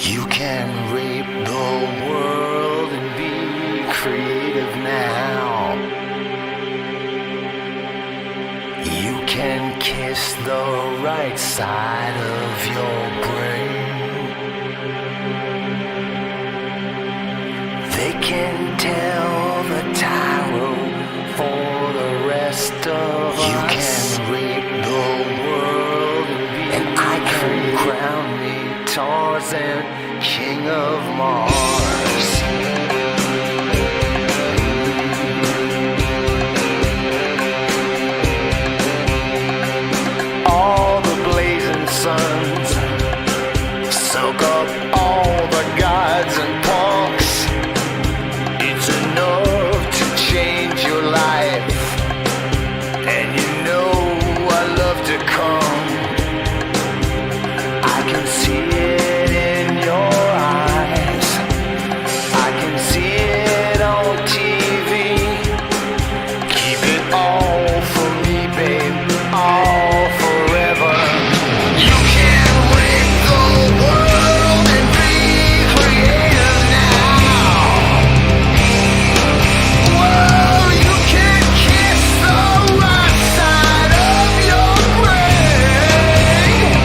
You can rape the world and be creative now. You can kiss the right side of your brain. They can tell the tarot for the rest of us. You can rape the world and I can crown me Tarzan, King of Mars. All the blazing suns soak up all the gods and punks. It's enough to change your life, and you know I love to come. I can see it in your eyes. I can see it on TV. Keep it all for me, babe. All forever. You can rape the world and be creative now. Whoa, you can kiss the right side of your brain.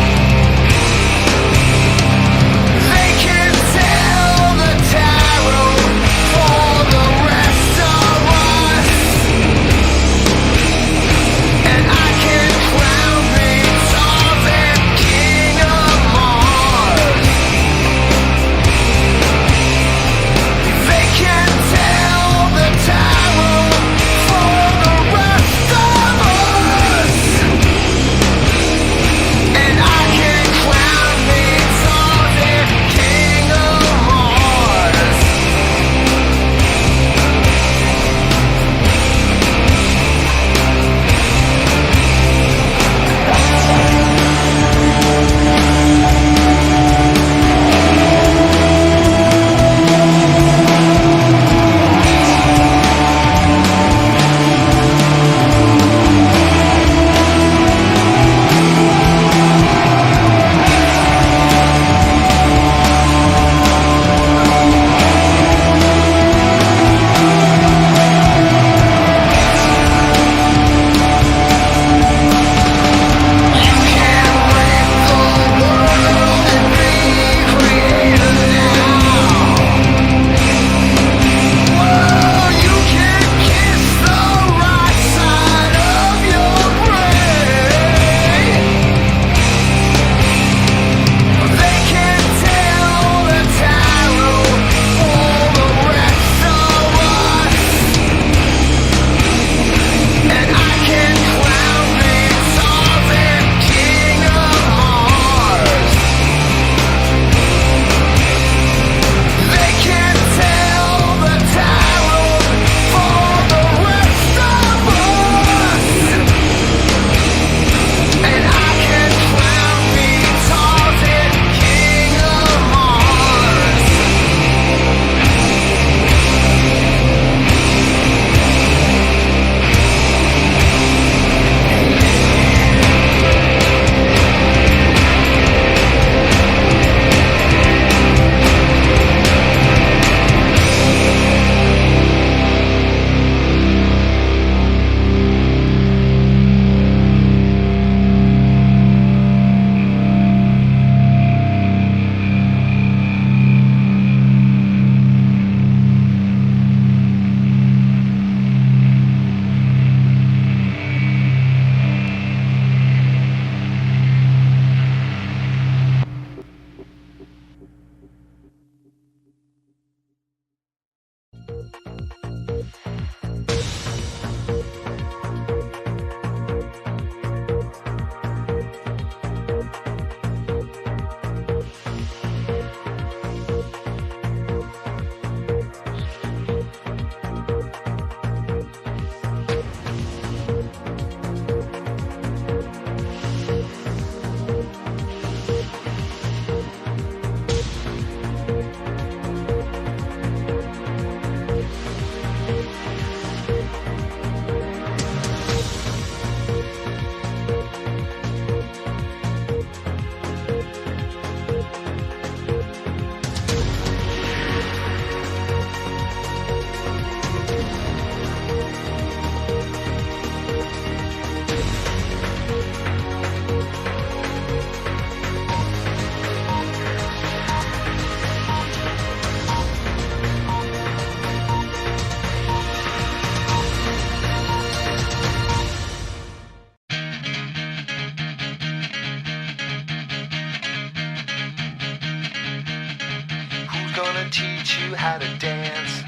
gonna teach you how to dance?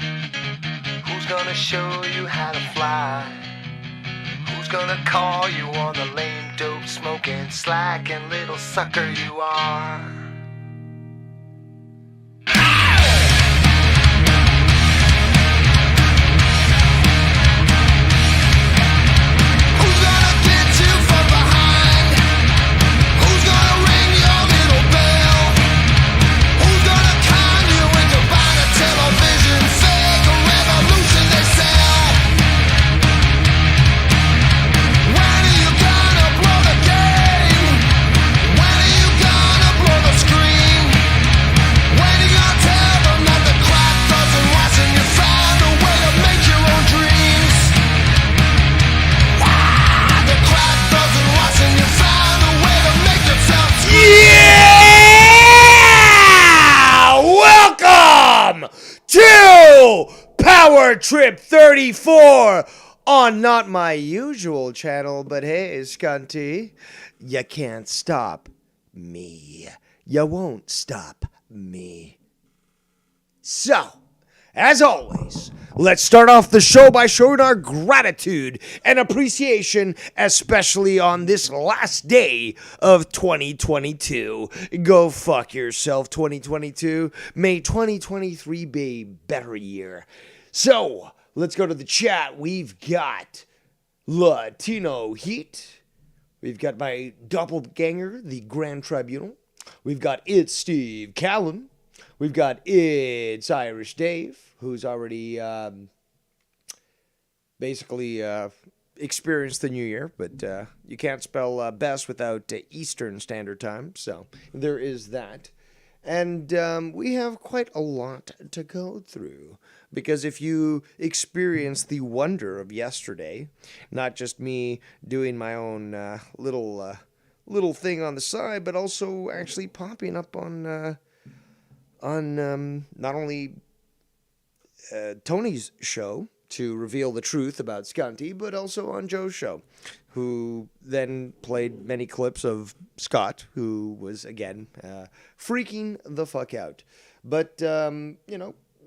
Who's gonna show you how to fly? Who's gonna call you on the lame dope smoking slacking little sucker you are? Power Trip 34 on not my usual channel, but hey, Scunty, you can't stop me. You won't stop me. So, as always, let's start off the show by showing our gratitude and appreciation, especially on this last day of 2022. Go fuck yourself, 2022. May 2023 be a better year. So, let's go to the chat. We've got Latino Heat. We've got my doppelganger, the Grand Tribunal. We've got It's Steve Callan. We've got It's Irish Dave, who's already basically experienced the new year, but you can't spell best without Eastern Standard Time, so there is that. And we have quite a lot to go through, because if you experience the wonder of yesterday, not just me doing my own little thing on the side, but also actually popping up on not only Tony's show to reveal the truth about Scunty, but also on Joe's show, who then played many clips of Scott, who was, again, freaking the fuck out. But,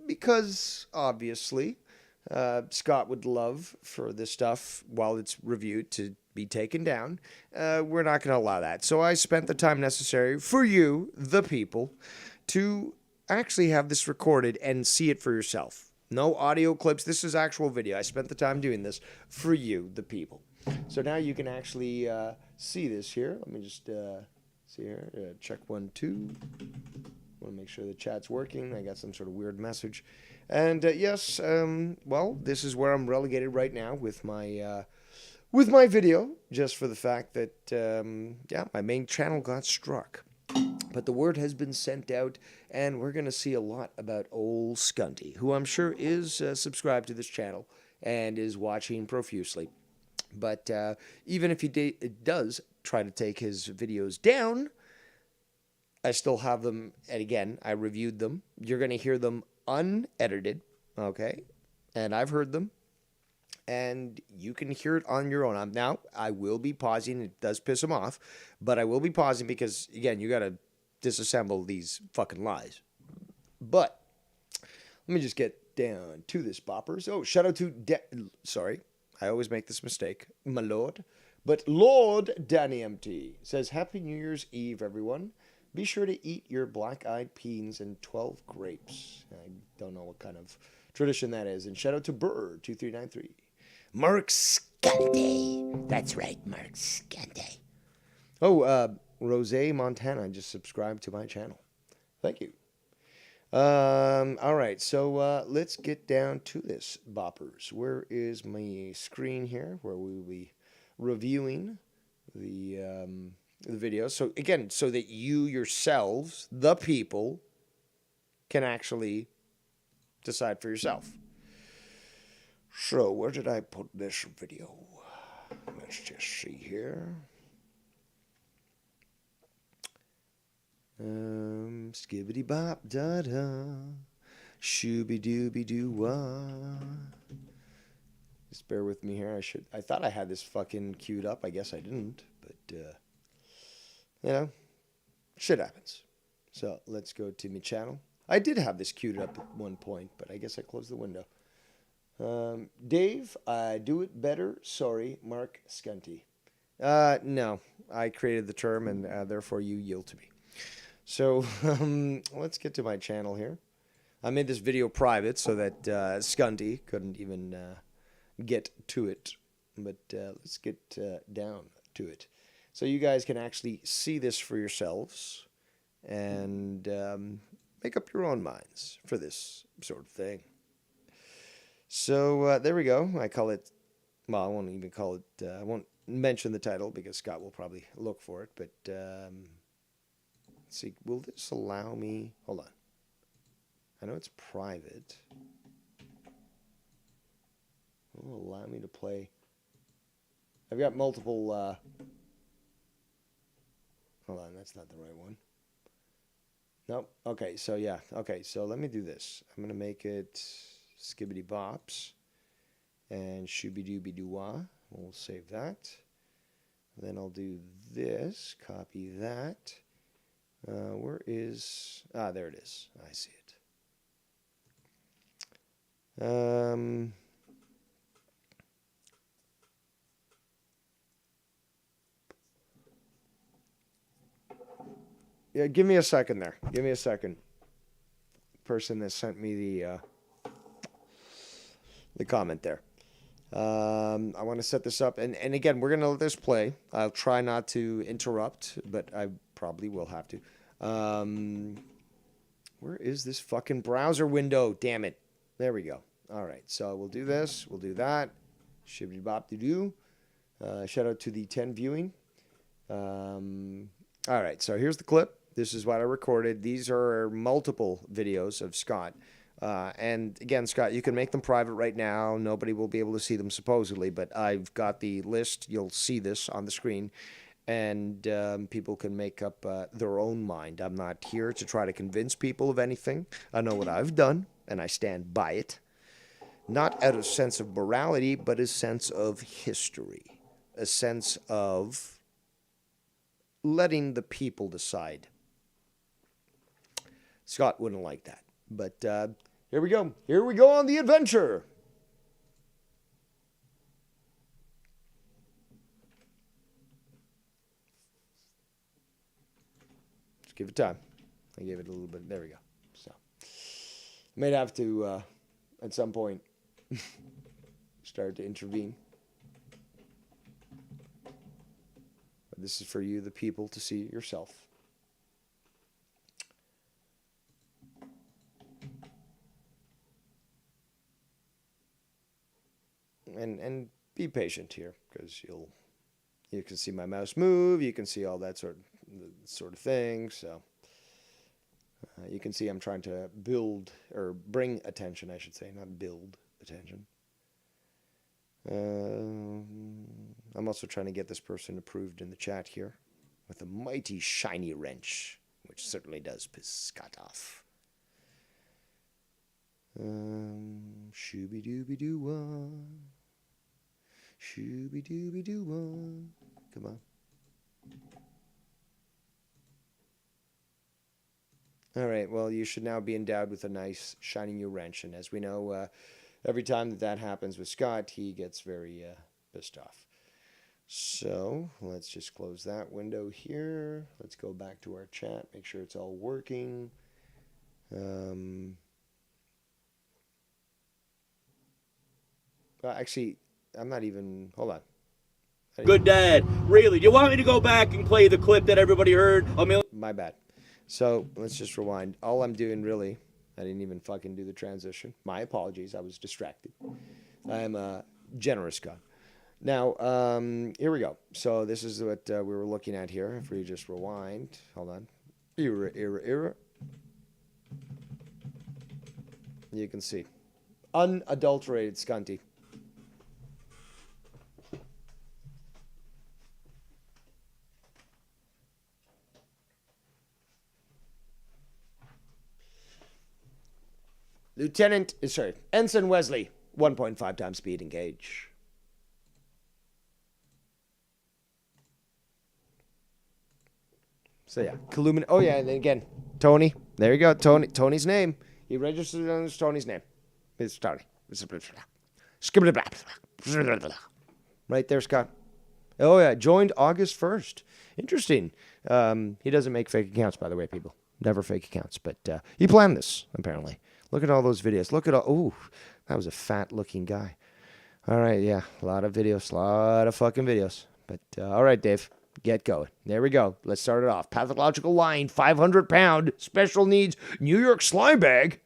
because, obviously, Scott would love for this stuff, while it's reviewed, to be taken down, we're not going to allow that. So I spent the time necessary for you, the people, to actually have this recorded and see it for yourself. No audio clips. This is actual video. I spent the time doing this for you, the people. So now you can actually see this here. Let me just see here. Check 1, 2. Want to make sure the chat's working. I got some sort of weird message. And yes, well, this is where I'm relegated right now with my video, just for the fact that yeah, my main channel got struck. But the word has been sent out, and we're going to see a lot about old Scunty, who I'm sure is subscribed to this channel and is watching profusely. But even if he does try to take his videos down, I still have them, and again, I reviewed them. You're going to hear them unedited, okay? And I've heard them, and you can hear it on your own. Now, I will be pausing. It does piss him off, but I will be pausing because, again, you got to disassemble these fucking lies. But let me just get down to this, boppers. Oh, shout out to sorry, I always make this mistake, my lord. But Lord Danny MT says, Happy New Year's Eve, everyone. Be sure to eat your black-eyed peas and 12 grapes. I don't know what kind of tradition that is. And shout out to Burr2393. Mark Scunty. That's right, Mark Scunty. Oh, Rose Montana just subscribed to my channel. Thank you. All right, so let's get down to this, boppers. Where is my screen here where we will be reviewing the video? So again, so that you yourselves, the people, can actually decide for yourself. So where did I put this video? Let's just see here. Skibbity bop da da, shooby dooby doo wah. Just bear with me here. I thought I had this fucking queued up. I guess I didn't, but you know, shit happens. So let's go to my channel. I did have this queued up at one point, but I guess I closed the window. Dave, I do it better. Sorry, Mark Skunty. No, I created the term, and therefore you yield to me. So let's get to my channel here. I made this video private so that Skunty couldn't even get to it. But let's get down to it. So you guys can actually see this for yourselves and make up your own minds for this sort of thing. So there we go. I call it, well, I won't even call it, I won't mention the title because Scott will probably look for it. But let's see, will this allow me, hold on. I know it's private. It will allow me to play. I've got multiple, hold on, that's not the right one. Nope. Okay, so yeah. Okay, so let me do this. I'm going to make it skibbity bops and shooby dooby doo wah. We'll save that. Then I'll do this, copy that. Where is, there it is. I see it. Yeah, give me a second there. Give me a second. Person that sent me the comment there. I want to set this up. And again, we're going to let this play. I'll try not to interrupt, but I probably will have to. Where is this fucking browser window? Damn it. There we go. All right. So we'll do this. We'll do that. Shibbity bop doo doo. Shout out to the 10 viewing. All right. So here's the clip. This is what I recorded. These are multiple videos of Scott. And again, Scott, you can make them private right now. Nobody will be able to see them supposedly, but I've got the list. You'll see this on the screen. And people can make up their own mind. I'm not here to try to convince people of anything. I know what I've done, and I stand by it. Not out of a sense of morality, but a sense of history. A sense of letting the people decide. Scott wouldn't like that. But here we go. Here we go on the adventure. Just give it time. I gave it a little bit. There we go. So, might have to, at some point, start to intervene. But this is for you, the people, to see yourself. And be patient here, because you can see my mouse move, you can see all that sort of thing. So you can see I'm trying to build or bring attention, I should say, not build attention. I'm also trying to get this person approved in the chat here with a mighty shiny wrench, which certainly does piss Scott off. Shooby dooby doo wah. Shooby dooby doo wah. Come on. All right, well, you should now be endowed with a nice shiny new wrench. And as we know, every time that happens with Scott, he gets very pissed off. So let's just close that window here. Let's go back to our chat, make sure it's all working. Actually, I'm not even, hold on. Good dad. Really? Do you want me to go back and play the clip that everybody heard a million? My bad. So let's just rewind. All I'm doing really, I didn't even fucking do the transition. My apologies. I was distracted. I am a generous God. Now, here we go. So this is what we were looking at here. If we just rewind, hold on. Era. You can see. Unadulterated Scunty. Ensign Wesley, 1.5 times speed, engage. So yeah, oh yeah, and then again, Tony, There you go. Tony's name. He registered under Tony's name. It's Tony. Right there, Scott. Oh, yeah. Joined August 1st. Interesting. He doesn't make fake accounts, by the way, people. Never fake accounts. But he planned this, apparently. Look at all those videos. Look at all... Ooh, that was a fat-looking guy. All right, yeah. A lot of videos. A lot of fucking videos. But, all right, Dave. Get going. There we go. Let's start it off. Pathological lying, 500-pound, special needs, New York slime bag.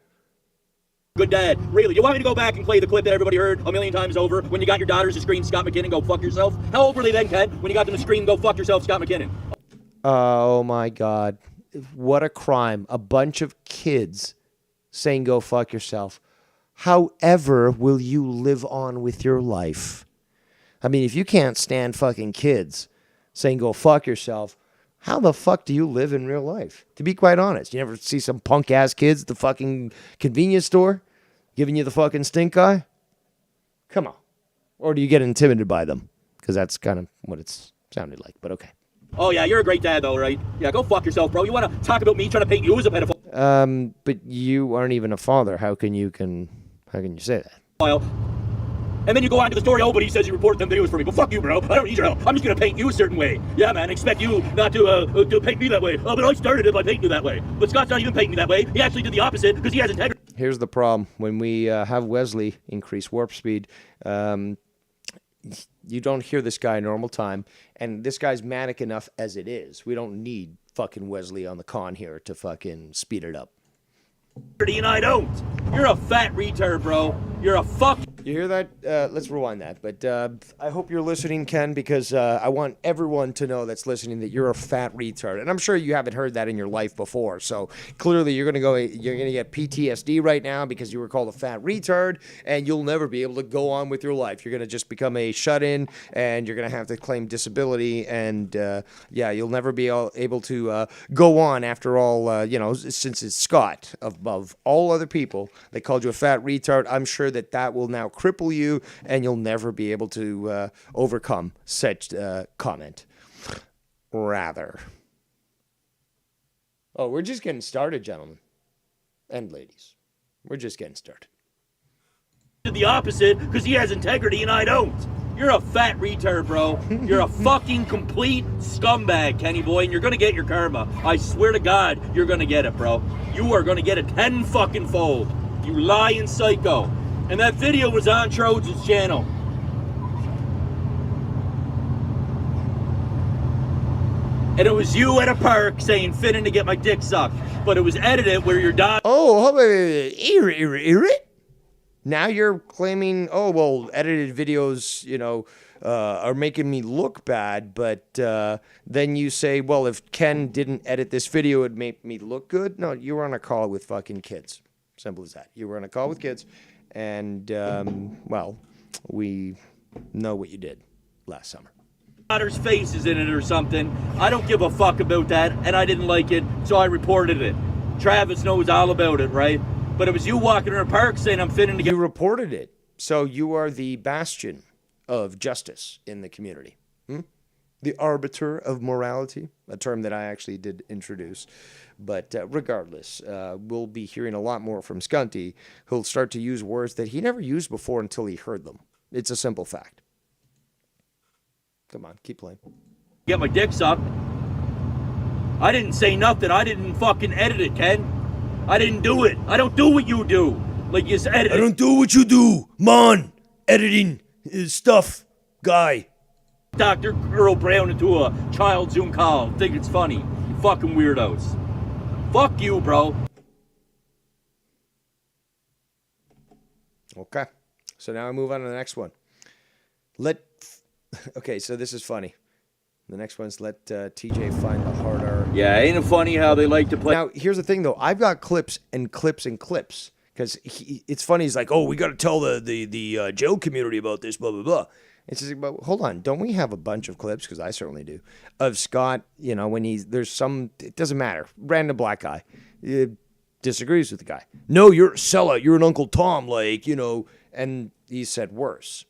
Good dad. Really? You want me to go back and play the clip that everybody heard a million times over when you got your daughters to scream Scott McKinnon, go fuck yourself? How old were they then, Ken, when you got them to scream, go fuck yourself, Scott McKinnon? Oh, my God. What a crime. A bunch of kids saying go fuck yourself. However will you live on with your life? I mean, if you can't stand fucking kids saying go fuck yourself, how the fuck do you live in real life? To be quite honest, you never see some punk-ass kids at the fucking convenience store giving you the fucking stink eye? Come on. Or do you get intimidated by them? Because that's kind of what it's sounded like, but okay. Oh, yeah, you're a great dad, though, right? Yeah, go fuck yourself, bro. You want to talk about me trying to paint you as a pedophile? But you aren't even a father. How can you say that? And then you go on to the story, oh, but he says he reported them videos for me. But fuck you, bro. I don't need your help. I'm just going to paint you a certain way. Yeah, man, expect you not to paint me that way. Oh, but I started it by painting you that way. But Scott's not even painting me that way. He actually did the opposite because he has integrity. Here's the problem. When we have Wesley increase warp speed, you don't hear this guy normal time. And this guy's manic enough as it is. We don't need fucking Wesley on the con here to fucking speed it up. And I don't. You're a fat retard, bro. You're a fuck. You hear that? Let's rewind that. But I hope you're listening, Ken, because I want everyone to know that's listening that you're a fat retard. And I'm sure you haven't heard that in your life before. So clearly you're gonna get PTSD right now because you were called a fat retard, and you'll never be able to go on with your life. You're gonna just become a shut-in, and you're gonna have to claim disability, and yeah, you'll never be able to go on after all. Since it's Scott above all other people, they called you a fat retard. I'm sure that will now cripple you, and you'll never be able to overcome such comment. Rather. Oh, we're just getting started, gentlemen and ladies. We're just getting started. The opposite because he has integrity and I don't. You're a fat retard, bro. You're a fucking complete scumbag, Kenny boy, and you're gonna get your karma. I swear to God, you're gonna get it, bro. You are gonna get it 10 fucking fold. You lying psycho. And that video was on Trojan's channel. And it was you at a park saying fitting to get my dick sucked. But it was edited where your dog... Oh, wait. Now you're claiming, oh, well, edited videos, are making me look bad. But then you say, well, if Ken didn't edit this video, it'd make me look good. No, you were on a call with fucking kids. Simple as that. You were on a call with kids. And, well, we know what you did last summer. Daughter's face is in it or something. I don't give a fuck about that, and I didn't like it, so I reported it. Travis knows all about it, right? But it was you walking in a park saying I'm fitting to get... You reported it, so you are the bastion of justice in the community. The arbiter of morality, a term that I actually did introduce. But regardless, we'll be hearing a lot more from Scunty, who'll start to use words that he never used before until he heard them. It's a simple fact. Come on, keep playing. Get my dick sucked. I didn't say nothing. I didn't fucking edit it, Ken. I didn't do it. I don't do what you do. Like you said. I don't do what you do. Man, editing stuff, guy. Dr. Earl Brown into a child Zoom call. Think it's funny. You fucking weirdos. Fuck you, bro. Okay. So now I move on to the next one. Okay, so this is funny. The next one's let TJ find the hard R. Yeah, ain't it funny how they like to play? Now, here's the thing, though. I've got clips and clips and clips. Because it's funny. He's like, oh, we got to tell the jail community about this, blah, blah, blah. It's just, but hold on. Don't we have a bunch of clips, because I certainly do, of Scott, when there's some, it doesn't matter, random black guy disagrees with the guy. No, you're a sellout. You're an Uncle Tom, and he said worse.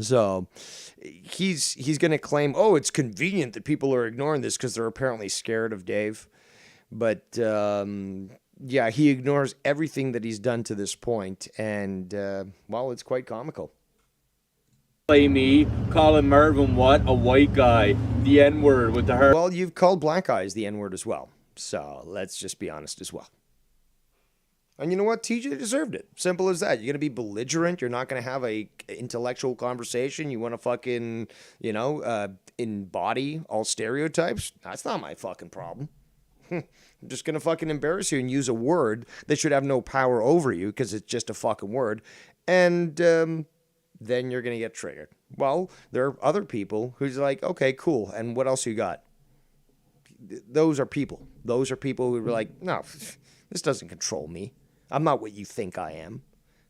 So he's going to claim, oh, it's convenient that people are ignoring this because they're apparently scared of Dave. But yeah, he ignores everything that he's done to this point, and well, it's quite comical. Play me, calling Marvin what? A white guy. The N-word with the hair. Well, you've called black guys the N-word as well. So let's just be honest as well. And you know what? TJ deserved it. Simple as that. You're going to be belligerent. You're not going to have a intellectual conversation. You want to fucking, embody all stereotypes. That's not my fucking problem. I'm just going to fucking embarrass you and use a word that should have no power over you because it's just a fucking word. And then you're going to get triggered. Well, there are other people who's like, okay, cool. And what else you got? Those are people. Those are people who are like, no, this doesn't control me. I'm not what you think I am.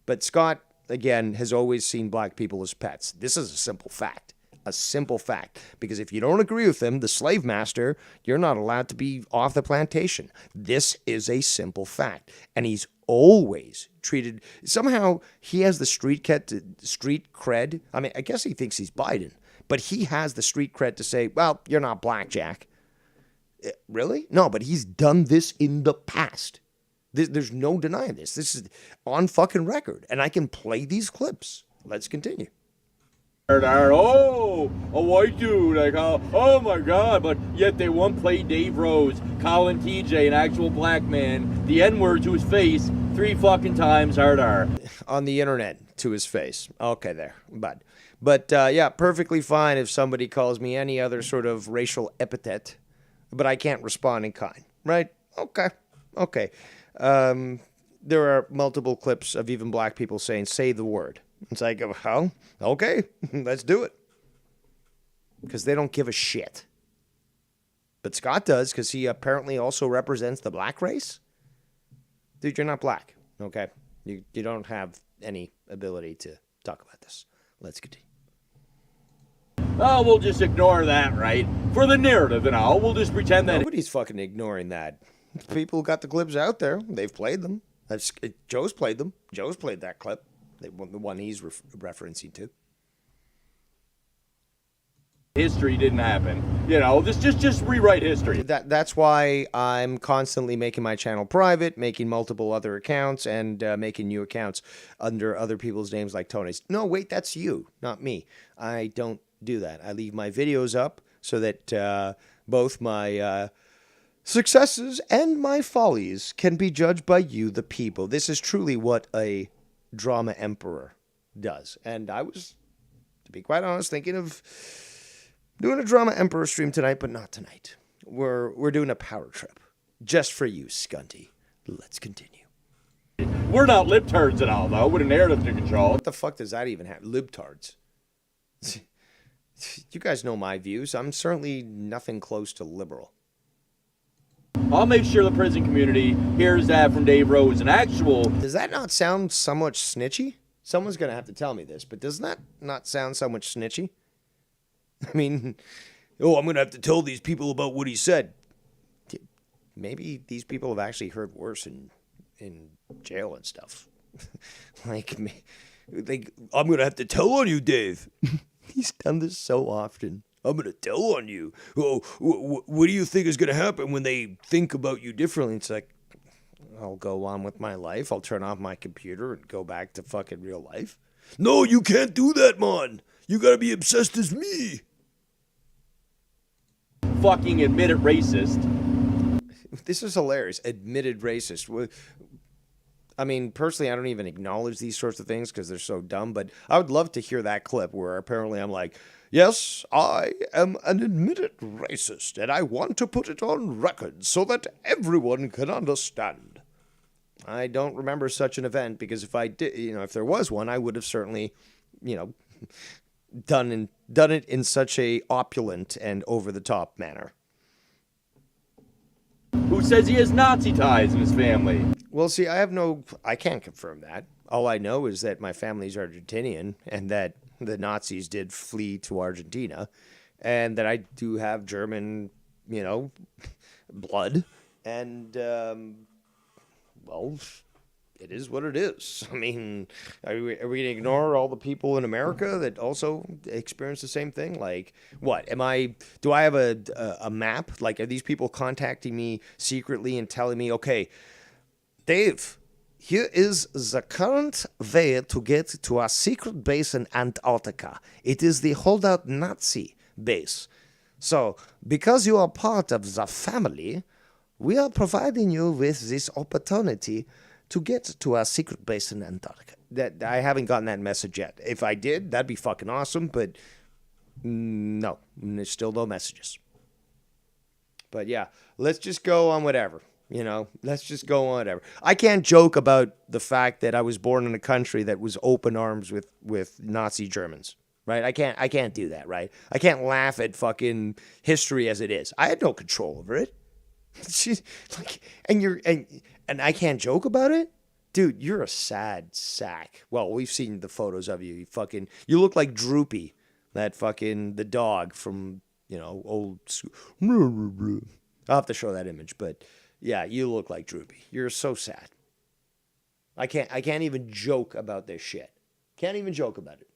But Scott, again, has always seen black people as pets. This is a simple fact. A simple fact. Because if you don't agree with him, the slave master, you're not allowed to be off the plantation. This is a simple fact. And he's always treated... Somehow, he has the street cred. I mean, I guess he thinks he's Biden. But he has the street cred to say, well, you're not black, Jack. Really? No, but he's done this in the past. There's no denying this. This is on fucking record. And I can play these clips. Let's continue. Oh, a white dude. Like, oh my God. But yet they won't play Dave Rose, calling TJ, an actual black man, the N-word to his face 3 fucking times harder. On the internet to his face. Okay, there. But yeah, perfectly fine if somebody calls me any other sort of racial epithet. But I can't respond in kind, right? Okay. There are multiple clips of even black people saying, say the word. It's like, oh, okay, let's do it. Because they don't give a shit. But Scott does, because he apparently also represents the black race. Dude, you're not black, okay? You don't have any ability to talk about this. Let's continue. Oh, we'll just ignore that, right? For the narrative and all, we'll just pretend that... Nobody's fucking ignoring that. People got the clips out there. They've played them. Joe's played them. Joe's played that clip. The one he's referencing to. History didn't happen. You know, this just rewrite history. That's why I'm constantly making my channel private, making multiple other accounts, and making new accounts under other people's names like Tony's. No, wait, that's you, not me. I don't do that. I leave my videos up so that both my successes and my follies can be judged by you, the people. This is truly what a drama emperor does. And I was, to be quite honest, thinking of doing a drama emperor stream tonight, but not tonight. We're doing a power trip just for you, Scunty. Let's continue. We're not libtards at all, though, with a narrative to control. What the fuck does that even have? Libtards. You guys know my views. I'm certainly nothing close to liberal. I'll make sure the prison community hears that from Dave Rose, an actual... Does that not sound somewhat snitchy? Someone's going to have to tell me this, but does that not sound somewhat snitchy? I mean, oh, I'm going to have to tell these people about what he said. Maybe these people have actually heard worse in jail and stuff. Like, I'm going to have to tell on you, Dave. He's done this so often. I'm going to tell on you. Oh, what do you think is going to happen when they think about you differently? It's like, I'll go on with my life. I'll turn off my computer and go back to fucking real life. No, you can't do that, man. You got to be obsessed as me. Fucking admitted racist. This is hilarious. Admitted racist. I mean, personally, I don't even acknowledge these sorts of things because they're so dumb, but I would love to hear that clip where apparently I'm like, yes, I am an admitted racist, and I want to put it on record so that everyone can understand. I don't remember such an event because if I did, if there was one, I would have certainly, done it in such a opulent and over-the-top manner. Who says he has Nazi ties in his family? Well, see, I can't confirm that. All I know is that my family's Argentinian and that the Nazis did flee to Argentina and that I do have German, blood. And, well, it is what it is. I mean, are we going to ignore all the people in America that also experience the same thing? Like, what? Do I have a map? Like, are these people contacting me secretly and telling me, okay, Dave, here is the current way to get to our secret base in Antarctica. It is the holdout Nazi base. So, because you are part of the family, we are providing you with this opportunity to get to our secret base in Antarctica. That I haven't gotten that message yet. If I did, that'd be fucking awesome, but no, there's still no messages. But yeah, let's just go on whatever. Let's just go on whatever. I can't joke about the fact that I was born in a country that was open arms with Nazi Germans. Right? I can't do that, right? I can't laugh at fucking history as it is. I had no control over it. And I can't joke about it? Dude, you're a sad sack. Well, we've seen the photos of you. You look like Droopy, the dog from, old I'll have to show that image, but yeah, you look like Droopy. You're so sad. I can't even joke about this shit. Can't even joke about it.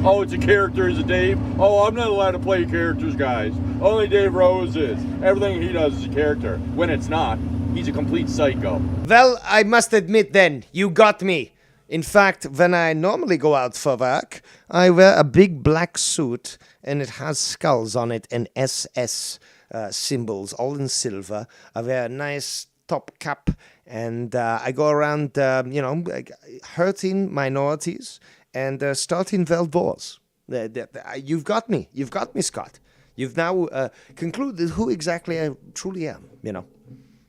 Oh, it's a character, is it, Dave? Oh, I'm not allowed to play characters, guys. Only Dave Rose is. Everything he does is a character. When it's not, he's a complete psycho. Well, I must admit then, you got me. In fact, when I normally go out for work, I wear a big black suit, and it has skulls on it and SS symbols, all in silver. I wear a nice top cap, and I go around, hurting minorities and starting world wars. You've got me. You've got me, Scott. You've now concluded who exactly I truly am.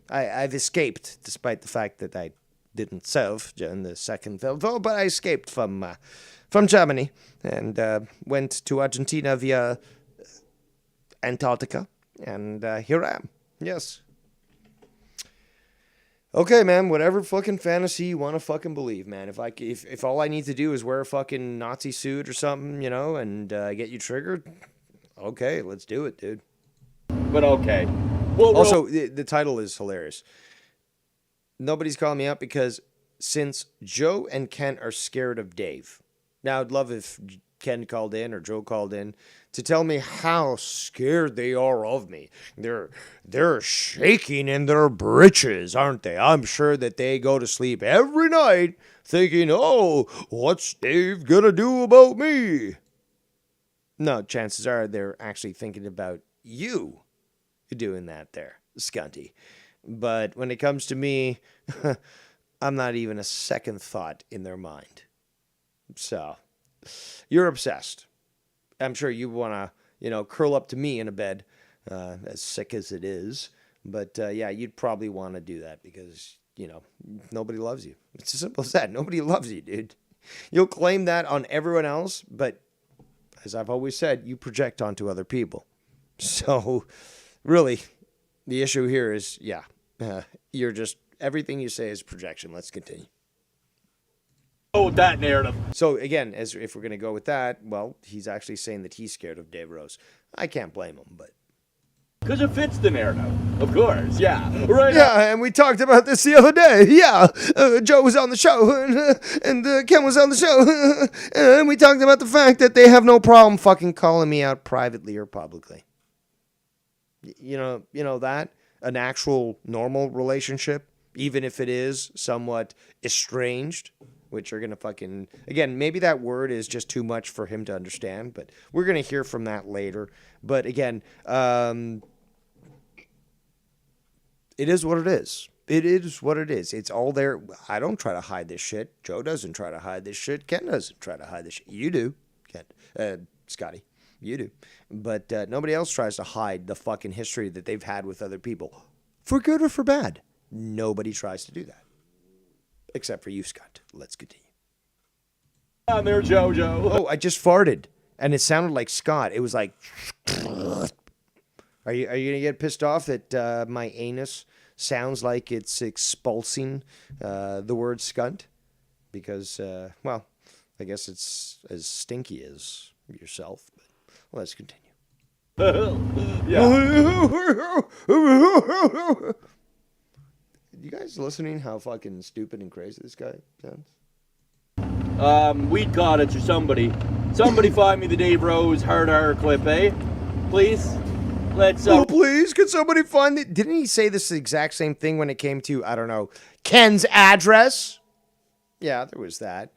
I've escaped, despite the fact that I didn't serve during the Second World War, but I escaped from Germany and went to Argentina via Antarctica, and here I am. Yes. Okay, man, whatever fucking fantasy you want to fucking believe, man. If all I need to do is wear a fucking Nazi suit or something, and get you triggered, okay, let's do it, dude. But okay. Well, also, the title is hilarious. Nobody's calling me up because since Joe and Ken are scared of Dave. Now, I'd love if Ken called in or Joe called in to tell me how scared they are of me. They're shaking in their britches, aren't they? I'm sure that they go to sleep every night thinking, oh, what's Dave gonna do about me? No, chances are they're actually thinking about you doing that there, Scunty. But when it comes to me, I'm not even a second thought in their mind. So, you're obsessed. I'm sure you want to, curl up to me in a bed, as sick as it is. But, yeah, you'd probably want to do that because, nobody loves you. It's as simple as that. Nobody loves you, dude. You'll claim that on everyone else, but as I've always said, you project onto other people. So, really, the issue here is, you're just, everything you say is projection. Let's continue. Oh, that narrative. So again, if we're going to go with that, well, he's actually saying that he's scared of Dave Rose. I can't blame him, but. Because it fits the narrative, of course, yeah. Right. Yeah, and we talked about this the other day. Yeah, Joe was on the show, and Ken was on the show, and we talked about the fact that they have no problem fucking calling me out privately or publicly. You know that? An actual normal relationship, even if it is somewhat estranged, which are going to fucking, again, maybe that word is just too much for him to understand, but we're going to hear from that later. But again, it is what it is. It is what it is. It's all there. I don't try to hide this shit. Joe doesn't try to hide this shit. Ken doesn't try to hide this shit. You do, Ken. Scotty. You do. But nobody else tries to hide the fucking history that they've had with other people. For good or for bad. Nobody tries to do that. Except for you, Scott. Let's continue. On there, Jojo. Oh, I just farted. And it sounded like Scott. It was like... Are you going to get pissed off that my anus sounds like it's expulsing the word scunt? Because, well, I guess it's as stinky as yourself. But let's continue. Yeah. You guys listening how fucking stupid and crazy this guy sounds? Weed cottage or somebody. Somebody find me the Dave Rose hard R clip, eh? Please? Let's, Oh, please, could somebody find it? Didn't he say this exact same thing when it came to, I don't know, Ken's address? Yeah, there was that.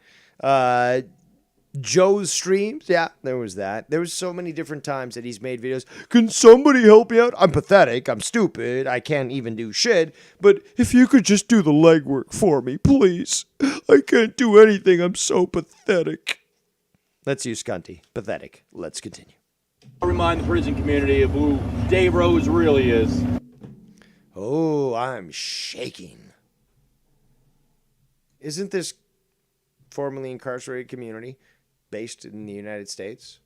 Joe's streams? Yeah, there was that. There was so many different times that he's made videos. Can somebody help me out? I'm pathetic. I'm stupid. I can't even do shit. But if you could just do the legwork for me, please. I can't do anything. I'm so pathetic. Let's use Scunty. Pathetic. Let's continue. I'll remind the prison community of who Dave Rose really is. Oh, I'm shaking. Isn't this formerly incarcerated community based in the United States?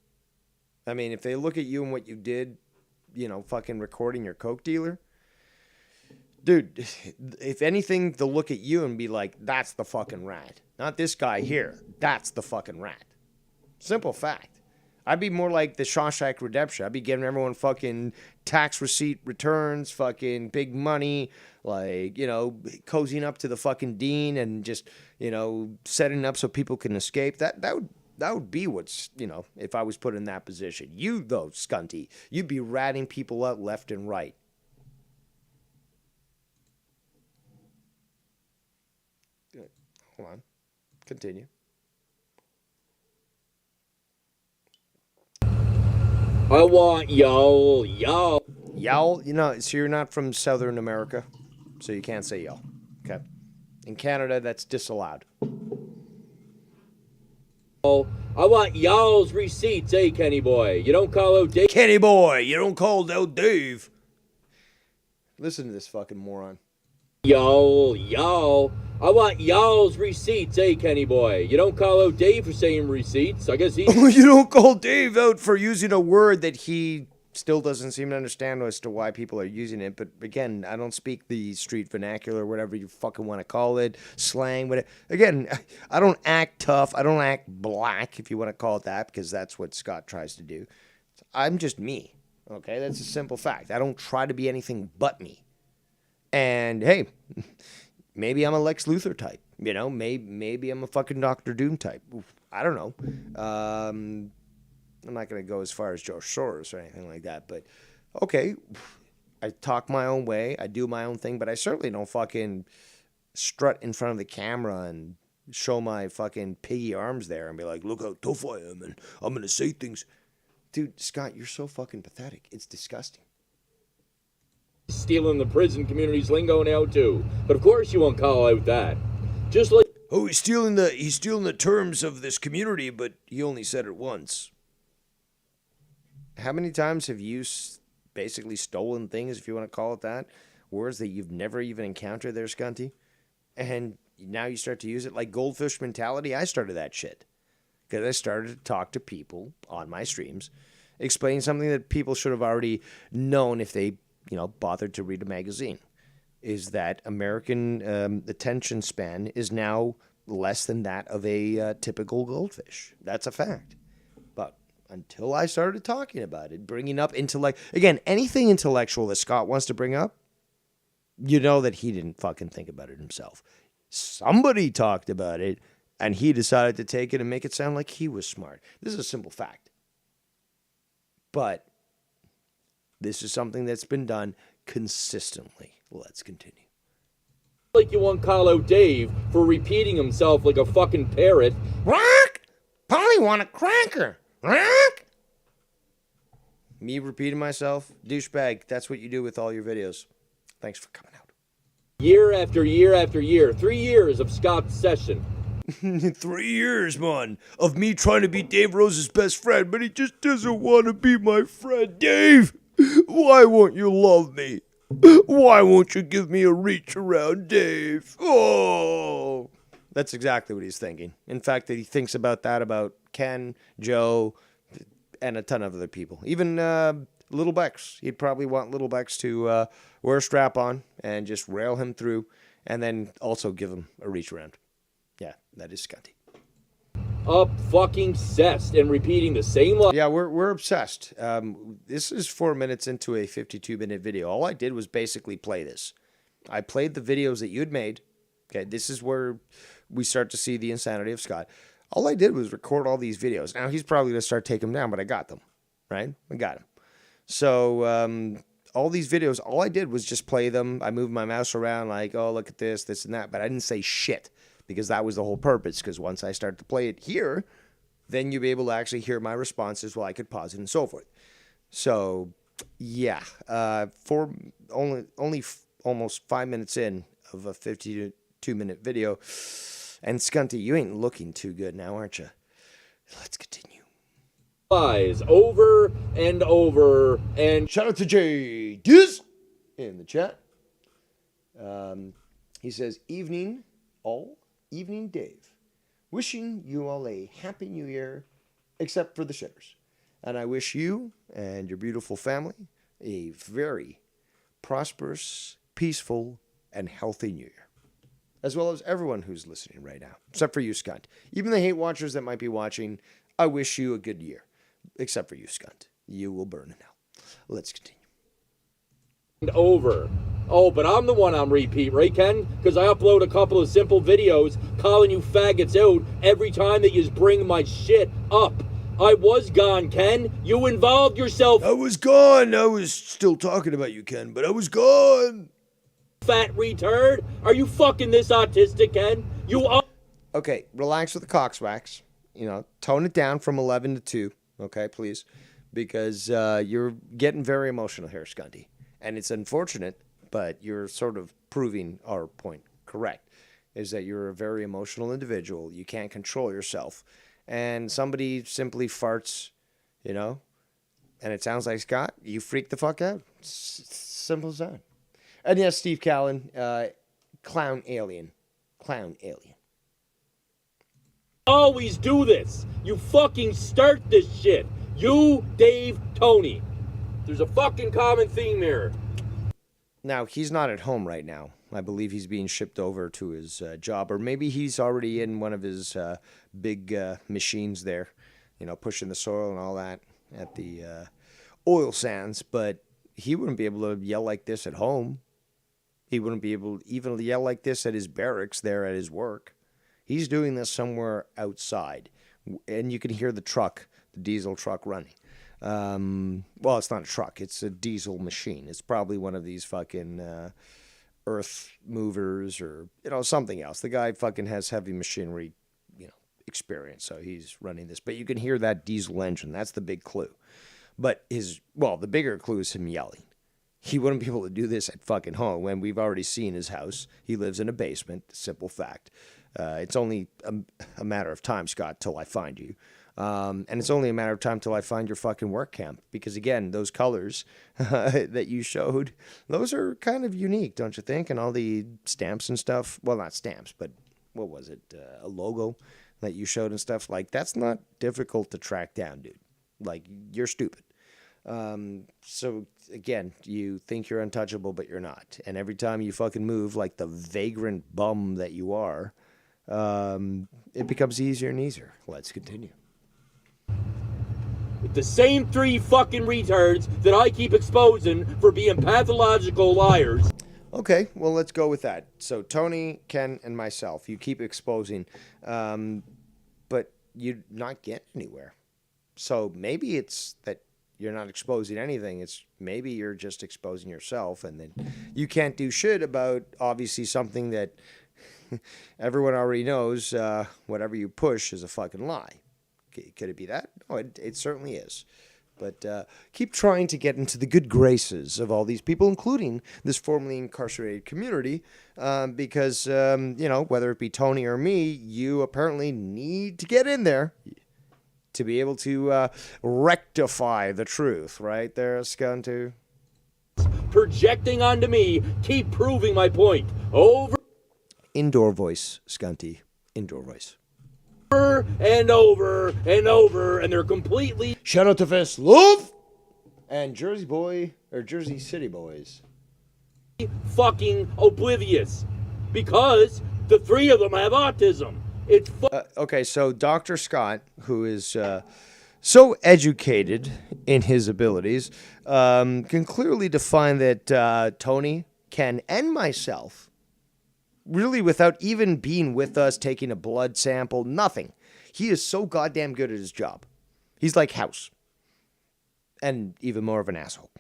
I mean, if they look at you and what you did, you know, fucking recording your coke dealer, dude, if anything, they'll look at you and be like, that's the fucking rat. Not this guy here. That's the fucking rat. Simple fact. I'd be more like the Shawshank Redemption. I'd be giving everyone fucking tax receipt returns, fucking big money, like, you know, cozying up to the fucking dean and just, you know, setting up so people can escape. That would be what's, you know, if I was put in that position. You, though, Scunty, you'd be ratting people out left and right. Good. Hold on. Continue. I want y'all. Y'all, you know, so you're not from Southern America, so you can't say y'all. Okay. In Canada, that's disallowed. I want y'all's receipts, eh, Kenny boy? You don't call out Dave. Kenny boy, you don't call out Dave. Listen to this fucking moron. Y'all. I want y'all's receipts, eh, Kenny boy? You don't call out Dave for saying receipts. I guess he. You don't call Dave out for using a word that he still doesn't seem to understand as to why people are using it. But again, I don't speak the street vernacular, whatever you fucking want to call it, slang. But again, I don't act tough. I don't act black, if you want to call it that, because that's what Scott tries to do. I'm just me. Okay, that's a simple fact. I don't try to be anything but me. And hey, maybe I'm a Lex Luthor type. You know, maybe I'm a fucking Dr. Doom type. I don't know. I'm not going to go as far as George Soros or anything like that. But, okay, I talk my own way. I do my own thing. But I certainly don't fucking strut in front of the camera and show my fucking piggy arms there and be like, look how tough I am and I'm going to say things. Dude, Scott, you're so fucking pathetic. It's disgusting. Stealing the prison community's lingo now too, but of course you won't call out that. Just like he's stealing the terms of this community, but he only said it once. How many times have you basically stolen things, if you want to call it that, words that you've never even encountered there, Scunty, and now you start to use it like goldfish mentality? I started that shit because I started to talk to people on my streams, explain something that people should have already known if they, you know, bothered to read a magazine, is that American attention span is now less than that of a typical goldfish. That's a fact. But until I started talking about it, bringing up intellect, again, anything intellectual that Scott wants to bring up, you know that he didn't fucking think about it himself. Somebody talked about it, and he decided to take it and make it sound like he was smart. This is a simple fact. But this is something that's been done consistently. Let's continue. Like you won't call out Dave for repeating himself like a fucking parrot. Rock! Polly want a cracker. Rock! Me repeating myself? Douchebag, that's what you do with all your videos. Thanks for coming out. Year after year after year. 3 years of Scott's session. 3 years, man, of me trying to be Dave Rose's best friend, but he just doesn't want to be my friend. Dave! Why won't you love me? Why won't you give me a reach around, Dave? Oh, that's exactly what he's thinking. In fact, that he thinks about that about Ken, Joe, and a ton of other people. Even Little Bex. He'd probably want Little Bex to wear a strap on and just rail him through, and then also give him a reach around. Yeah, that is Scunty. Up fucking cessed and repeating the same line. Yeah, we're obsessed. This is 4 minutes into a 52-minute video. All I did was basically play this. I played the videos that you'd made. Okay, this is where we start to see the insanity of Scott. All I did was record all these videos. Now, he's probably going to start taking them down, but I got them, right? I got them. So all these videos, all I did was just play them. I moved my mouse around like, oh, look at this, this, and that. But I didn't say shit because that was the whole purpose. Because once I start to play it here, then you'll be able to actually hear my responses while I could pause it and so forth. So, yeah, for only almost 5 minutes in of a 52-minute video. And Scunty, you ain't looking too good now, aren't you? Let's continue. Lies over and over and shout out to Jay Diz in the chat. He says, evening Dave. Wishing you all a happy new year, except for the shitters. And I wish you and your beautiful family a very prosperous, peaceful, and healthy new year. As well as everyone who's listening right now, except for you, Scunt. Even the hate watchers that might be watching, I wish you a good year. Except for you, Scunt. You will burn in hell. Let's continue. Over. Oh, but I'm the one on repeat, right, Ken? Because I upload a couple of simple videos calling you faggots out every time that you bring my shit up. I was gone, Ken. You involved yourself. I was gone. I was still talking about you, Ken, but I was gone. Fat retard. Are you fucking this autistic, Ken? You are. Okay, relax with the cockswax. You know, tone it down from 11 to 2. Okay, please. Because you're getting very emotional here, Scunty. And it's unfortunate, but you're sort of proving our point correct, is that you're a very emotional individual. You can't control yourself. And somebody simply farts, you know, and it sounds like Scott, you freak the fuck out. Simple as that. And yes, Steve Callan, clown alien. Clown alien. Always do this. You fucking start this shit. You, Dave, Tony. There's a fucking common theme here. Now, he's not at home right now. I believe he's being shipped over to his job, or maybe he's already in one of his big machines there, you know, pushing the soil and all that at the oil sands. But he wouldn't be able to yell like this at home. He wouldn't be able to even yell like this at his barracks there at his work. He's doing this somewhere outside, and you can hear the truck, the diesel truck running. Well, it's not a truck. It's a diesel machine. It's probably one of these fucking earth movers or, you know, something else. The guy fucking has heavy machinery, you know, experience, so he's running this. But you can hear that diesel engine. That's the big clue. But the bigger clue is him yelling. He wouldn't be able to do this at fucking home when we've already seen his house. He lives in a basement. Simple fact. It's only a matter of time, Scott, till I find you. And it's only a matter of time till I find your fucking work camp. Because, again, those colors that you showed, those are kind of unique, don't you think? And all the stamps and stuff. Well, not stamps, but what was it? A logo that you showed and stuff. Like, that's not difficult to track down, dude. Like, you're stupid. So, again, you think you're untouchable, but you're not. And every time you fucking move like the vagrant bum that you are, it becomes easier and easier. Let's continue. The same three fucking retards that I keep exposing for being pathological liars. Okay, well, let's go with that. So, Tony, Ken, and myself, you keep exposing, but you're not getting anywhere. So maybe it's that you're not exposing anything. It's maybe you're just exposing yourself, and then you can't do shit about, obviously, something that everyone already knows. Whatever you push is a fucking lie. Could it be that? No, it certainly is. But keep trying to get into the good graces of all these people, including this formerly incarcerated community, because, you know, whether it be Tony or me, you apparently need to get in there to be able to rectify the truth, right there, Scuntu? Projecting onto me, keep proving my point. Over. Indoor voice, Scunty. Indoor voice. And over and over, and they're completely. Shout out to Fist Love and Jersey Boy, or Jersey City Boys. Fucking oblivious. Because the three of them have autism. It's okay, so Dr. Scott, who is so educated in his abilities, can clearly define that Tony, Ken and myself, really without even being with us, taking a blood sample, nothing. He is so goddamn good at his job. He's like House. And even more of an asshole.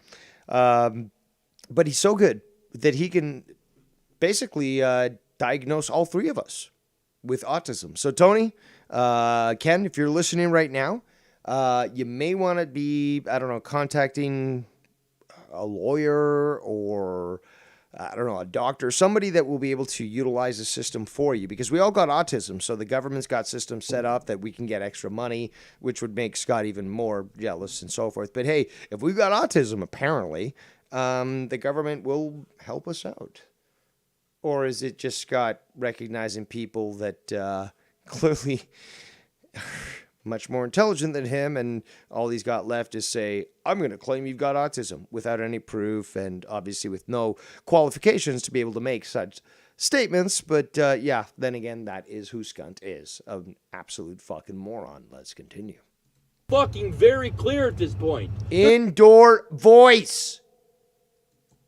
But he's so good that he can basically diagnose all three of us with autism. So Tony, Ken, if you're listening right now, you may want to be, I don't know, contacting a lawyer or, I don't know, a doctor, somebody that will be able to utilize the system for you, because we all got autism. So the government's got systems set up that we can get extra money, which would make Scott even more jealous and so forth. But hey, if we've got autism, apparently, the government will help us out. Or is it just Scott recognizing people that clearly are much more intelligent than him, and all he's got left is say, I'm going to claim you've got autism, without any proof and obviously with no qualifications to be able to make such statements. But yeah, then again, that is who Skunt is. An absolute fucking moron. Let's continue. Fucking very clear at this point. Indoor voice.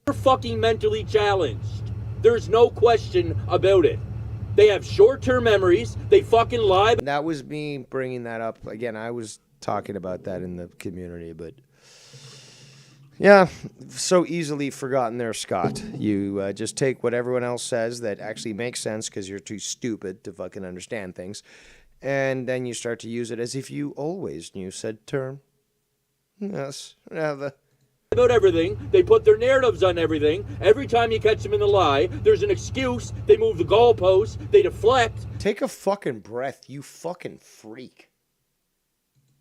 They're fucking mentally challenged. There's no question about it. They have short-term memories. They fucking lie. That was me bringing that up. Again, I was talking about that in the community, but yeah, so easily forgotten there, Scott. You just take what everyone else says that actually makes sense because you're too stupid to fucking understand things, and then you start to use it as if you always knew said term. Yes, rather. About everything. They put their narratives on everything. Every time you catch them in the lie, there's an excuse. They move the goalposts. They deflect. Take a fucking breath, you fucking freak.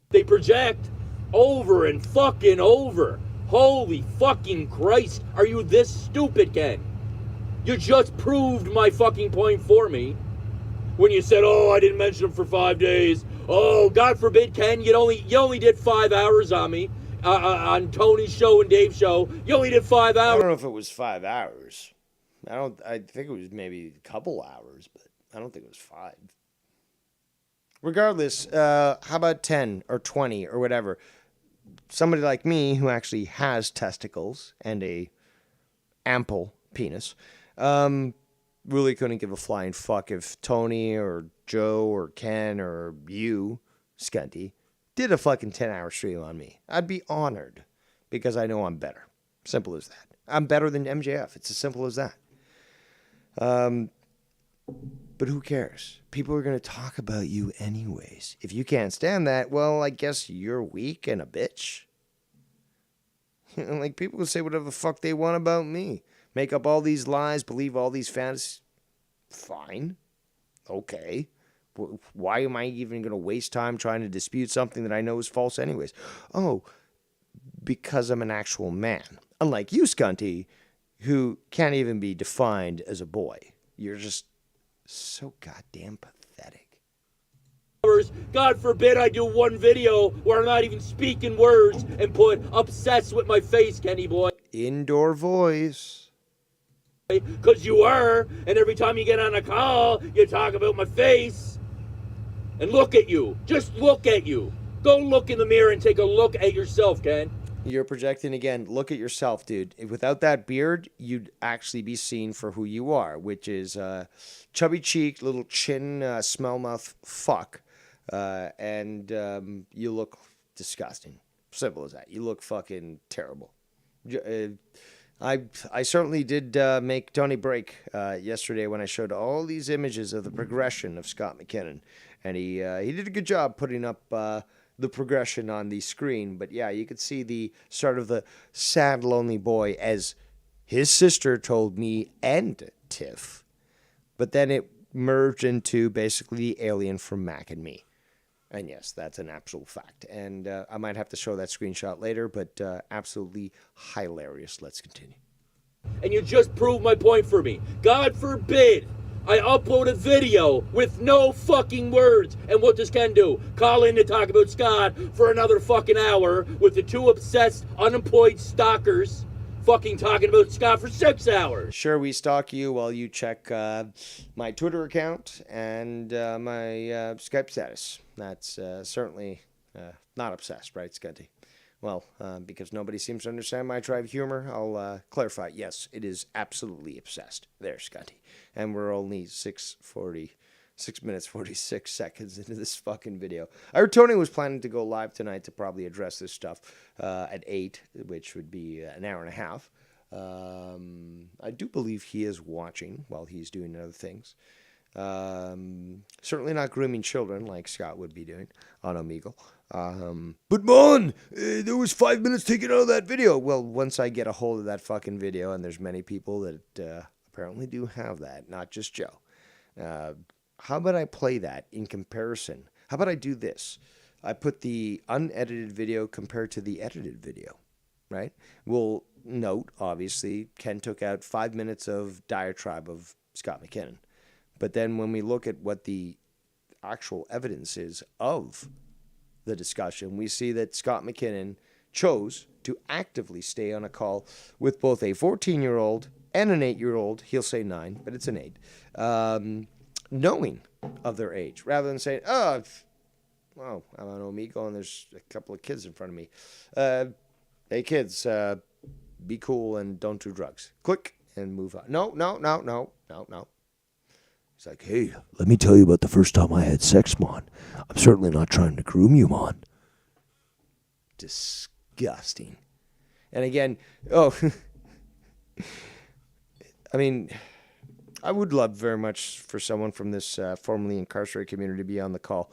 They project over and fucking over. Holy fucking Christ. Are you this stupid, Ken? You just proved my fucking point for me. When you said, oh, I didn't mention him for 5 days. Oh, God forbid, Ken, you only did 5 hours on me. On Tony's show and Dave's show, you only did 5 hours. I don't know if it was 5 hours. I think it was maybe a couple hours, but I don't think it was 5. Regardless, how about 10 or 20 or whatever? Somebody like me who actually has testicles and a ample penis, really couldn't give a flying fuck if Tony or Joe or Ken or you, Skunty, did a fucking 10-hour stream on me. I'd be honored because I know I'm better. Simple as that. I'm better than MJF. It's as simple as that. But who cares? People are going to talk about you anyways. If you can't stand that, well, I guess you're weak and a bitch. Like, people will say whatever the fuck they want about me. Make up all these lies, believe all these fantasies. Fine. Okay. Why am I even going to waste time trying to dispute something that I know is false anyways? Oh, because I'm an actual man. Unlike you, Skunty, who can't even be defined as a boy. You're just so goddamn pathetic. God forbid I do one video where I'm not even speaking words and put obsessed with my face, Kenny boy. Indoor voice. Because you are, and every time you get on a call, you talk about my face. And look at you. Just look at you. Go look in the mirror and take a look at yourself, Ken. You're projecting again. Look at yourself, dude. Without that beard, you'd actually be seen for who you are, which is chubby cheeked, little chin, smell mouth fuck. And you look disgusting. Simple as that. You look fucking terrible. I certainly did make Tony break yesterday when I showed all these images of the progression of Scott McKinnon. And he did a good job putting up the progression on the screen. But yeah, you could see the start of the sad, lonely boy, as his sister told me and Tiff. But then it merged into basically the alien from Mac and Me. And yes, that's an absolute fact. And I might have to show that screenshot later, but absolutely hilarious. Let's continue. And you just proved my point for me. God forbid I upload a video with no fucking words. And what does Ken do? Call in to talk about Scott for another fucking hour with the two obsessed, unemployed stalkers fucking talking about Scott for 6 hours. Sure, we stalk you while you check my Twitter account and my Skype status. That's certainly not obsessed, right, Scotty? Well, because nobody seems to understand my dry humor, I'll clarify. Yes, it is absolutely obsessed. There, Scotty. And we're only 6 minutes 46 seconds into this fucking video. I heard Tony was planning to go live tonight to probably address this stuff at 8, which would be an hour and a half. I do believe he is watching while he's doing other things. Certainly not grooming children like Scott would be doing on Omegle. But man, there was 5 minutes taken out of that video. Well, once I get a hold of that fucking video, and there's many people that apparently do have that, not just Joe. How about I play that in comparison? How about I do this? I put the unedited video compared to the edited video, right? We'll note, obviously, Ken took out 5 minutes of diatribe of Scott McKinnon. But then when we look at what the actual evidence is of the discussion, we see that Scott McKinnon chose to actively stay on a call with both a 14-year-old and an 8-year-old. He'll say 9, but it's an 8. Knowing of their age, rather than saying, oh, well, I'm on Omegle and there's a couple of kids in front of me. Hey, kids, be cool and don't do drugs. Click and move on. No. He's like, hey, let me tell you about the first time I had sex, Mon. I'm certainly not trying to groom you, Mon. Disgusting. And again, I mean, I would love very much for someone from this formerly incarcerated community to be on the call.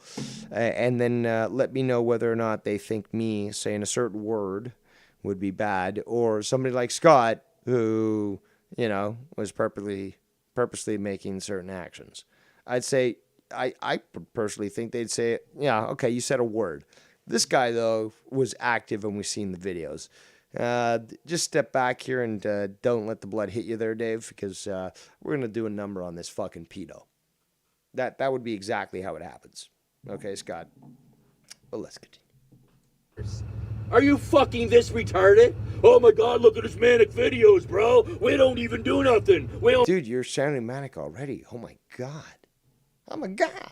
And then let me know whether or not they think me saying a certain word would be bad, or somebody like Scott who, was purposely making certain actions. I'd say, I personally think they'd say, yeah, okay, you said a word. This guy, though, was active and we've seen the videos. Just step back here and don't let the blood hit you there, Dave, because we're going to do a number on this fucking pedo. That would be exactly how it happens. Okay, Scott? Well, let's continue. Are you fucking this retarded? Oh my god, look at his manic videos, bro. We don't even do nothing. Dude, you're sounding manic already. Oh my god. Oh my god.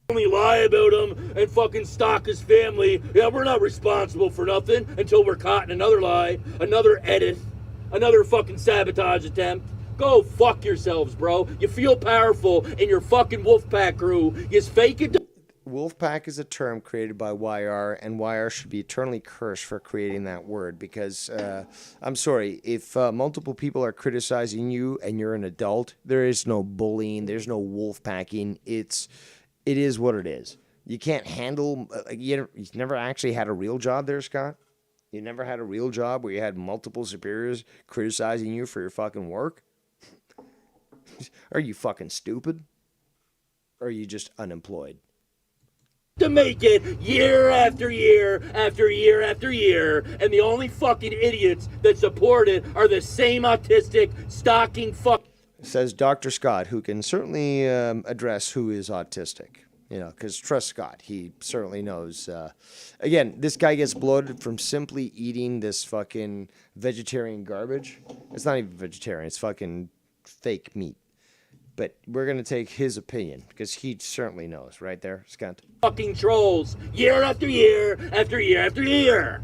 Only lie about him and fucking stalk his family. Yeah, we're not responsible for nothing until we're caught in another lie, another edit, another fucking sabotage attempt. Go fuck yourselves, bro. You feel powerful in your fucking Wolfpack crew. You fake it. Wolfpack is a term created by YR, and YR should be eternally cursed for creating that word, because I'm sorry, if multiple people are criticizing you and you're an adult, there is no bullying, there's no wolfpacking. It is what it is. You can't handle, you've never actually had a real job there, Scott? You never had a real job where you had multiple superiors criticizing you for your fucking work? Are you fucking stupid? Or are you just unemployed? To make it year after year after year after year, and the only fucking idiots that support it are the same autistic, stalking fuck. Says Dr. Scott, who can certainly address who is autistic. Because trust Scott, he certainly knows. Again, this guy gets bloated from simply eating this fucking vegetarian garbage. It's not even vegetarian, it's fucking fake meat. But we're going to take his opinion, because he certainly knows. Right there, Scott? Fucking trolls, year after year after year after year.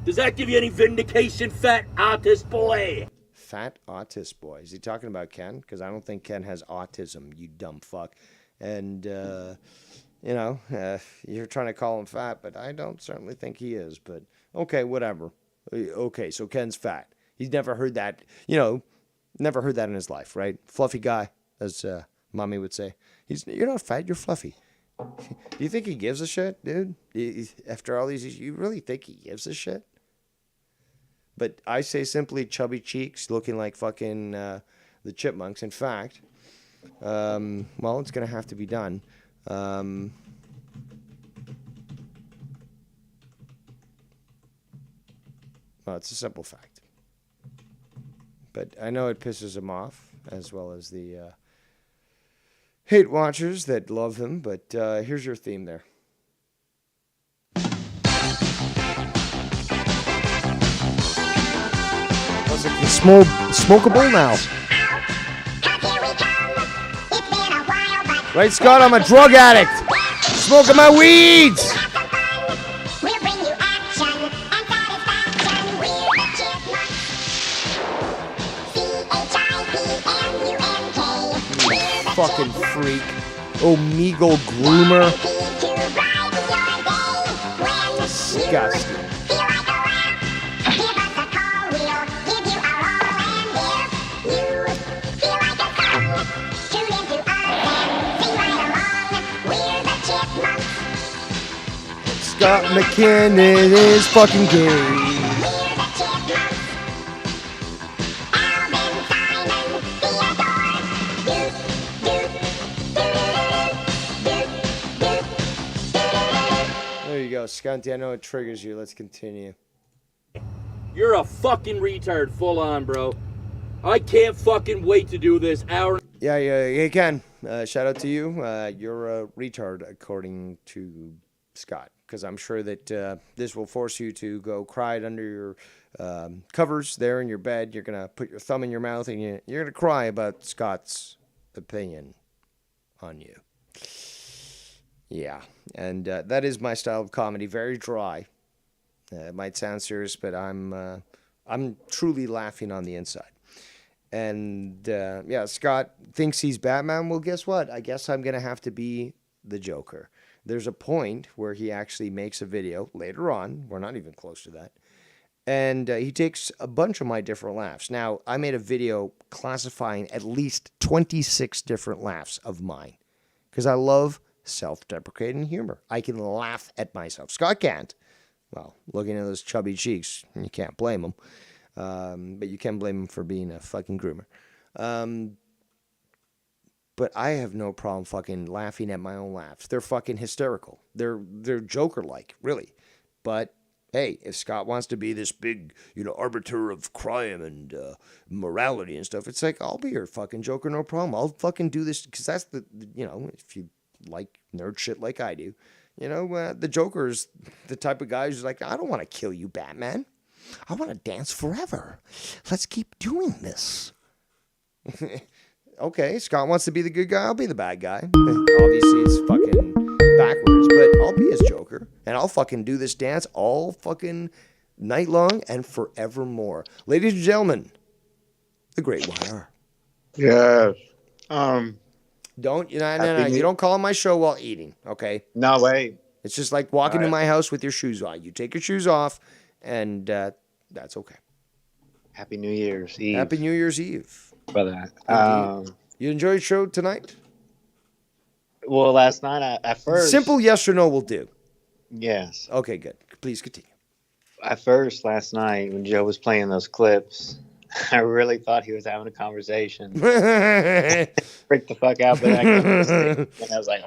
Does that give you any vindication, fat autist boy? Fat autist boy. Is he talking about Ken? Because I don't think Ken has autism, you dumb fuck. And, you're trying to call him fat, but I don't certainly think he is. But, okay, whatever. Okay, so Ken's fat. He's never heard that, never heard that in his life, right? Fluffy guy, as Mommy would say. You're not fat, you're fluffy. Do you think he gives a shit, dude? After all these years, you really think he gives a shit? But I say simply chubby cheeks, looking like fucking the chipmunks. In fact, well, it's going to have to be done. Well, it's a simple fact. But I know it pisses him off, as well as the hate watchers that love him. But here's your theme there. It's smokable now. Right, Scott? I'm a drug addict. Smoking my weeds. fucking freak. Omegle groomer. Disgusting. Scott McKinnon is fucking gay. There you go, Skunty. I know it triggers you. Let's continue. You're a fucking retard, full on, bro. I can't fucking wait to do this hour. Yeah, you can. Shout out to you. You're a retard, according to Scott, because I'm sure that this will force you to go cry it under your covers there in your bed. You're going to put your thumb in your mouth and you're going to cry about Scott's opinion on you. Yeah, and that is my style of comedy. Very dry. It might sound serious, but I'm truly laughing on the inside. And yeah, Scott thinks he's Batman. Well, guess what? I guess I'm going to have to be the Joker. There's a point where he actually makes a video later on. We're not even close to that. And he takes a bunch of my different laughs. Now, I made a video classifying at least 26 different laughs of mine because I love self-deprecating humor. I can laugh at myself. Scott can't. Well, looking at those chubby cheeks, you can't blame him. But you can blame him for being a fucking groomer. But I have no problem fucking laughing at my own laughs. They're fucking hysterical. They're Joker-like, really. But hey, if Scott wants to be this big, arbiter of crime and morality and stuff, it's like, I'll be your fucking Joker, no problem. I'll fucking do this, because that's the, if you like nerd shit like I do, the Joker is the type of guy who's like, I don't want to kill you, Batman. I want to dance forever. Let's keep doing this. Okay, Scott wants to be the good guy. I'll be the bad guy. Obviously, it's fucking backwards, but I'll be his Joker. And I'll fucking do this dance all fucking night long and forevermore. Ladies and gentlemen, the Great Wire. Yes. No. You don't call on my show while eating, okay? No, wait. It's just like walking to my house with your shoes on. You take your shoes off, and that's okay. Happy New Year's Eve. Happy New Year's Eve. For that. You enjoyed the show tonight? Well, last night, at first... Simple yes or no will do. Yes. Okay, good. Please continue. At first, last night, when Joe was playing those clips, I really thought he was having a conversation. Freaked the fuck out, but and I was like,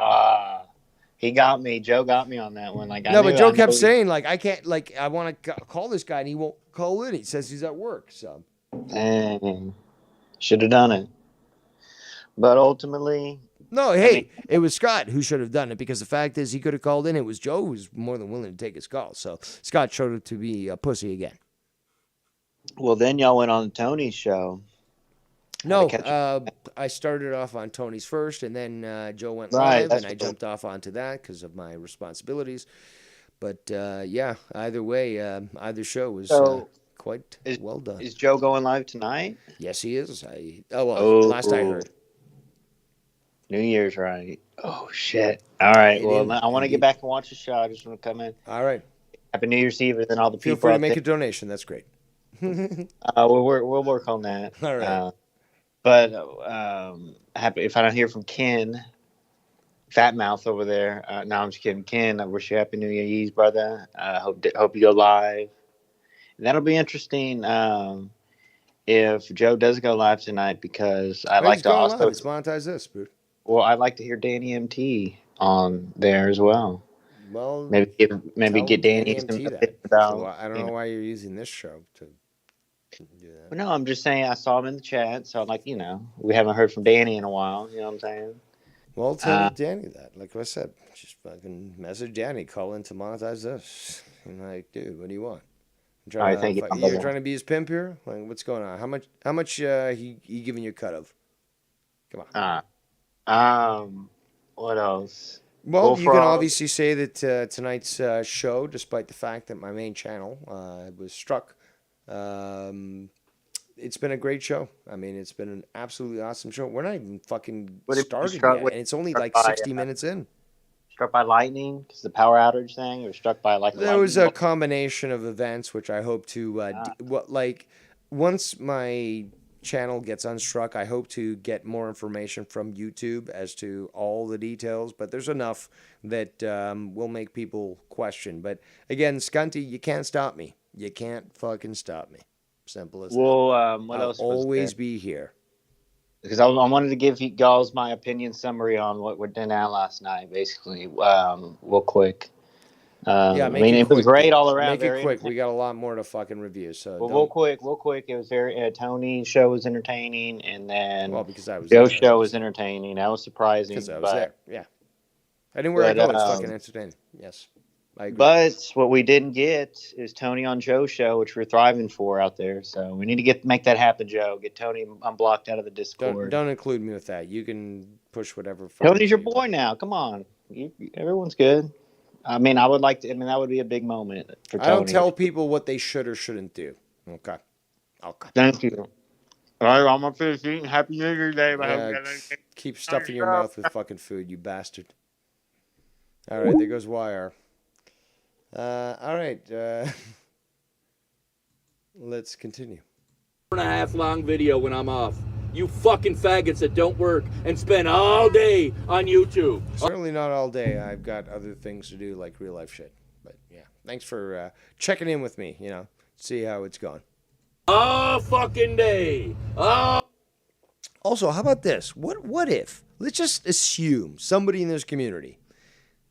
he got me. Joe got me on that one. Like, but Joe kept saying, like, I can't, like, I want to call this guy, and he won't call in. He says he's at work, so. Dang. Should have done it. But ultimately... No, hey, it was Scott who should have done it, because the fact is he could have called in. It was Joe who was more than willing to take his call. So Scott showed up to be a pussy again. Well, then y'all went on Tony's show. No, I started off on Tony's first, and then Joe went live, and I jumped off onto that because of my responsibilities. But, yeah, either way, either show was quite well done. Is Joe going live tonight? Yes, he is. Last I heard. New Year's, right? Oh, shit. All right. Well, I want to get back and watch the show. I just want to come in. All right. Happy New Year's Eve, and then all the people. Feel free to make a donation. That's great. We'll work on that. All right. But happy if I don't hear from Ken, Fat Mouth over there. No, I'm just kidding. Ken, I wish you Happy New Year's, brother. Hope you go live. And that'll be interesting. If Joe does go live tonight, because I like to also monetize this, dude. Well, I'd like to hear Danny MT on there as well. Well, maybe get Danny MT that. So I don't know why you're using this show to do that. Well, no, I'm just saying I saw him in the chat, so I'm like, we haven't heard from Danny in a while. You know what I'm saying? Well, tell Danny that. Like I said, just fucking message Danny, call in to monetize this. I'm like, dude, what do you want? You're trying to be his pimp here? Like, what's going on? How much he giving you a cut of? Come on. What else? Well, you can obviously say that tonight's show, despite the fact that my main channel was struck, it's been a great show. I mean, it's been an absolutely awesome show. We're not even fucking What if you started struck? yet, What and it's only struck like by 60 minutes in. struck by lightning? Because the power outage thing, or struck by like a There was lightning a bolt? combination of events which I hope to once my channel gets unstruck, I hope to get more information from YouTube as to all the details. But there's enough that will make people question. But again, Scunty, you can't stop me. You can't fucking stop me. Simple as that. Well, what I'll else was there? always be here. Because I wanted to give you guys my opinion summary on what went down last night, basically, real quick. Yeah, I make mean, it it was quick, great dude. all around. Make it Very quick. entertaining. We got a lot more to fucking review, so Well, don't. real quick. It was very Tony's show was entertaining, and then Well, because I was Joe's there, show was obviously. entertaining. That was surprising, Because I was there. but Yeah. Anywhere I but go, it's fucking entertaining. Yes, I agree. but what we didn't get is Tony on Joe's show, which we're thriving for out there. So we need to make that happen, Joe. Get Tony unblocked out of the Discord. Don't include me with that. You can push whatever. Fucking Tony's your shit you boy want. now. Come on, everyone's good. I mean, I would like to. I mean, that would be a big moment for Tony. I don't tell people what they should or shouldn't do. Okay. Okay. Thank you. All right, I'm up here eating. Happy New Year's Day. Yeah, keep stuffing your mouth with fucking food, you bastard. All right, there goes YR. All right. Let's continue. Hour-and-a-half long video when I'm off. You fucking faggots that don't work and spend all day on YouTube. Certainly not all day. I've got other things to do, like real life shit. But yeah, thanks for checking in with me. See how it's going. All fucking day. Also, how about this? What if? Let's just assume somebody in this community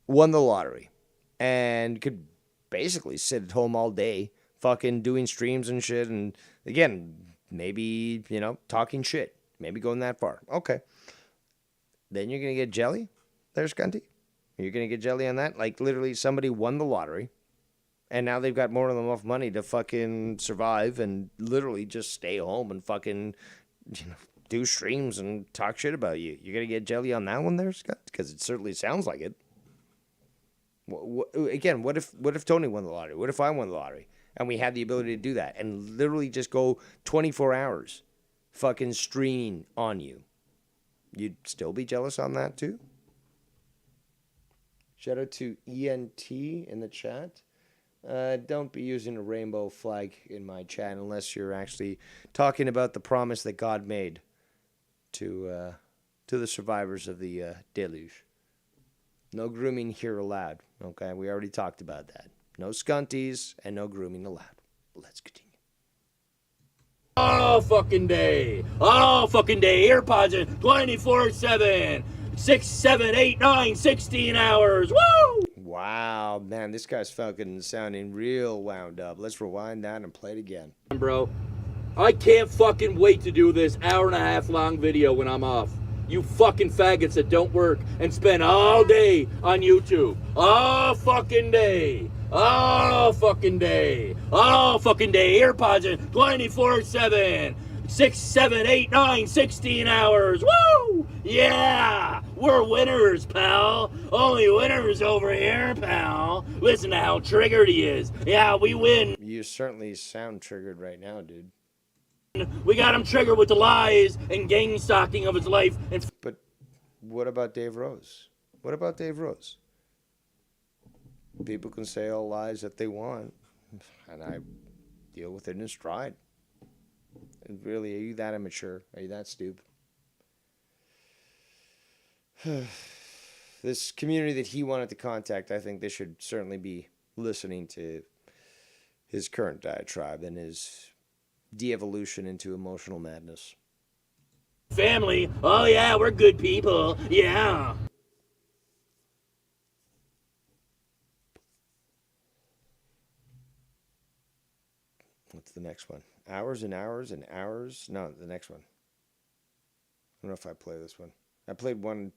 won the lottery and could basically sit at home all day, fucking doing streams and shit, and again, maybe, talking shit. Maybe going that far. Okay. Then you're going to get jelly there, Scunty? You're going to get jelly on that? Like, literally, somebody won the lottery, and now they've got more than enough money to fucking survive and literally just stay home and fucking, do streams and talk shit about you. You're going to get jelly on that one there, Scott? Because it certainly sounds like it. Again, what if Tony won the lottery? What if I won the lottery? And we had the ability to do that and literally just go 24 hours fucking streaming on you. You'd still be jealous on that too? Shout out to ENT in the chat. Don't be using a rainbow flag in my chat unless you're actually talking about the promise that God made to the survivors of the deluge. No grooming here allowed. Okay, we already talked about that. No scunties and no grooming allowed. Let's continue. All fucking day. All fucking day. Earpods in 24/7. 6, 7, 8, 9, 16 hours. Woo! Wow, man, this guy's fucking sounding real wound up. Let's rewind that and play it again. Bro, I can't fucking wait to do this hour-and-a-half long video when I'm off. You fucking faggots that don't work and spend all day on YouTube. All fucking day. All fucking day. All fucking day. Earpods in 24/7. 6, 7, 8, 9, 16 hours. Woo! Yeah! We're winners, pal. Only winners over here, pal. Listen to how triggered he is. Yeah, we win. You certainly sound triggered right now, dude. We got him triggered with the lies and gang stalking of his life. And But what about Dave Rose? What about Dave Rose? People can say all lies that they want, and I deal with it in stride. And really, are you that immature? Are you that stupid? This community that he wanted to contact, I think they should certainly be listening to his current diatribe and his de-evolution into emotional madness. family. Oh, yeah, we're good people. Yeah. What's the next one? Hours and hours and hours? No, the next one. I don't know if I play this one. I played one.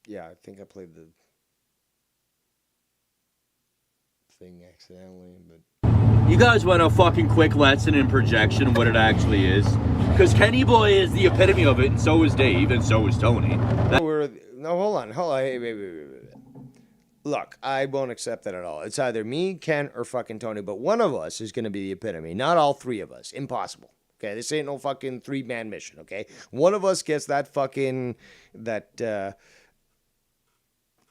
Yeah, I think I played the thing accidentally, but You guys want a fucking quick lesson in projection, what it actually is? Because Kenny Boy is the epitome of it, and so is Dave, and so is Tony. hold on. Hey, wait. Look, I won't accept that at all. It's either me, Ken, or fucking Tony, but one of us is going to be the epitome. Not all three of us. Impossible. Okay, this ain't no fucking 3-man mission, okay? One of us gets that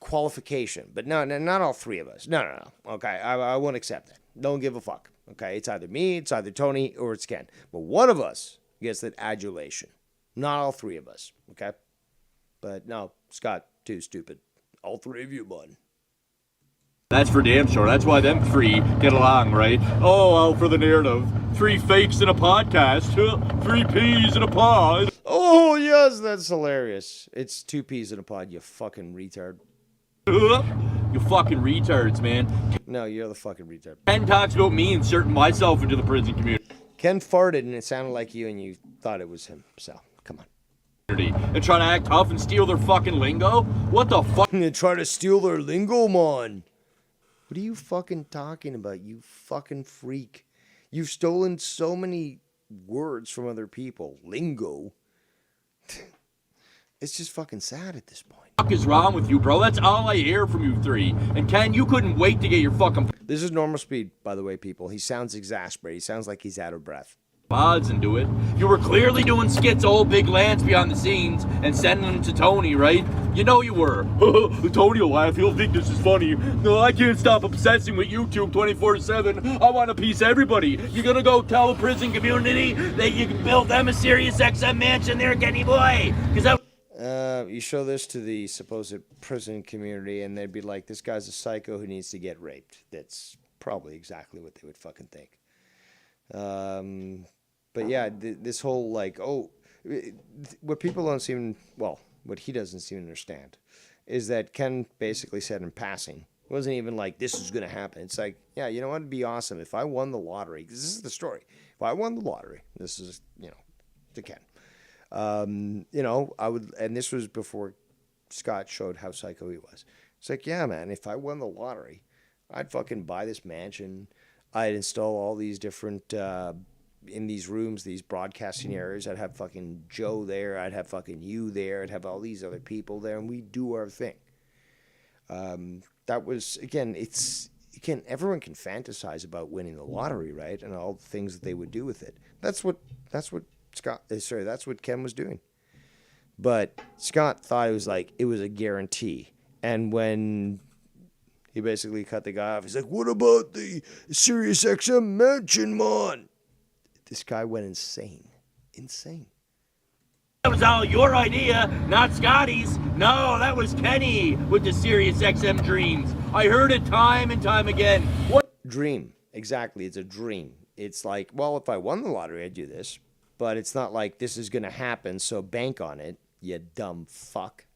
qualification, but no, not all 3 of us. No. Okay, I won't accept that. Don't give a fuck. Okay, it's either me, it's either Tony, or it's Ken. But one of us gets that adulation. Not all 3 of us, okay? But no, Scott, too stupid. All 3 of you, bud. That's for damn sure. That's why them 3 get along, right? Oh, out for the narrative. 3 fakes in a podcast. 3 peas in a pod. Oh, yes, that's hilarious. It's 2 peas in a pod, you fucking retard. You fucking retards, man. No, you're the fucking retard. Ken talks about me inserting myself into the prison community. Ken farted and it sounded like you and you thought it was him. So, come on. And trying to act tough and steal their fucking lingo? What the fuck? And try to steal their lingo, man. What are you fucking talking about, you fucking freak? You've stolen so many words from other people. Lingo. It's just fucking sad at this point. What the fuck is wrong with you, bro? That's all I hear from you 3. And Ken, you couldn't wait to get your fucking This is normal speed, by the way, people. He sounds exasperated. He sounds like he's out of breath. pods and do it. You were clearly doing skits, old big Lance behind the scenes, and sending them to Tony, right? You know you were. Tony will laugh. He'll think this is funny. No, I can't stop obsessing with YouTube 24/7. I want to piece everybody. You're gonna go tell the prison community that you can build them a Sirius XM mansion there, Kenny boy? Because you show this to the supposed prison community, and they'd be like, "This guy's a psycho who needs to get raped." That's probably exactly what they would fucking think. But yeah, this whole like, what people don't seem, well, what he doesn't seem to understand is that Ken basically said in passing, it wasn't even like this is going to happen. It's like, yeah, you know what, it'd be awesome if I won the lottery. This is the story. If I won the lottery, this is, to Ken. I would, and this was before Scott showed how psycho he was. It's like, yeah, man, if I won the lottery, I'd fucking buy this mansion. I'd install all these different, in these rooms, these broadcasting areas. I'd have fucking Joe there. I'd have fucking you there. I'd have all these other people there, and we'd do our thing. That was, again, everyone can fantasize about winning the lottery, right? And all the things that they would do with it. That's what Ken was doing. But Scott thought it was a guarantee. And when he basically cut the guy off, he's like, "What about the Sirius XM mansion, man?" This guy went insane. Insane. that was all your idea, not Scotty's. No, that was Kenny with the Sirius XM dreams. I heard it time and time again. What? Dream. Exactly. It's a dream. It's like, well, if I won the lottery, I'd do this. But it's not like this is going to happen, so bank on it, you dumb fuck.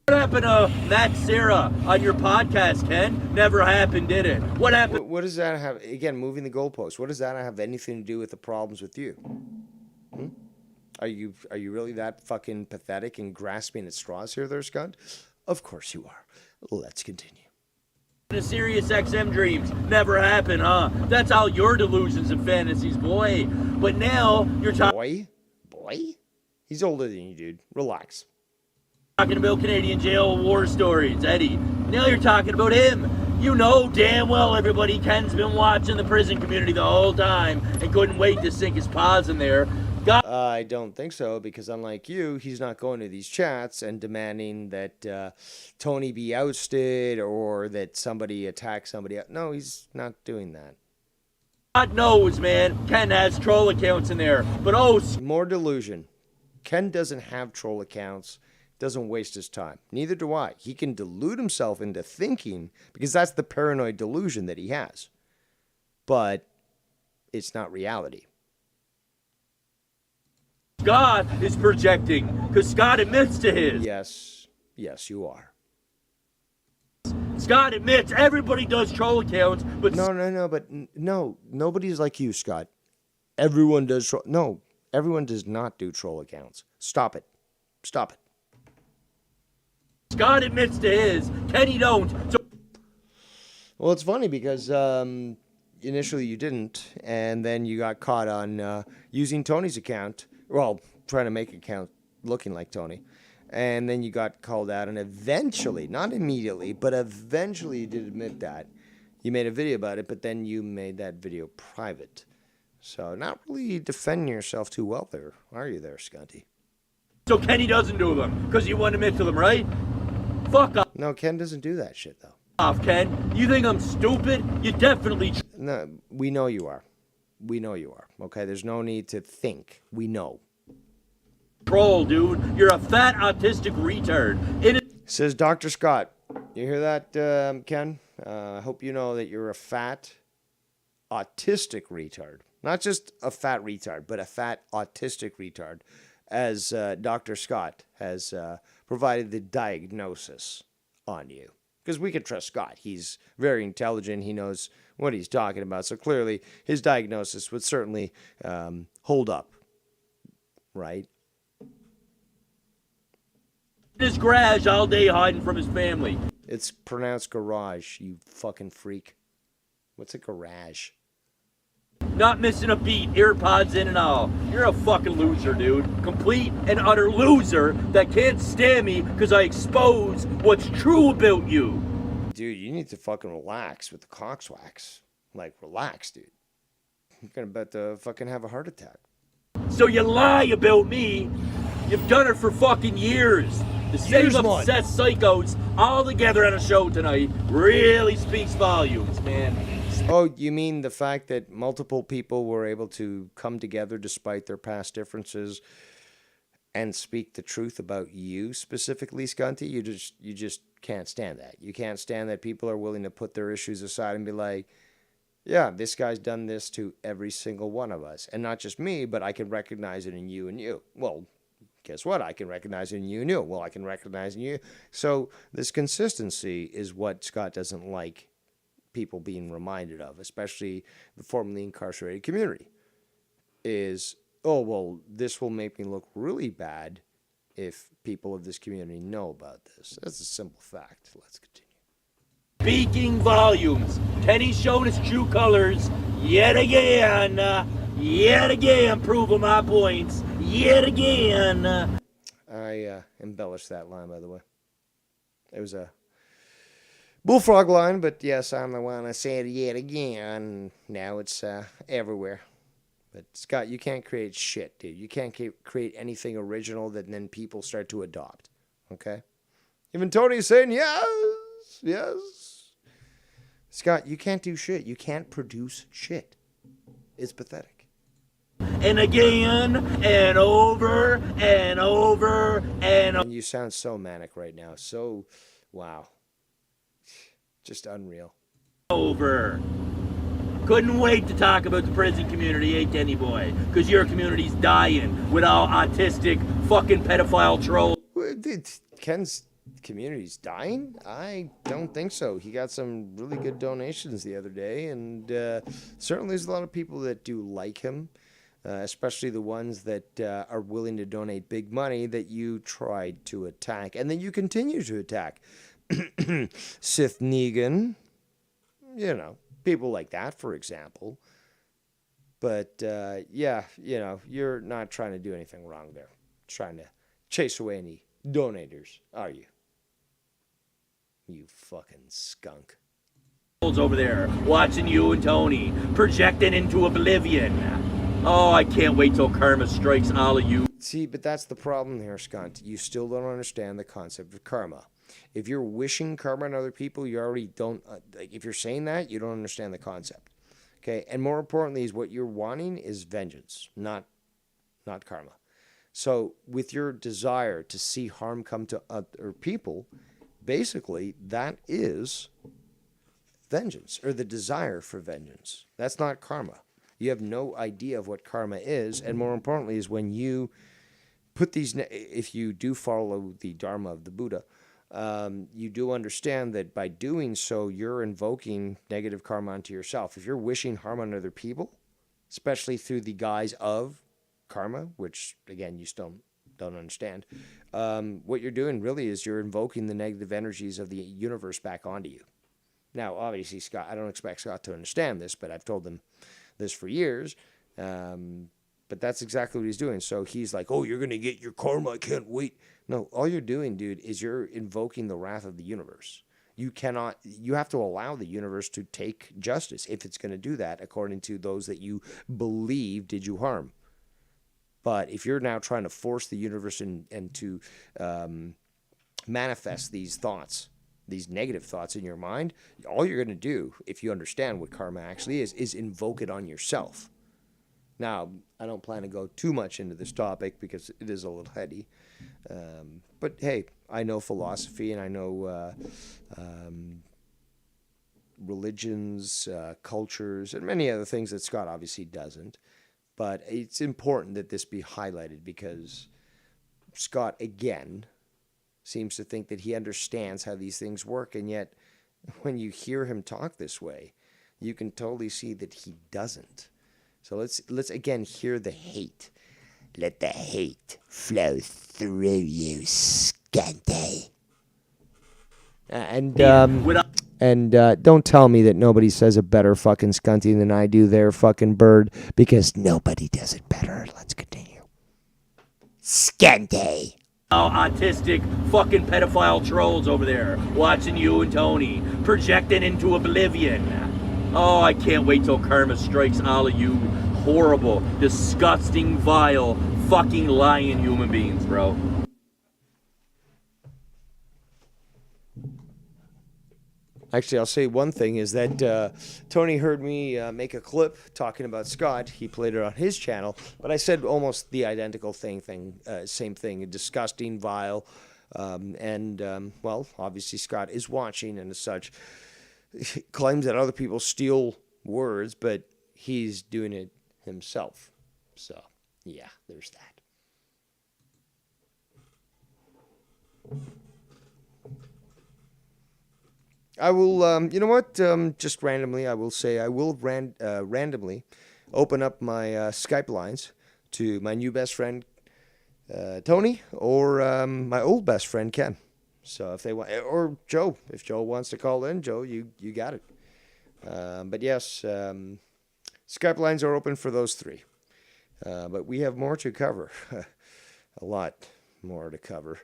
What happened to Matt Sarah on your podcast, Ken? Never happened, did it? What happened? What does that have, again, moving the goalposts, what does that have anything to do with the problems with you? Are you really that fucking pathetic and grasping at straws here there, Scott? Of course you are. Let's continue. The Sirius XM dreams never happened, huh? That's all your delusions and fantasies, boy. But now you're talking Boy? He's older than you, dude. Relax. About Canadian jail war stories, Eddie. Now you're talking about him. You know damn well everybody Ken's been watching the prison community the whole time and couldn't wait to sink his paws in there. I don't think so, because unlike you, he's not going to these chats and demanding that Tony be ousted or that somebody attack somebody else. No, he's not doing that. God knows, man. Ken has troll accounts in there, but more delusion. Ken doesn't have troll accounts. Doesn't waste his time. Neither do I. He can delude himself into thinking, because that's the paranoid delusion that he has. But it's not reality. Scott is projecting, because Scott admits to his. Yes, you are. Scott admits everybody does troll accounts, but no, nobody's like you, Scott. Everyone does troll. No, everyone does not do troll accounts. Stop it. Scott admits to his. Kenny don't. So well, it's funny because initially you didn't, and then you got caught on using Tony's account. Well, trying to make an account looking like Tony. And then you got called out, and eventually, not immediately, but eventually you did admit that. You made a video about it, but then you made that video private. So not really defending yourself too well there, are you there, Scunty? So Kenny doesn't do them because you won't admit to them, right? Fuck No, Ken doesn't do that shit, though. off, Ken. You think I'm stupid? You definitely. No, we know you are. We know you are. Okay, there's no need to think. We know. Troll, dude. You're a fat autistic retard. Says Dr. Scott. You hear that, Ken? I hope you know that you're a fat autistic retard. Not just a fat retard, but a fat autistic retard, as Dr. Scott has provided the diagnosis on you. Because we can trust Scott. He's very intelligent. He knows what he's talking about. So clearly, his diagnosis would certainly hold up, right? In his garage all day hiding from his family. It's pronounced garage, you fucking freak. What's a garage? Not missing a beat, earpods in and all. You're a fucking loser, dude. Complete and utter loser that can't stand me because I expose what's true about you. Dude, you need to fucking relax with the cockswax. Like, relax, dude. You're gonna about to fucking have a heart attack. So you lie about me. You've done it for fucking years. The same Years, man. obsessed psychos all together on a show tonight really speaks volumes, man. Oh, you mean the fact that multiple people were able to come together despite their past differences and speak the truth about you specifically, Scunty? You just can't stand that. You can't stand that people are willing to put their issues aside and be like, yeah, this guy's done this to every single one of us. And not just me, but I can recognize it in you and you. Well, guess what? I can recognize it in you and you. Well, I can recognize it in you. So this consistency is what Scott doesn't like people being reminded of, especially the formerly incarcerated community, is, oh, well, this will make me look really bad if people of this community know about this. That's a simple fact. Let's continue. Speaking volumes. Kenny's showing his true colors yet again. Yet again, proving my points. Yet again. I embellished that line, by the way. It was a bullfrog line, but yes, I'm the one. I say it yet again. Now it's everywhere. But Scott, you can't create shit, dude. You can't create anything original that then people start to adopt. Okay? Even Tony's saying yes, yes. Scott, you can't do shit. You can't produce shit. It's pathetic. And again, and over, and over, And you sound so manic right now. So, wow. Just unreal. over. Couldn't wait to talk about the prison community, eh, Kenny boy? Because your community's dying with all autistic fucking pedophile trolls. Ken's community's dying? I don't think so. He got some really good donations the other day, and certainly there's a lot of people that do like him, especially the ones that are willing to donate big money that you tried to attack, and then you continue to attack. Sith Negan, you know, people like that, for example. But, yeah, you know, you're not trying to do anything wrong there. Trying to chase away any donators, are you? You fucking skunk. Over there, watching you and Tony, projecting into oblivion. Oh, I can't wait till karma strikes all of you. See, but that's the problem here, Skunt. You still don't understand the concept of karma. If you're wishing karma on other people, you already don't, like, if you're saying that, you don't understand the concept. Okay, and more importantly is what you're wanting is vengeance, not karma. So with your desire to see harm come to other people, basically that is vengeance, or the desire for vengeance. That's not karma. You have no idea of what karma is, and more importantly is when you put these, if you do follow the Dharma of the Buddha, you do understand that by doing so, you're invoking negative karma onto yourself. If you're wishing harm on other people, especially through the guise of karma, which, again, you still don't understand, what you're doing really is you're invoking the negative energies of the universe back onto you. Now, obviously, Scott, I don't expect Scott to understand this, but I've told him this for years. But that's exactly what he's doing. So he's like, oh, you're going to get your karma. I can't wait. No, all you're doing, dude, is you're invoking the wrath of the universe. You have to allow the universe to take justice if it's going to do that according to those that you believe did you harm. But if you're now trying to force the universe and to manifest these thoughts, these negative thoughts in your mind, all you're going to do, if you understand what karma actually is invoke it on yourself. Now, I don't plan to go too much into this topic because it is a little heady. But hey, I know philosophy and I know religions, cultures, and many other things that Scott obviously doesn't. But it's important that this be highlighted because Scott, again, seems to think that he understands how these things work. And yet, when you hear him talk this way, you can totally see that he doesn't. So let's again hear the hate. Let the hate flow through you, Scanty. And don't tell me that nobody says a better fucking Scunty than I do there, fucking bird, because nobody does it better. Let's continue. Scanty. Autistic fucking pedophile trolls over there watching you and Tony projecting into oblivion. Oh, I can't wait till karma strikes all of you horrible, disgusting, vile, fucking lying human beings, bro. Actually, I'll say one thing is that Tony heard me make a clip talking about Scott. He played it on his channel, but I said almost the identical same thing, disgusting, vile, well, obviously Scott is watching and as such. He claims that other people steal words, but he's doing it himself. So, yeah, there's that. I will, you know what? Just randomly, I will say I will randomly open up my Skype lines to my new best friend, Tony, or my old best friend, Ken. So if they want, or Joe, if Joe wants to call in, Joe, you got it. But yes, Skype lines are open for those three. But we have more to cover, a lot more to cover.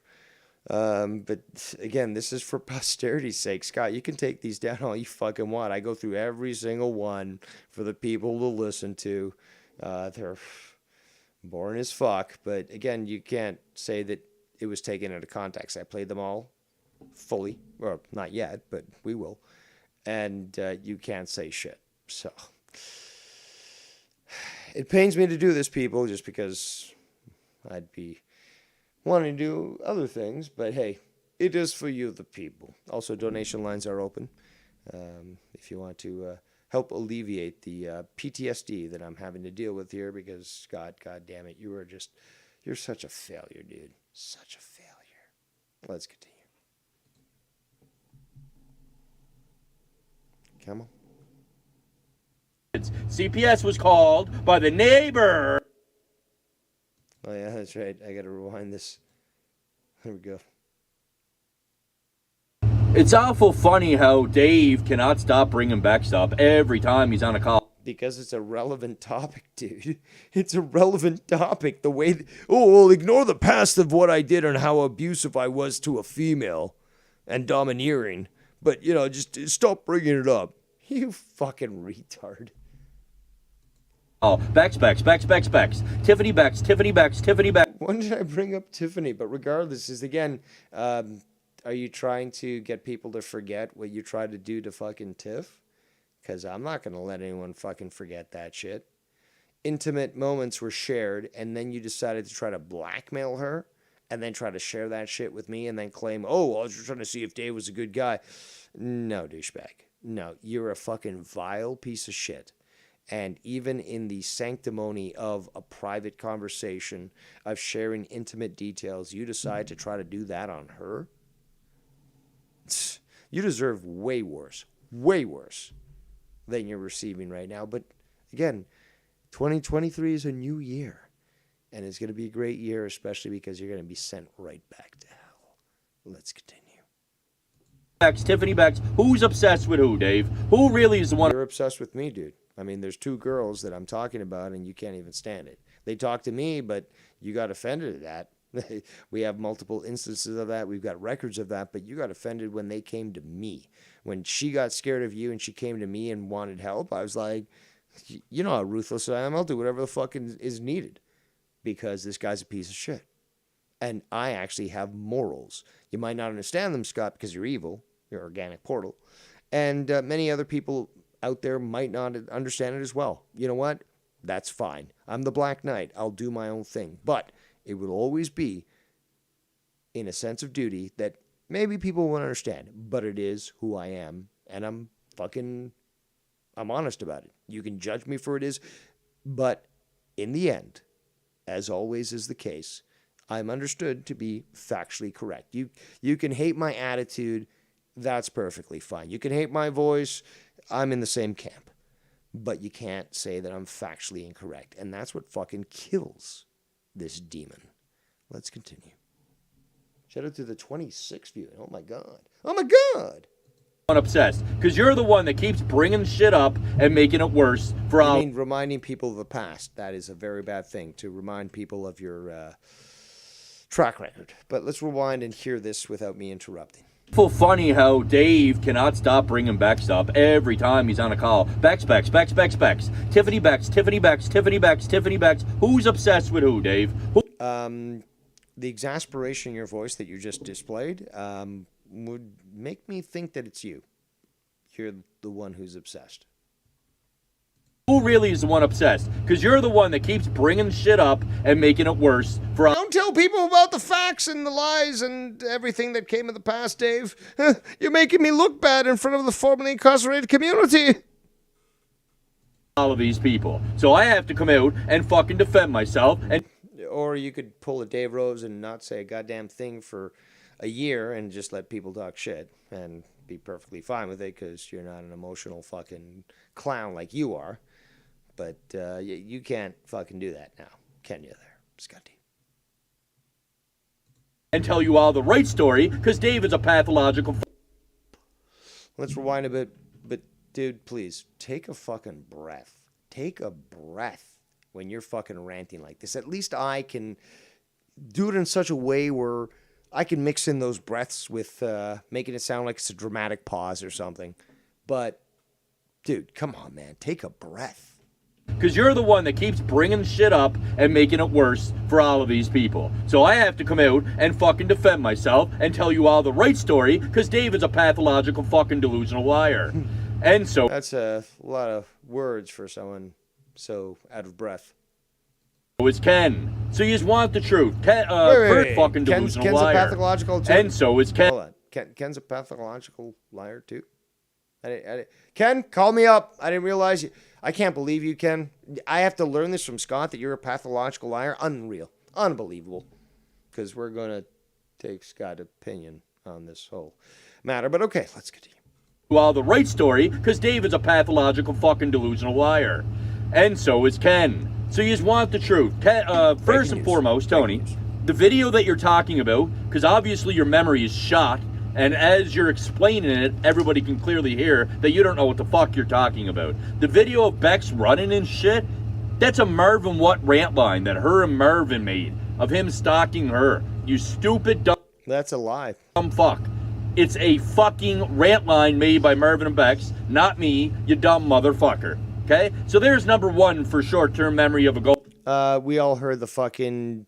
But again, this is for posterity's sake. Scott, you can take these down all you fucking want. I go through every single one for the people to listen to. They're boring as fuck. But again, you can't say that it was taken out of context. I played them all fully. Well, not yet, but we will. And you can't say shit. So it pains me to do this, people, just because I'd be wanting to do other things, but hey, it is for you, the people. Also, donation lines are open if you want to help alleviate the PTSD that I'm having to deal with here because, Scott, God damn it, you're such a failure, dude. Such a failure. Let's continue. Come on. CPS was called by the neighbor. Oh, yeah, that's right. I got to rewind this. There we go. It's awful funny how Dave cannot stop bringing back stuff every time he's on a call. Because it's a relevant topic, dude. It's a relevant topic. The way, well, ignore the past of what I did and how abusive I was to a female and domineering. But, just stop bringing it up. You fucking retard. Oh, Bex. Tiffany Bex. When did I bring up Tiffany? But regardless, is again, are you trying to get people to forget what you tried to do to fucking Tiff? Because I'm not going to let anyone fucking forget that shit. Intimate moments were shared, and then you decided to try to blackmail her, and then try to share that shit with me, and then claim, oh, I was just trying to see if Dave was a good guy. No, douchebag. No, you're a fucking vile piece of shit. And even in the sanctimony of a private conversation, of sharing intimate details, you decide to try to do that on her? You deserve way worse than you're receiving right now. But again, 2023 is a new year. And it's going to be a great year, especially because you're going to be sent right back to hell. Let's continue. Tiffany Bex. Who's obsessed with who, Dave? Who really is the one? You're obsessed with me, dude. I mean, there's two girls that I'm talking about, and you can't even stand it. They talk to me, but you got offended at that. We have multiple instances of that. We've got records of that, but you got offended when they came to me. When she got scared of you and she came to me and wanted help, I was like, you know how ruthless I am. I'll do whatever the fuck is needed because this guy's a piece of shit. And I actually have morals. You might not understand them, Scott, because you're evil. You're organic portal. And many other people out there might not understand it as well. You know what? That's fine. I'm the Black Knight. I'll do my own thing. But it will always be in a sense of duty that maybe people won't understand. But it is who I am. And I'm honest about it. You can judge me for it is. But in the end, as always is the case, I'm understood to be factually correct. You can hate my attitude. That's perfectly fine. You can hate my voice. I'm in the same camp. But you can't say that I'm factually incorrect. And that's what fucking kills this demon. Let's continue. Shout out to the 26 viewing. Oh my God. Oh my God. Obsessed. Because you're the one that keeps bringing shit up and making it worse for all. I mean, reminding people of the past. That is a very bad thing, to remind people of your track record. But let's rewind and hear this without me interrupting. Funny how Dave cannot stop bringing Bex up every time he's on a call. Bex. Tiffany Bex. Who's obsessed with who, Dave? The exasperation in your voice that you just displayed would make me think that it's you. You're the one who's obsessed. Who really is the one obsessed? Because you're the one that keeps bringing shit up and making it worse for all. Don't tell people about the facts and the lies and everything that came in the past, Dave. You're making me look bad in front of the formerly incarcerated community. All of these people. So I have to come out and fucking defend myself. And or you could pull a Dave Rose and not say a goddamn thing for a year and just let people talk shit and be perfectly fine with it because you're not an emotional fucking clown like you are. But you can't fucking do that now, can you there, Scotty? And tell you all the right story, because Dave is a pathological... Let's rewind a bit, but dude, please, take a fucking breath. Take a breath when you're fucking ranting like this. At least I can do it in such a way where I can mix in those breaths with making it sound like it's a dramatic pause or something. But, dude, come on, man, take a breath. Because you're the one that keeps bringing shit up and making it worse for all of these people. So I have to come out and fucking defend myself and tell you all the right story because Dave is a pathological fucking delusional liar. And so... That's a lot of words for someone so out of breath. So is Ken. So you just want the truth. First fucking delusional Ken's liar. A pathological too. And so is Ken. Hold on. Ken's a pathological liar too? Ken, call me up. I didn't realize you... I can't believe you, Ken. I have to learn this from Scott that you're a pathological liar. Unreal. Unbelievable. Because we're going to take Scott's opinion on this whole matter. But okay, let's continue. Well, the right story, because Dave is a pathological fucking delusional liar. And so is Ken. So you just want the truth. First and foremost, Tony, the video that you're talking about, because obviously your memory is shot, and as you're explaining it, everybody can clearly hear that you don't know what the fuck you're talking about. The video of Bex running and shit, that's a Marvin What rant line that her and Marvin made of him stalking her. You stupid dumb... That's a lie. Dumb fuck. It's a fucking rant line made by Marvin and Bex, not me, you dumb motherfucker. Okay? So there's number one for short-term memory of a goal. We all heard the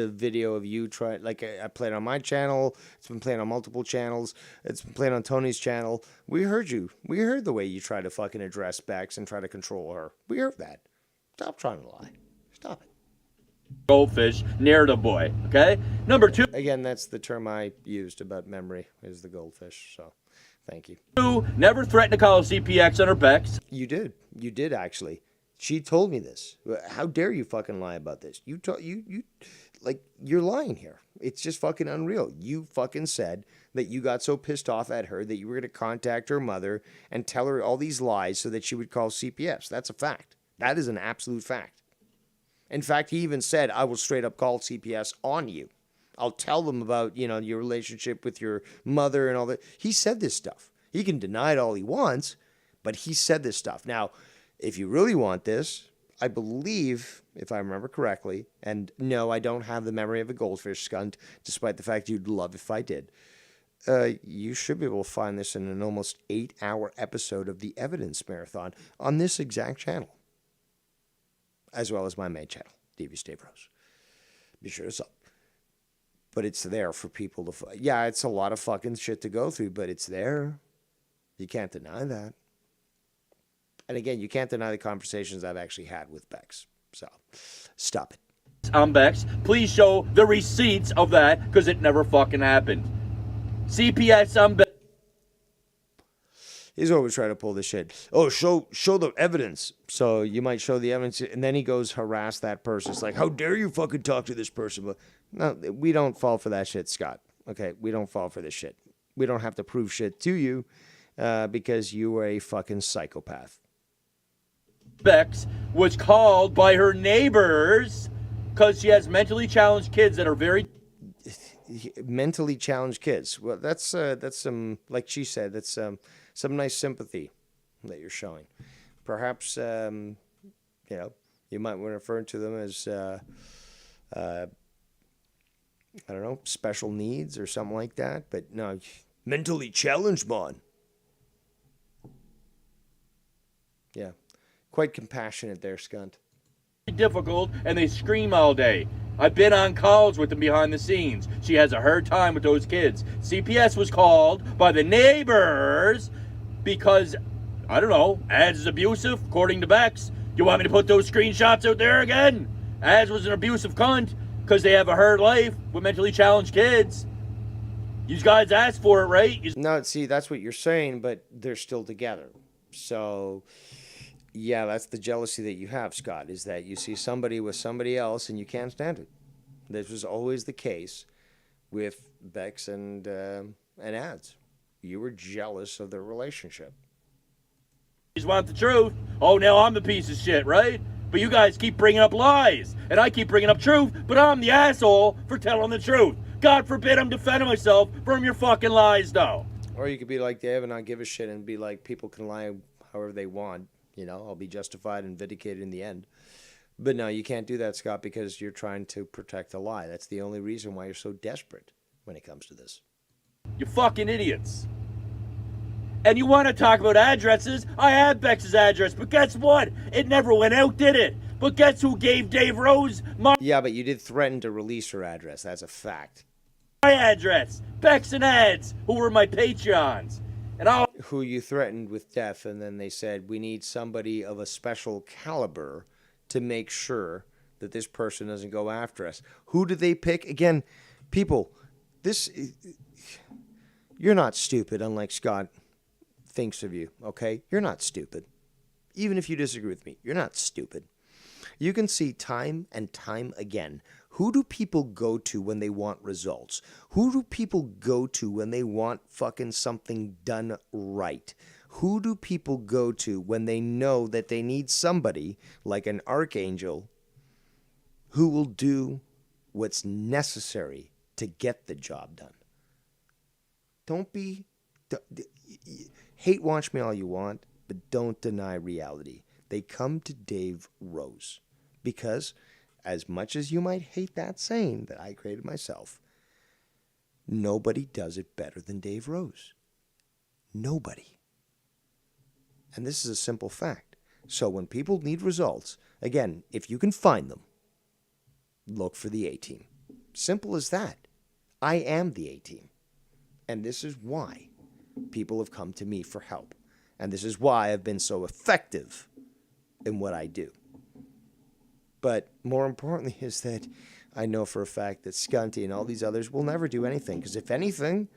video of you trying, like I played on my channel. It's been playing on multiple channels. It's been playing on Tony's channel. We heard you. We heard the way you try to fucking address Bex and try to control her. We heard that. Stop trying to lie. Stop it. Goldfish, narrative boy, okay? Number two. Again, that's the term I used about memory, is the goldfish, so thank you. Two, never threaten to call CPX on her Bex. You did. You did, actually. She told me this. How dare you fucking lie about this? You're lying here. It's just fucking unreal. You fucking said that you got so pissed off at her that you were going to contact her mother and tell her all these lies so that she would call CPS. That's a fact. That is an absolute fact. In fact, he even said, I will straight up call CPS on you. I'll tell them about, your relationship with your mother and all that. He said this stuff. He can deny it all he wants, but he said this stuff. Now, if you really want this, I believe, if I remember correctly, and no, I don't have the memory of a goldfish, Skunt, despite the fact you'd love if I did. You should be able to find this in an almost 8-hour episode of the Evidence Marathon on this exact channel, as well as my main channel, Devious Dave Rose. Be sure to sub. But it's there for people to... Yeah, it's a lot of fucking shit to go through, but it's there. You can't deny that. And again, you can't deny the conversations I've actually had with Bex. So, stop it. Bex, please show the receipts of that, because it never fucking happened. CPS Bex. He's always trying to pull this shit. Oh, show the evidence. So you might show the evidence, and then he goes harass that person. It's like, how dare you fucking talk to this person? But no, we don't fall for that shit, Scott. Okay, we don't fall for this shit. We don't have to prove shit to you because you are a fucking psychopath. Bex was called by her neighbors because she has mentally challenged kids that are very... Mentally challenged kids. Well, that's some, like she said, that's some nice sympathy that you're showing. Perhaps, you might want to refer to them as, I don't know, special needs or something like that. But no, mentally challenged, man. Yeah, quite compassionate there, Skunt. Difficult, and they scream all day. I've been on calls with them behind the scenes. She has a hard time with those kids. CPS was called by the neighbors because, I don't know, Ads is abusive, according to Bex. You want me to put those screenshots out there again? Ads was an abusive cunt because they have a hard life with mentally challenged kids. You guys asked for it, right? No, see, that's what you're saying, but they're still together. So... yeah, that's the jealousy that you have, Scott, is that you see somebody with somebody else and you can't stand it. This was always the case with Bex and Ads. You were jealous of their relationship. You want the truth. Oh, now I'm the piece of shit, right? But you guys keep bringing up lies, and I keep bringing up truth, but I'm the asshole for telling the truth. God forbid I'm defending myself from your fucking lies, though. Or you could be like Dave and not give a shit and be like, people can lie however they want. You know, I'll be justified and vindicated in the end. But no, you can't do that, Scott, because you're trying to protect a lie. That's the only reason why you're so desperate when it comes to this. You fucking idiots. And you want to talk about addresses? I had Bex's address, but guess what? It never went out, did it? But guess who gave Dave Rose my... Yeah, but you did threaten to release her address. That's a fact. My address. Bex and Ads, who were my Patreons. And who you threatened with death, and then they said, we need somebody of a special caliber to make sure that this person doesn't go after us. Who did they pick? Again, people, you're not stupid, unlike Scott thinks of you, okay? You're not stupid. Even if you disagree with me, you're not stupid. You can see time and time again, who do people go to when they want results? Who do people go to when they want fucking something done right? Who do people go to when they know that they need somebody like an archangel who will do what's necessary to get the job done? Hate watch me all you want, but don't deny reality. They come to Dave Rose because... as much as you might hate that saying that I created myself, nobody does it better than Dave Rose. Nobody. And this is a simple fact. So when people need results, again, if you can find them, look for the A-Team. Simple as that. I am the A-Team. And this is why people have come to me for help. And this is why I've been so effective in what I do. But more importantly is that I know for a fact that Scunty and all these others will never do anything. Because if anything,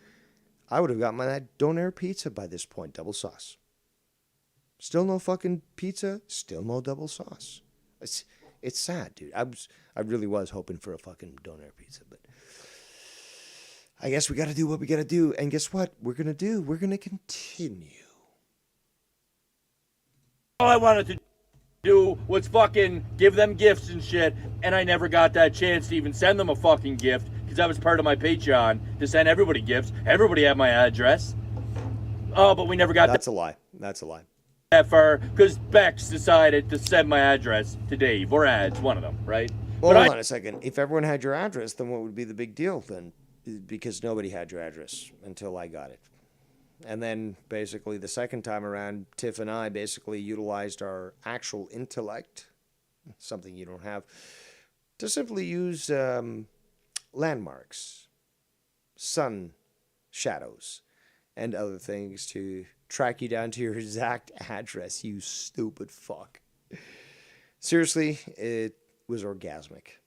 I would have got my donair pizza by this point, double sauce. Still no fucking pizza, still no double sauce. It's sad, dude. I really was hoping for a fucking donair pizza, but I guess we got to do what we got to do. And guess what? We're going to continue. all I wanted to do was fucking give them gifts and shit, and I never got that chance to even send them a fucking gift because that was part of my Patreon to send everybody gifts. Everybody had my address. Oh, but we never got That's a lie. That's a lie. that far because Bex decided to send my address to Dave or ads, one of them, right? Well, But hold on a second. If everyone had your address, then what would be the big deal then? Because nobody had your address until I got it. And then basically the second time around, Tiff and I basically utilized our actual intellect, something you don't have, to simply use landmarks, sun shadows, and other things to track you down to your exact address, you stupid fuck. Seriously, it was orgasmic.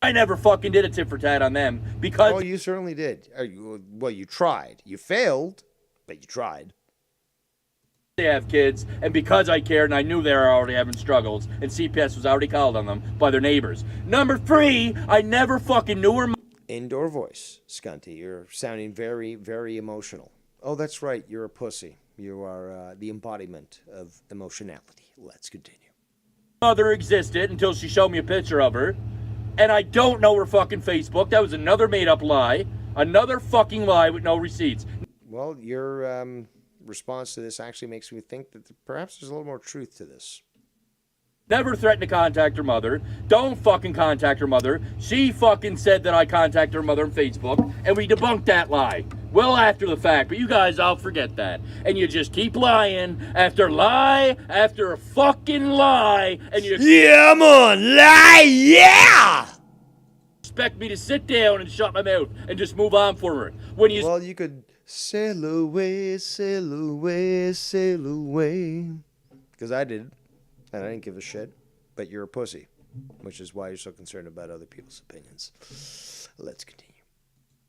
I never fucking did a tit for tat on them because Oh, you certainly did. Well, you tried. You failed, but you tried. they have kids, and because I cared and I knew they were already having struggles, and CPS was already called on them by their neighbors. Number 3, I never fucking knew her. Indoor voice, Scunty. You're sounding very, very emotional. Oh, that's right. You're a pussy. You are the embodiment of emotionality. Let's continue. Mother existed until she showed me a picture of her, and I don't know her fucking Facebook. That was another made-up lie. Another fucking lie with no receipts. Well, your response to this actually makes me think that perhaps there's a little more truth to this. Never threatened to contact her mother. Don't fucking contact her mother. She fucking said that I contacted her mother on Facebook, and we debunked that lie. Well after the fact, but you guys all forget that. And you just keep lying after lie after a fucking lie, and you Yeah, I'm on lie, yeah! expect me to sit down and shut my mouth and just move on forward. When you Well, you could sail away, sail away, sail away. Because I did. And I didn't give a shit. But you're a pussy. Which is why you're so concerned about other people's opinions. Let's continue.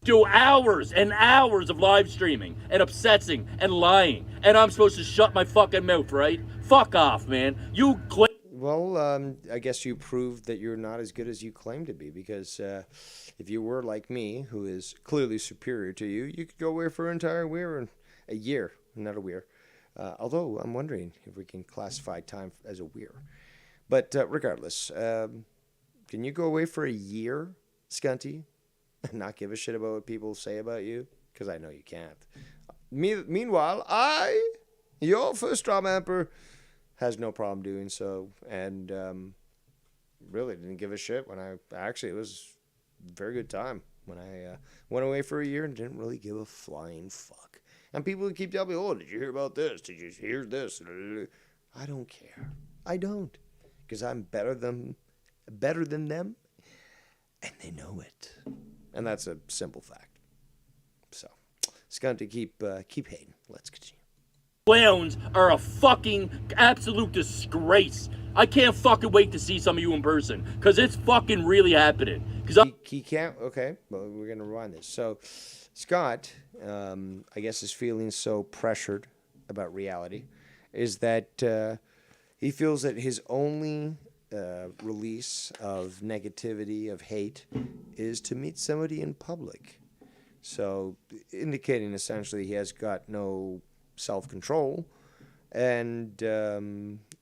do hours and hours of live streaming and obsessing and lying, and I'm supposed to shut my fucking mouth, right? Fuck off, man. You claim. Well, I guess you proved that you're not as good as you claim to be, because if you were like me, who is clearly superior to you, you could go away for an entire a year, not a year. Although I'm wondering if we can classify time as a year. But regardless, can you go away for a year, Scunty, and not give a shit about what people say about you? Because I know you can't. Meanwhile, your first drama emperor, has no problem doing so, and really didn't give a shit when it was a very good time when I went away for a year and didn't really give a flying fuck. And people would keep telling me, oh, did you hear about this? Did you hear this? I don't care. I don't. Because I'm better than them, and they know it. And that's a simple fact. So, Scunty, keep hating. Let's continue. Clowns are a fucking absolute disgrace. I can't fucking wait to see some of you in person, because it's fucking really happening. He can't. Okay, well, we're gonna rewind this. So, Scott, I guess, is feeling so pressured about reality, is that he feels that his only release of negativity, of hate, is to meet somebody in public. So, indicating essentially he has got no self-control and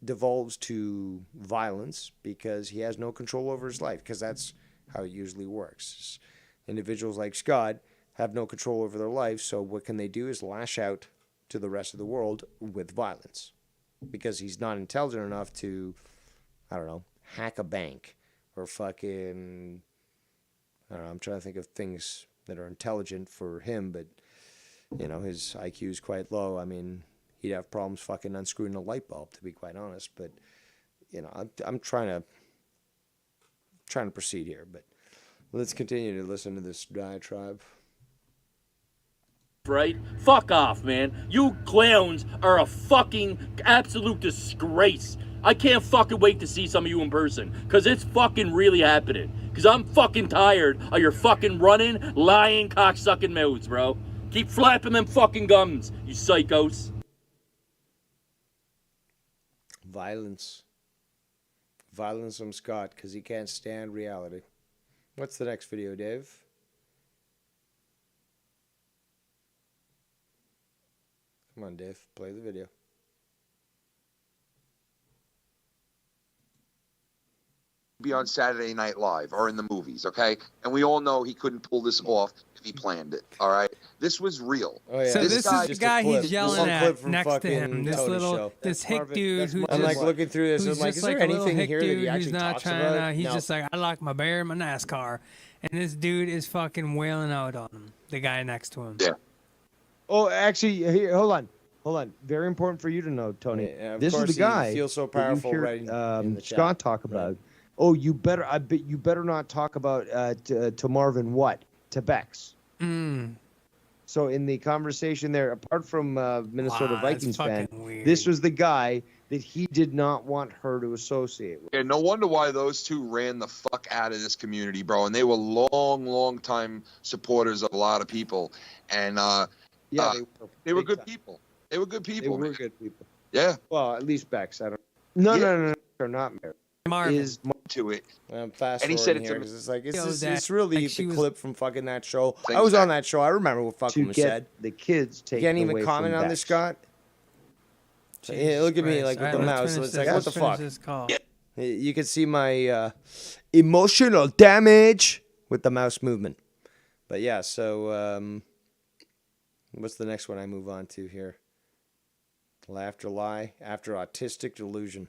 devolves to violence because he has no control over his life, because that's how it usually works. Individuals like Scott have no control over their life, so what can they do is lash out to the rest of the world with violence, because he's not intelligent enough to, I don't know, hack a bank or fucking, I don't know, I'm trying to think of things that are intelligent for him, but you know, his IQ is quite low. I mean, he'd have problems fucking unscrewing a light bulb, to be quite honest. But, you know, I'm trying to proceed here. But let's continue to listen to this diatribe. Right? Fuck off, man. You clowns are a fucking absolute disgrace. I can't fucking wait to see some of you in person, because it's fucking really happening. Because I'm fucking tired of your fucking running, lying, cocksucking mouths, bro. Keep flapping them fucking gums, you psychos. Violence. Violence from Scott, because he can't stand reality. What's the next video, Dave? Come on, Dave. Play the video. be on Saturday Night Live or in the movies, okay? And we all know he couldn't pull this off if he planned it, all right? This was real. Oh, yeah. So this is the just guy a clip. he's This is yelling a clip at from next to fucking him. This Tony's little, show. this hick Marvin, dude that's who's I'm like just looking through this. who's I'm like, just is there like a little anything hick here that he dude actually who's not talks trying about? to. He's No. just like, I like my bear and my NASCAR, and this dude is fucking wailing out on him. The guy next to him. Yeah. Oh, actually, here, hold on. Very important for you to know, Tony. Yeah, of this is course the guy. he feels so that powerful you hear, right in the chat. Scott talk about. Oh, you better. I bet you better not talk about to Marvin what to Bex. So in the conversation there, apart from Minnesota Wow, that's Vikings fan, fucking weird. this was the guy that he did not want her to associate with. Yeah, no wonder why those two ran the fuck out of this community, bro. And they were long time supporters of a lot of people. And Yeah, they were big good time. people. They were good They people, were man. good people. Yeah, Well, at least Bex. I don't. No, Yeah. no, they're not married. Marvin. Is to it. I'm fast And he forwarding said it's here a- 'cause it's like Yo, it's that- really like she the was- clip from fucking that show. Things I was that- on that show. I remember what fucking to was get said. the kids You taken can't even away comment from on this, Bex. Scott. Yeah, look at me like with the mouse. So it's like, what the fuck? You can see my emotional damage with the mouse movement. But yeah, so what's the next one I move on to here? Laughter lie after autistic delusion.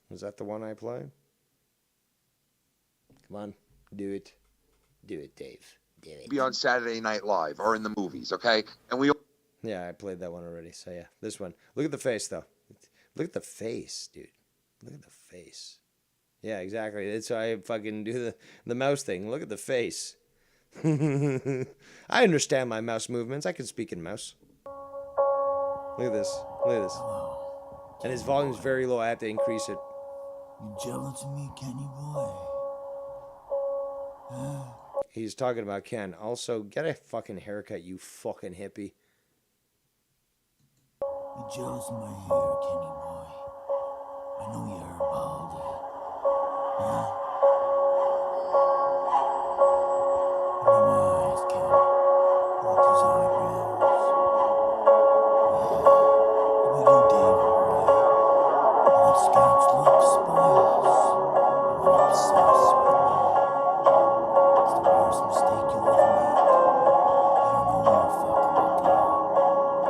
Was that the one I played? Come on, do it. Do it, Dave. Do it. Be on Saturday Night Live or in the movies, okay? And we Yeah, I played that one already. So yeah, this one. Look at the face though. Look at the face, dude. Look at the face. Yeah, exactly. It's why I fucking do the mouse thing. Look at the face. I understand my mouse movements. I can speak in mouse. Look at this. Look at this. And his volume's very low. I have to increase it. You jealous of me, Kenny boy? He's talking about Ken. Also, get a fucking haircut, you fucking hippie. You jealous of my hair, Kenny boy? I know you're baldy. Huh? Look at my eyes, Ken. Look at these eyebrows. Yeah. What about you, David, boy? You let Scott's look spoils. You want obsessed with me. It's the worst mistake you'll ever make. You don't know who you're fucking with, girl.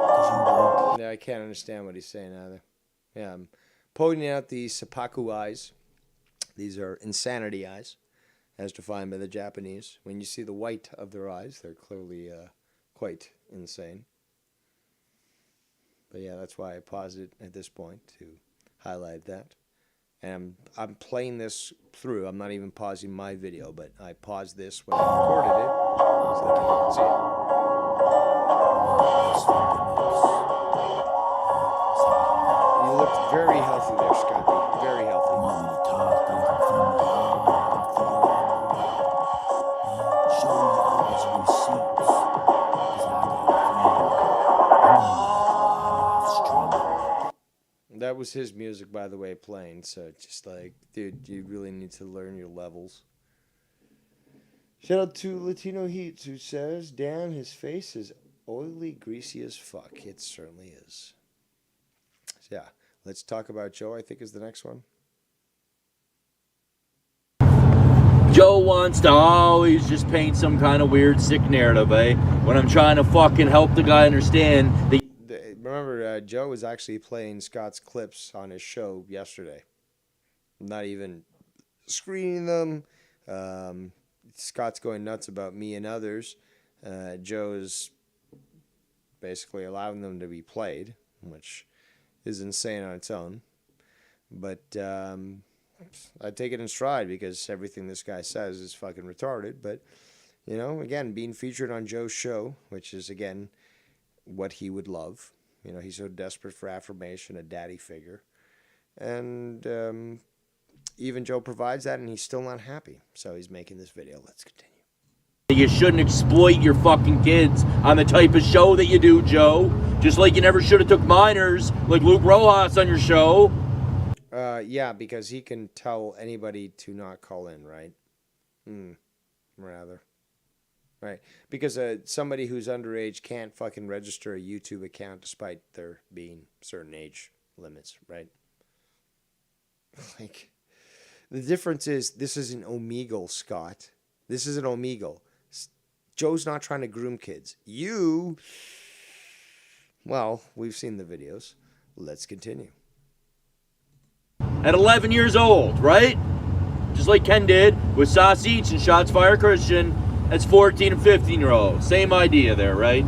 'Cause you won't. Yeah, I can't understand what he's saying either. Yeah, I'm pointing out the seppuku eyes. These are insanity eyes, as defined by the Japanese. When you see the white of their eyes, they're clearly quite insane. But yeah, that's why I paused it at this point to highlight that. And I'm playing this through. I'm not even pausing my video, but I paused this when I recorded it so that you can see it. You look very healthy there, Scotty. Very healthy. Want me to talk like I'm from the show you all his receipts. 'Cause I got a friend. I'm struggle. That was his music, by the way, playing. So just like, dude, you really need to learn your levels. Shout out to Latino Heats, who says, damn, his face is oily, greasy as fuck. It certainly is. So yeah, let's talk about Joe, I think is the next one. Joe wants to always just paint some kind of weird, sick narrative, eh? When I'm trying to fucking help the guy understand that. Remember, Joe was actually playing Scott's clips on his show yesterday. Not even screening them. Scott's going nuts about me and others. Joe's basically allowing them to be played, which is insane on its own. But I take it in stride because everything this guy says is fucking retarded. But, you know, again, being featured on Joe's show, which is, again, what he would love. You know, he's so desperate for affirmation, a daddy figure. And even Joe provides that, and he's still not happy. So he's making this video. Let's continue. You shouldn't exploit your fucking kids on the type of show that you do, Joe. Just like you never should have took minors like Luke Rojas on your show. Yeah, because he can tell anybody to not call in, right? Rather. Right. Because somebody who's underage can't fucking register a YouTube account despite there being certain age limits, right? Like, The difference is this is an Omegle, Scott. This is an Omegle. Joe's not trying to groom kids. Well, we've seen the videos. Let's continue. At 11 years old, right? Just like Ken did with Sausage and Shots Fire Christian. That's 14 and 15-year-olds. Same idea there, right?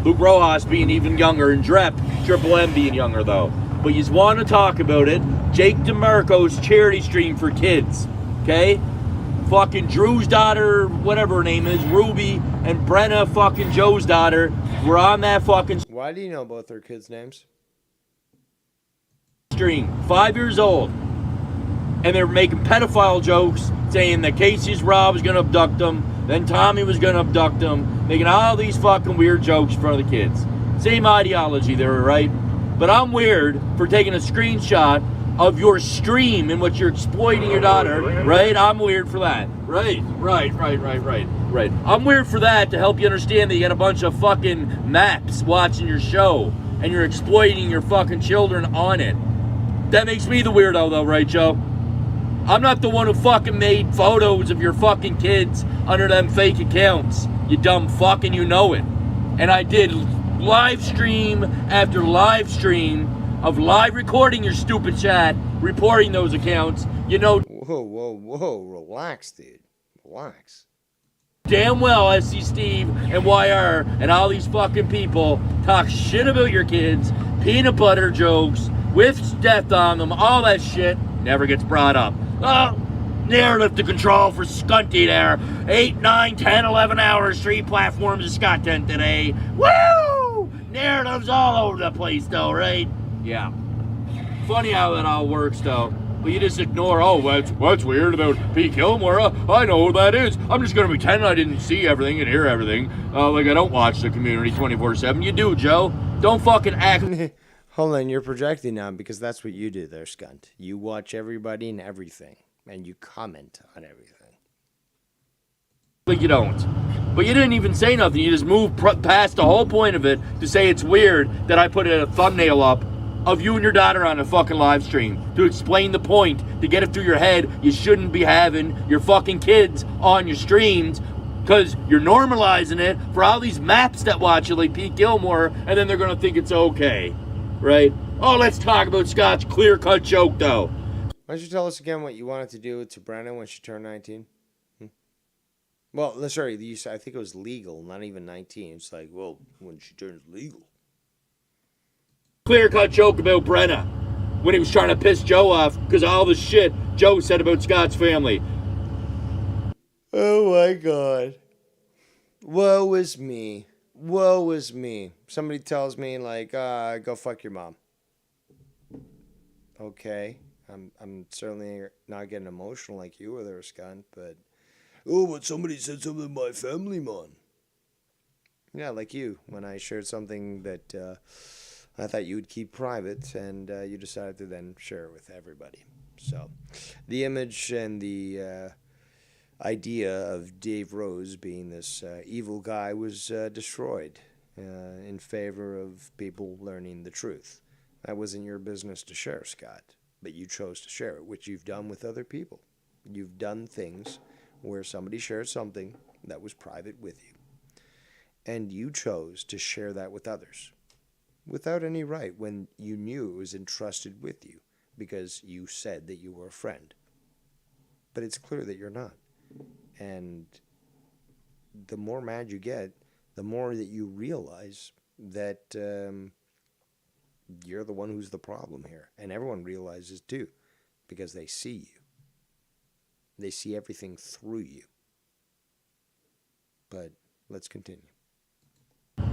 Luke Rojas being even younger, and Triple M being younger, though. But you just want to talk about it. Jake DeMarco's charity stream for kids, okay? Fucking Drew's daughter, whatever her name is, Ruby, and Brenna, fucking Joe's daughter, were on that fucking Why do you know both their kids' names? stream. 5 years old. And they're making pedophile jokes, saying that Casey's Rob was going to abduct them, then Tommy was going to abduct them, making all these fucking weird jokes in front of the kids. Same ideology there, right? But I'm weird for taking a screenshot of your stream in which you're exploiting your daughter, right? I'm weird for that. Right. I'm weird for that to help you understand that you got a bunch of fucking maps watching your show and you're exploiting your fucking children on it. That makes me the weirdo though, right, Joe? I'm not the one who fucking made photos of your fucking kids under them fake accounts. You dumb fuck, and you know it. And I did live stream after live stream of live recording your stupid chat, reporting those accounts. You know Whoa. Relax, dude. Relax. damn well SC Steve and YR and all these fucking people talk shit about your kids, peanut butter jokes, with death on them, all that shit never gets brought up. Narrative to control for Scunty there. 8, 9, 10, 11 hours, 3 platforms of content today. Woo! Narratives all over the place though, right? Yeah. Funny how that all works though. But you just ignore, what's weird about Pete Gilmore? I know who that is. I'm just going to pretend I didn't see everything and hear everything. Like I don't watch the community 24/7. You do, Joe. Don't fucking act. Hold on, you're projecting now because that's what you do there, Scunt. You watch everybody and everything, and you comment on everything. Like you don't. But you didn't even say nothing. You just moved past the whole point of it to say it's weird that I put a thumbnail up of you and your daughter on a fucking live stream to explain the point, to get it through your head. You shouldn't be having your fucking kids on your streams because you're normalizing it for all these maps that watch you like Pete Gilmore, and then they're going to think it's okay. Right? Oh, let's talk about Scott's clear-cut joke, though. Why don't you tell us again what you wanted to do to Brenna when she turned 19? Well, sorry, I think it was legal, not even 19. It's like, well, when she turns legal. Clear-cut joke about Brenna when he was trying to piss Joe off because of all the shit Joe said about Scott's family. Oh, my God. Woe is me. Woe is me. Somebody tells me, like, go fuck your mom. Okay. I'm certainly not getting emotional like you were there, Scott, but... Oh, but somebody said something to my family, man. Yeah, like you, when I shared something that I thought you would keep private, and you decided to then share it with everybody. So, the image and the... idea of Dave Rose being this evil guy was destroyed in favor of people learning the truth. That wasn't your business to share, Scott, but you chose to share it, which you've done with other people. You've done things where somebody shared something that was private with you, and you chose to share that with others without any right when you knew it was entrusted with you because you said that you were a friend. But it's clear that you're not. And the more mad you get, the more that you realize that you're the one who's the problem here. And everyone realizes too, because they see you. They see everything through you. But let's continue.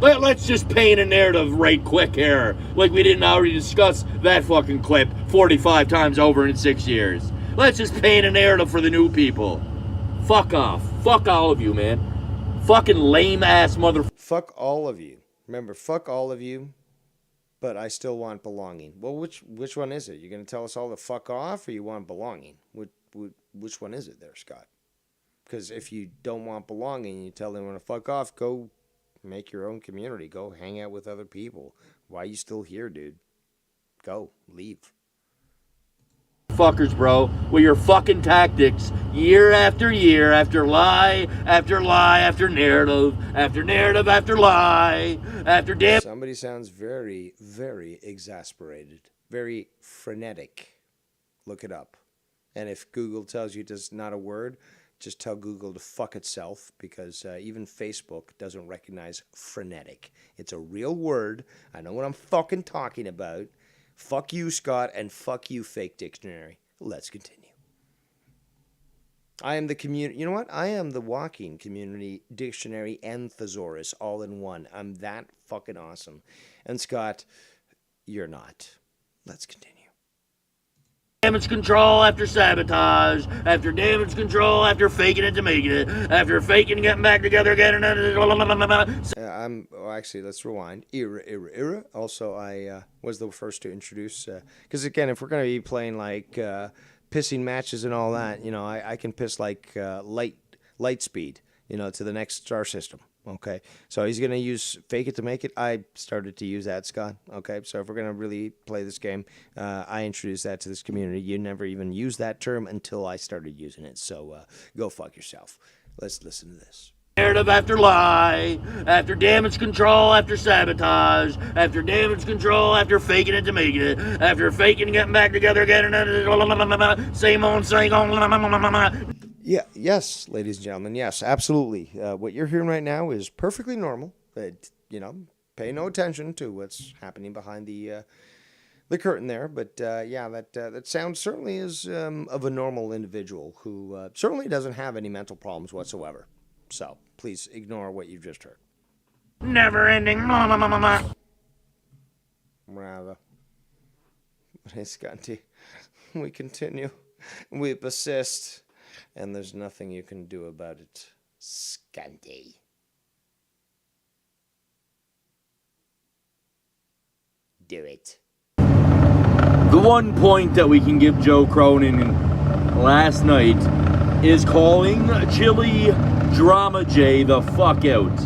Let's just paint a narrative right quick here, like we didn't already discuss that fucking clip 45 times over in 6 years. Let's just paint a narrative for the new people. Fuck off. Fuck all of you, man. Fucking lame-ass mother... Fuck all of you. Remember, fuck all of you, but I still want belonging. Well, which one is it? You're going to tell us all to fuck off, or you want belonging? Which one is it there, Scott? Because if you don't want belonging, you tell them to fuck off, go make your own community. Go hang out with other people. Why are you still here, dude? Go. Leave. motherfuckers, bro, with your fucking tactics, year after year, after lie, after lie, after narrative, after narrative, after lie, after damn. Somebody sounds very, very exasperated, very frenetic. Look it up. And if Google tells you it's not a word, just tell Google to fuck itself, because even Facebook doesn't recognize frenetic. It's a real word. I know what I'm fucking talking about. Fuck you, Scott, and fuck you, fake dictionary. Let's continue. I am the community. You know what? I am the walking community dictionary and thesaurus all in one. I'm that fucking awesome. And Scott, you're not. Let's continue. Damage control after sabotage, after damage control, after faking it to making it, after faking and getting back together again. Actually, let's rewind. Era. Also, I was the first to introduce, because again, if we're going to be playing like pissing matches and all that, I can piss like light speed, to the next star system. Okay, so he's going to use fake it to make it. I started to use that, Scott. Okay, so if we're going to really play this game, I introduced that to this community. You never even used that term until I started using it. So go fuck yourself. Let's listen to this. Narrative after lie, after damage control, after sabotage, after damage control, after faking it to making it, after faking and getting back together again. Same old, same old. Yeah, yes, ladies and gentlemen, yes, absolutely. What you're hearing right now is perfectly normal. Pay no attention to what's happening behind the curtain there. But that sound certainly is of a normal individual who certainly doesn't have any mental problems whatsoever. So please ignore what you've just heard. Never ending. Rather. Hey, Scotty, we continue. We persist. And there's nothing you can do about it, Scotty. Do it. The one point that we can give Joe Cronin last night is calling Chili Drama J the fuck out.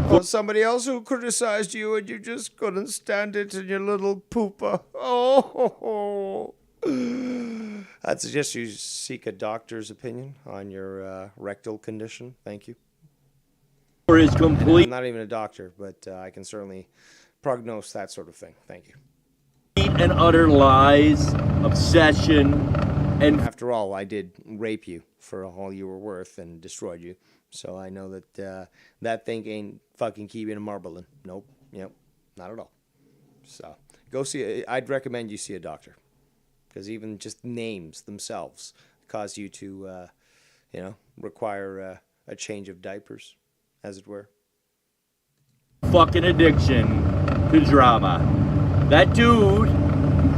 Well, somebody else who criticized you and you just couldn't stand it in your little pooper. Oh. I'd suggest you seek a doctor's opinion on your rectal condition. Thank you. For his complete I'm not even a doctor, but I can certainly prognose that sort of thing. Thank you. and utter lies, obsession, and after all, I did rape you for all you were worth and destroyed you. So I know that that thing ain't fucking keeping a marbling. Nope. Yep. Not at all. So go see. I'd recommend you see a doctor, because even just names themselves cause you to, require a change of diapers, as it were. fucking addiction to drama. That dude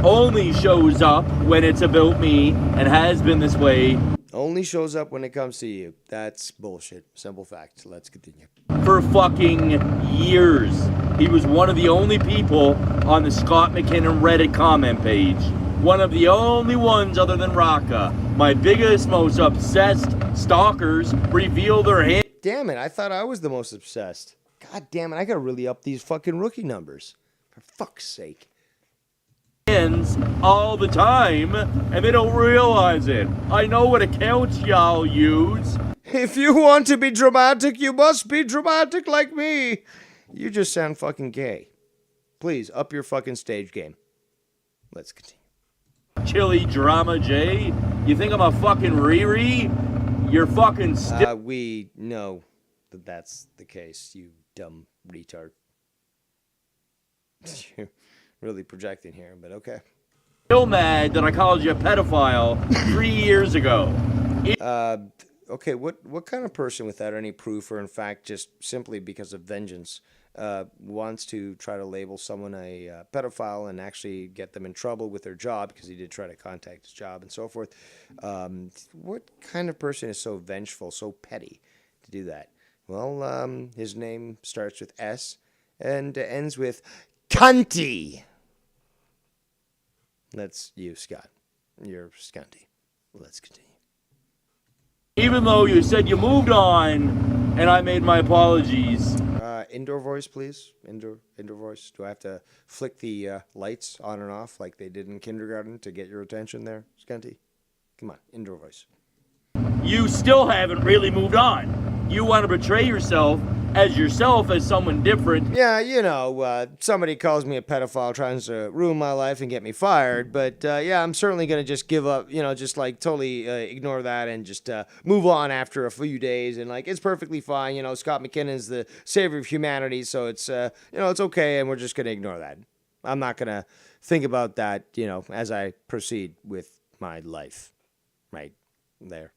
only shows up when it's about me and has been this way Only shows up when it comes to you. That's bullshit. Simple fact. Let's continue. for fucking years. He was one of the only people on the Scott McKinnon Reddit comment page. One of the only ones other than Raka. My biggest, most obsessed stalkers reveal their hand. Damn it, I thought I was the most obsessed. God damn it, I gotta really up these fucking rookie numbers. For fuck's sake. All the time, and they don't realize it. I know what accounts y'all use. If you want to be dramatic, you must be dramatic like me. You just sound fucking gay. Please, up your fucking stage game. Let's continue. Chili Drama J, you think I'm a fucking Riri? You're fucking We know that that's the case, you dumb retard. You're really projecting here, but okay. still mad that I called you a pedophile 3 years ago. Okay, what kind of person without any proof or in fact just simply because of vengeance wants to try to label someone a pedophile and actually get them in trouble with their job, because he did try to contact his job and so forth? What kind of person is so vengeful, so petty to do that? Well, his name starts with S and ends with cunty. That's you, Scott. You're scunty. Let's continue. Even though you said you moved on and I made my apologies. Indoor voice, please. Indoor voice. Do I have to flick the lights on and off like they did in kindergarten to get your attention there, Skunty? Come on, indoor voice. You still haven't really moved on. You want to portray yourself as someone different. Yeah, you know, somebody calls me a pedophile, tries to ruin my life and get me fired. But yeah, I'm certainly going to just give up, you know, just like totally ignore that and just move on after a few days. And like, it's perfectly fine. You know, Scott McKinnon's the savior of humanity. So it's, you know, it's okay. And we're just going to ignore that. I'm not going to think about that, you know, as I proceed with my life. Right there.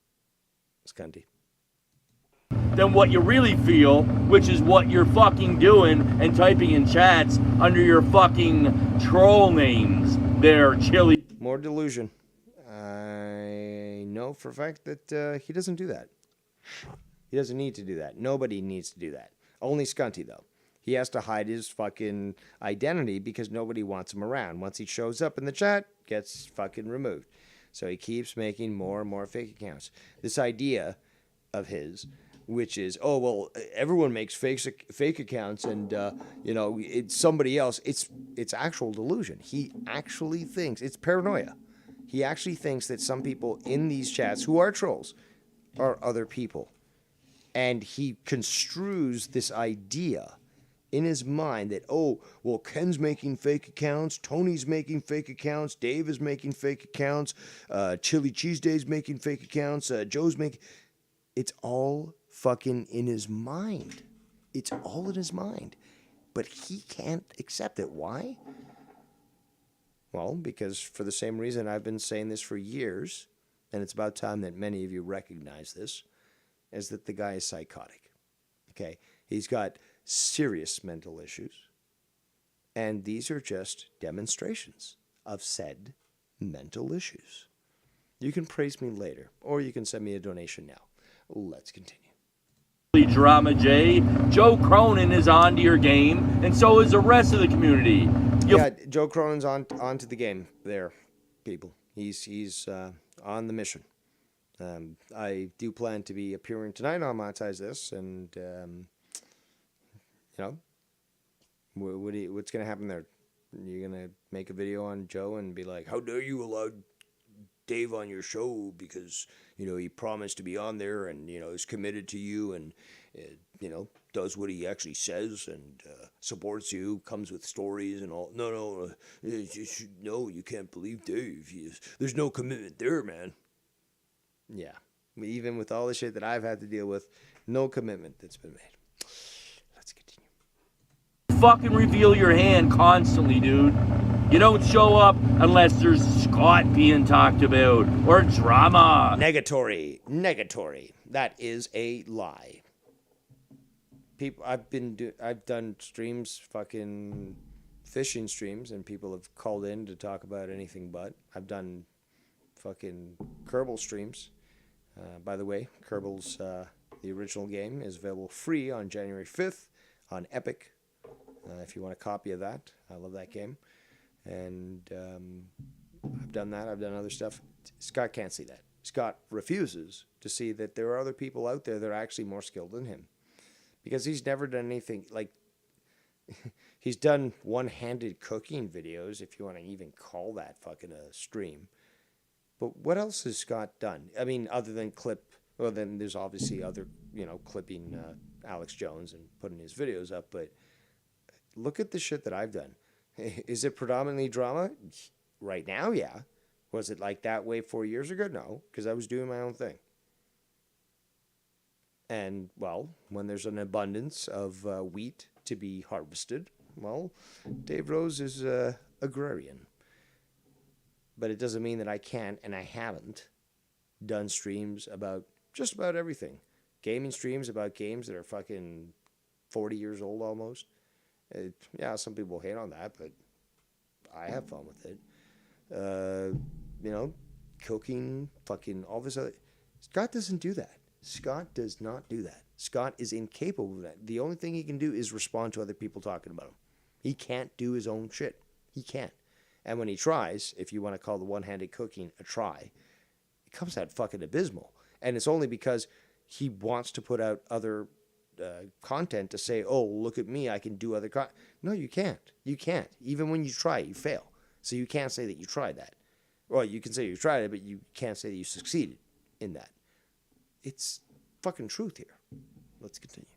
Scunty. Than what you really feel, which is what you're fucking doing and typing in chats under your fucking troll names there, Chili. More delusion. I know for a fact that he doesn't do that. He doesn't need to do that. Nobody needs to do that. Only Scunty, though. He has to hide his fucking identity because nobody wants him around. Once he shows up in the chat, gets fucking removed. So he keeps making more and more fake accounts. This idea of his, which is, oh, well, everyone makes fake accounts and, you know, it's somebody else. It's actual delusion. He actually thinks, it's paranoia. He actually thinks that some people in these chats who are trolls are other people. And he construes this idea in his mind that, oh, well, Ken's making fake accounts, Tony's making fake accounts, Dave is making fake accounts, Chili Cheese Day's making fake accounts, Joe's making... It's all fucking in his mind. It's all in his mind. But he can't accept it. Why? Well, because for the same reason I've been saying this for years, and it's about time that many of you recognize this, is that the guy is psychotic. Okay? He's got serious mental issues. And these are just demonstrations of said mental issues. You can praise me later, or you can send me a donation now. Let's continue. Drama J. Joe Cronin is onto your game, and so is the rest of the community. Yeah, Joe Cronin's onto the game there, people. He's on the mission. I do plan to be appearing tonight on Monetize This, and you know, what's going to happen there? You're going to make a video on Joe and be like, how dare you allow Dave on your show because, you know, he promised to be on there and, you know, is committed to you and, you know, does what he actually says and supports you, comes with stories and all. No, you can't believe Dave. There's no commitment there, man. Yeah. Even with all the shit that I've had to deal with, no commitment that's been made. Let's continue. Fucking reveal your hand constantly, dude. You don't show up unless there's Scott being talked about or drama. Negatory. That is a lie. People, I've done streams, fucking fishing streams, and people have called in to talk about anything but. I've done fucking Kerbal streams. By the way, Kerbal's the original game is available free on January 5th on Epic. If you want a copy of that, I love that game. And I've done that. I've done other stuff. Scott can't see that. Scott refuses to see that there are other people out there that are actually more skilled than him. Because he's never done anything like... he's done one-handed cooking videos, if you want to even call that fucking a stream. But what else has Scott done? I mean, other than clip... Well, then there's obviously other, you know, clipping Alex Jones and putting his videos up. But look at the shit that I've done. Is it predominantly drama? Right now, yeah. Was it like that way 4 years ago? No, because I was doing my own thing. And, well, when there's an abundance of wheat to be harvested, well, Dave Rose is agrarian. But it doesn't mean that I can't, and I haven't, done streams about just about everything. Gaming streams about games that are fucking 40 years old almost. Yeah, some people hate on that, but I have fun with it. You know, cooking, fucking all this other... Scott doesn't do that. Scott does not do that. Scott is incapable of that. The only thing he can do is respond to other people talking about him. He can't do his own shit. He can't. And when he tries, if you want to call the one-handed cooking a try, it comes out fucking abysmal. And it's only because he wants to put out other content to say, oh, look at me, I can do other content. No, you can't. You can't. Even when you try, you fail. So you can't say that you tried that. Well, you can say you tried it, but you can't say that you succeeded in that. It's fucking truth here. Let's continue.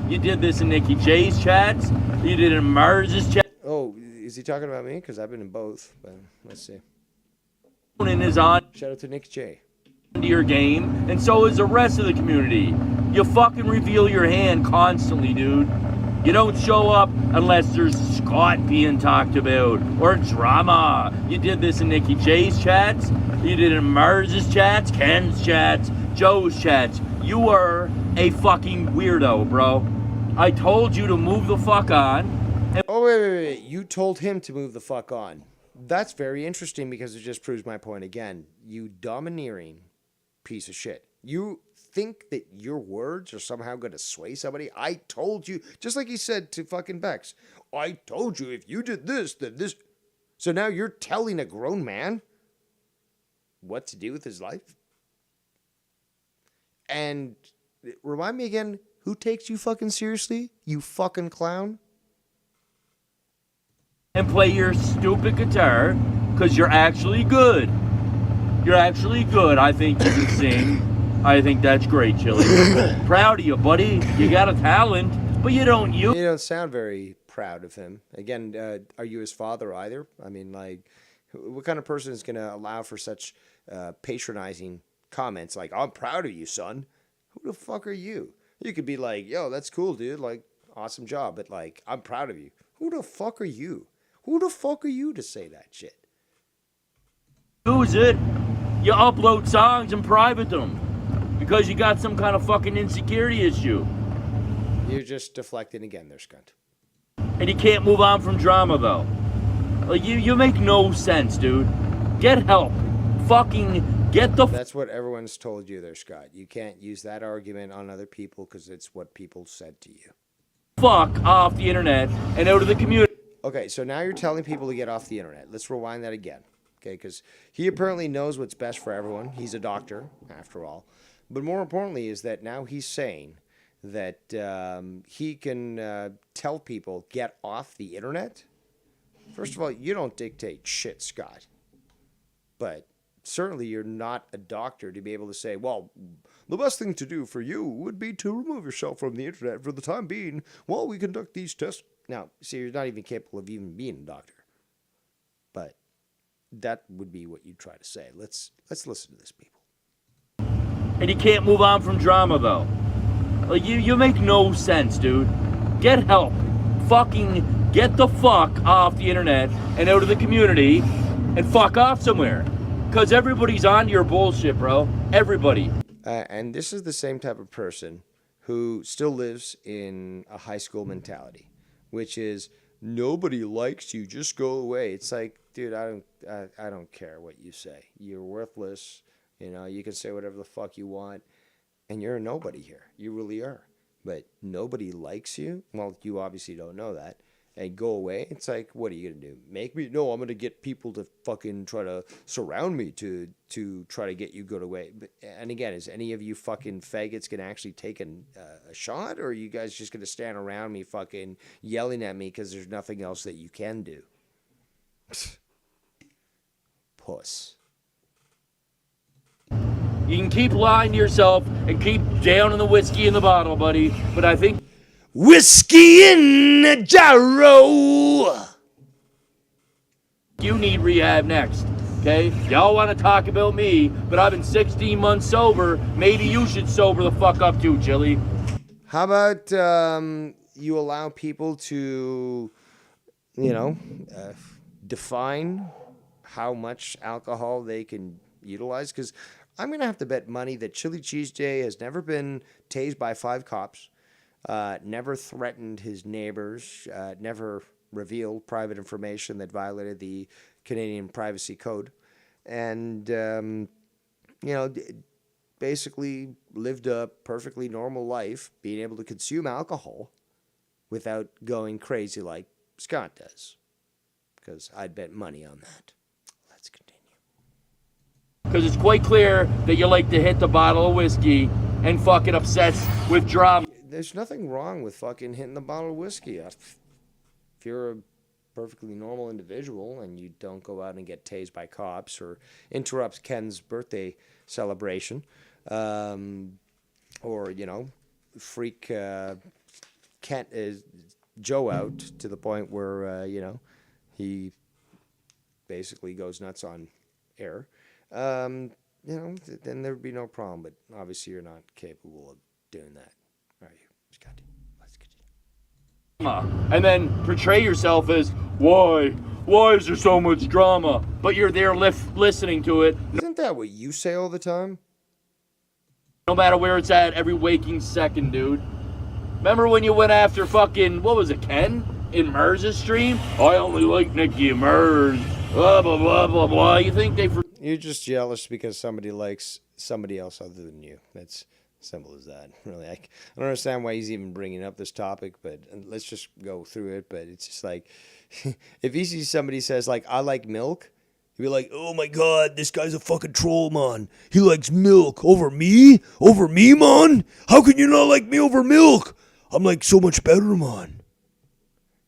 You did this in Nikki J's chats. You did it in Mars's chat. Oh, is he talking about me? Because I've been in both. But let's see. Is on Shout out to Nick J. to your game, and so is the rest of the community. You fucking reveal your hand constantly, dude. You don't show up unless there's Scott being talked about or drama. You did this in Nikki J's chats. You did it in Mars's chats, Ken's chats, Joe's chats. You are a fucking weirdo, bro. I told you to move the fuck on. Oh, wait. You told him to move the fuck on. That's very interesting because it just proves my point again. You domineering piece of shit. You think that your words are somehow going to sway somebody? I told you, just like he said to fucking Bex, I told you if you did this, then this. So now you're telling a grown man what to do with his life? And remind me again, who takes you fucking seriously? You fucking clown? And play your stupid guitar, because you're actually good. You're actually good. I think you can sing. I think that's great, Chili. Proud of you, buddy. You got a talent, but you don't use. You don't sound very proud of him. Again, are you his father either? I mean, like, what kind of person is going to allow for such patronizing comments like, I'm proud of you, son? Who the fuck are you? You could be like, yo, that's cool, dude. Like, awesome job. But, like, I'm proud of you. Who the fuck are you? Who the fuck are you to say that shit? Use it. You upload songs and private them because you got some kind of fucking insecurity issue. You're just deflecting again there, Scunt. And you can't move on from drama, though. Like, you make no sense, dude. Get help. Fucking get the... That's what everyone's told you there, Scott. You can't use that argument on other people because it's what people said to you. Fuck off the internet and out of the community. Okay, so now you're telling people to get off the internet. Let's rewind that again. Okay, because he apparently knows what's best for everyone. He's a doctor, after all. But more importantly is that now he's saying that he can tell people, get off the internet. First of all, you don't dictate shit, Scott. But certainly you're not a doctor to be able to say, well, the best thing to do for you would be to remove yourself from the internet for the time being while we conduct these tests. Now, see, you're not even capable of even being a doctor. But that would be what you'd try to say. Let's listen to this, people. And you can't move on from drama, though. Like, you make no sense, dude. Get help. Fucking get the fuck off the internet and out of the community and fuck off somewhere. Because everybody's on your bullshit, bro. Everybody. And this is the same type of person who still lives in a high school mentality, which is nobody likes you, just go away. It's like, dude, I don't care what you say. You're worthless. You know, you can say whatever the fuck you want, and you're a nobody here. You really are. But nobody likes you. Well, you obviously don't know that. And go away. It's like, what are you gonna do? Make me? No, I'm gonna get people to fucking try to surround me to try to get you go away. But, and again, is any of you fucking faggots gonna actually take a shot, or are you guys just gonna stand around me fucking yelling at me because there's nothing else that you can do? Puss. You can keep lying to yourself and keep downing the whiskey in the bottle, buddy. But I think Whiskey in a gyro. you need rehab next, okay? Y'all want to talk about me, but I've been 16 months sober. Maybe you should sober the fuck up too, Chili. How about you allow people to, define how much alcohol they can utilize? Because I'm going to have to bet money that Chili Cheese J has never been tased by 5 cops, never threatened his neighbors, never revealed private information that violated the Canadian Privacy Code, and, basically lived a perfectly normal life, being able to consume alcohol without going crazy like Scott does. Because I'd bet money on that. Let's continue. Because it's quite clear that you like to hit the bottle of whiskey and fucking obsessed with drama. there's nothing wrong with fucking hitting the bottle of whiskey. If you're a perfectly normal individual and you don't go out and get tased by cops or interrupt Ken's birthday celebration, or, you know, freak Ken Joe out to the point where, you know, he basically goes nuts on air, you know, then there'd be no problem. But obviously you're not capable of doing that, are you, Scotty? Let's continue. And then portray yourself as, why is there so much drama? But you're there listening to it. Isn't that what you say all the time? No matter where it's at, every waking second, dude. Remember when you went after fucking, what was it, Ken? In Merz's stream? I only like Nikki and Merz. Blah, blah, blah, blah, blah. You think they... You're just jealous because somebody likes somebody else other than you. That's simple as that. Really, I don't understand why he's even bringing up this topic, but let's just go through it. But it's just like, if he sees somebody says, like, I like milk, he'd be like, oh my God, this guy's a fucking troll, man. He likes milk over me? Over me, man? How can you not like me over milk? I'm like so much better, man.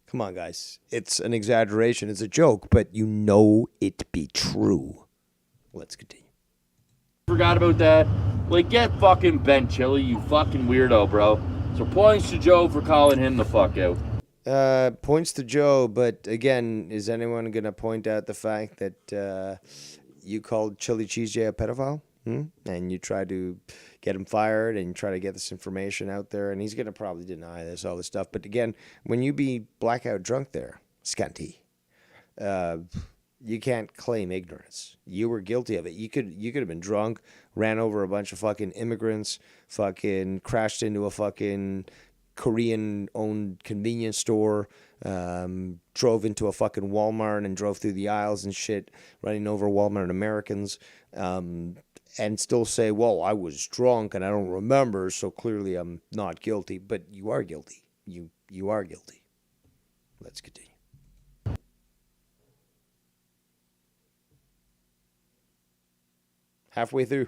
Come on, guys. It's an exaggeration. It's a joke, but you know it be true. Let's continue. Forgot about that. Like, get fucking Ben Chili, you fucking weirdo, bro. So points to Joe for calling him the fuck out. Points to Joe, but again, is anyone going to point out the fact that you called Chili Cheese Jay a pedophile? And you tried to get him fired and try to get this information out there, and he's going to probably deny this, all this stuff. But again, when you be blackout drunk there, Scanty, you can't claim ignorance. You were guilty of it. You could have been drunk, ran over a bunch of fucking immigrants, fucking crashed into a fucking Korean-owned convenience store, drove into a fucking Walmart and drove through the aisles and shit, running over Walmart Americans, and still say, well, I was drunk and I don't remember, so clearly I'm not guilty. But you are guilty. You are guilty. Let's continue. Halfway through.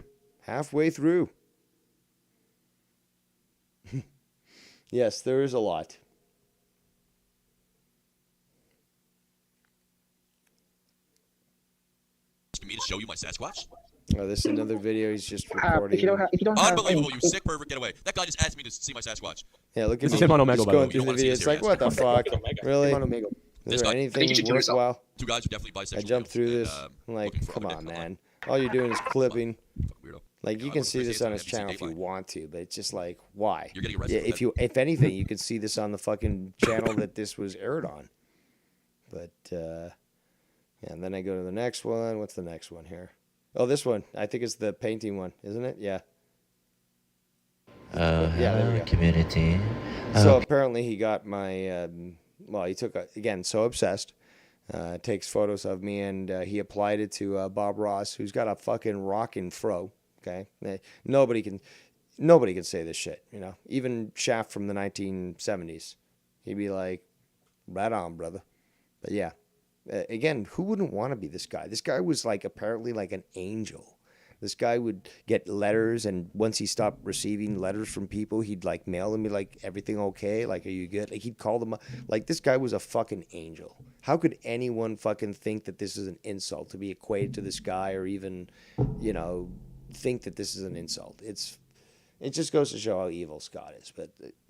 Yes, there is a lot. Me to show you my Sasquatch? Oh, this is another video he's just recording. If you don't have Unbelievable, you sick pervert, get away. That guy just asked me to see my Sasquatch. Yeah, look at This me. is him on Omegle, Just by the going way. through You the don't wanna see video. his It's like, reaction. what the fuck? Really? on Omegle. Is This there guy- anything you should do yourself. worthwhile? Two guys who definitely bisexual. I jumped through and, this. I'm like, looking for come other on, dick. man. All you're doing is clipping. Weirdo. Like, you can see this on his channel if you want to, but it's just like, why? You're getting arrested Yeah, for that. if anything, you could see this on the fucking channel that this was aired on. But yeah, and then I go to the next one. What's the next one here? Oh, this one. I think it's the painting one, isn't it? Yeah. Yeah, there we go. Community. So apparently he got my, well, he took, again, So Obsessed, takes photos of me, and he applied it to Bob Ross, who's got a fucking rockin' fro, okay? Nobody can say this shit, you know? Even Shaft from the 1970s. He'd be like, right on, brother. But yeah, again, who wouldn't want to be this guy? This guy was like apparently like an angel. This guy would get letters, and once he stopped receiving letters from people, he'd like mail them, be like, everything okay? Like, are you good? Like, he'd call them up. Like, this guy was a fucking angel. How could anyone fucking think that this is an insult to be equated to this guy, or even, you know, think that this is an insult? It just goes to show how evil Scott is. But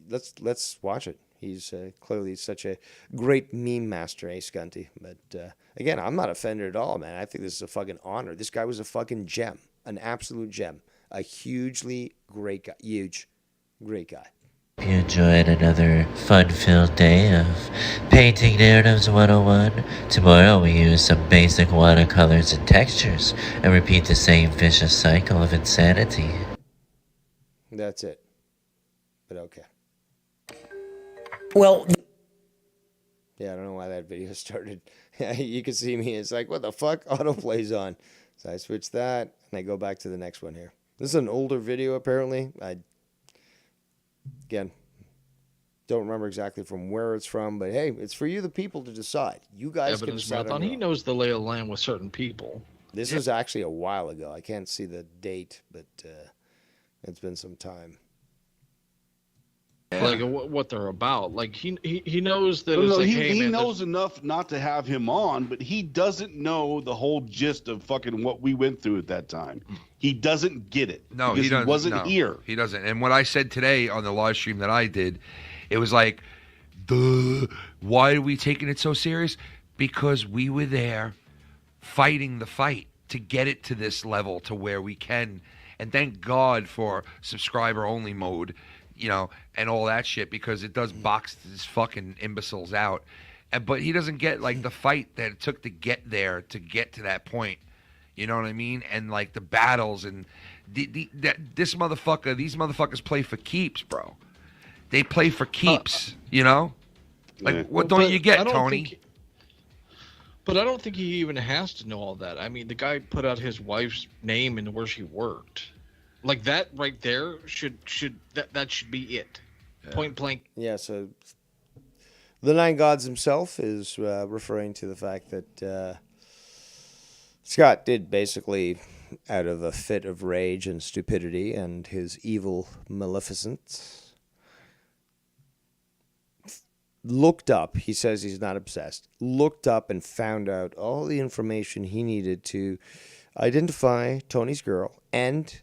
let's watch it. He's clearly such a great meme master, Scunty. But again, I'm not offended at all, man. I think this is a fucking honor. This guy was a fucking gem, an absolute gem, a hugely great guy, great guy. Hope you enjoyed another fun-filled day of Painting Narratives 101. Tomorrow we use some basic watercolors and textures and repeat the same vicious cycle of insanity. That's it. But okay. Well, Yeah, I don't know why that video started. You can see me. It's like, what the fuck? Autoplay's on. So I switch that, and I go back to the next one here. This is an older video, apparently. Again, don't remember exactly from where it's from, but hey, it's for you, the people, to decide. You guys can Evidence decide. marathon. on He your own. knows the lay of the land with certain people. This was actually a while ago. I can't see the date, but it's been some time. like what they're about. Like he knows that No, it's no, like, he hey, man, knows enough not to have him on, but he doesn't know the whole gist of fucking what we went through at that time. He doesn't get it. No, because he doesn't. wasn't No, here. He doesn't. And what I said today on the live stream that I did, it was like, duh, why are we taking it so serious? Because we were there fighting the fight to get it to this level to where we can. And thank God for subscriber only mode, and all that shit, because it does box these fucking imbeciles out. But he doesn't get like the fight that it took to get there, to get to that point. You know what I mean? And like the battles and these motherfuckers play for keeps, bro. They play for keeps, Like, what don't you get, Tony? But I don't think he even has to know all that. I mean, the guy put out his wife's name and where she worked. Like that right there should be it. Yeah. Point blank. Yeah, so the Nine Gods himself is referring to the fact that Scott did basically, out of a fit of rage and stupidity and his evil maleficence, looked up, he says he's not obsessed, looked up and found out all the information he needed to identify Tony's girl and,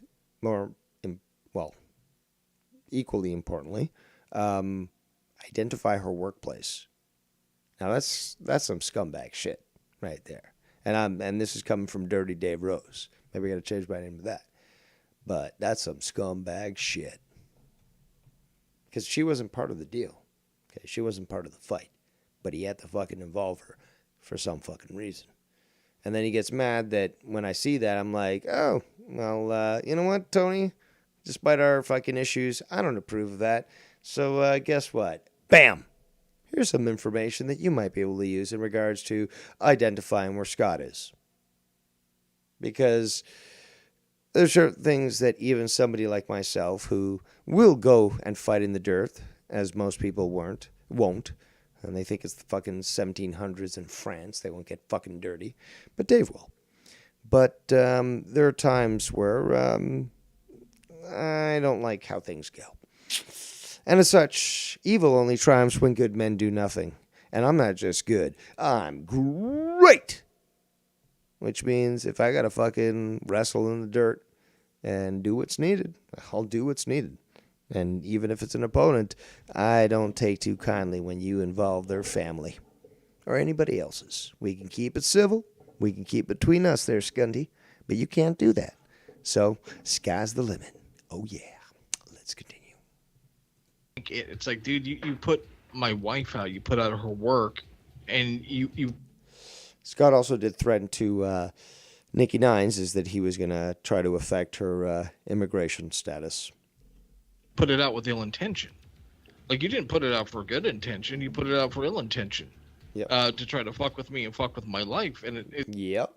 equally importantly, identify her workplace. Now that's some scumbag shit right there. And this is coming from Dirty Dave Rose. Maybe I got to change my name to that. But that's some scumbag shit. Because she wasn't part of the deal. Okay, she wasn't part of the fight. But he had to fucking involve her for some fucking reason. And then he gets mad that when I see that, I'm like, oh, well, you know what, Tony? Despite our fucking issues, I don't approve of that. So guess what? Bam! Here's some information that you might be able to use in regards to identifying where Scott is. Because there's certain things that even somebody like myself, who will go and fight in the dirt, as most people won't, and they think it's the fucking 1700s in France, they won't get fucking dirty, but Dave will. But there are times where I don't like how things go. And as such, evil only triumphs when good men do nothing. And I'm not just good, I'm great! Which means if I gotta fucking wrestle in the dirt and do what's needed, I'll do what's needed. And even if it's an opponent, I don't take too kindly when you involve their family or anybody else's. We can keep it civil. We can keep it between us there, Scundy. But you can't do that. So, sky's the limit. Oh, yeah. Let's continue. It's like, dude, you put my wife out. You put out her work. And you... Scott also did threaten to Nikki Nines is that he was going to try to affect her immigration status. Put it out with ill intention. Like, you didn't put it out for good intention. You put it out for ill intention. Yep. To try to fuck with me and fuck with my life. And yep.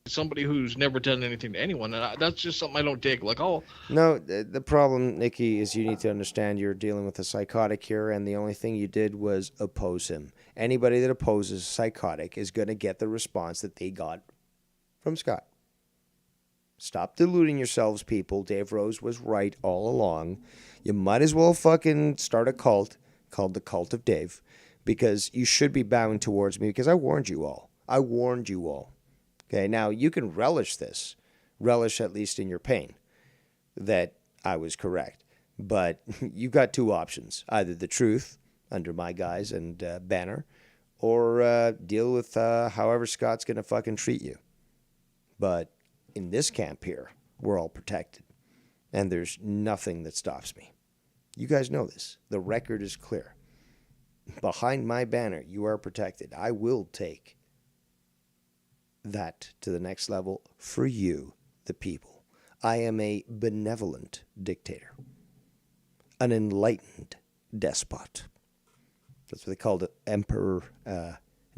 Somebody who's never done anything to anyone. And that's just something I don't dig. Like, oh. No, the problem, Nikki, is you need to understand you're dealing with a psychotic here, and the only thing you did was oppose him. Anybody that opposes a psychotic is going to get the response that they got from Scott. Stop deluding yourselves, people. Dave Rose was right all along. You might as well fucking start a cult called the Cult of Dave, because you should be bowing towards me, because I warned you all. I warned you all. Okay, now you can relish this. Relish at least in your pain that I was correct. But you've got two options. Either the truth under my guise and banner, or deal with however Scott's going to fucking treat you. But in this camp here, we're all protected. And there's nothing that stops me. You guys know this. The record is clear. Behind my banner, you are protected. I will take that to the next level for you, the people. I am a benevolent dictator. An enlightened despot. That's what they called it, Emperor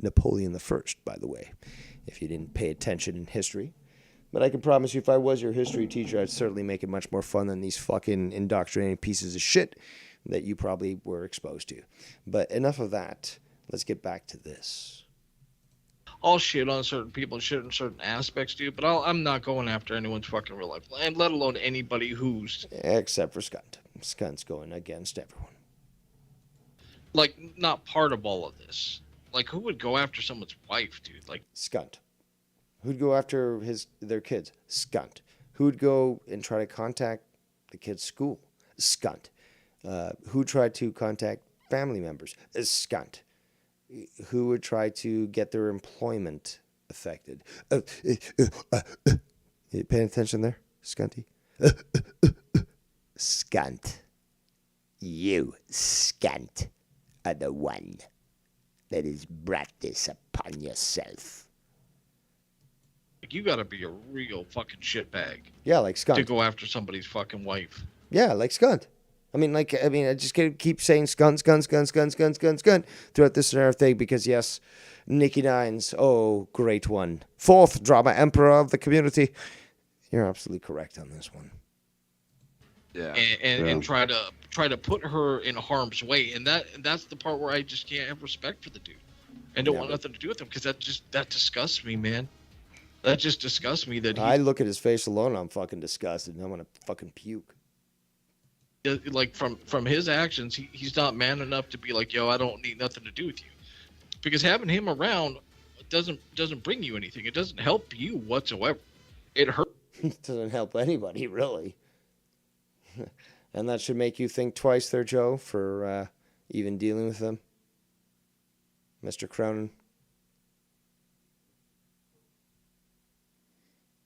Napoleon I, by the way, if you didn't pay attention in history. But I can promise you, if I was your history teacher, I'd certainly make it much more fun than these fucking indoctrinating pieces of shit that you probably were exposed to. But enough of that. Let's get back to this. I'll shit on certain people, shit on certain aspects, dude, but I'm not going after anyone's fucking real life, and let alone anybody who's... Except for Skunt. Skunt's going against everyone. like not part of all of this. Like, who would go after someone's wife, dude? Like, Skunt. Who'd go after their kids? Skunt. Who'd go and try to contact the kid's school? Skunt. Who tried to contact family members? Skunt. Who would try to get their employment affected? You paying attention there, Skunty? Skunt. You, Skunt, are the one that has brought this upon yourself. you got to be a real fucking shitbag. Yeah, like Skunt. To go after somebody's fucking wife. Yeah, like Skunt. I just keep saying Skunt throughout this entire thing because, yes, Nikki Nines, oh, great one. Fourth drama emperor of the community. You're absolutely correct on this one. Yeah. And try to put her in harm's way. And that's the part where I just can't have respect for the dude. And don't want nothing to do with him because that disgusts me, man. That just disgusts me that I look at his face alone, I'm fucking disgusted, and I'm gonna fucking puke. Like from his actions, he's not man enough to be like, yo, I don't need nothing to do with you, because having him around doesn't bring you anything. It doesn't help you whatsoever. It hurts. It doesn't help anybody really, and that should make you think twice, there, Joe, for even dealing with them, Mr. Cronin.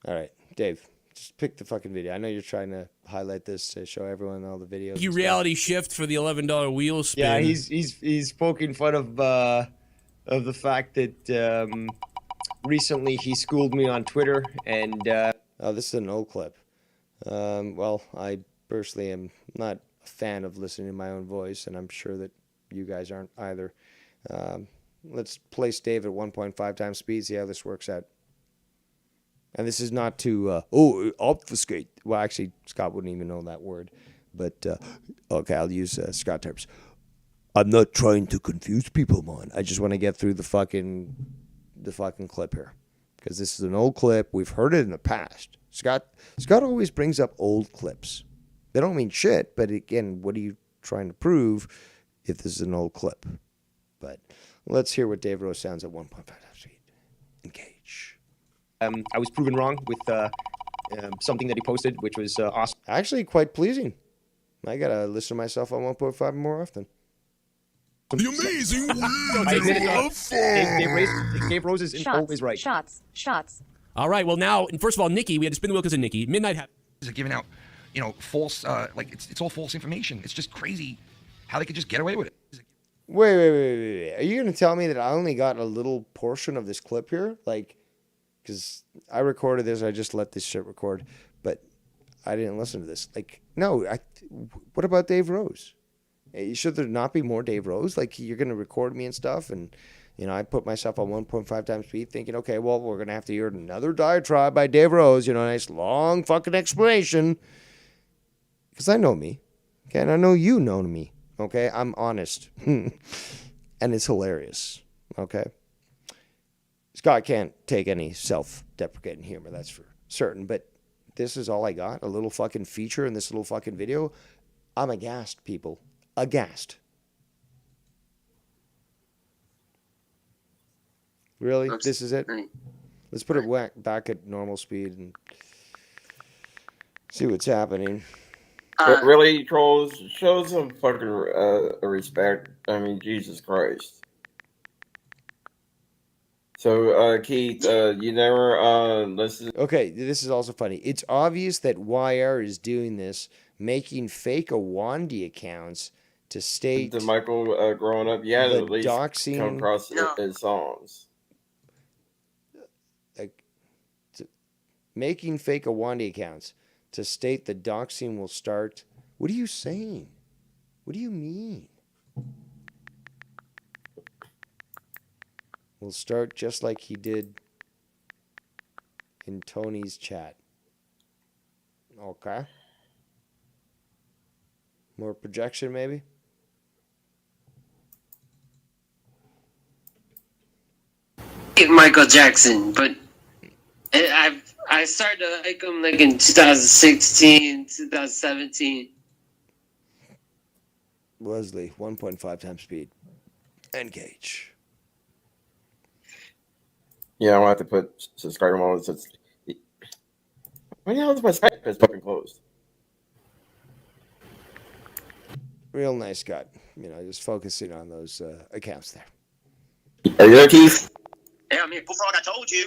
All right, Dave. Just pick the fucking video. I know you're trying to highlight this to show everyone all the videos. You reality shift for the $11 wheel spin. Yeah, he's poking fun of the fact that recently he schooled me on Twitter, and oh, this is an old clip. Well, I personally am not a fan of listening to my own voice, and I'm sure that you guys aren't either. Let's place Dave at 1.5 times speed. See how this works out. And this is not to, obfuscate. Well, actually, Scott wouldn't even know that word. But, okay, I'll use Scott terms. I'm not trying to confuse people, man. I just want to get through the fucking clip here. Because this is an old clip. We've heard it in the past. Scott always brings up old clips. They don't mean shit, but again, what are you trying to prove if this is an old clip? But let's hear what Dave Rose sounds at 1.5 times speed. Engage. I was proven wrong with something that he posted, which was awesome. Actually, quite pleasing. I gotta listen to myself on 1.5 more often. The amazing Dave Rose is always right. Shots. All right, well now, and first of all, Nikki, we had to spin the wheel because of Nikki. Midnight Is giving out, false, it's all false information. It's just crazy how they could just get away with it. Wait. Are you gonna tell me that I only got a little portion of this clip here? Because I recorded this, I just let this shit record, but I didn't listen to this. No, what about Dave Rose? Should there not be more Dave Rose? You're going to record me and stuff, and, I put myself on 1.5 times speed thinking, okay, well, we're going to have to hear another diatribe by Dave Rose, a nice long fucking explanation. Because I know me, okay, and I know you know me, okay? I'm honest, and it's hilarious, okay? Scott can't take any self-deprecating humor, that's for certain. But this is all I got, a little fucking feature in this little fucking video. I'm aghast, people. Aghast. Really? This is it? Let's put it back at normal speed and see what's happening. Really, trolls? Show some fucking respect. I mean, Jesus Christ. So, Keith, you never listen. Okay, this is also funny. It's obvious that YR is doing this, making fake Awandi accounts to state the Michael growing up. Yeah, at least doxing, come across his songs. Making fake Awandi accounts to state the doxing will start. What are you saying? What do you mean? We'll start just like he did in Tony's chat. Okay. More projection, maybe? Michael Jackson, but I started to like him in 2016, 2017. Leslie, 1.5 times speed. Engage. Yeah, I'm gonna have to put subscriber mode. Why the hell is my Skype is fucking closed? Real nice guy. You know, just focusing on those accounts there. Are you there, Keith? Yeah, I mean, Bullfrog, I told you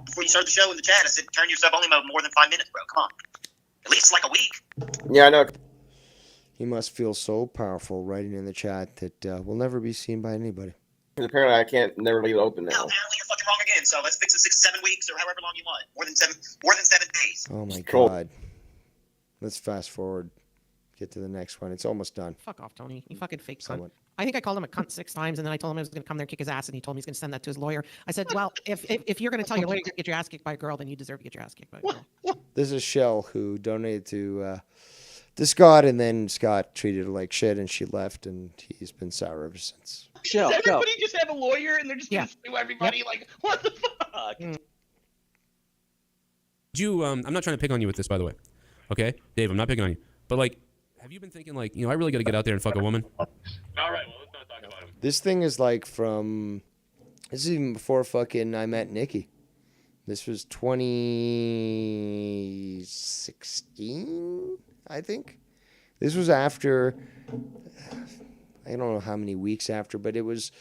before you started the show in the chat. I said, turn your sub only mode more than 5 minutes, bro. Come on. At least like a week. Yeah, I know. He must feel so powerful writing in the chat that will never be seen by anybody. Apparently, I can't never leave it open now. No, apparently you're fucking wrong again. So let's fix it 6 to 7 weeks or however long you want. More than 7 days. Oh my Cool. God. Let's fast forward. Get to the next one. It's almost done. Fuck off, Tony. You fucking fake cunt. Somewhat. I think I called him a cunt 6 times, and then I told him I was going to come there and kick his ass, and he told me he's going to send that to his lawyer. I said, well, if you're going to tell your lawyer to get your ass kicked by a girl, then you deserve to get your ass kicked by a girl. This is Shell who donated to Scott, and then Scott treated her like shit, and she left, and he's been sour ever since. Does everybody just have a lawyer and they're just going to sue everybody? Yep. Like, what the fuck? You, I'm not trying to pick on you with this, by the way. Okay, Dave, I'm not picking on you. But like, have you been thinking like, I really got to get out there and fuck a woman? All right, well, let's not talk about him. This thing is like from. This is even before fucking I met Nikki. This was 2016, I think. This was after. I don't know how many weeks after, but it was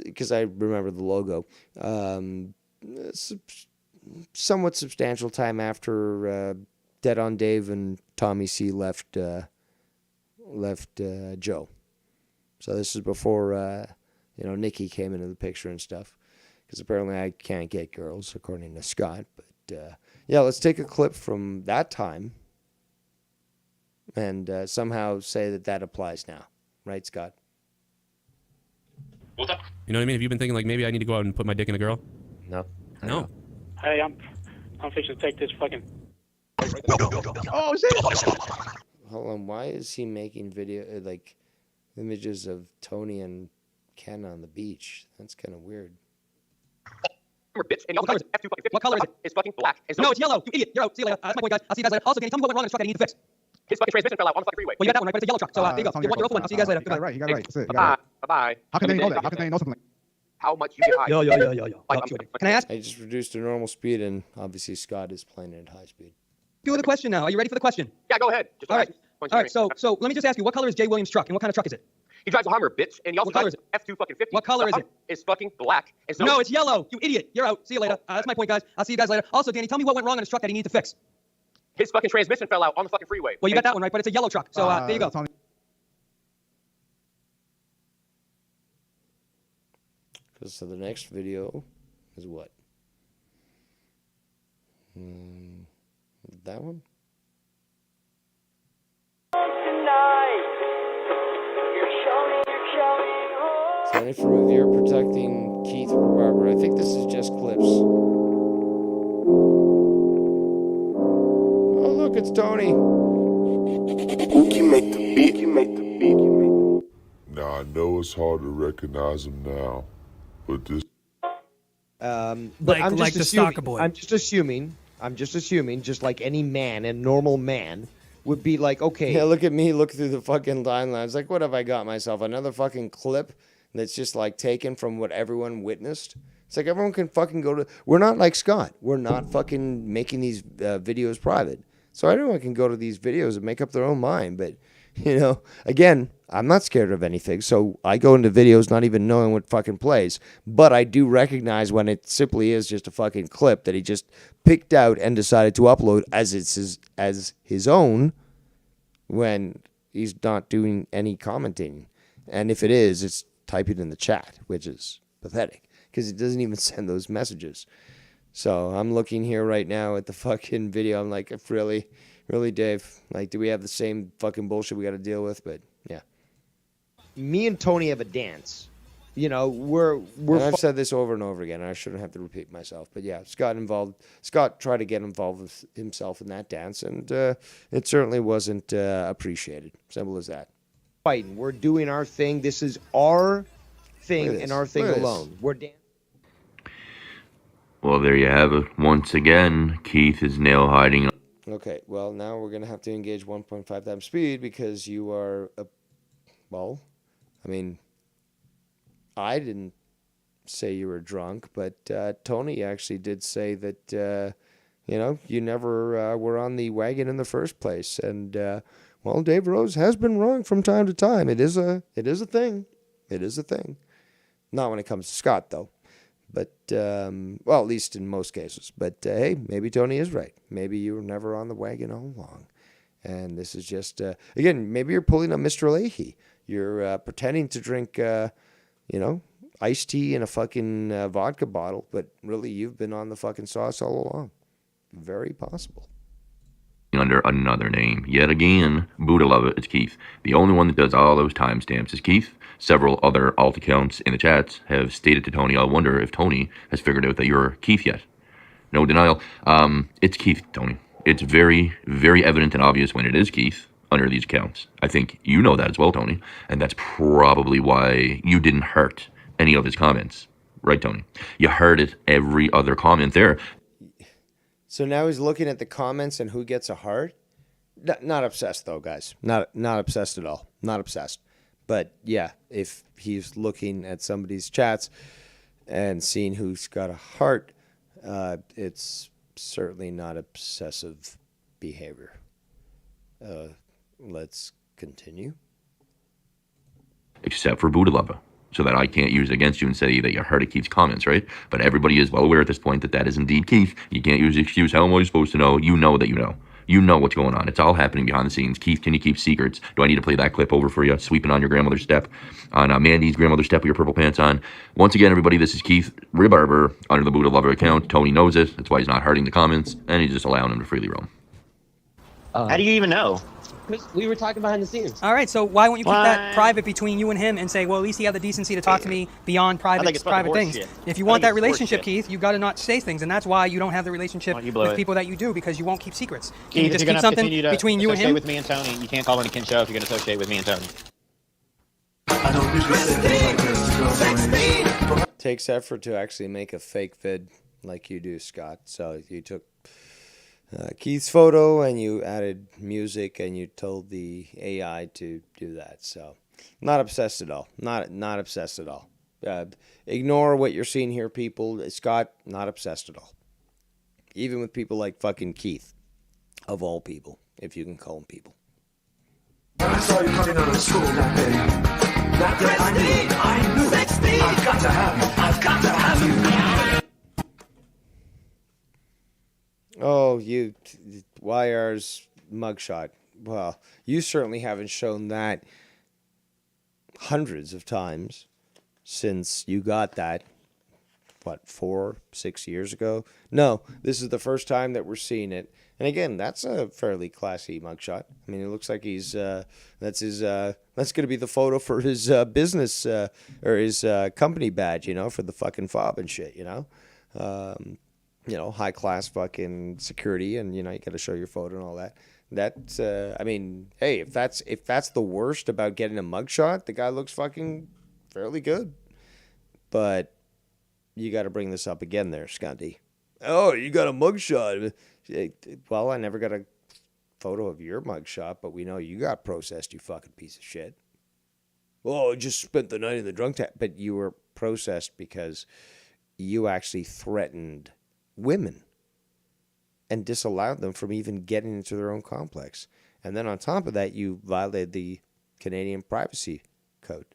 because I remember the logo. Somewhat substantial time after Dead on Dave and Tommy C left Joe. So this is before Nikki came into the picture and stuff, because apparently I can't get girls according to Scott. But yeah, let's take a clip from that time and somehow say that applies now, right, Scott? You know what I mean? Have you been thinking like maybe I need to go out and put my dick in a girl? No. No. Hey, I'm fixing to take this fucking. Oh, shit! Hold on, why is he making like images of Tony and Ken on the beach? That's kind of weird. Bitch, and what color is it? F2 what color is it? It's fucking black. No, it's yellow. You idiot. You're out. See you later. That's my point, guys. I'll see you guys later. Also, can you tell me what went wrong in the truck that I need to fix? His fucking transmission fell out on the fucking freeway. Well, you got that one right, but it's a yellow truck. So there you go. You want your one. I'll see you guys later. You got it right. You got it right. That's it. Bye. How can they know that? How can they know something like How much you get high? Yo. Can I ask? I just reduced to normal speed, and obviously Scott is playing it at high speed. Do the question now. Are you ready for the question? Yeah, go ahead. All right. So let me just ask you, what color is Jay Williams' truck, and what kind of truck is it? He drives a Hummer, bitch, and he also What color drives F2 fucking 50. What color is it? It's fucking black. And so No, it's yellow. You idiot. You're out. See you later. That's my point, guys. I'll see you guys later. Also, Danny, tell me what went wrong on his truck that he needs to fix. his fucking transmission fell out on the fucking freeway. Well, you got that one right, but it's a yellow truck. So there you go. So the next video is what? That one? Signing for reviewer protecting Keith or Barbara. I think this is just clips. Oh, look, it's Tony. You make the beat, you make the beat, you make the... Now, I know it's hard to recognize him now, but this... But I'm just the assuming, stalker boy. I'm just assuming, just like any man, a normal man, would be like, okay. Yeah, look at me, look through the fucking timelines. Like, what have I got myself? Another fucking clip that's just like taken from what everyone witnessed? It's like everyone can fucking go to... We're not like Scott. We're not fucking making these videos private. So everyone can go to these videos and make up their own mind. But, again, I'm not scared of anything. So I go into videos not even knowing what fucking plays. But I do recognize when it simply is just a fucking clip that he just picked out and decided to upload as his own when he's not doing any commenting. And if it is, it's typing in the chat, which is pathetic because it doesn't even send those messages. So I'm looking here right now at the fucking video. I'm like, really, Dave? Like, do we have the same fucking bullshit we got to deal with? But yeah, me and Tony have a dance. We're. And I've said this over and over again. And I shouldn't have to repeat myself. But yeah, Scott tried to get involved with himself in that dance, and it certainly wasn't appreciated. Simple as that. Fighting. We're doing our thing. This is our thing and our thing alone. We're dancing. Well, there you have it. Once again, Keith is nail hiding Okay, well, now we're going to have to engage 1.5 times speed because you are, well, I mean, I didn't say you were drunk, but Tony actually did say that, you never were on the wagon in the first place. And, well, Dave Rose has been wrong from time to time. It is a thing. It is a thing. Not when it comes to Scott, though. But, well, at least in most cases. But, hey, maybe Tony is right. Maybe you were never on the wagon all along. And this is just, again, maybe you're pulling a Mr. Leahy. You're pretending to drink, iced tea in a fucking vodka bottle, but really you've been on the fucking sauce all along. Very possible. Under another name. Yet again, Buddha lover, it's Keith. The only one that does all those timestamps is Keith. Several other alt accounts in the chats have stated to Tony, I wonder if Tony has figured out that you're Keith yet. No denial. It's Keith, Tony. It's very, very evident and obvious when it is Keith under these accounts. I think you know that as well, Tony. And that's probably why you didn't hurt any of his comments. Right, Tony? You heard it every other comment there. So now he's looking at the comments and who gets a heart. Not obsessed though, guys. Not obsessed at all. Not obsessed. But yeah, if he's looking at somebody's chats and seeing who's got a heart, it's certainly not obsessive behavior. Let's continue. Except for Buddha lover, so that I can't use it against you and say that you heard Keith's comments, right? But everybody is well aware at this point that is indeed Keith. You can't use the excuse, how am I supposed to know? You know that you know. You know what's going on. It's all happening behind the scenes. Keith, can you keep secrets? Do I need to play that clip over for you? Sweeping on your grandmother's step, on Mandy's grandmother's step with your purple pants on. Once again, everybody, this is Keith Ribbarber under the Buddha lover account. Tony knows it. That's why he's not hurting the comments, and he's just allowing them to freely roam. How do you even know? Because we were talking behind the scenes. All right, so why won't you keep that private between you and him and say, well, at least he had the decency to talk to me beyond private things. shit. If you I want think that it's relationship, horseshit. Keith, you've got to not say things, and that's why you don't have the relationship you blow with it. people that you do, because you won't keep secrets. Can Keith, you just if you're keep gonna something continue to between you and associate him? with me and Tony, you can't call it a kin show if you're going to associate with me and Tony. Takes effort to actually make a fake vid like you do, Scott. So you took Keith's photo and you added music and you told the AI to do that. So not obsessed at all. Not obsessed at all. Ignore what you're seeing here, people. Scott, not obsessed at all. Even with people like fucking Keith, of all people, if you can call them people. I saw you coming out of school that day. That day I knew. I've got to have you. I've got to have you. Oh, YR's mugshot. Well, you certainly haven't shown that hundreds of times since you got that, 4-6 years ago? No, this is the first time that we're seeing it. And again, that's a fairly classy mugshot. I mean, it looks like he's, that's going to be the photo for his business, or his company badge, for the fucking fob and shit, high class fucking security, and you got to show your photo and all that. That's I mean, hey, if that's the worst about getting a mugshot, the guy looks fucking fairly good. But you got to bring this up again there, Scotty. Oh, you got a mugshot. Well, I never got a photo of your mugshot, but we know you got processed, you fucking piece of shit. Oh, I just spent the night in the drunk tank. But you were processed because you actually threatened women and disallowed them from even getting into their own complex. And then on top of that, you violated the Canadian Privacy Code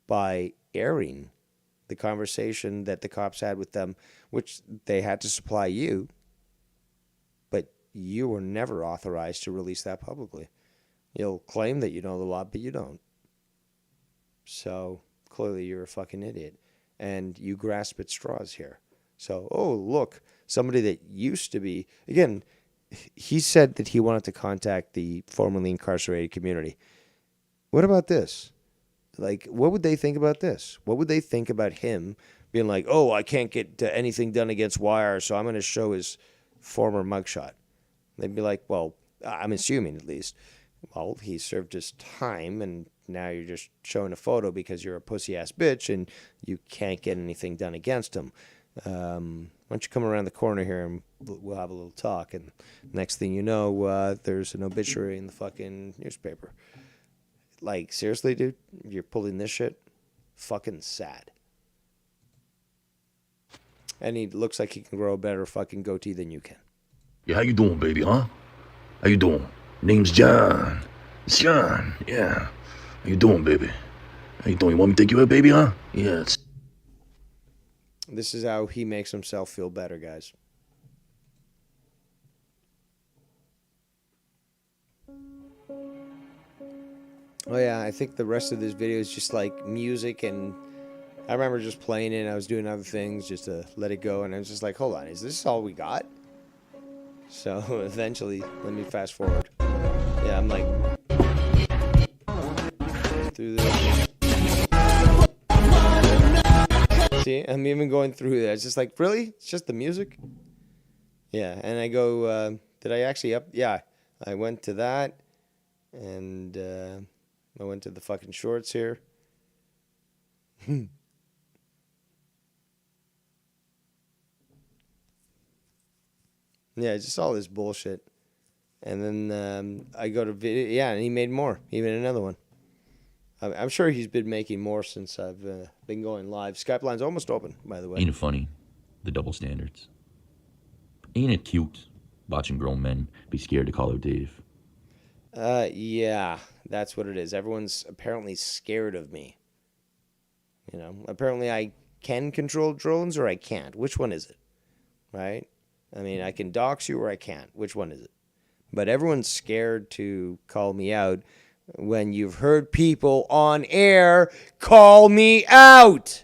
by airing the conversation that the cops had with them, which they had to supply you, but you were never authorized to release that publicly. You'll claim that you know the law, but you don't. So clearly you're a fucking idiot, and you grasp at straws here. So, oh, look, somebody that used to be, again, he said that he wanted to contact the formerly incarcerated community. What about this? Like, what would they think about this? What would they think about him being like, oh, I can't get anything done against Wire, so I'm going to show his former mugshot? They'd be like, well, I'm assuming at least, well, he served his time, and now you're just showing a photo because you're a pussy-ass bitch and you can't get anything done against him. Why don't you come around the corner here and we'll have a little talk? And next thing you know, there's an obituary in the fucking newspaper. Like, seriously, dude? You're pulling this shit? Fucking sad. And he looks like he can grow a better fucking goatee than you can. Yeah, how you doing, baby, huh? How you doing? Name's John. It's John, yeah. How you doing, baby? How you doing? You want me to take you out, baby, huh? Yeah, it's... This is how he makes himself feel better, guys. Oh yeah, I think the rest of this video is just like music, and I remember just playing it and I was doing other things just to let it go, and I was just like, hold on, is this all we got? So eventually, let me fast forward. Yeah, I'm like through this. See, I'm even going through that. It's just like, really? It's just the music? Yeah, and I go, did I actually up? Yeah, I went to that, and I went to the fucking shorts here. Yeah, just all this bullshit. And then I go to video. Yeah, and he made more. He made another one. I'm sure he's been making more since I've been going live. Skype line's almost open, by the way. Ain't it funny? The double standards. Ain't it cute watching grown men be scared to call out Dave? Yeah, that's what it is. Everyone's apparently scared of me. You know, apparently I can control drones or I can't. Which one is it? Right? I mean, I can dox you or I can't. Which one is it? But everyone's scared to call me out when you've heard people on air call me out.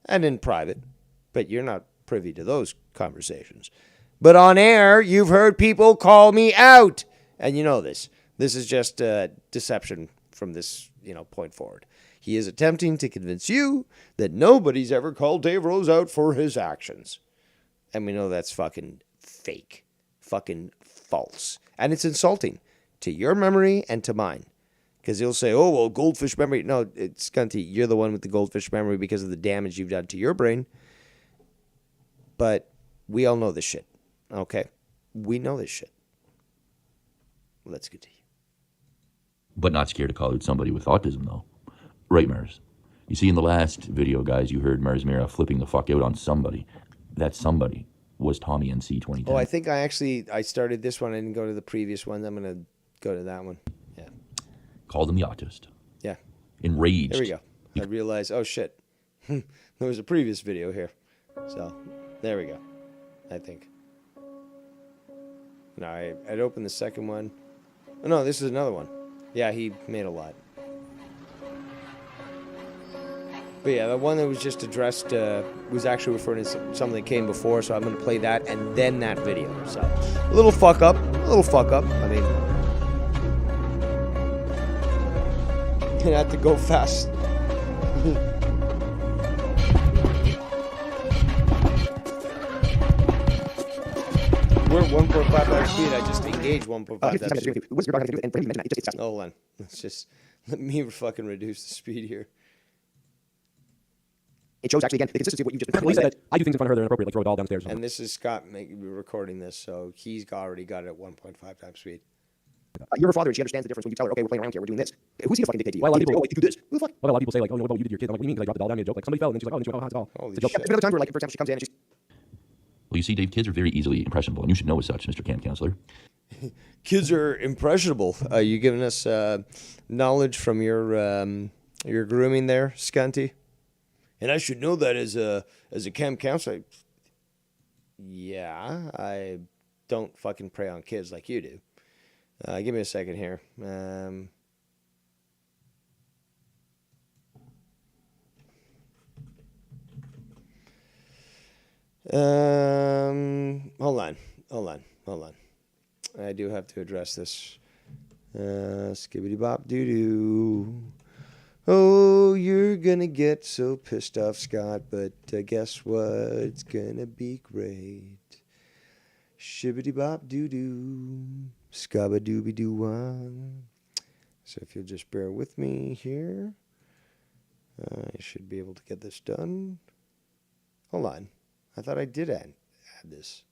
And in private. But you're not privy to those conversations. But on air, you've heard people call me out. And you know this. This is just deception from this, point forward. He is attempting to convince you that nobody's ever called Dave Rose out for his actions. And we know that's fucking fake. Fucking false. And it's insulting to your memory and to mine. Because he'll say, oh, well, goldfish memory. No, it's Skunty. You're the one with the goldfish memory because of the damage you've done to your brain. But we all know this shit. Okay? We know this shit. Let's continue. But not scared to call out somebody with autism, though. Right, Mers? You see, in the last video, guys, you heard Mers Mira flipping the fuck out on somebody. That somebody was Tommy NC 2010. Oh, I think I started this one. I didn't go to the previous one. I'm going to go to that one. Yeah. Called him the autist. Yeah. Enraged. There we go. I realized, oh, shit. There was a previous video here. So, there we go. I think. No, I'd open the second one. Oh, no, this is another one. Yeah, he made a lot. But yeah, the one that was just addressed was actually referring to something that came before, so I'm going to play that and then that video. So, a little fuck up. I mean, you have to go fast. We're at 1.5 times speed. I just engaged 1.5 times speed. Hold on. Let me fucking reduce the speed here. It shows actually again the consistency of what you just. Well, he said that I do things in front of her that are inappropriate, like throw a doll downstairs. And this is Scott recording this, so he's already got it at 1.5 times speed. You're her father, and she understands the difference when you tell her, okay, we're playing around here, we're doing this. Who's he to fucking dictate to you? Well, a lot of people, do this. Who the fuck? Well, a lot of people say, like, oh, no, what about you did to your kid? I'm like, what do you mean? Because I dropped the doll down, made a joke. Like, somebody fell, and then she's like, oh, and then she went, oh, it's all. Holy it's a joke. shit. There's been other times where, like, for example, she comes in and she's. Well, you see, Dave, kids are very easily impressionable, and you should know as such, Mr. Camp Counselor. Kids are impressionable. Are you giving us knowledge from your grooming there, Skunty? And I should know that as a camp counselor. Yeah, I don't fucking prey on kids like you do. Give me a second here. Hold on. I do have to address this. Skibbity bop doo doo. Oh, you're gonna get so pissed off, Scott, but guess what? It's gonna be great. Shibbity bop doo doo. Scabba dooby doo one. So if you'll just bear with me here, I should be able to get this done. Hold on. I thought I did add this.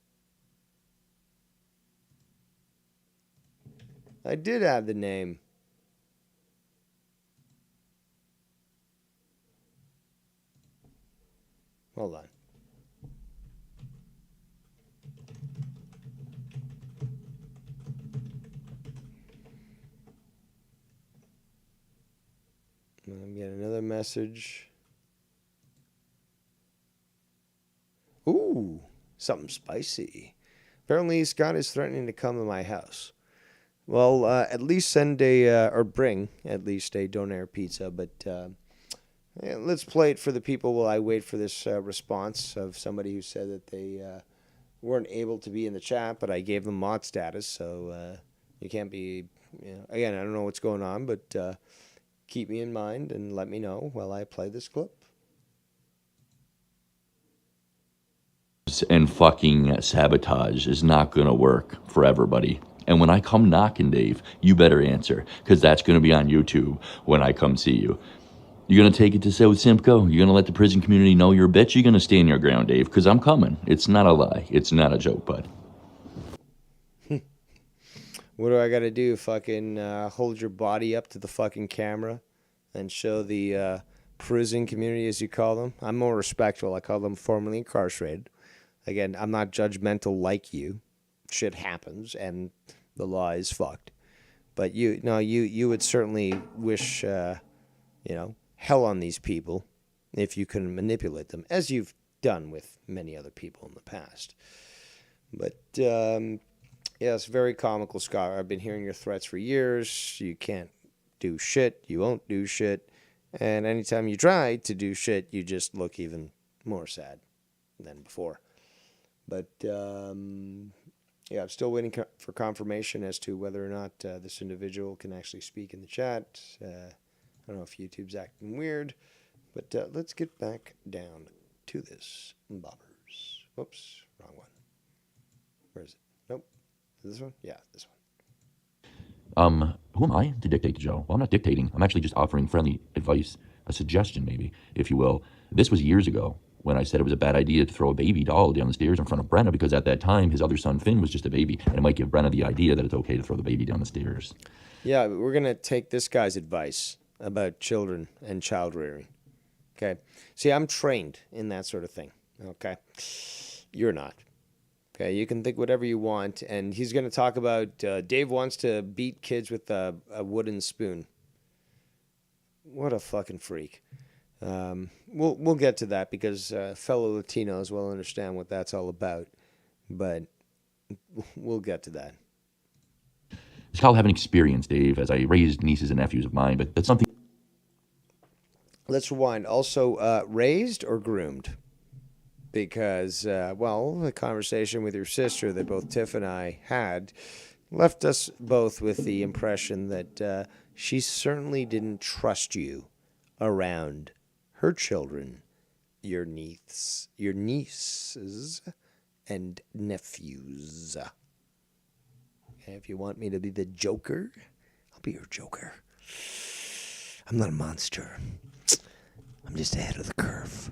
I did add the name. Hold on. I'm getting another message. Ooh, something spicy. Apparently, Scott is threatening to come to my house. Well, at least send or bring at least a donair pizza. But yeah, let's play it for the people while I wait for this response of somebody who said that they weren't able to be in the chat, but I gave them mod status, so you can't be. Again, I don't know what's going on, but keep me in mind and let me know while I play this clip. And fucking sabotage is not going to work for everybody. And when I come knocking, Dave, you better answer, because that's going to be on YouTube when I come see you. You're going to take it to South Simcoe? You're going to let the prison community know you're a bitch? You're going to stand your ground, Dave, because I'm coming. It's not a lie. It's not a joke, bud. What do I got to do? Fucking hold your body up to the fucking camera and show the prison community, as you call them? I'm more respectful. I call them formerly incarcerated. Again, I'm not judgmental like you. Shit happens, and the law is fucked. But you would certainly wish, hell on these people if you can manipulate them, as you've done with many other people in the past. But it's very comical, Scott. I've been hearing your threats for years. You can't do shit. You won't do shit. And anytime you try to do shit, you just look even more sad than before. But, I'm still waiting for confirmation as to whether or not this individual can actually speak in the chat. I don't know if YouTube's acting weird, but let's get back down to this. Bobbers. Whoops, wrong one. Where is it? Nope. Is this one? Yeah, this one. Who am I to dictate to Joe? Well, I'm not dictating. I'm actually just offering friendly advice, a suggestion maybe, if you will. This was years ago when I said it was a bad idea to throw a baby doll down the stairs in front of Brenna, because at that time his other son Finn was just a baby, and it might give Brenna the idea that it's okay to throw the baby down the stairs. Yeah, but we're going to take this guy's advice about children and child rearing. Okay? See, I'm trained in that sort of thing. Okay? You're not. Okay, you can think whatever you want, and he's going to talk about Dave wants to beat kids with a wooden spoon. What a fucking freak. We'll get to that, because fellow Latinos will understand what that's all about, but we'll get to that. It's called having experience, Dave, as I raised nieces and nephews of mine, but that's something. Let's rewind. Also, raised or groomed? Because, the conversation with your sister that both Tiff and I had left us both with the impression that she certainly didn't trust you around her children, your nieces and nephews. Okay, if you want me to be the Joker, I'll be your Joker. I'm not a monster. I'm just ahead of the curve.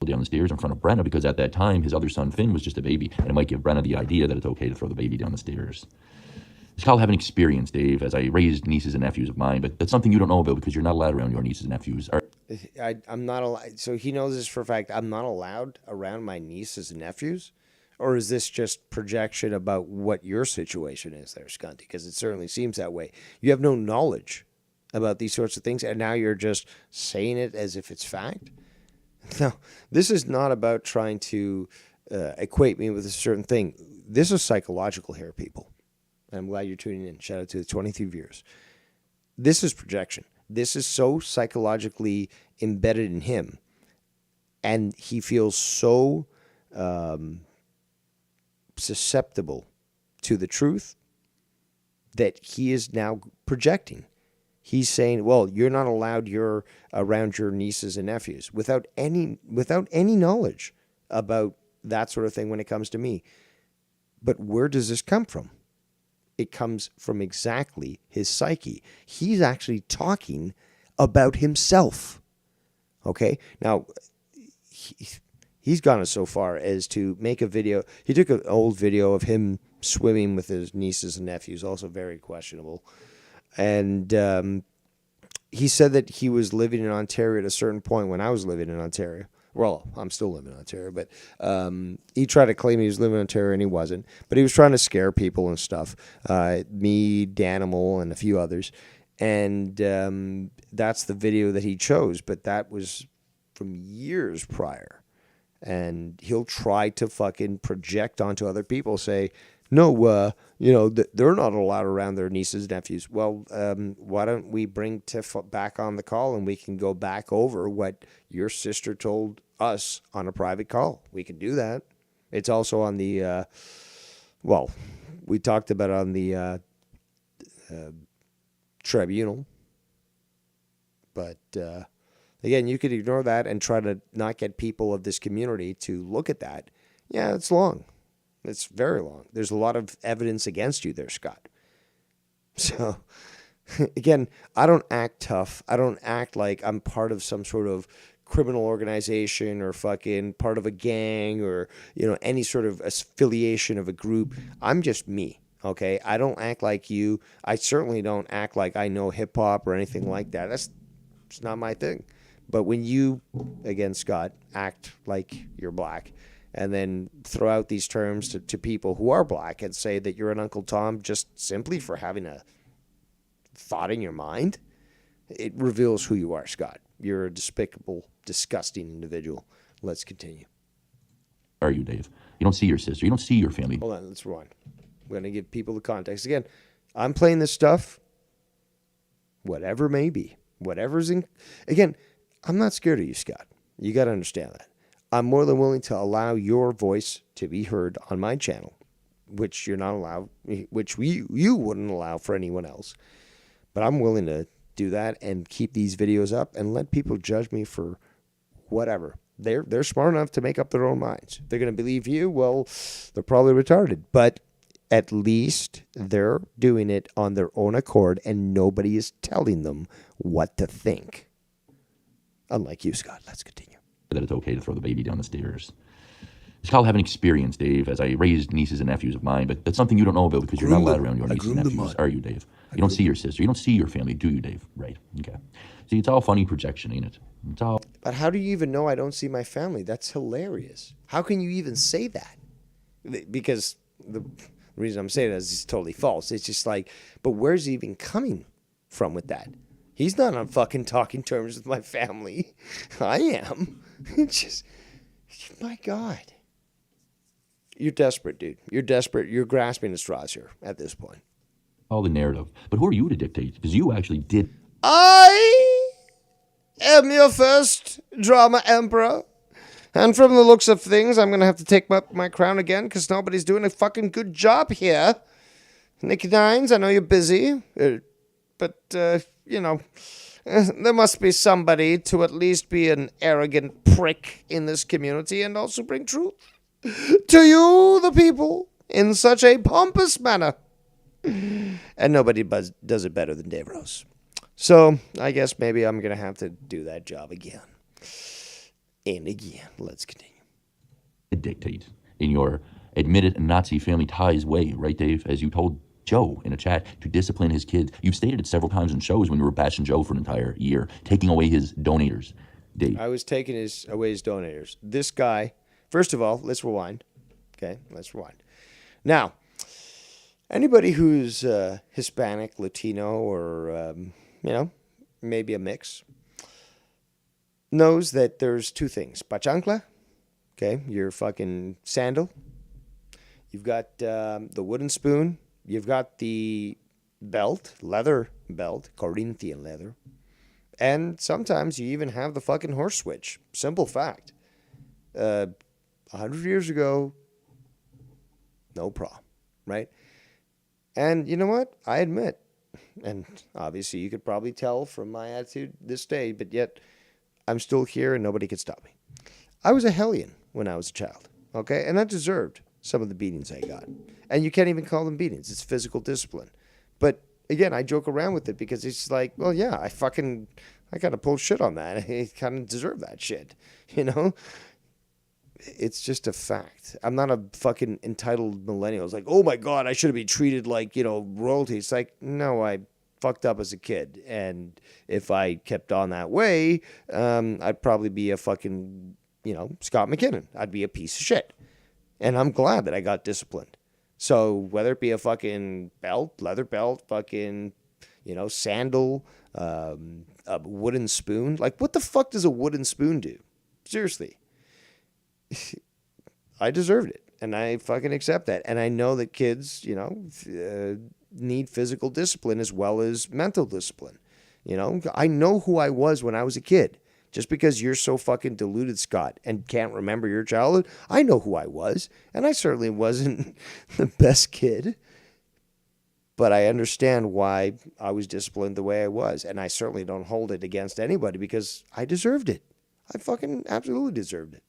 Down the stairs in front of Brenna, because at that time his other son Finn was just a baby, and it might give Brenna the idea that it's okay to throw the baby down the stairs. It's called having experience, Dave, as I raised nieces and nephews of mine, but that's something you don't know about because you're not allowed around your nieces and nephews. I'm not allowed. So he knows this for a fact. I'm not allowed around my nieces and nephews? Or is this just projection about what your situation is there, Scunty? Because it certainly seems that way. You have no knowledge about these sorts of things, and now you're just saying it as if it's fact? No, this is not about trying to equate me with a certain thing. This is psychological here, people. And I'm glad you're tuning in. Shout out to the 23 viewers. This is projection. This is so psychologically embedded in him. And he feels so susceptible to the truth that he is now projecting. He's saying, well, you're not allowed around your nieces and nephews without any knowledge about that sort of thing when it comes to me. But where does this come from? It comes from exactly his psyche. He's actually talking about himself. Okay? Now, he's gone so far as to make a video. He took an old video of him swimming with his nieces and nephews, also very questionable. And he said that he was living in Ontario at a certain point when I was living in Ontario. Well, I'm still living in Ontario, but he tried to claim he was living in Ontario and he wasn't. But he was trying to scare people and stuff. Me, Danimal, and a few others. And that's the video that he chose. But that was from years prior. And he'll try to fucking project onto other people, say, no, they're not allowed around their nieces and nephews. Well, why don't we bring Tiff back on the call and we can go back over what your sister told us on a private call? We can do that. It's also on the, we talked about it on the tribunal. But again, you could ignore that and try to not get people of this community to look at that. Yeah, it's long. It's very long. There's a lot of evidence against you there, Scott. So, again, I don't act tough. I don't act like I'm part of some sort of criminal organization or fucking part of a gang or, any sort of affiliation of a group. I'm just me, okay? I don't act like you. I certainly don't act like I know hip-hop or anything like that. It's not my thing. But when you, again, Scott, act like you're black and then throw out these terms to people who are black and say that you're an Uncle Tom just simply for having a thought in your mind, it reveals who you are, Scott. You're a despicable, disgusting individual. Let's continue. Are you, Dave? You don't see your sister. You don't see your family. Hold on, let's rewind. We're going to give people the context. Again, I'm playing this stuff, whatever may be. Whatever's in... Again, I'm not scared of you, Scott. You got to understand that. I'm more than willing to allow your voice to be heard on my channel, which you're not allowed, which you wouldn't allow for anyone else. But I'm willing to do that and keep these videos up and let people judge me for whatever. They're smart enough to make up their own minds. If they're going to believe you, well, they're probably retarded. But at least they're doing it on their own accord and nobody is telling them what to think. Unlike you, Scott. Let's continue. That it's okay to throw the baby down the stairs. It's called having experience, Dave, as I raised nieces and nephews of mine, but that's something you don't know about because you're not allowed around your nieces and nephews, are you, Dave? You don't see your sister. You don't see your family, do you, Dave? Right. Okay. See, it's all funny projection, ain't it? It's all... But how do you even know I don't see my family? That's hilarious. How can you even say that? Because the reason I'm saying that is it's totally false. It's just like, but where's he even coming from with that? He's not on fucking talking terms with my family. I am. It's just, my God. You're desperate, dude. You're desperate. You're grasping at straws here at this point. all the narrative. But who are you to dictate? Because you actually did. I am your first drama emperor. And from the looks of things, I'm going to have to take up my crown again because nobody's doing a fucking good job here. Nicky Nines, I know you're busy, but, you know, there must be somebody to at least be an arrogant prick in this community and also bring truth to you, the people, in such a pompous manner. And nobody does it better than Dave Rose. So I guess maybe I'm going to have to do that job again. And again. Let's continue. Dictate in your admitted Nazi family ties way, right, Dave? As you told Joe in a chat to discipline his kids. You've stated it several times in shows when you were bashing Joe for an entire year, taking away his donators. Dave. I was taking away his donators. This guy, first of all, let's rewind. Okay, let's rewind. Now, anybody who's Hispanic, Latino, or, you know, maybe a mix, knows that there's two things. Pachancla, okay, your fucking sandal. You've got the wooden spoon. You've got the belt, leather belt, Corinthian leather. And sometimes you even have the fucking horse switch. Simple fact. 100 years ago, no problem, right? And you know what? I admit, and obviously you could probably tell from my attitude this day, but yet I'm still here and nobody could stop me. I was a hellion when I was a child, okay? And I deserved some of the beatings I got. And you can't even call them beatings. It's physical discipline. But again, I joke around with it because it's like, well, yeah, I got to pull shit on that. I kind of deserve that shit, you know? It's just a fact. I'm not a fucking entitled millennial. It's like, oh my God, I should have been treated like, royalty. It's like, no, I fucked up as a kid. And if I kept on that way, I'd probably be a fucking, Scott McKinnon. I'd be a piece of shit. And I'm glad that I got disciplined. So whether it be a fucking belt, leather belt, fucking, sandal, a wooden spoon. Like, what the fuck does a wooden spoon do? Seriously. I deserved it, and I fucking accept that. And I know that kids, need physical discipline as well as mental discipline. I know who I was when I was a kid. Just because you're so fucking deluded, Scott, and can't remember your childhood, I know who I was, and I certainly wasn't the best kid. But I understand why I was disciplined the way I was, and I certainly don't hold it against anybody because I deserved it. I fucking absolutely deserved it.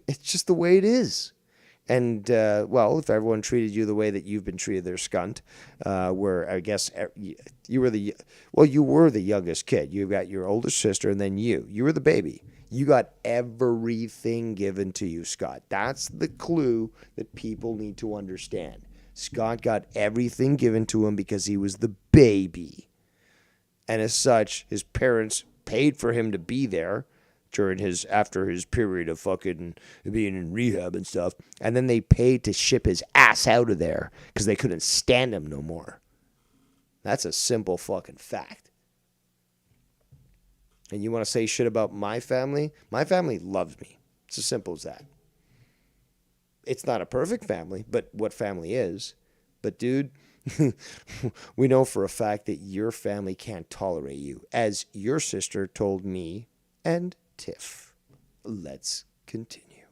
It's just the way it is. And, if everyone treated you the way that you've been treated, they're skunt, where I guess you were the youngest kid. You've got your older sister and then you. You were the baby. You got everything given to you, Scott. That's the clue that people need to understand. Scott got everything given to him because he was the baby. And as such, his parents paid for him to be there after his period of fucking being in rehab and stuff, and then they paid to ship his ass out of there because they couldn't stand him no more. That's a simple fucking fact. And you want to say shit about my family? My family loves me. It's as simple as that. It's not a perfect family, but what family is. But dude, we know for a fact that your family can't tolerate you, as your sister told me and Tiff. Let's continue.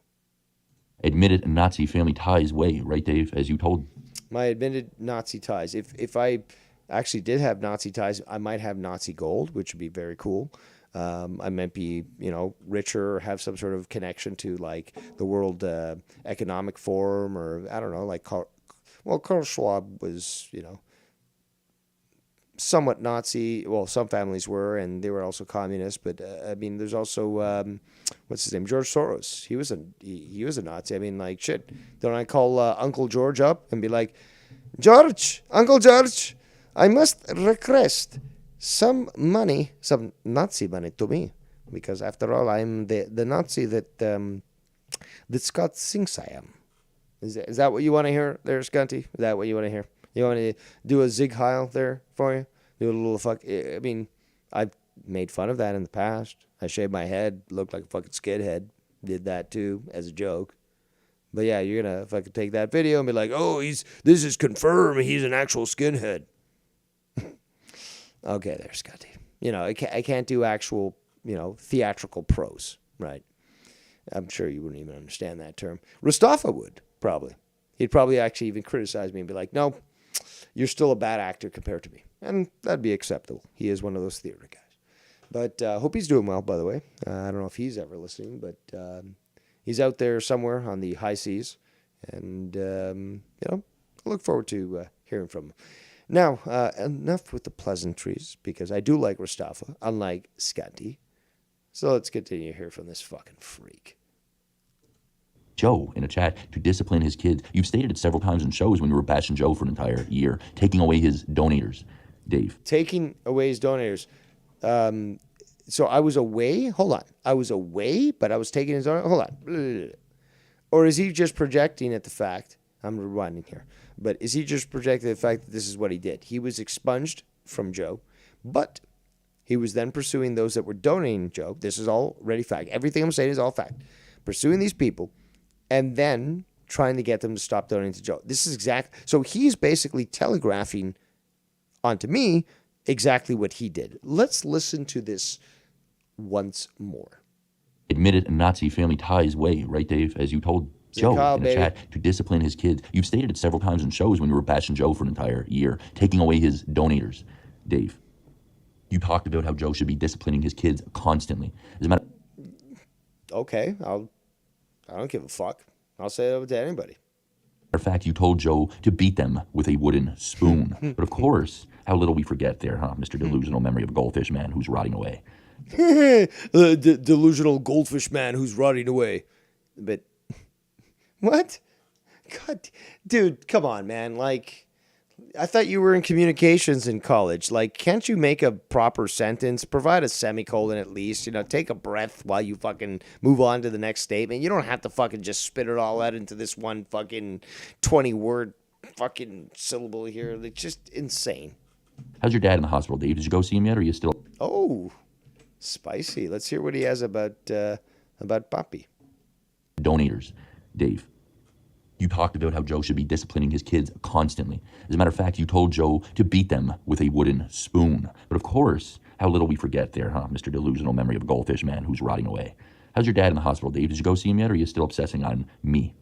Admitted Nazi family ties way, right, Dave, as you told? My admitted Nazi ties. If I actually did have Nazi ties, I might have Nazi gold, which would be very cool. I might be, richer or have some sort of connection to, like, the World Economic Forum, or, I don't know, like, Karl Schwab was, somewhat Nazi. Well, some families were, and they were also communist. But there's also what's his name, George Soros. He was a Nazi. Like, shit. Don't I call Uncle George up and be like, Uncle George, I must request some Nazi money to me, because after all, I'm the Nazi that Scott thinks I am. Is that what you want to hear there, Scunty? Is that what you want to hear? You want to do a Zig Heil there for you? Do a little fuck. I've made fun of that in the past. I shaved my head, looked like a fucking skidhead. Did that too as a joke. But yeah, you're gonna fucking take that video and be like, oh, this is confirmed. He's an actual skinhead. Okay, there, Scotty. I can't do actual, theatrical prose, right? I'm sure you wouldn't even understand that term. Mustafa would, probably. He'd probably actually even criticize me and be like, no, you're still a bad actor compared to me. And that'd be acceptable. He is one of those theater guys. But hope he's doing well, by the way. I don't know if he's ever listening, but he's out there somewhere on the high seas. And, I look forward to hearing from him. Now, enough with the pleasantries, because I do like Mustafa, unlike Scanty. So let's continue to hear from this fucking freak. Joe in a chat to discipline his kids. You've stated it several times in shows when you were bashing Joe for an entire year, taking away his donators. Dave. Taking away his donators. So I was away? Hold on. I was away, but I was taking his donators? Hold on. Or is he just projecting at the fact, I'm rewinding here, but is he just projecting the fact that this is what he did? He was expunged from Joe, but he was then pursuing those that were donating Joe. This is all ready fact. Everything I'm saying is all fact. Pursuing these people, and then trying to get them to stop donating to Joe. This is so he's basically telegraphing onto me exactly what he did. Let's listen to this once more. Admitted Nazi family ties way, right, Dave, as you told Joe in a chat to discipline his kids. You've stated it several times in shows when you were bashing Joe for an entire year, taking away his donators. Dave, you talked about how Joe should be disciplining his kids constantly. As a matter Okay, I don't give a fuck. I'll say it to anybody. of fact, you told Joe to beat them with a wooden spoon. But of course, how little we forget there, huh, Mr. Delusional Memory of a Goldfish Man who's rotting away. The delusional goldfish man who's rotting away. But what? God, dude, come on, man. Like, I thought you were in communications in college. Like, can't you make a proper sentence? Provide a semicolon at least. Take a breath while you fucking move on to the next statement. You don't have to fucking just spit it all out into this one fucking 20-word fucking syllable here. It's just insane. How's your dad in the hospital, Dave? Did you go see him yet, or are you still? Oh, spicy. Let's hear what he has about Papi. Donators, Dave. You talked about how Joe should be disciplining his kids constantly. As a matter of fact, you told Joe to beat them with a wooden spoon. But of course, how little we forget there, huh, Mr. Delusional Memory of a Goldfish Man who's rotting away. How's your dad in the hospital, Dave? Did you go see him yet, or are you still obsessing on me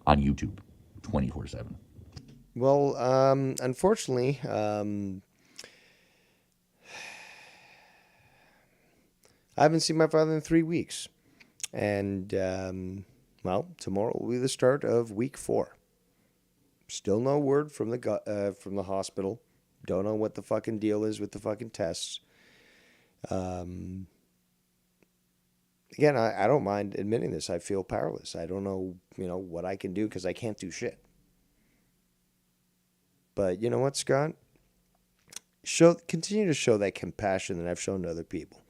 on YouTube 24/7? Well, unfortunately, I haven't seen my father in 3 weeks. And, well, tomorrow will be the start of week 4. Still no word from the hospital. Don't know what the fucking deal is with the fucking tests. Again, I don't mind admitting this. I feel powerless. I don't know, what I can do because I can't do shit. But you know what, Scott? Continue to show that compassion that I've shown to other people,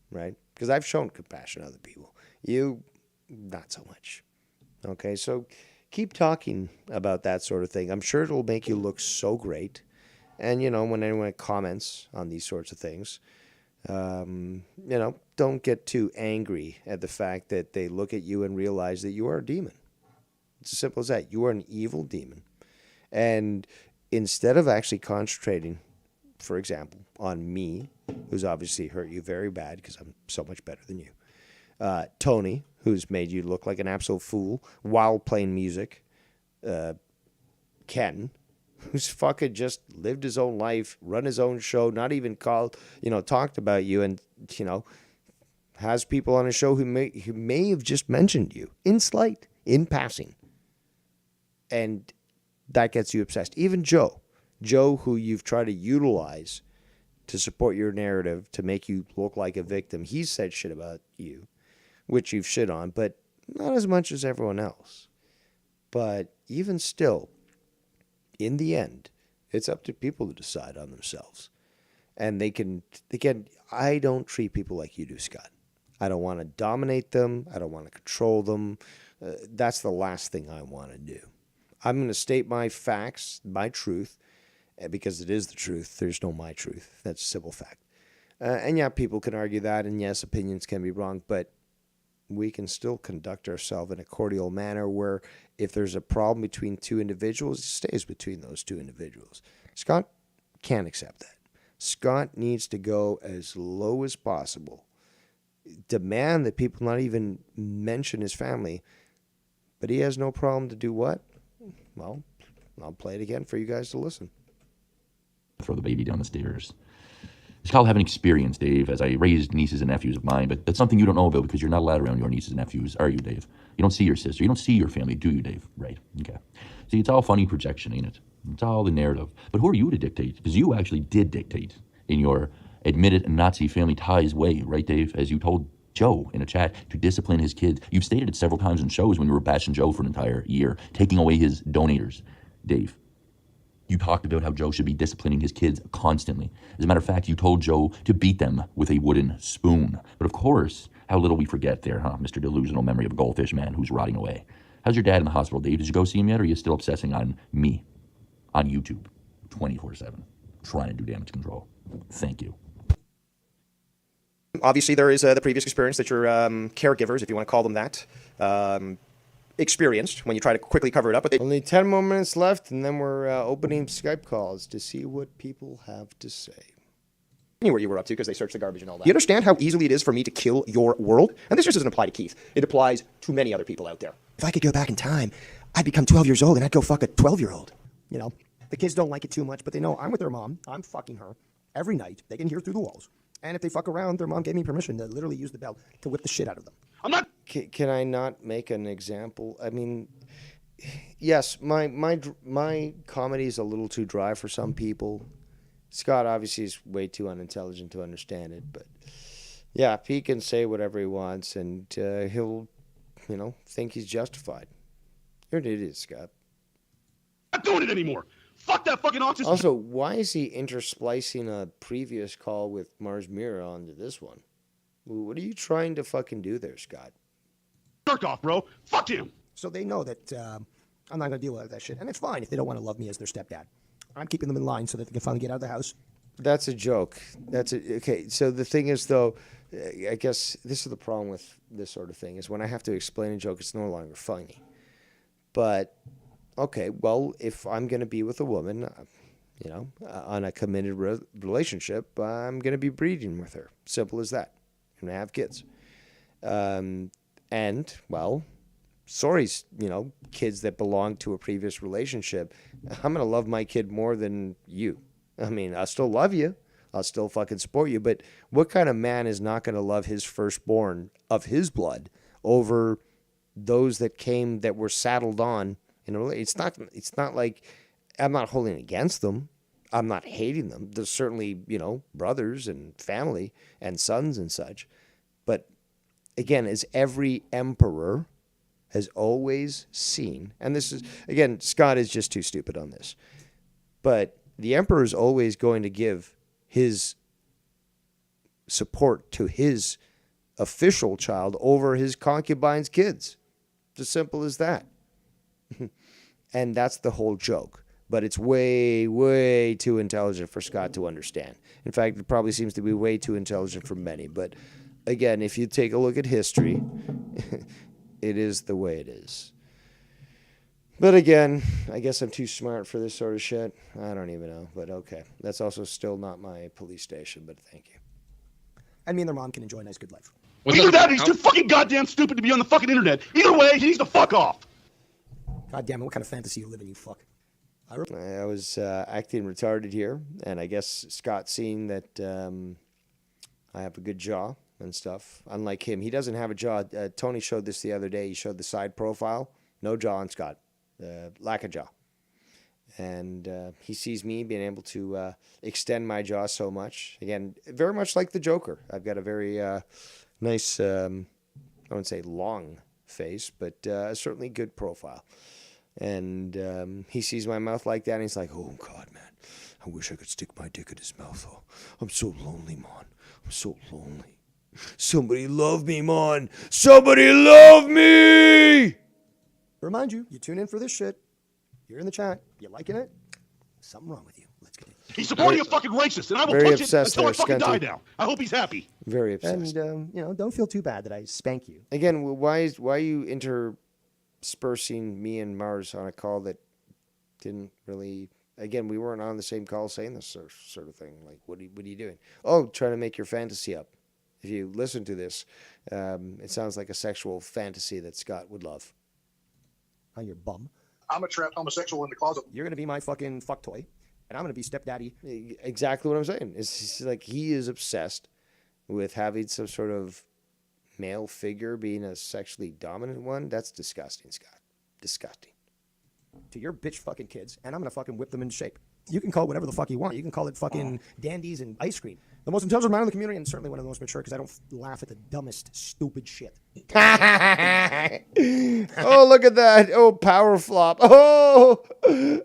right? Because I've shown compassion to other people. You, not so much. Okay, so keep talking about that sort of thing. I'm sure it'll make you look so great. And, when anyone comments on these sorts of things, don't get too angry at the fact that they look at you and realize that you are a demon. It's as simple as that. You are an evil demon. And instead of actually concentrating, for example, on me, who's obviously hurt you very bad because I'm so much better than you, Tony, who's made you look like an absolute fool while playing music, Ken, who's fucking just lived his own life, run his own show, not even talked about you, and, has people on his show who may have just mentioned you in slight, in passing. And that gets you obsessed. Even Joe, who you've tried to utilize to support your narrative, to make you look like a victim, he's said shit about you, which you've shit on, but not as much as everyone else. But even still, in the end, it's up to people to decide on themselves. And I don't treat people like you do, Scott. I don't want to dominate them. I don't want to control them. That's the last thing I want to do. I'm going to state my facts, my truth, because it is the truth. There's no my truth. That's a simple fact. And yeah, people can argue that, and yes, opinions can be wrong, but we can still conduct ourselves in a cordial manner where if there's a problem between two individuals, it stays between those two individuals. Scott can't accept that. Scott needs to go as low as possible. Demand that people not even mention his family, but he has no problem to do what? Well, I'll play it again for you guys to listen. Throw the baby down the stairs. It's called having experience, Dave, as I raised nieces and nephews of mine, but that's something you don't know about because you're not allowed around your nieces and nephews, are you, Dave? You don't see your sister. You don't see your family, do you, Dave? Right. Okay. See, it's all funny projection, ain't it? It's all the narrative. But who are you to dictate? Because you actually did dictate in your admitted Nazi family ties way, right, Dave? As you told Joe in a chat to discipline his kids. You've stated it several times in shows when you were bashing Joe for an entire year, taking away his donators, Dave. You talked about how Joe should be disciplining his kids constantly. As a matter of fact, you told Joe to beat them with a wooden spoon. But of course, how little we forget there, huh, Mr. Delusional Memory of a Goldfish Man who's rotting away. How's your dad in the hospital, Dave? Did you go see him yet, or are you still obsessing on me on YouTube 24/7, trying to do damage control? Thank you. Obviously, there is the previous experience that your caregivers, if you want to call them that, experienced when you try to quickly cover it up. But Only 10 more minutes left, and then we're opening Skype calls to see what people have to say. Knew where you were up to because they searched the garbage and all that. You understand how easily it is for me to kill your world? And this just doesn't apply to Keith. It applies to many other people out there. If I could go back in time, I'd become 12 years old and I'd go fuck a 12-year-old. The kids don't like it too much, but they know I'm with their mom. I'm fucking her every night. They can hear through the walls. And if they fuck around, their mom gave me permission to literally use the belt to whip the shit out of them. I'm not... Can I not make an example? I mean, yes, my comedy is a little too dry for some people. Scott obviously is way too unintelligent to understand it, but yeah, he can say whatever he wants, and he'll think he's justified. You're an idiot, Scott. Not doing it anymore. Fuck that fucking autism. Also, why is he intersplicing a previous call with Mars Mirror onto this one? What are you trying to fucking do there, Scott? Jerk off, bro. Fuck him. So they know that I'm not going to deal with that shit. And it's fine if they don't want to love me as their stepdad. I'm keeping them in line so that they can finally get out of the house. That's a joke. Okay, so the thing is, though, I guess this is the problem with this sort of thing, is when I have to explain a joke, it's no longer funny. But, okay, well, if I'm going to be with a woman, on a committed relationship, I'm going to be breeding with her. Simple as that. I'm going to have kids. And, well, sorry, kids that belong to a previous relationship, I'm going to love my kid more than you. I mean, I still love you. I'll still fucking support you. But what kind of man is not going to love his firstborn of his blood over those that were saddled on? It's not like I'm not holding against them. I'm not hating them. There's certainly, brothers and family and sons and such. But again, as every emperor has always seen, and this is, again, Scott is just too stupid on this, but the emperor is always going to give his support to his official child over his concubine's kids. It's as simple as that. And that's the whole joke. But it's way, way too intelligent for Scott to understand. In fact, it probably seems to be way too intelligent for many. But again, if you take a look at history, it is the way it is. But again, I guess I'm too smart for this sort of shit. I don't even know, but okay. That's also still not my police station, but thank you. And me and their mom can enjoy a nice, good life. Either that or he's too fucking goddamn stupid to be on the fucking internet. Either way, he needs to fuck off. God damn it, what kind of fantasy you live in, you fuck? I was acting retarded here, and I guess Scott seeing that I have a good jaw and stuff. Unlike him, he doesn't have a jaw. Tony showed this the other day. He showed the side profile. No jaw on Scott. Lack of jaw. And he sees me being able to extend my jaw so much. Again, very much like the Joker. I've got a very nice, I wouldn't say long face, but certainly good profile. And he sees my mouth like that, and he's like, oh, God, man, I wish I could stick my dick in his mouth. Oh, I'm so lonely, man. I'm so lonely. Somebody love me, man. Somebody love me! Remind you, you tune in for this shit. You're in the chat. You liking it? Something wrong with you. Let's get it. He's supporting a fucking racist, and I will Very punch it obsessed until I there, fucking die Skunty. now. I hope he's happy. Very obsessed. And, don't feel too bad that I spank you. Again, why are you interspersing me and Mars on a call that didn't really... Again, we weren't on the same call saying this sort of thing. Like, what are you doing? Oh, trying to make your fantasy up. If you listen to this, it sounds like a sexual fantasy that Scott would love. On your bum. I'm a trapped homosexual in the closet. You're going to be my fucking fuck toy, and I'm going to be stepdaddy. Exactly what I'm saying. It's just like he is obsessed with having some sort of male figure being a sexually dominant one. That's disgusting, Scott. Disgusting. To your bitch fucking kids, and I'm going to fucking whip them into shape. You can call it whatever the fuck you want. You can call it fucking dandies and ice cream. The most intelligent man in the community, and certainly one of the most mature, because I don't laugh at the dumbest, stupid shit. Oh, look at that. Oh, power flop. Oh,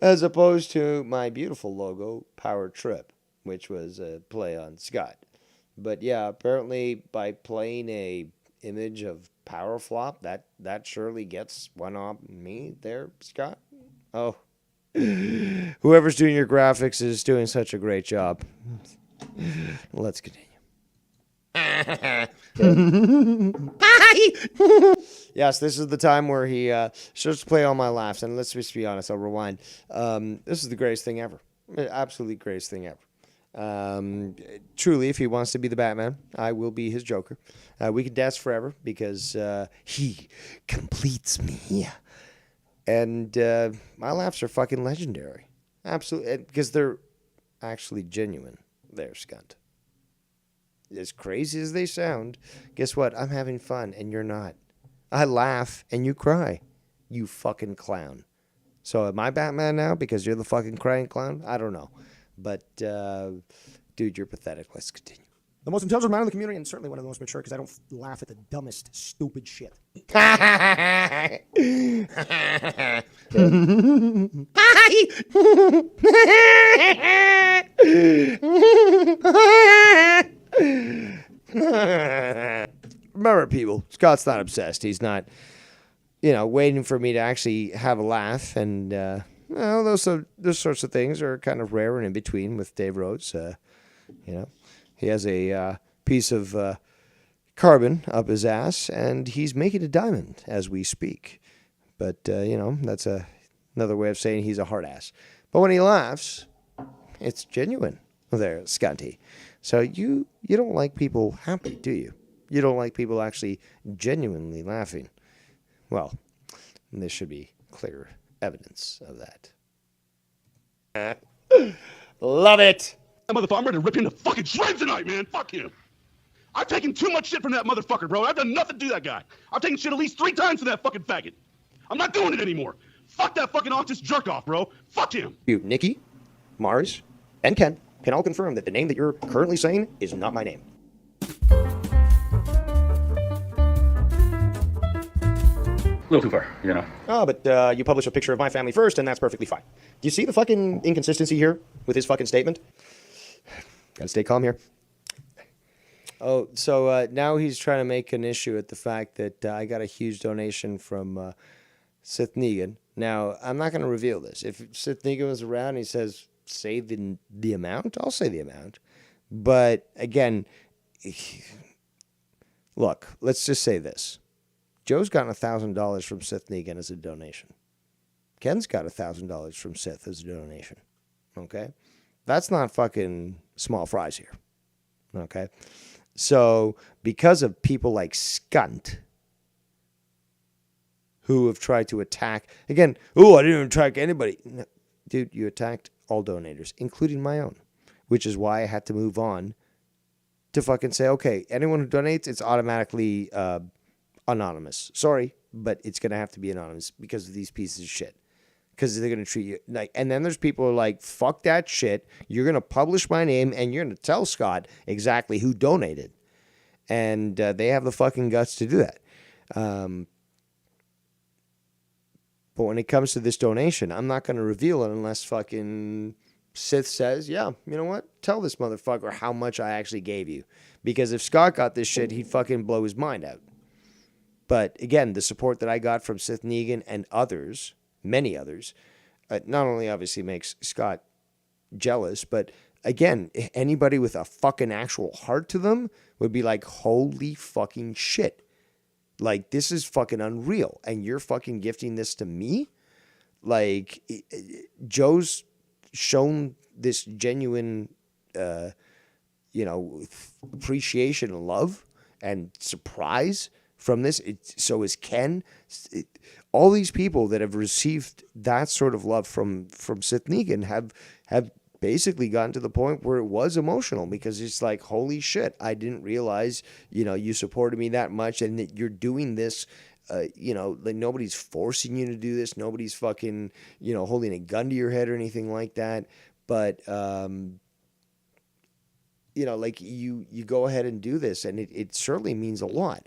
as opposed to my beautiful logo, Power Trip, which was a play on Scott. But yeah, apparently by playing a image of power flop, that surely gets one on me there, Scott. Oh, whoever's doing your graphics is doing such a great job. Let's continue. Yes, this is the time where he starts to play all my laughs. And let's just be honest, I'll rewind. This is the greatest thing ever. Absolutely greatest thing ever. Truly, if he wants to be the Batman, I will be his Joker. We can dance forever because he completes me. And my laughs are fucking legendary. Absolutely. Because they're actually genuine. There, Skunt. As crazy as they sound, guess what? I'm having fun, and you're not. I laugh, and you cry. You fucking clown. So am I Batman now because you're the fucking crying clown? I don't know. But, dude, you're pathetic. Let's continue. The most intelligent man in the community, and certainly one of the most mature, because I don't laugh at the dumbest, stupid shit. Remember, people, Scott's not obsessed. He's not, waiting for me to actually have a laugh. And, those sorts of things are kind of rare and in between with Dave Rhodes. He has a piece of carbon up his ass, and he's making a diamond as we speak. But, that's another way of saying he's a hard ass. But when he laughs, it's genuine there, Scunty. So you don't like people happy, do you? You don't like people actually genuinely laughing. Well, there should be clear evidence of that. Love it. That motherfucker, I'm ready to rip him to fucking shreds tonight, man. Fuck him. I've taken too much shit from that motherfucker, bro. I've done nothing to that guy. I've taken shit at least 3 times from that fucking faggot. I'm not doing it anymore. Fuck that fucking autist jerk off, bro. Fuck him. You, Nikki, Mars, and Ken can all confirm that the name that you're currently saying is not my name. A little too far, Oh, but you publish a picture of my family first, and that's perfectly fine. Do you see the fucking inconsistency here with his fucking statement? Gotta stay calm here. Oh, so now he's trying to make an issue at the fact that I got a huge donation from Sith Negan. Now, I'm not going to reveal this. If Sith Negan was around and he says, say the amount, I'll say the amount. But again, look, let's just say this. Joe's gotten $1,000 from Sith Negan as a donation. Ken's got $1,000 from Sith as a donation. Okay? That's not fucking small fries here. Okay? So, because of people like Skunt, who have tried to attack, again, I didn't attack anybody. No, dude, you attacked all donators, including my own, which is why I had to move on to fucking say, okay, anyone who donates, it's automatically anonymous. Sorry, but it's going to have to be anonymous because of these pieces of shit. Because they're going to treat you like, and then there's people who are like, fuck that shit. You're going to publish my name and you're going to tell Scott exactly who donated. And they have the fucking guts to do that. But when it comes to this donation, I'm not going to reveal it unless fucking Sith says, yeah, you know what? Tell this motherfucker how much I actually gave you. Because if Scott got this shit, he'd fucking blow his mind out. But again, the support that I got from Sith Negan and others, many others, not only obviously makes Scott jealous, but again, anybody with a fucking actual heart to them would be like, holy fucking shit. Like, this is fucking unreal. And you're fucking gifting this to me? Like, Joe's shown this genuine, appreciation and love and surprise from this. So is Ken. All these people that have received that sort of love from Sith Negan have basically gotten to the point where it was emotional, because it's like, holy shit, I didn't realize, you supported me that much and that you're doing this, like nobody's forcing you to do this. Nobody's fucking, holding a gun to your head or anything like that. But, like you go ahead and do this, and it certainly means a lot.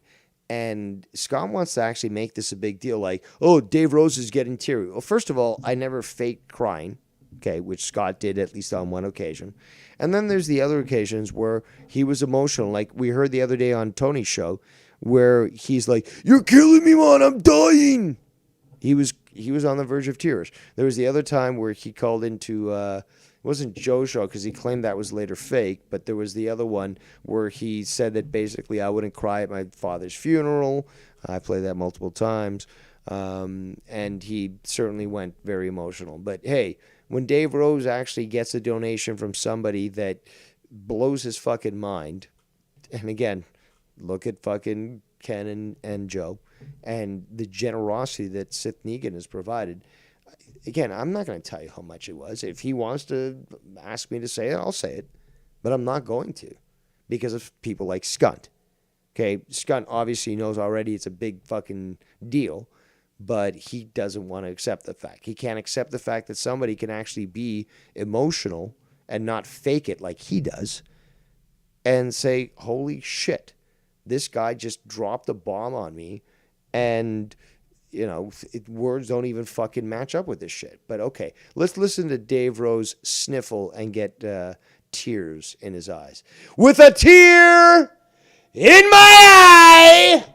And Scott wants to actually make this a big deal, like, oh, Dave Rose is getting teary. Well, first of all, I never faked crying, okay, which Scott did at least on one occasion. And then there's the other occasions where he was emotional, like we heard the other day on Tony's show, where he's like, you're killing me, man, I'm dying. He was on the verge of tears. There was the other time where he called into, it wasn't Joe's show because he claimed that was later fake, but there was the other one where he said that basically I wouldn't cry at my father's funeral. I played that multiple times. And he certainly went very emotional. But hey, when Dave Rose actually gets a donation from somebody that blows his fucking mind, and again, look at fucking Ken and Joe and the generosity that Sith Negan has provided. Again, I'm not going to tell you how much it was. If he wants to ask me to say it, I'll say it. But I'm not going to, because of people like Skunt. Okay, Skunt obviously knows already it's a big fucking deal, but he doesn't want to accept the fact. He can't accept the fact that somebody can actually be emotional and not fake it like he does, and say, holy shit, this guy just dropped a bomb on me, and words don't even fucking match up with this shit. But okay, let's listen to Dave Rose sniffle and get tears in his eyes. With a tear in my eye,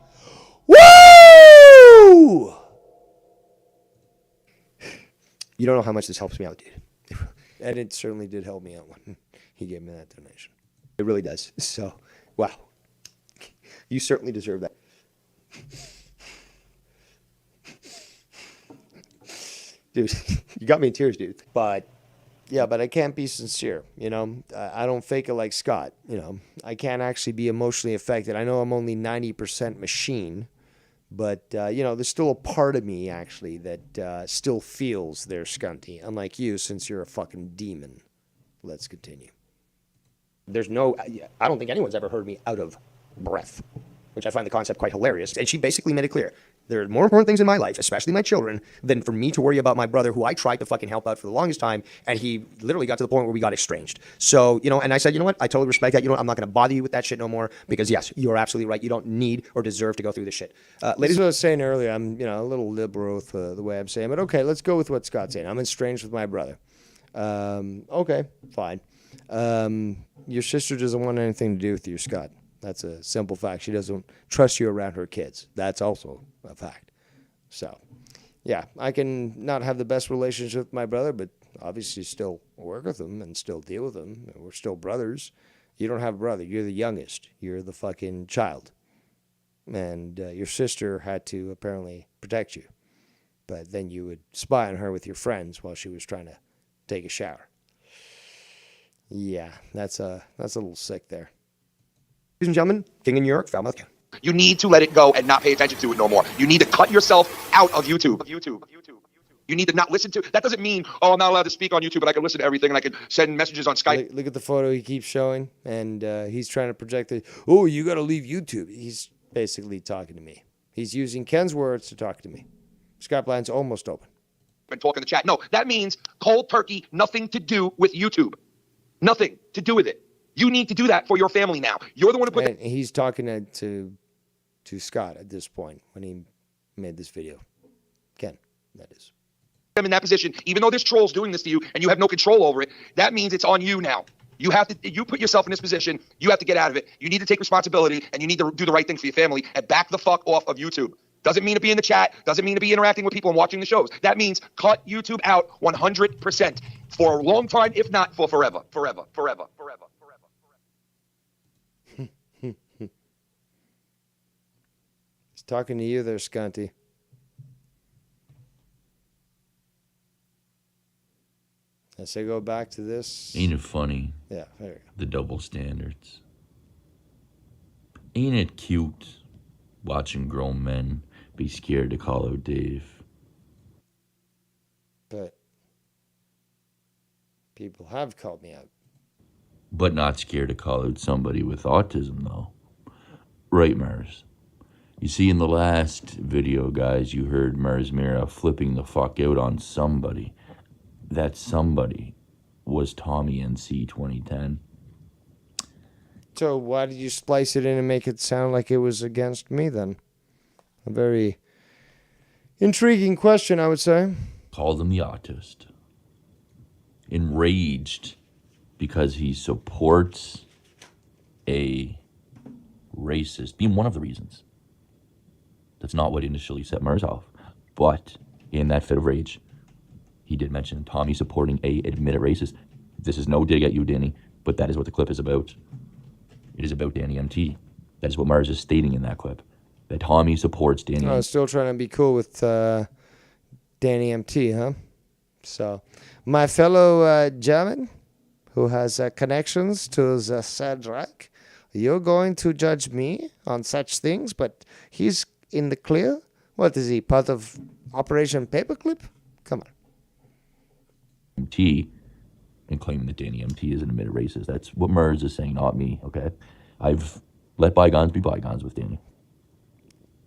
woo! You don't know how much this helps me out, dude. And it certainly did help me out when he gave me that donation. It really does. So, wow. You certainly deserve that. Dude, you got me in tears, dude. But I can't be sincere, I don't fake it like Scott, I can't actually be emotionally affected. I know I'm only 90% machine, but, there's still a part of me, actually, that still feels there, Scunty, unlike you, since you're a fucking demon. Let's continue. I don't think anyone's ever heard me out of breath, which I find the concept quite hilarious. And she basically made it clear. There are more important things in my life, especially my children, than for me to worry about my brother, who I tried to fucking help out for the longest time, and he literally got to the point where we got estranged. So, and I said, you know what? I totally respect that. I'm not going to bother you with that shit no more, because yes, you're absolutely right. You don't need or deserve to go through this shit. Ladies, what I was saying earlier, I'm, a little liberal with the way I'm saying, but okay, let's go with what Scott's saying. I'm estranged with my brother. Okay, fine. Your sister doesn't want anything to do with you, Scott. That's a simple fact. She doesn't trust you around her kids. That's also a fact. So, yeah, I can not have the best relationship with my brother, but obviously still work with him and still deal with him. We're still brothers. You don't have a brother. You're the youngest. You're the fucking child. And your sister had to apparently protect you. But then you would spy on her with your friends while she was trying to take a shower. Yeah, that's a little sick there. Ladies and gentlemen, King in New York, Falmouth County. You need to let it go and not pay attention to it no more. You need to cut yourself out of YouTube. You need to not listen to. That doesn't mean, I'm not allowed to speak on YouTube, but I can listen to everything and I can send messages on Skype. Look at the photo he keeps showing, and he's trying to project it. Oh, you got to leave YouTube. He's basically talking to me. He's using Ken's words to talk to me. Skype line's almost open. And talk in the chat. No, that means cold turkey, nothing to do with YouTube. Nothing to do with it. You need to do that for your family now. You're the one who put. And he's talking to Scott at this point when he made this video. Ken, that is. Them in that position, even though there's trolls doing this to you and you have no control over it, that means it's on you now. You have to. You put yourself in this position. You have to get out of it. You need to take responsibility and you need to do the right thing for your family and back the fuck off of YouTube. Doesn't mean to be in the chat. Doesn't mean to be interacting with people and watching the shows. That means cut YouTube out 100% for a long time, if not for forever. Forever. He's talking to you there, Scunty. As I go back to this. Ain't it funny? Yeah, there you go. The double standards. Ain't it cute watching grown men be scared to call out Dave? But people have called me out. But not scared to call out somebody with autism, though. Right, Mars? You see, in the last video, guys, you heard Mars Mira flipping the fuck out on somebody. That somebody was Tommy NC 2010. So why did you splice it in and make it sound like it was against me then? A very intriguing question, I would say. Called him the autist. Enraged because he supports a racist, being one of the reasons. That's not what initially set Murs off. But in that fit of rage, he did mention Tommy supporting a admitted racist. This is no dig at you, Danny, but that is what the clip is about. It is about Danny MT. That is what Mars is stating in that clip. That Tommy supports Danny. I was still trying to be cool with Danny MT, huh? So, my fellow German who has connections to the Cedric, you're going to judge me on such things, but he's in the clear? What is he, part of Operation Paperclip? Come on. MT and claiming that Danny MT is an admitted racist. That's what Murs is saying, not me, okay? I've let bygones be bygones with Danny.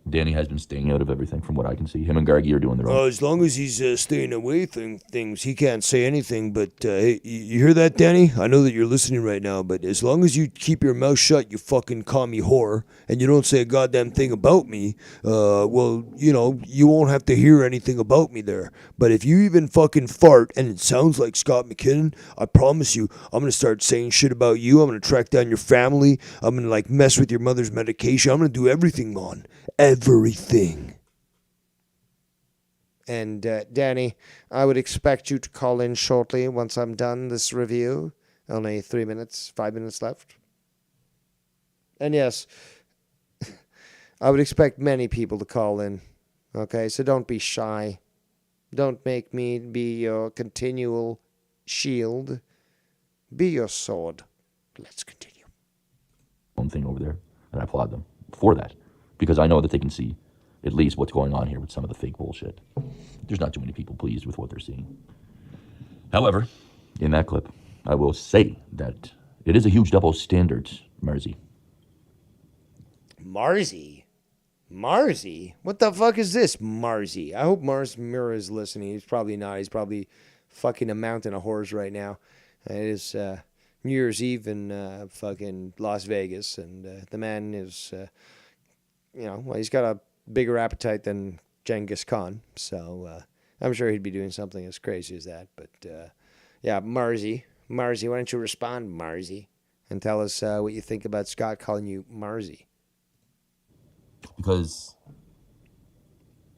Danny has been staying out of everything from what I can see. Him and Gargi are doing their own. As long as he's staying away from things, he can't say anything. But hey, you hear that, Danny? I know that you're listening right now, but as long as you keep your mouth shut, you fucking commie whore, and you don't say a goddamn thing about me, well, you know, you won't have to hear anything about me there. But if you even fucking fart and it sounds like Scott McKinnon, I promise you, I'm gonna start saying shit about you. I'm gonna track down your family. I'm gonna like mess with your mother's medication. I'm gonna do everything, man. Everything. And Danny, I would expect you to call in shortly once I'm done this review. Only 5 minutes left. And yes, I would expect many people to call in. Okay, so don't be shy. Don't make me be your continual shield. Be your sword. Let's continue. Own thing over there, and I applaud them for that, because I know that they can see at least what's going on here with some of the fake bullshit. There's not too many people pleased with what they're seeing. However, in that clip, I will say that it is a huge double standard, Marzi. Marzi? What the fuck is this, Marzi? I hope Mars Mirror is listening. He's probably not. He's probably fucking a mountain of horrors right now. It is New Year's Eve in fucking Las Vegas, and the man is, well, he's got a bigger appetite than Genghis Khan, so I'm sure he'd be doing something as crazy as that. But yeah, Marzi, why don't you respond, Marzi, and tell us what you think about Scott calling you Marzi? Because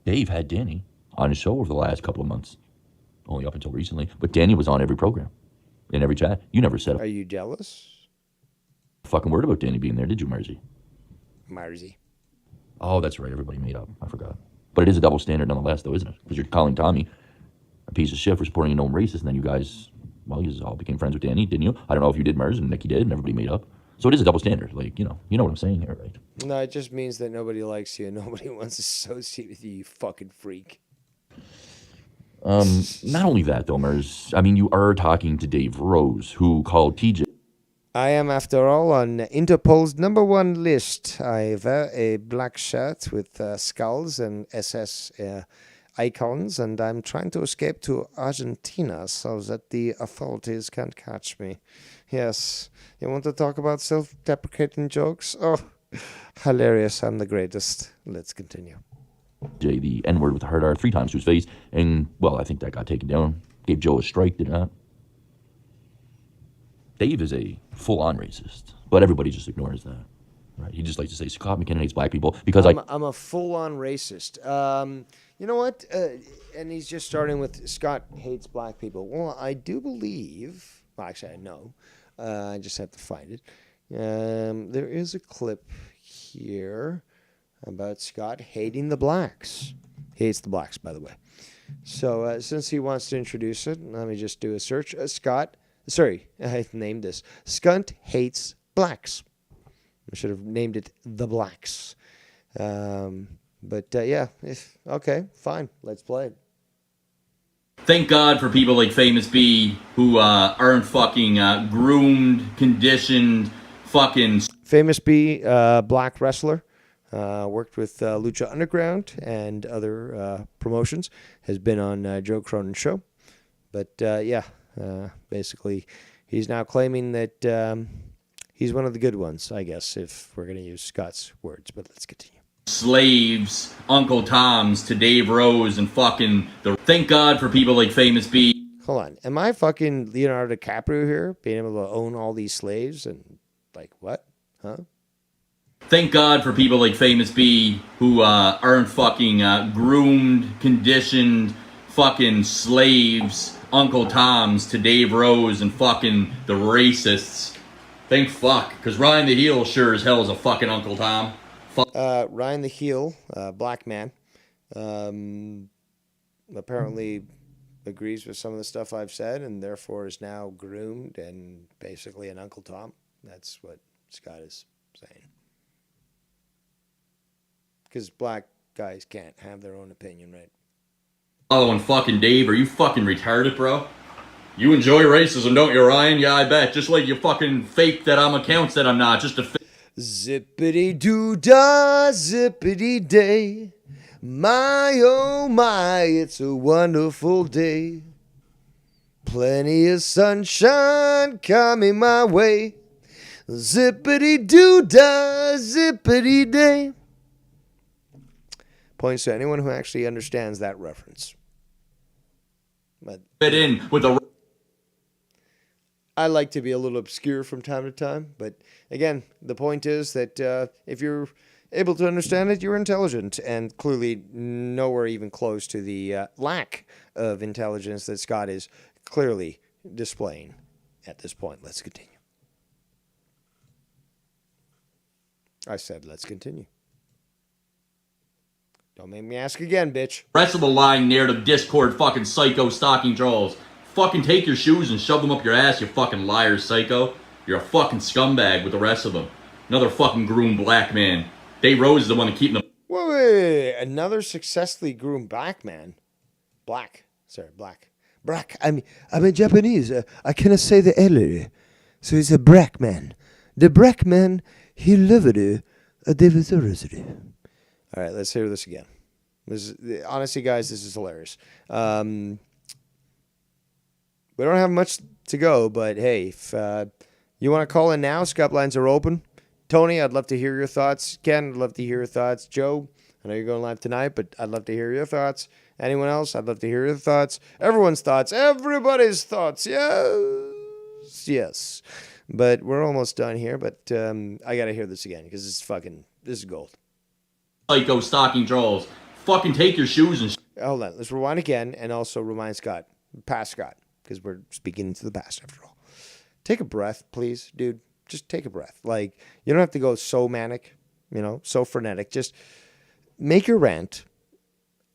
Dave had Danny on his show over the last couple of months, only up until recently, but Danny was on every program, in every chat. You never said Are you jealous? a fucking word about Danny being there, did you, Marzi? Marzi. Oh, that's right, everybody made up. I forgot. But it is a double standard nonetheless, though, isn't it? Because you're calling Tommy a piece of shit for supporting a known racist, and then you guys, well, you all became friends with Danny, didn't you? I don't know if you did, Mers, and Nikki did, and everybody made up. So it is a double standard. Like, you know what I'm saying here, right? No, it just means that nobody likes you and nobody wants to associate with you, you fucking freak. Not only that, though, Mers. I mean, you are talking to Dave Rose, who called TJ. I am, after all, on Interpol's #1 list. I wear a black shirt with skulls and SS icons, and I'm trying to escape to Argentina so that the authorities can't catch me. Yes, you want to talk about self-deprecating jokes? Oh, hilarious. I'm the greatest. Let's continue. The N-word with the hard R 3 times to his face, and, well, I think that got taken down. Gave Joe a strike, did not. Dave is a full-on racist, but everybody just ignores that. Right? He just likes to say Scott McKinnon hates black people because I'm a full-on racist. You know what? And he's just starting with Scott hates black people. Well, I do believe. Well, actually, I know. I just have to find it. There is a clip here about Scott hating the blacks. He hates the blacks, by the way. So since he wants to introduce it, let me just do a search. I named this. Skunt hates blacks. I should have named it The Blacks. Okay, fine. Let's play it. Thank God for people like Famous B who aren't fucking groomed, conditioned, fucking... Famous B, black wrestler. Worked with Lucha Underground and other promotions. Has been on Joe Cronin's show. But basically, he's now claiming that he's one of the good ones, I guess, if we're going to use Scott's words. But let's continue. Slaves, Uncle Toms to Dave Rose and fucking the... Thank God for people like Famous B. Hold on. Am I fucking Leonardo DiCaprio here? Being able to own all these slaves and like what? Huh? Thank God for people like Famous B who aren't fucking groomed, conditioned, fucking slaves, Uncle Toms to Dave Rose and fucking the racists. Thank fuck, because Ryan the Heel sure as hell is a fucking Uncle Tom. Ryan the Heel, black man, apparently agrees with some of the stuff I've said and therefore is now groomed and basically an Uncle Tom. That's what Scott is saying. Because black guys can't have their own opinion, right? Oh, and fucking Dave, are you fucking retarded, bro? You enjoy racism, don't you, Ryan? Yeah, I bet. Just like you fucking fake that I'm accounts that I'm not, just to... Zippity doo dah, zippity day. My oh my, it's a wonderful day. Plenty of sunshine coming my way. Zippity doo dah, zippity day. Points to anyone who actually understands that reference. But Fit in with the. I like to be a little obscure from time to time, but again, the point is that if you're able to understand it, you're intelligent, and clearly nowhere even close to the lack of intelligence that Scott is clearly displaying at this point. Let's continue. I said, let's continue. Don't make me ask again, bitch. Rest of the lying narrative Discord fucking psycho stalking trolls. Fucking take your shoes and shove them up your ass, you fucking liar psycho. You're a fucking scumbag with the rest of them. Another fucking groomed black man. Dave Rose is the one to keep them. Wait. Another successfully groomed black man. Black. I'm a Japanese. I cannot say the L. So he's a black man. The black man, he loved it. All right, let's hear this again. Honestly, guys, this is hilarious. We don't have much to go, but hey, if you want to call in now, Skype lines are open. Tony, I'd love to hear your thoughts. Ken, I'd love to hear your thoughts. Joe, I know you're going live tonight, but I'd love to hear your thoughts. Anyone else? I'd love to hear your thoughts. Everyone's thoughts. Everybody's thoughts. Yes. But we're almost done here, but I got to hear this again because this is gold. Psycho stalking trolls. Fucking take your shoes and. Hold on. Let's rewind again and also remind Scott. Past Scott. Because we're speaking into the past after all. Take a breath, please, dude. Just take a breath. Like, you don't have to go so manic, so frenetic. Just make your rant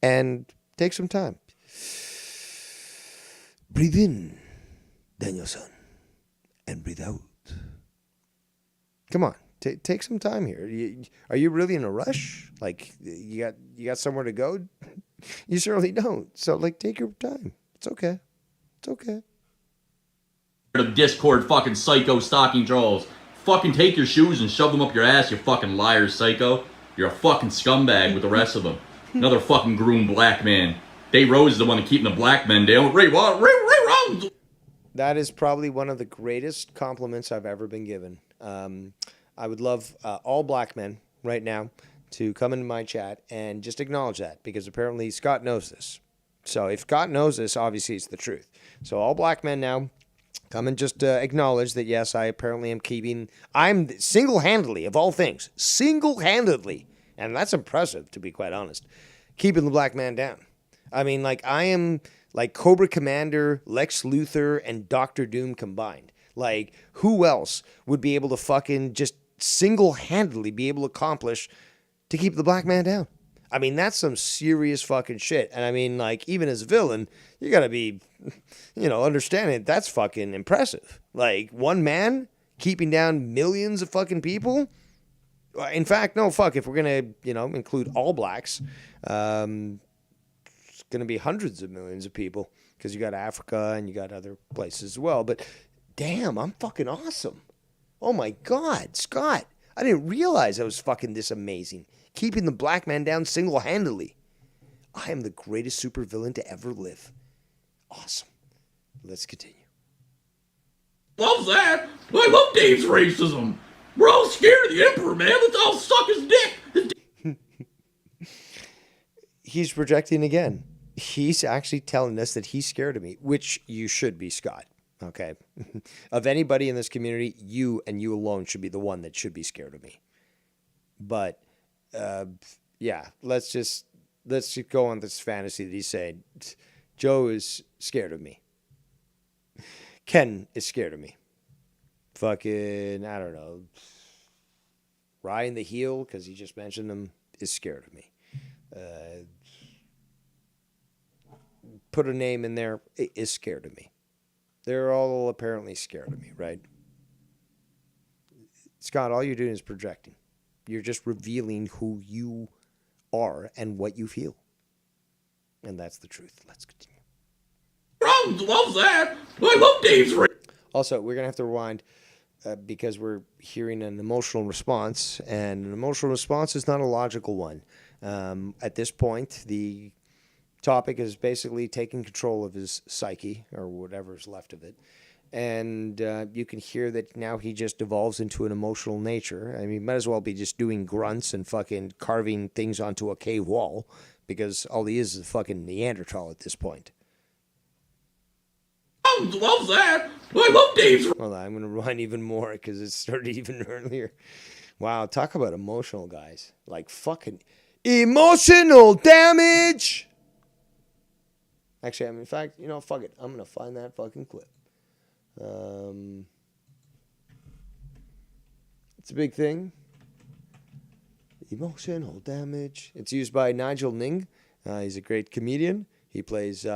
and take some time. Breathe in, Danielson, and breathe out. Come on, take some time here. Are you really in a rush? Like, you got somewhere to go? You certainly don't. So, take your time. It's okay. It's okay. Discord fucking psycho stalking trolls. Fucking take your shoes and shove them up your ass, you fucking liar psycho. You're a fucking scumbag with the rest of them. Another fucking groomed black man. Dave Rose is the one to keep the black men down. Ray Rose. That is probably one of the greatest compliments I've ever been given. I would love all black men right now to come into my chat and just acknowledge that, because apparently Scott knows this. So if Scott knows this, obviously it's the truth. So all black men now, come and just acknowledge that, yes, I apparently I'm single-handedly, of all things, and that's impressive, to be quite honest, keeping the black man down. I mean, I am like Cobra Commander, Lex Luthor, and Doctor Doom combined. Like, who else would be able to fucking just single-handedly be able to accomplish to keep the black man down? I mean, that's some serious fucking shit. And I mean, even as a villain, you gotta be, understanding that's fucking impressive. Like, one man keeping down millions of fucking people? In fact, no, fuck, if we're gonna, include all blacks, it's gonna be hundreds of millions of people, because you got Africa and you got other places as well. But damn, I'm fucking awesome. Oh my God, Scott, I didn't realize I was fucking this amazing. Keeping the black man down single-handedly. I am the greatest supervillain to ever live. Awesome. Let's continue. Love that. I love Dave's racism. We're all scared of the Emperor, man. Let's all suck his dick. He's projecting again. He's actually telling us that he's scared of me, which you should be, Scott. Okay? Of anybody in this community, you and you alone should be the one that should be scared of me. But yeah, let's just go on this fantasy that he's saying. Joe is scared of me. Ken is scared of me. Fucking, I don't know. Ryan the Heel, because he just mentioned him, is scared of me. Put a name in there, is scared of me. They're all apparently scared of me, right? Scott, all you're doing is projecting. You're just revealing who you are and what you feel. And that's the truth. Let's continue. Love that. I love Dave's. Also, we're going to have to rewind because we're hearing an emotional response, and an emotional response is not a logical one. At this point, the topic is basically taking control of his psyche, or whatever's left of it. And you can hear that now he just devolves into an emotional nature. I mean, might as well be just doing grunts and fucking carving things onto a cave wall, because all he is a fucking Neanderthal at this point. Love that. I love Dave's. Hold on, I'm going to rewind even more because it started even earlier. Wow, talk about emotional guys. Like fucking emotional damage. Actually, I mean, in fact, you know, fuck it. I'm going to find that fucking clip. It's a big thing. Emotional damage. It's used by Nigel Ning. He's a great comedian. He plays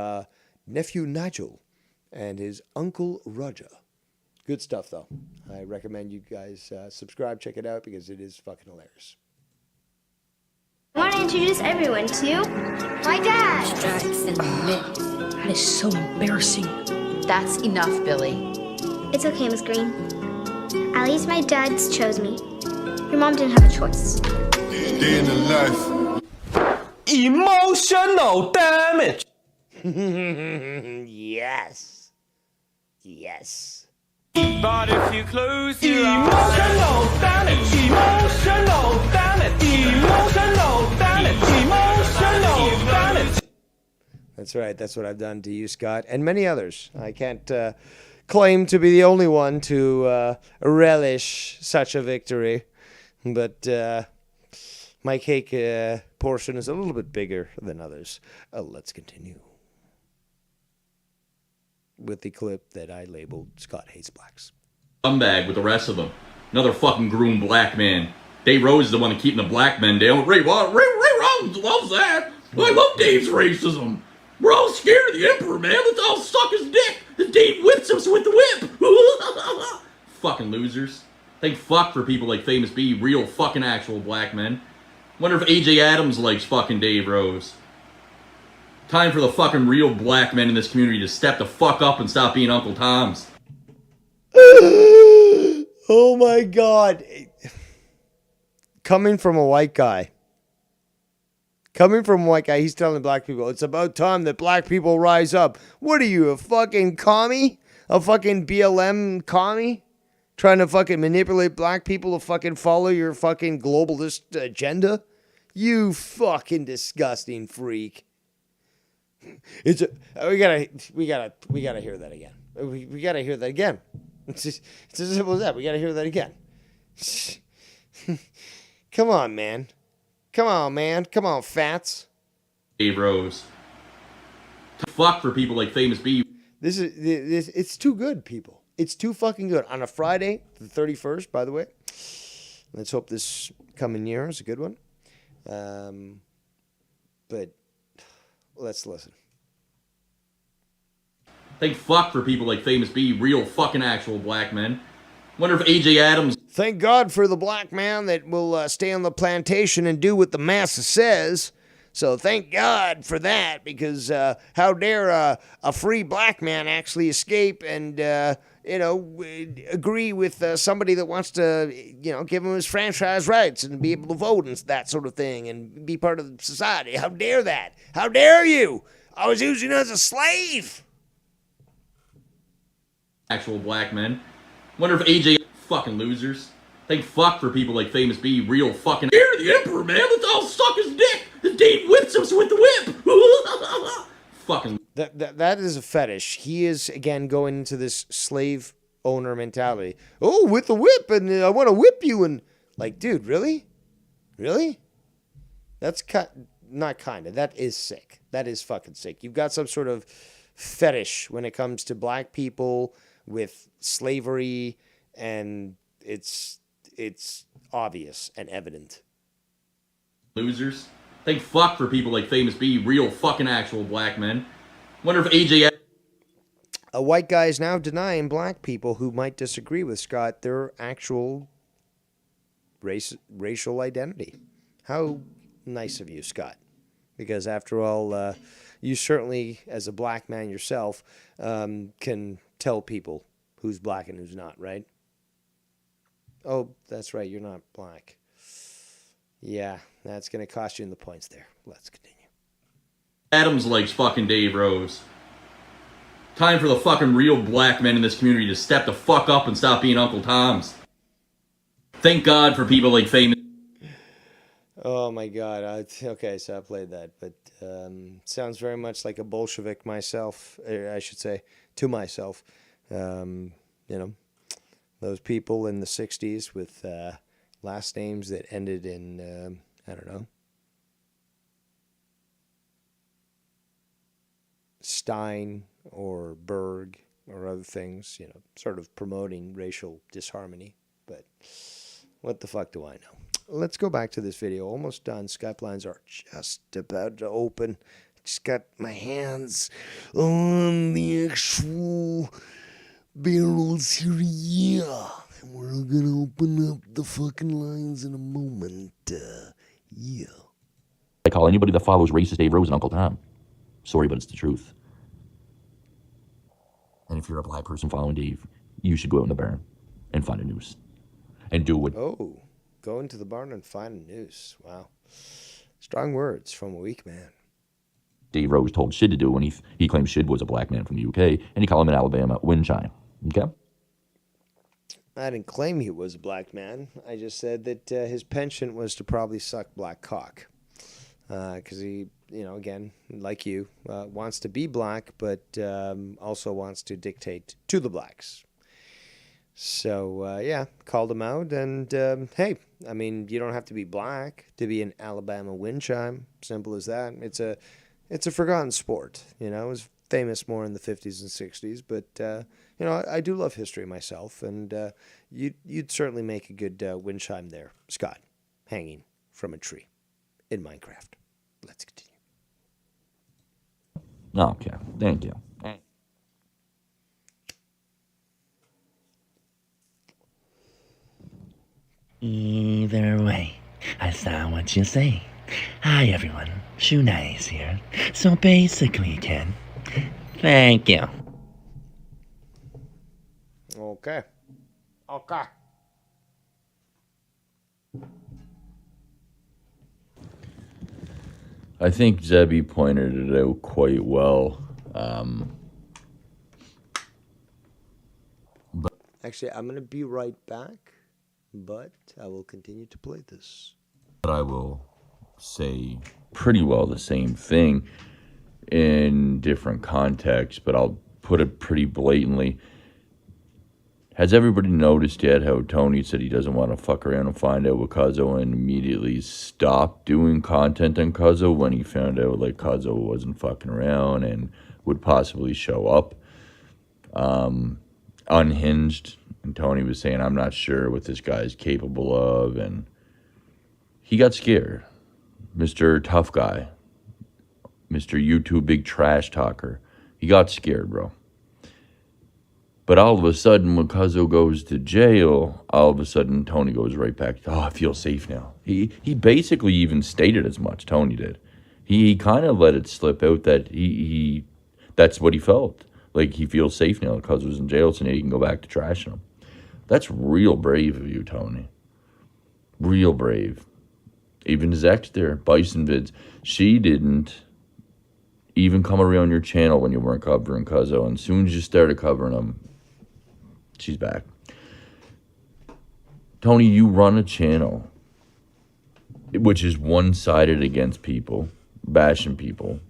Nephew Nigel and his Uncle Roger. Good stuff, though. I recommend you guys subscribe, check it out, because it is fucking hilarious. I want to introduce everyone to my dad. Jackson, that is so embarrassing. That's enough, Billy. It's okay, Miss Green. At least my dad's chose me. Your mom didn't have a choice. Day in the life. Emotional damage. Yes. Yes. But if you close your emotional damage, emotional damage, emotional damage, emotional damage. That's right. That's what I've done to you, Scott, and many others. I can't claim to be the only one to relish such a victory, but my cake portion is a little bit bigger than others. Let's continue with the clip that I labeled Scott Hates Blacks. Scumbag with the rest of them. Another fucking groomed black man. Dave Rose is the one keeping the black men down. Ray Rose loves that. I love Dave's racism. We're all scared of the Emperor, man. Let's all suck his dick. As Dave whips us with the whip. Fucking losers. Thank fuck for people like Famous B, real fucking actual black men. Wonder if AJ Adams likes fucking Dave Rose. Time for the fucking real black men in this community to step the fuck up and stop being Uncle Toms. Oh my God. Coming from a white guy. He's telling black people, it's about time that black people rise up. What are you, a fucking commie? A fucking BLM commie? Trying to fucking manipulate black people to fucking follow your fucking globalist agenda? You fucking disgusting freak. We gotta hear that again. We gotta hear that again. It's as simple as that. We gotta hear that again. Come on, man. Come on, fats. Dave Rose. Fuck for people like Famous B. It's too good, people. It's too fucking good. On a Friday, the 31st, by the way. Let's hope this coming year is a good one. But let's listen. Thank fuck for people like Famous B, real fucking actual black men. Wonder if AJ Adams. Thank God for the black man that will stay on the plantation and do what the massa says. So thank God for that, because how dare a free black man actually escape and agree with somebody that wants to give him his franchise rights and be able to vote and that sort of thing and be part of society. How dare that? How dare you? I was using it as a slave. Actual black men. Wonder if AJ fucking losers. Thank fuck for people like Famous B, real fucking. Here, the Emperor, man. Let's all suck his dick. As Dave whips us with the whip. Fucking. That is a fetish. He is again going into this slave owner mentality. Oh, with the whip, and I want to whip you, and like, dude, really? That's not kinda. That is sick. That is fucking sick. You've got some sort of fetish when it comes to black people with slavery, and it's obvious and evident. Losers. Thank fuck for people like Famous B, real fucking actual black men. Wonder if AJ. A white guy is now denying black people who might disagree with Scott their actual racial identity. How nice of you, Scott. Because after all, you certainly, as a black man yourself, can tell people who's black and who's not, right? Oh, that's right. You're not black. Yeah, that's going to cost you in the points there. Let's continue. Adams likes fucking Dave Rose. Time for the fucking real black men in this community to step the fuck up and stop being Uncle Toms. Thank God for people like famous. Oh my God. Okay, so I played that, but sounds very much like a Bolshevik myself, I should say, to myself. You know, those people in the 60s with last names that ended in, I don't know, Stein or Berg or other things, you know, sort of promoting racial disharmony. But what the fuck do I know? Let's go back to this video. Almost done. Skype lines are just about to open. Just got my hands on the actual barrels here. Yeah. And we're gonna open up the fucking lines in a moment. Yeah. I call anybody that follows racist Dave Rose and Uncle Tom. Sorry, but it's the truth. And if you're a black person following Dave, you should go out in the barn and find a noose. And do what... Oh, go into the barn and find a noose. Wow. Strong words from a weak man. Dave Rose told Shid to do when he claimed Shid was a black man from the UK, and he called him an Alabama wind chime. Okay? I didn't claim he was a black man. I just said that his penchant was to probably suck black cock. Because he, you know, again, like you, wants to be black, but also wants to dictate to the blacks. So, yeah, called him out. And, hey, I mean, you don't have to be black to be an Alabama wind chime. Simple as that. It's a forgotten sport. You know, it was famous more in the 50s and 60s. But, you know, I do love history myself. And you'd certainly make a good wind chime there, Scott, hanging from a tree in Minecraft. Let's continue. Okay, thank you. Either way, I saw what you say. Hi everyone, Shoe Nice here. So basically, Ken, thank you. Okay. Okay. I think Zebby pointed it out quite well. But Actually, I'm going to be right back, but I will continue to play this. I will say pretty well the same thing in different contexts, but I'll put it pretty blatantly. Has everybody noticed yet how Tony said he doesn't want to fuck around and find out what Cuzzo and immediately stopped doing content on Cuzzo when he found out like Cuzzo wasn't fucking around and would possibly show up? Unhinged, and Tony was saying, I'm not sure what this guy's capable of, and he got scared. Mr. Tough Guy, Mr. YouTube Big Trash Talker, he got scared, bro. But all of a sudden, when Cuzzo goes to jail, all of a sudden, Tony goes right back. Oh, I feel safe now. He basically even stated as much, Tony did. He kind of let it slip out that he that's what he felt. Like, he feels safe now. Cuzzo's in jail, so now he can go back to trashing him. That's real brave of you, Tony. Real brave. Even his ex there, Bison Vids, she didn't even come around your channel when you weren't covering Cuzzo. And as soon as you started covering him, she's back. Tony, you run a channel which is one-sided against people, bashing people.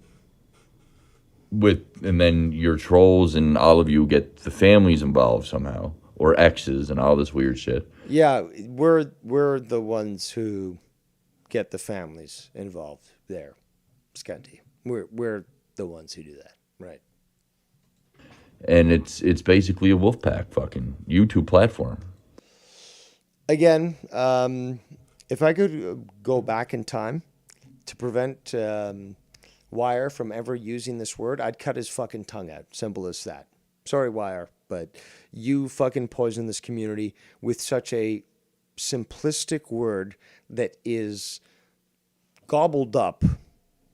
And then your trolls and all of you get the families involved somehow, or exes and all this weird shit. Yeah, we're the ones who get the families involved there, Scunty. We're the ones who do that, right? And it's basically a Wolfpack fucking YouTube platform. Again, if I could go back in time to prevent Wire from ever using this word, I'd cut his fucking tongue out. Simple as that. Sorry, Wire, but you fucking poison this community with such a simplistic word that is gobbled up,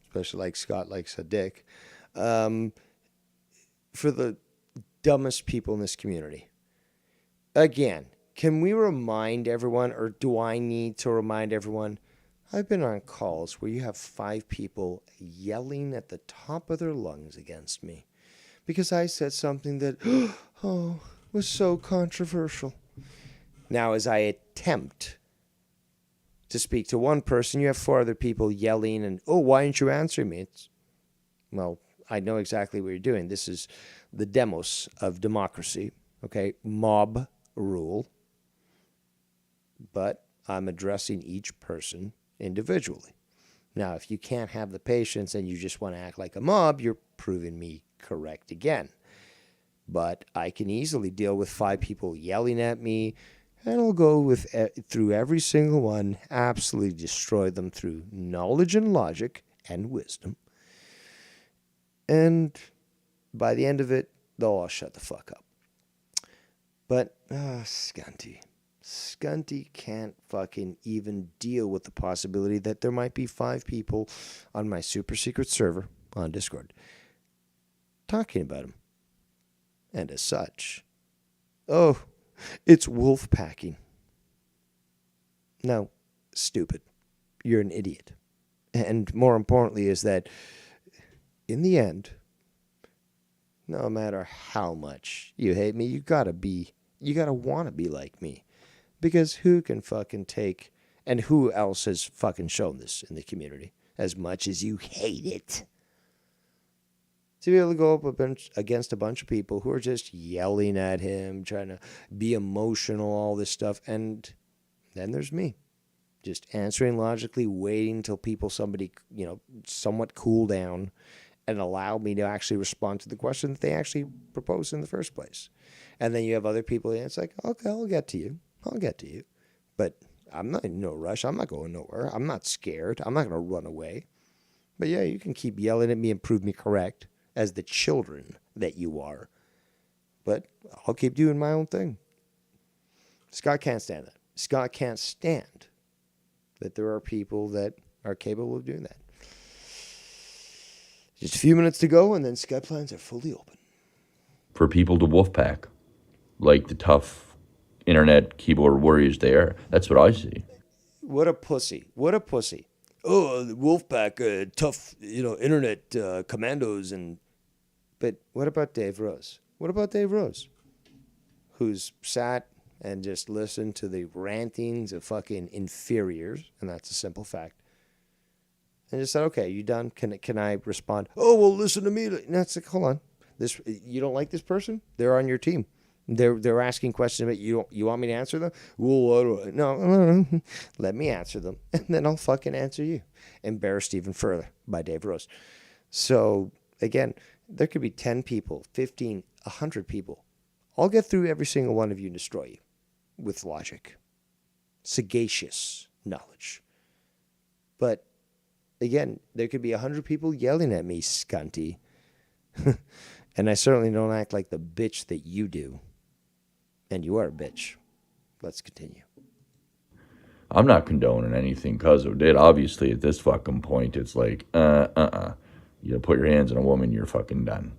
especially like Scott likes a dick, for the dumbest people in this community. Again, Can we remind everyone, or do I need to remind everyone? I've been on calls where you have 5 people yelling at the top of their lungs against me because I said something that, was so controversial. Now, as I attempt to speak to one person, you have 4 other people yelling and, why aren't you answering me? Well, I know exactly what you're doing. This is the demos of democracy, okay? Mob rule. But I'm addressing each person individually. Now, if you can't have the patience and you just want to act like a mob, you're proving me correct again. But I can easily deal with 5 people yelling at me, and I'll go through every single one, absolutely destroy them through knowledge and logic and wisdom. And by the end of it, they'll all shut the fuck up. But, Scunty can't fucking even deal with the possibility that there might be 5 people on my super secret server on Discord talking about him. And as such, it's wolf packing. No, stupid. You're an idiot. And more importantly is that in the end, no matter how much you hate me, you gotta want to be like me. Because who can fucking take, and who else has fucking shown this in the community as much as you hate it? To be able to go up against a bunch of people who are just yelling at him, trying to be emotional, all this stuff. And then there's me, just answering logically, waiting until somebody, somewhat cool down and allow me to actually respond to the question that they actually proposed in the first place. And then you have other people, and it's like, okay, I'll get to you. But I'm not in no rush. I'm not going nowhere. I'm not scared. I'm not going to run away. But yeah, you can keep yelling at me and prove me correct as the children that you are. But I'll keep doing my own thing. Scott can't stand that. Scott can't stand that there are people that are capable of doing that. Just a few minutes to go, and then Skype lines are fully open. For people to wolfpack, like the tough internet keyboard warriors they are. That's what I see. What a pussy. What a pussy. The Wolfpack, tough, internet commandos. But what about Dave Rose? What about Dave Rose? Who's sat and just listened to the rantings of fucking inferiors, and that's a simple fact. And just said, okay, you done? Can I respond? Listen to me. No, it's like, hold on. You don't like this person? They're on your team. They're asking questions about you want me to answer them? No. Let me answer them, and then I'll fucking answer you. Embarrassed even further by Dave Rose. So again, there could be 10 people, 15, 100 people. I'll get through every single one of you and destroy you with logic, sagacious knowledge. But again, there could be 100 people yelling at me, Scunty, and I certainly don't act like the bitch that you do. And you are a bitch. Let's continue. I'm not condoning anything Cuzzo did. Obviously, at this fucking point, it's like, You put your hands on a woman, you're fucking done.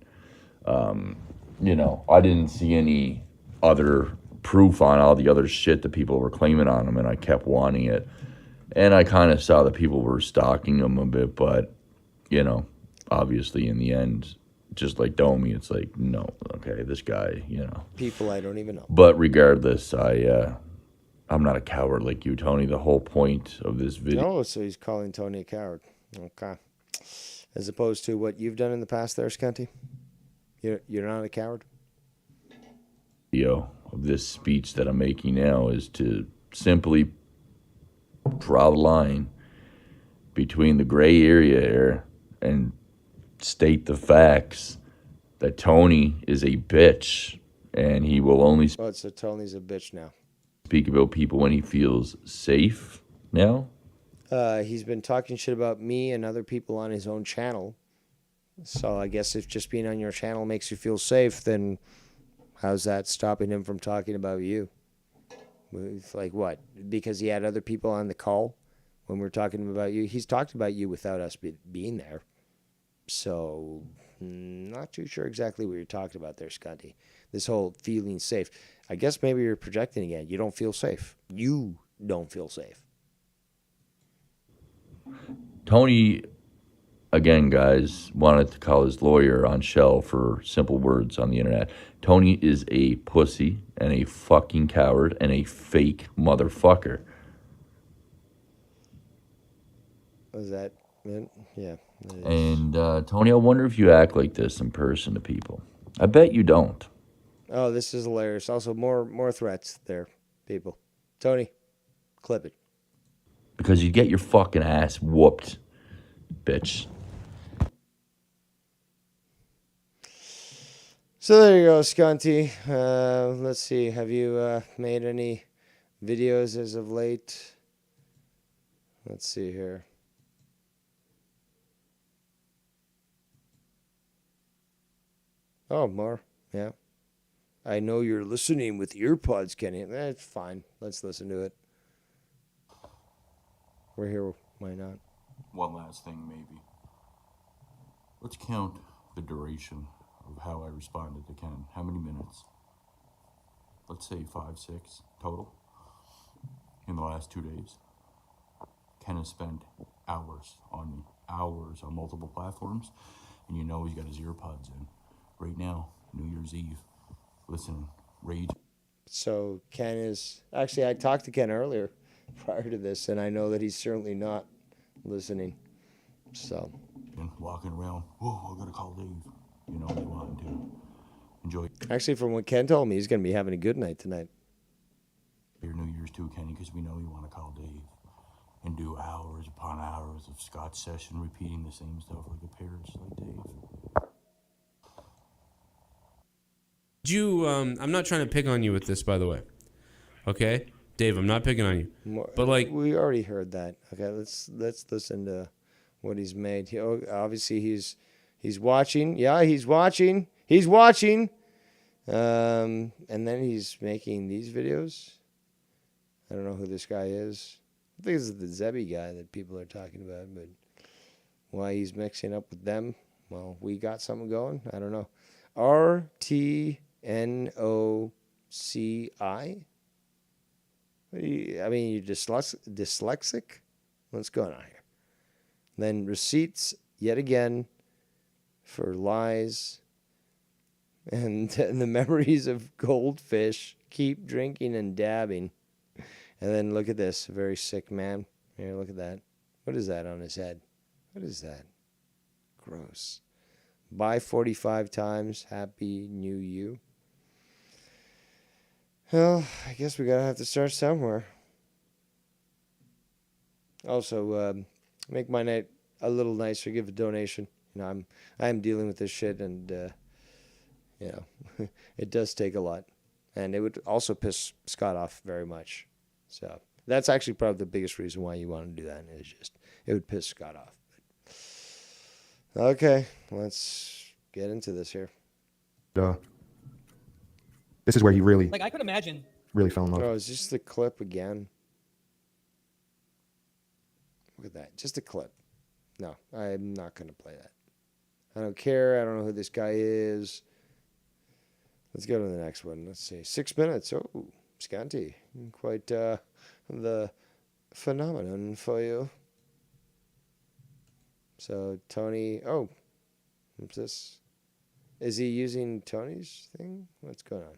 I didn't see any other proof on all the other shit that people were claiming on him, and I kept wanting it. And I kind of saw that people were stalking him a bit, but, obviously in the end, just like Domi, it's like, no, okay, this guy, People I don't even know. But regardless, I'm not a coward like you, Tony. The whole point of this video... No, so he's calling Tony a coward. Okay. As opposed to what you've done in the past there, Scunty? You're not a coward? Video of this speech that I'm making now is to simply draw the line between the gray area here and state the facts that Tony is a bitch and he will only so Tony's a bitch now. Speak about people when he feels safe now. He's been talking shit about me and other people on his own channel. So I guess if just being on your channel makes you feel safe, then how's that stopping him from talking about you? Like what? Because he had other people on the call when we're talking about you. He's talked about you without us being there. So not too sure exactly what you're talking about there, Scotty. This whole feeling safe. I guess maybe you're projecting again. You don't feel safe. You don't feel safe. Tony, again, guys, wanted to call his lawyer on Shell for simple words on the internet. Tony is a pussy and a fucking coward and a fake motherfucker. Was that it? Yeah. And Tony, I wonder if you act like this in person to people. I bet you don't. Oh, this is hilarious. Also, more threats there, people. Tony, clip it. Because you'd get your fucking ass whooped, bitch. So there you go, Scanty. Let's see. Have you made any videos as of late? Let's see here. Oh, more. Yeah. I know you're listening with earpods, Kenny. That's fine. Let's listen to it. We're here. Why not? One last thing, maybe. Let's count the duration of how I responded to Ken. How many minutes? Let's say 5, 6 total in the last 2 days. Ken has spent hours on me, hours on multiple platforms, and you know he's got his earpods in. Right now, New Year's Eve, listening, rage. So Ken is... Actually, I talked to Ken earlier prior to this, and I know that he's certainly not listening. So... And walking around, whoa, I gotta call Dave. You know, they want to enjoy Actually, from what Ken told me, he's going to be having a good night tonight. your New Year's too, Kenny, because we know you want to call Dave and do hours upon hours of Scott's session, repeating the same stuff like a parrot, like Dave. I'm not trying to pick on you with this, by the way. Okay? Dave, I'm not picking on you. But like, we already heard that. Okay, let's listen to what he's made. Obviously he's watching. Yeah, he's watching. He's watching. And then he's making these videos. I don't know who this guy is. I think it's the Zebby guy that people are talking about, but why he's mixing up with them? Well, we got something going. I don't know. RTNOCI? I mean, you're dyslexic? What's going on here? Then receipts, yet again, for lies. And the memories of goldfish. Keep drinking and dabbing. And then look at this. A very sick man. Here, look at that. What is that on his head? What is that? Gross. Buy 45 times. Happy New You. Well, I guess we gotta have to start somewhere. Also, make my night a little nicer. Give a donation. You know, I'm dealing with this shit, and you know, it does take a lot, and it would also piss Scott off very much. So that's actually probably the biggest reason why you want to do that. Is just it would piss Scott off. But, okay, let's get into this here. This is where he really, Like, I could imagine. really fell in love. Oh, is this the clip again? Look at that. Just a clip. No, I'm not going to play that. I don't care. I don't know who this guy is. Let's go to the next one. Let's see. 6 minutes. Oh, Scanty. Quite the phenomenon for you. So, Tony. Oh, what's this? Is he using Tony's thing? What's going on?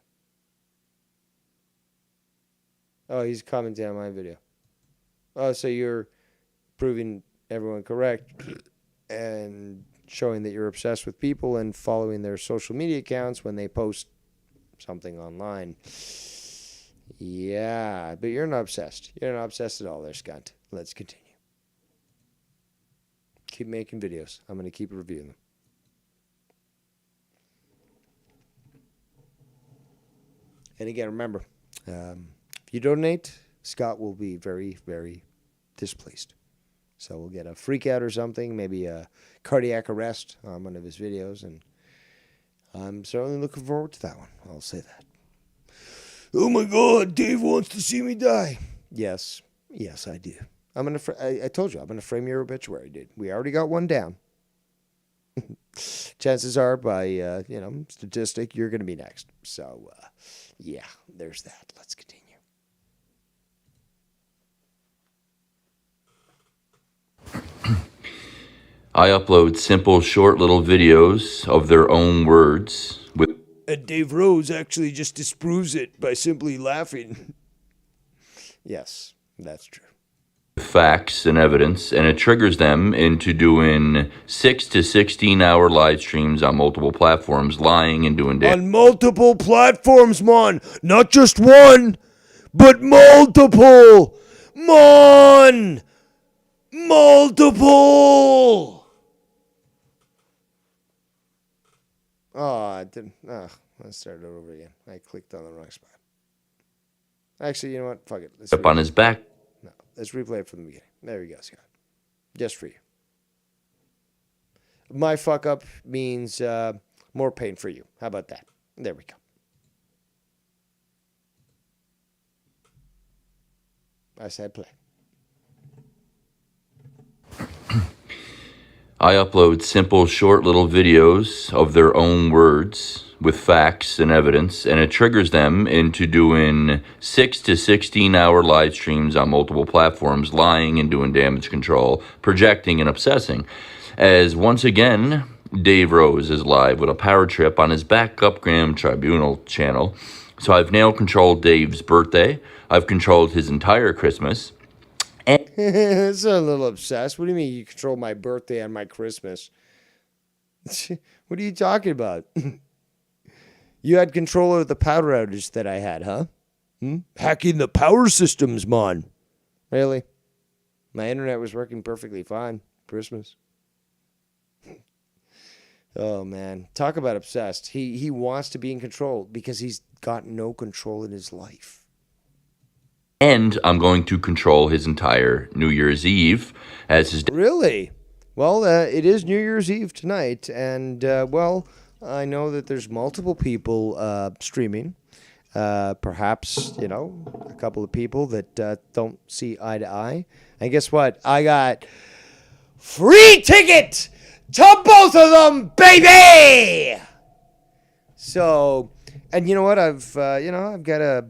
Oh, he's commenting on my video. Oh, so you're proving everyone correct and showing that you're obsessed with people and following their social media accounts when they post something online. Yeah, but you're not obsessed. You're not obsessed at all there, Scott. Let's continue. Keep making videos. I'm going to keep reviewing them. And again, remember, if you donate, Scott will be very, very displeased. So we'll get a freak out or something, maybe a cardiac arrest on one of his videos, and I'm certainly looking forward to that one. I'll say that. Oh my God, Dave wants to see me die. Yes, I do. I told you, I'm gonna frame your obituary, dude. We already got one down. Chances are, by statistic, you're gonna be next. So Yeah, there's that. Let's continue. I upload simple, short little videos of their own words with And Dave Rose actually just disproves it by simply laughing. Yes, that's true. facts and evidence, and it triggers them into doing 6 to 16 hour live streams on multiple platforms, lying and doing damage. On multiple platforms, mon. Not just one, but multiple. Mon. Multiple. Oh, I didn't. Let's start it over again. I clicked on the wrong spot. Actually, you know what? Fuck it. Up on his back. No, let's replay it from the beginning. There we go, Scott. Just for you. My fuck up means more pain for you. How about that? There we go. I said play. I upload simple, short little videos of their own words with facts and evidence, and it triggers them into doing 6 to 16 hour live streams on multiple platforms, lying and doing damage control, projecting and obsessing. As once again, Dave Rose is live with a power trip on his Backup Graham Tribunal channel. So I've now controlled Dave's birthday. I've controlled his entire Christmas. It's a little obsessed. What do you mean you control my birthday and my Christmas? What are you talking about? You had control over the power outage that I had, huh? Hacking the power systems, man. Really? My internet was working perfectly fine. Christmas. Oh, man. Talk about obsessed. He wants to be in control because he's got no control in his life. And I'm going to control his entire New Year's Eve as his... Really? Well, it is New Year's Eve tonight, and, well, I know that there's multiple people streaming. Perhaps, you know, a couple of people that don't see eye to eye. And guess what? I got free ticket to both of them, baby! So, and you know what? I've got a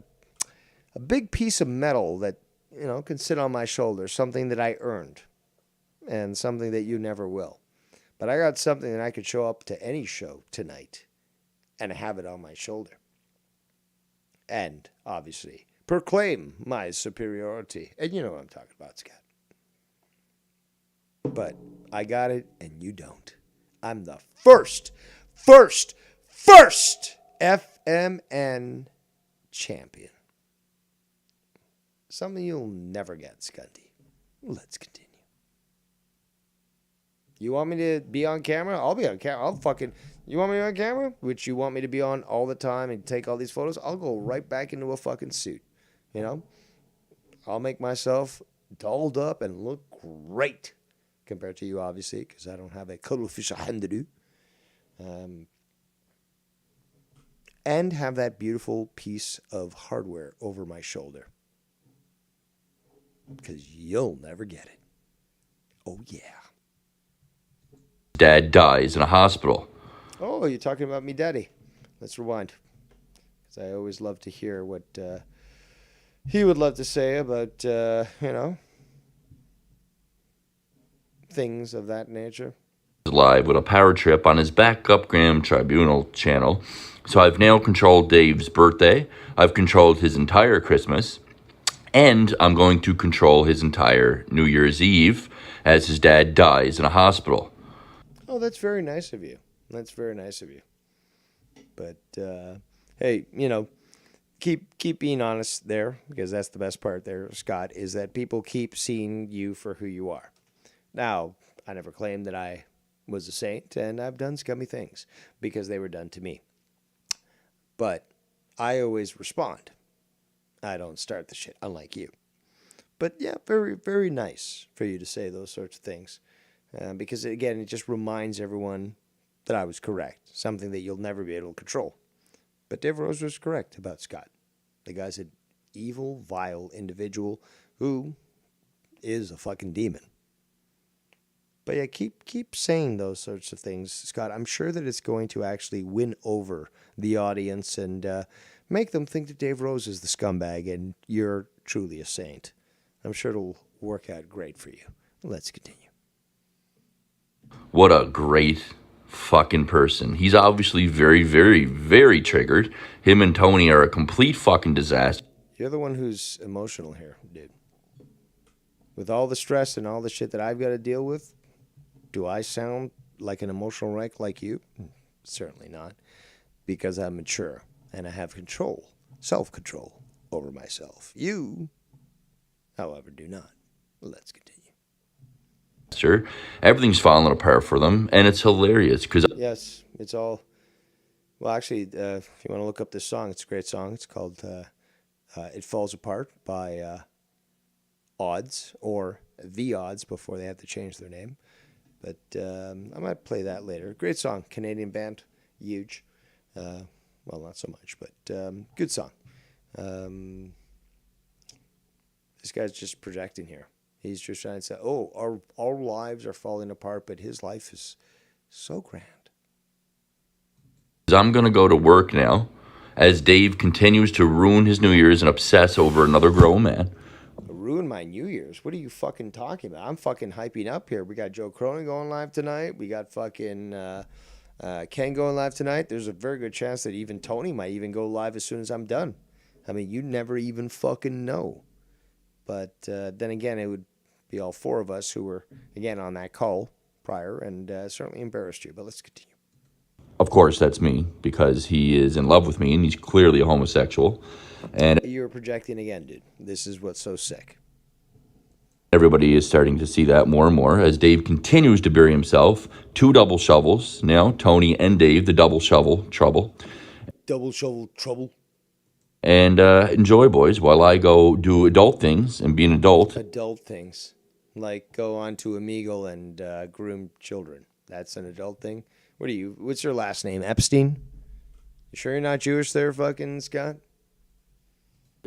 big piece of metal that, you know, can sit on my shoulder, something that I earned and something that you never will. But I got something that I could show up to any show tonight and have it on my shoulder. And, obviously, proclaim my superiority. And you know what I'm talking about, Scott. But I got it and you don't. I'm the first FMN champion. Something you'll never get, Scunty. Let's continue. You want me to be on camera? I'll be on camera. You want me on camera? Which you want me to be on all the time and take all these photos? I'll go right back into a fucking suit. You know? I'll make myself dolled up and look great. Compared to you, obviously, because I don't have a cuttlefish hand to do. And have that beautiful piece of hardware over my shoulder. Because you'll never get it. Oh, yeah. Dad dies in a hospital. Oh, you're talking about me daddy. Let's rewind. Because I always love to hear what he would love to say about, you know, things of that nature. Live with a power trip on his Backup Graham Tribunal channel. So I've now controlled Dave's birthday. I've controlled his entire Christmas. And I'm going to control his entire New Year's Eve as his dad dies in a hospital. Oh, that's very nice of you. That's very nice of you. But, hey, you know, keep being honest there, because that's the best part there, Scott, is that people keep seeing you for who you are. Now, I never claimed that I was a saint, and I've done scummy things because they were done to me. But I always respond. I don't start the shit, unlike you. But yeah, very, very nice for you to say those sorts of things. Because, again, it just reminds everyone that I was correct. Something that you'll never be able to control. But Dave Rose was correct about Scott. The guy's an evil, vile individual who is a fucking demon. But yeah, keep saying those sorts of things, Scott. I'm sure that it's going to actually win over the audience and Make them think that Dave Rose is the scumbag and you're truly a saint. I'm sure it'll work out great for you. Let's continue. What a great fucking person. He's obviously very, very, very triggered. Him and Tony are a complete fucking disaster. You're the one who's emotional here, dude. With all the stress and all the shit that I've got to deal with, do I sound like an emotional wreck like you? Certainly not. Because I'm mature and I have control, self-control over myself. You, however, do not. Let's continue. Everything's falling apart for them, and it's hilarious because Yes, it's all. Well, actually, if you want to look up this song, it's a great song. It's called "It Falls Apart" by Odds, or The Odds before they had to change their name. But I might play that later. Great song, Canadian band, huge. Well, not so much, but good song. This guy's just projecting here. He's just trying to say, oh, our lives are falling apart, but his life is so grand. I'm going to go to work now as Dave continues to ruin his New Year's and obsess over another grown man. Ruin my New Year's? What are you fucking talking about? I'm fucking hyping up here. We got Joe Cronin going live tonight. We got fucking Ken going live tonight. There's a very good chance that even Tony might even go live as soon as I'm done. I mean, you never even fucking know. But then again, it would be all four of us who were, again, on that call prior and certainly embarrassed you. But let's continue. Of course, that's me, because he is in love with me, and he's clearly a homosexual. And You're projecting again, dude. This is what's so sick. everybody is starting to see that more and more as Dave continues to bury himself. 2 double shovels now, Tony and Dave, the double shovel trouble. Double shovel trouble. And enjoy, boys, while I go do adult things and be an adult. Adult things. Like go on to Omegle and groom children. That's an adult thing. What's your last name? Epstein? You sure you're not Jewish there, fucking Scott?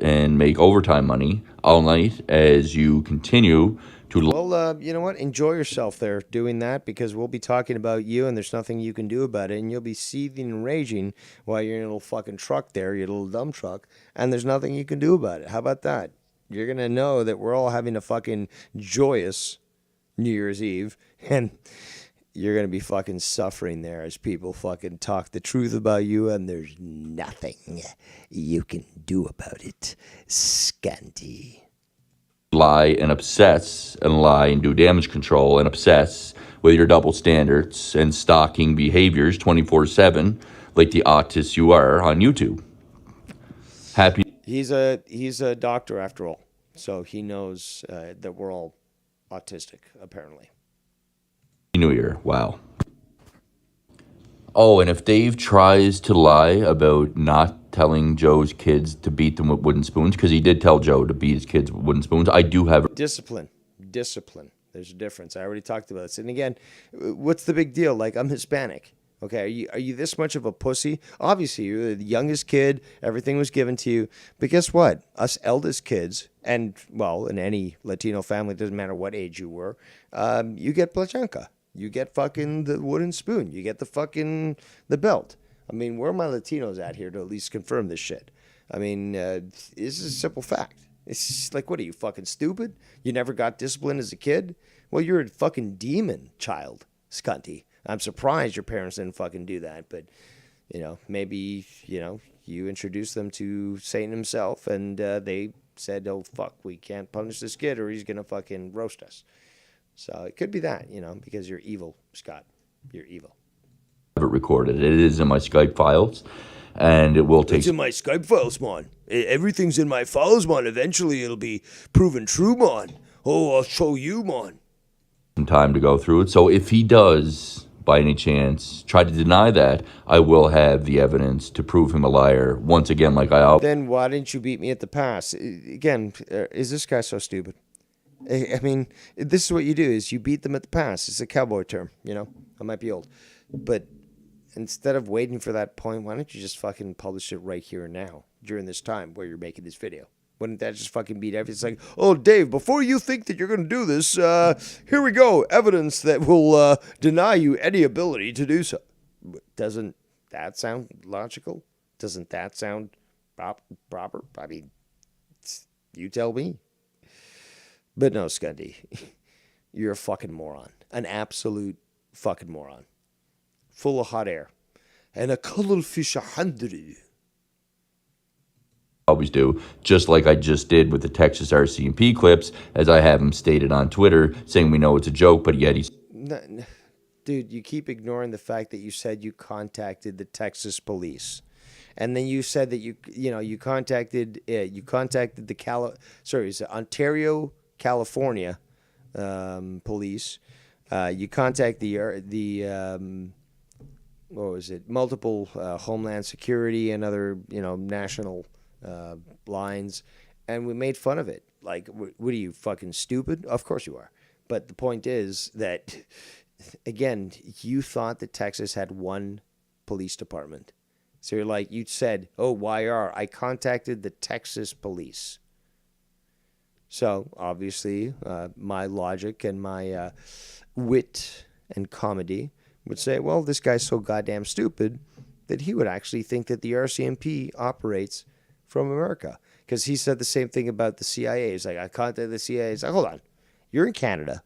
And make overtime money all night as you continue to... Well, you know what? Enjoy yourself there doing that, because we'll be talking about you and there's nothing you can do about it, and you'll be seething and raging while you're in a little fucking truck there, your little dumb truck, and there's nothing you can do about it. How about that? You're going to know that we're all having a fucking joyous New Year's Eve, and you're going to be fucking suffering there as people fucking talk the truth about you, and there's nothing you can do about it. Scanty. lie and obsess and lie and do damage control and obsess with your double standards and stalking behaviors 24/7 like the autist you are on YouTube. Happy He's a doctor after all, so he knows that we're all autistic, apparently. New Year. Wow. Oh, and if Dave tries to lie about not telling Joe's kids to beat them with wooden spoons, because he did tell Joe to beat his kids with wooden spoons, I do have... Discipline. There's a difference. I already talked about this. And again, what's the big deal? Like, I'm Hispanic. Okay, are you this much of a pussy? Obviously, you're the youngest kid. Everything was given to you. But guess what? Us eldest kids, and, well, in any Latino family, it doesn't matter what age you were, you get plachanka. You get fucking the wooden spoon. You get the belt. I mean, where are my Latinos at here to at least confirm this shit? I mean, this is a simple fact. It's just like, what are you, fucking stupid? You never got disciplined as a kid? Well, you're a fucking demon child, Scunty. I'm surprised your parents didn't fucking do that, but, maybe, you introduced them to Satan himself, and they said, oh, fuck, we can't punish this kid or he's going to fucking roast us. So it could be that, because you're evil, Scott. You're evil. It recorded. It is in my Skype files, and it will take... It's in my Skype files, man. Everything's in my files, man. Eventually it'll be proven true, man. Oh, I'll show you, man. some time to go through it. So if he does, by any chance, try to deny that, I will have the evidence to prove him a liar once again, like I... Then why didn't you beat me at the pass? Again, is this guy so stupid? I mean, this is what you do, is you beat them at the pass. It's a cowboy term, I might be old. But instead of waiting for that point, why don't you just fucking publish it right here and now, during this time where you're making this video? Wouldn't that just fucking beat everything? It's like, oh, Dave, before you think that you're going to do this, here we go, evidence that will deny you any ability to do so. Doesn't that sound logical? Doesn't that sound proper? I mean, you tell me. But no, Scundy, you're a fucking moron. An absolute fucking moron. Full of hot air. And a cuttlefish 100. Always do, just like I just did with the Texas RCMP clips, as I have him stated on Twitter, saying we know it's a joke, but yet he's... Dude, you keep ignoring the fact that you said you contacted the Texas police. And then you said that you contacted the Ontario, California police. You contact the what was it? Multiple Homeland Security and other national lines, and we made fun of it. Like, what are you, fucking stupid? Of course you are. But the point is that, again, you thought that Texas had one police department. So you're like, you said, oh, YR, I contacted the Texas police. So, obviously, my logic and my wit and comedy would say, well, this guy's so goddamn stupid that he would actually think that the RCMP operates from America. Because he said the same thing about the CIA. He's like, I contacted the CIA. He's like, hold on. You're in Canada.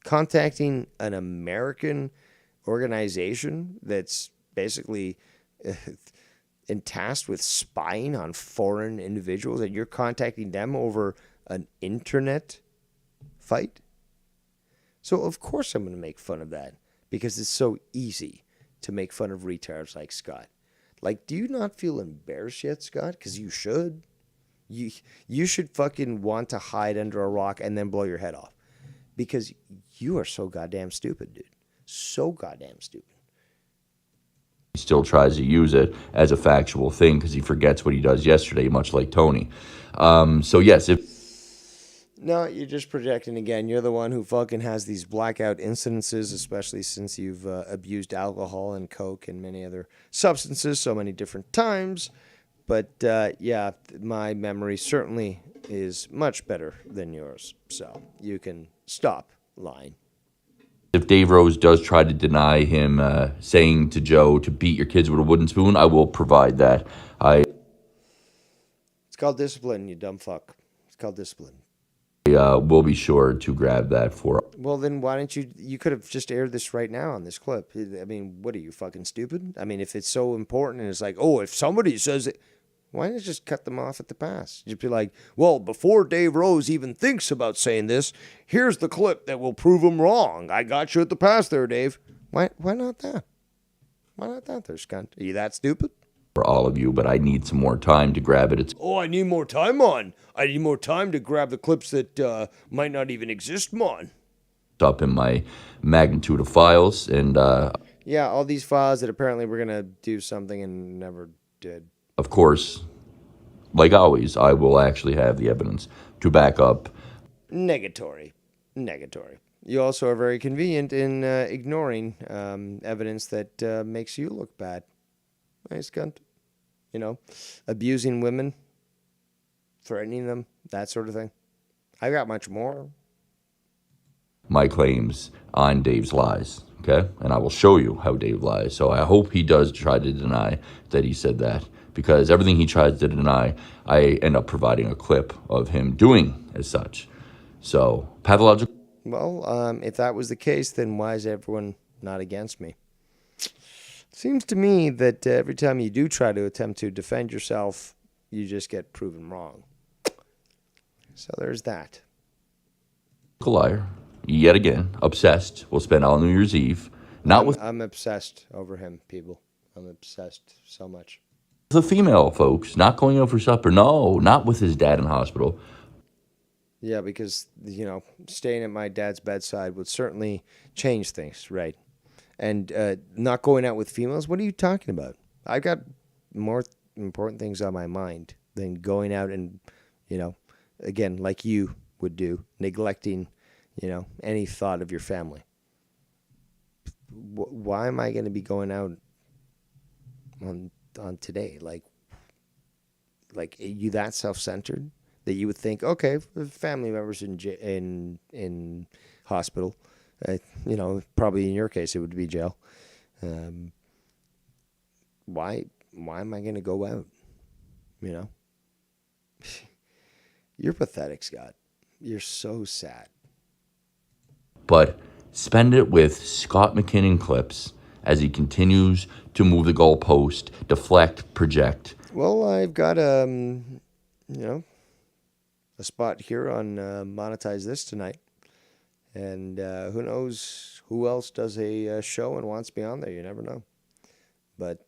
Contacting an American organization that's basically tasked with spying on foreign individuals, and you're contacting them over an internet fight? So, of course, I'm going to make fun of that because it's so easy to make fun of retards like Scott. Like, do you not feel embarrassed yet, Scott? Because you should. You should fucking want to hide under a rock and then blow your head off. Because you are so goddamn stupid, dude. So goddamn stupid. He still tries to use it as a factual thing because he forgets what he does yesterday, much like Tony. So, yes, if... No, you're just projecting again. You're the one who fucking has these blackout incidences, especially since you've abused alcohol and coke and many other substances so many different times. But, yeah, my memory certainly is much better than yours. So you can stop lying. If Dave Rose does try to deny him saying to Joe to beat your kids with a wooden spoon, I will provide that. It's called discipline, you dumb fuck. It's called discipline. Will be sure to grab that for... Well, then why don't you could have just aired this right now on this clip. I mean, what are you, fucking stupid? I mean, if it's so important and it's like, oh, if somebody says it, why not just cut them off at the pass? You'd be like, well, before Dave Rose even thinks about saying this, here's the clip that will prove him wrong. I got you at the pass there, Dave. Why not that? Why not that there, scunt? Are you that stupid? For all of you, but I need some more time to grab it. I need more time, Mon. I need more time to grab the clips that might not even exist, Mon. Up in my magnitude of files, and yeah, all these files that apparently we're gonna do something and never did. Of course, like always, I will actually have the evidence to back up. Negatory. You also are very convenient in ignoring evidence that makes you look bad. Nice cunt. Abusing women, threatening them, that sort of thing. I got much more. My claims on Dave's lies, okay? And I will show you how Dave lies. So I hope he does try to deny that he said that, because everything he tries to deny, I end up providing a clip of him doing as such. So, pathological... Well, if that was the case, then why is everyone not against me? Seems to me that every time you do try to attempt to defend yourself, you just get proven wrong. So there's that. Liar. Yet again, obsessed. We'll spend all New Year's Eve. I'm obsessed over him, people. I'm obsessed so much. The female folks, not going out for supper. No, not with his dad in hospital. Yeah, because, staying at my dad's bedside would certainly change things, right? And not going out with females? What are you talking about? I've got more important things on my mind than going out and, again, like you would do, neglecting, any thought of your family. Why am I going to be going out on today? Like, are you that self-centered that you would think, okay, family members in hospital, probably in your case it would be jail. Why am I going to go out? You know? You're pathetic, Scott. You're so sad. But spend it with Scott McKinnon clips as he continues to move the goalpost, deflect, project. Well, I've got you know, a spot here on Monetize This tonight. And who knows who else does a show and wants me on there. You never know. But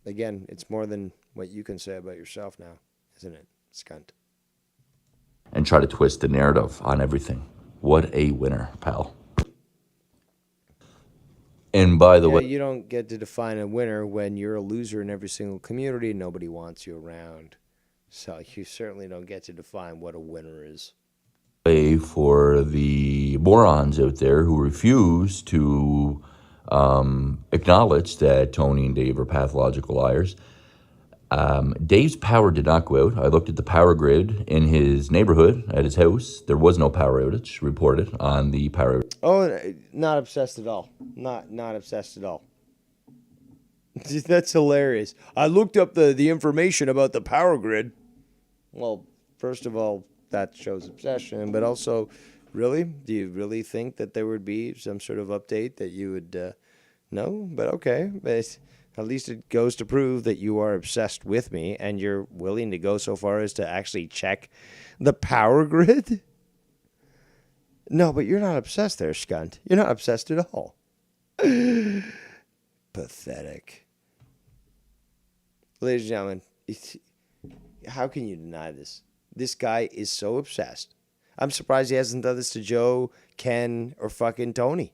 again, it's more than what you can say about yourself now, isn't it, Scunt? And try to twist the narrative on everything. What a winner, pal. And by the Yeah, way, you don't get to define a winner when you're a loser in every single community. Nobody wants you around. So you certainly don't get to define what a winner is. for the morons out there who refuse to acknowledge that Tony and Dave are pathological liars, Dave's power did not go out. I looked at the power grid in his neighborhood at his house. There was no power outage reported on the power. Oh, not obsessed at all. Not obsessed at all. That's hilarious. I looked up the information about the power grid. Well, first of all, that shows obsession, but also, really? Do you really think that there would be some sort of update that you would know? But okay. But at least it goes to prove that you are obsessed with me and you're willing to go so far as to actually check the power grid? No, but you're not obsessed there, Scunt. You're not obsessed at all. Pathetic. Ladies and gentlemen, how can you deny this? This guy is so obsessed. I'm surprised he hasn't done this to Joe, Ken, or fucking Tony.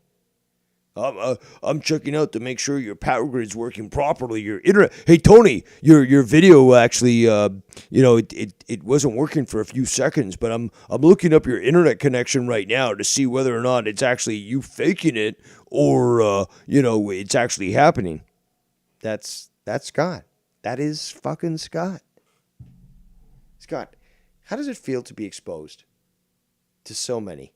I'm checking out to make sure your power grid's working properly. Your internet. Hey Tony, your video actually, it wasn't working for a few seconds, but I'm looking up your internet connection right now to see whether or not it's actually you faking it or it's actually happening. That's Scott. That is fucking Scott. Scott, how does it feel to be exposed to so many?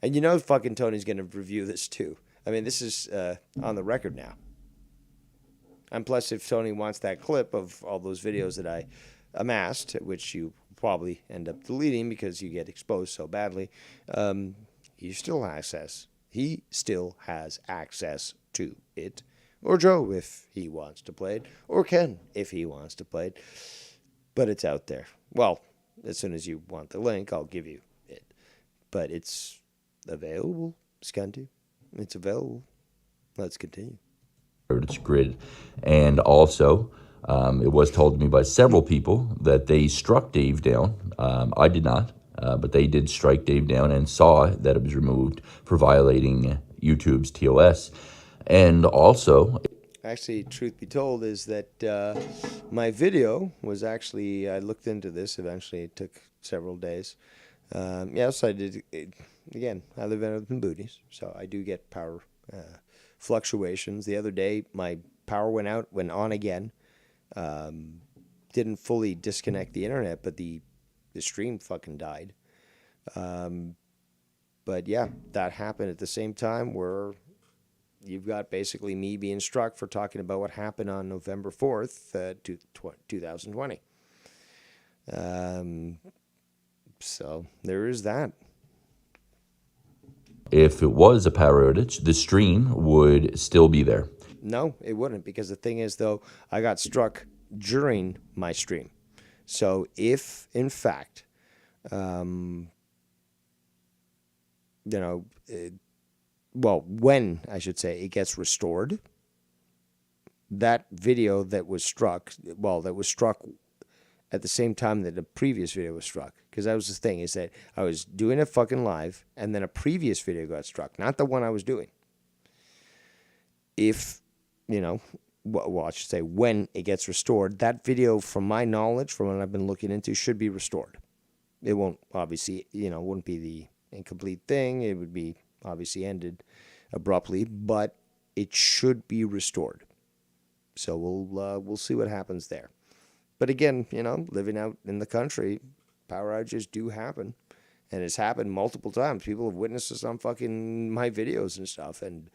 And you know fucking Tony's going to review this too. I mean, this is on the record now. And plus, if Tony wants that clip of all those videos that I amassed, which you probably end up deleting because you get exposed so badly, he still has access to it. Or Joe, if he wants to play it. Or Ken, if he wants to play it. But it's out there. Well, as soon as you want the link, I'll give you it. But it's available, Scunty. It's available. Let's continue. It's grid. And also, it was told to me by several people that they struck Dave down. I did not, but they did strike Dave down and saw that it was removed for violating YouTube's TOS. And also, actually, truth be told, is that my video was actually, I looked into this. Eventually, it took several days. Yes, I did. Again, I live in open booties, so I do get power fluctuations. The other day, my power went on again. Didn't fully disconnect the internet, but the stream fucking died. But yeah, that happened at the same time where you've got basically me being struck for talking about what happened on November 4th, 2020. So there is that. if it was a power outage, the stream would still be there. No, it wouldn't, because the thing is, though, I got struck during my stream. So if, in fact, when, I should say, it gets restored, that video that was struck at the same time that the previous video was struck. Because that was the thing, is that I was doing it fucking live, and then a previous video got struck, not the one I was doing. If, I should say when it gets restored, that video, from my knowledge, from what I've been looking into, should be restored. It won't, obviously, wouldn't be the incomplete thing. It would be, obviously, ended abruptly, but it should be restored. So we'll see what happens there. But again, living out in the country, power outages do happen. And it's happened multiple times. People have witnessed this on fucking my videos and stuff. And,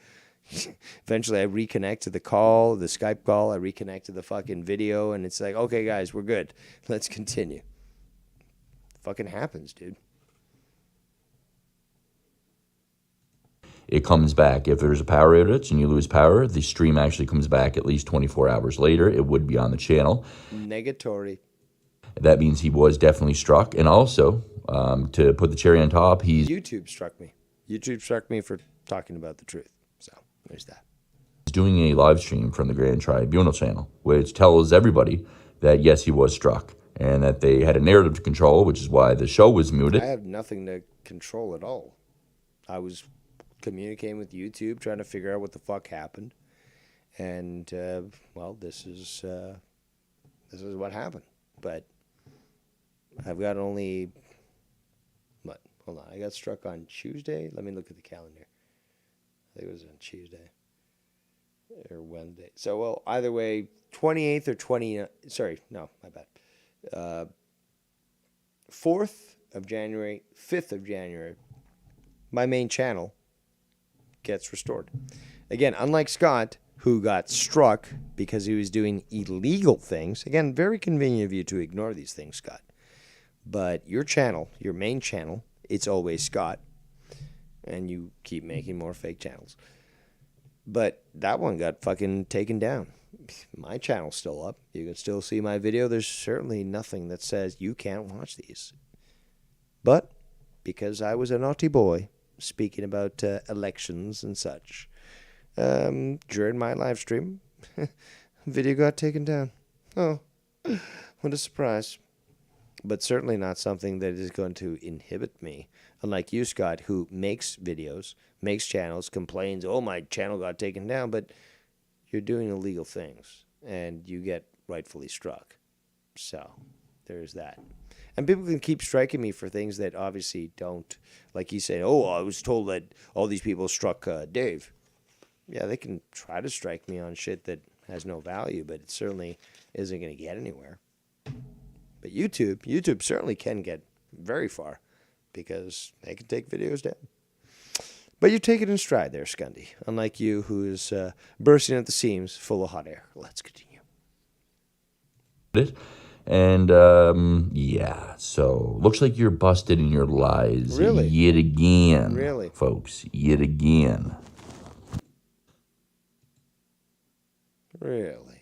Eventually, I reconnect to the call, the Skype call. I reconnect to the fucking video, and it's like, okay, guys, we're good. Let's continue. Fucking happens, dude. It comes back. If there's a power outage and you lose power, the stream actually comes back at least 24 hours later. It would be on the channel. Negatory. That means he was definitely struck. And also, to put the cherry on top, he's YouTube struck me. YouTube struck me for talking about the truth. So there's that. doing a live stream from the Grand Tribunal channel, which tells everybody that, yes, he was struck and that they had a narrative to control, which is why the show was muted. I have nothing to control at all. I was communicating with YouTube, trying to figure out what the fuck happened. And, well, this is what happened. But I've got only, what? Hold on. I got struck on Tuesday. Let me look at the calendar. I think it was on Tuesday or Wednesday. So, well, either way, 28th or 20, sorry, no, my bad. 4th of January, 5th of January, my main channel gets restored. Again, unlike Scott, who got struck because he was doing illegal things. Again, very convenient of you to ignore these things, Scott. But your channel, your main channel, it's always Scott. And you keep making more fake channels. But that one got fucking taken down. My channel's still up. You can still see my video. There's certainly nothing that says you can't watch these. But because I was a naughty boy, speaking about elections and such, during my live stream, video got taken down. Oh, what a surprise. But certainly not something that is going to inhibit me. Unlike you, Scott, who makes videos, makes channels, complains, oh, my channel got taken down, but you're doing illegal things, and you get rightfully struck. So, there's that. And people can keep striking me for things that obviously don't. Like you say, oh, I was told that all these people struck Dave. Yeah, they can try to strike me on shit that has no value, but it certainly isn't going to get anywhere. But YouTube certainly can get very far because they can take videos down. But you take it in stride there, Scundy. Unlike you, who is bursting at the seams, full of hot air. Let's continue. And, yeah, so looks like you're busted in your lies yet again. Really? Folks, yet again. Really?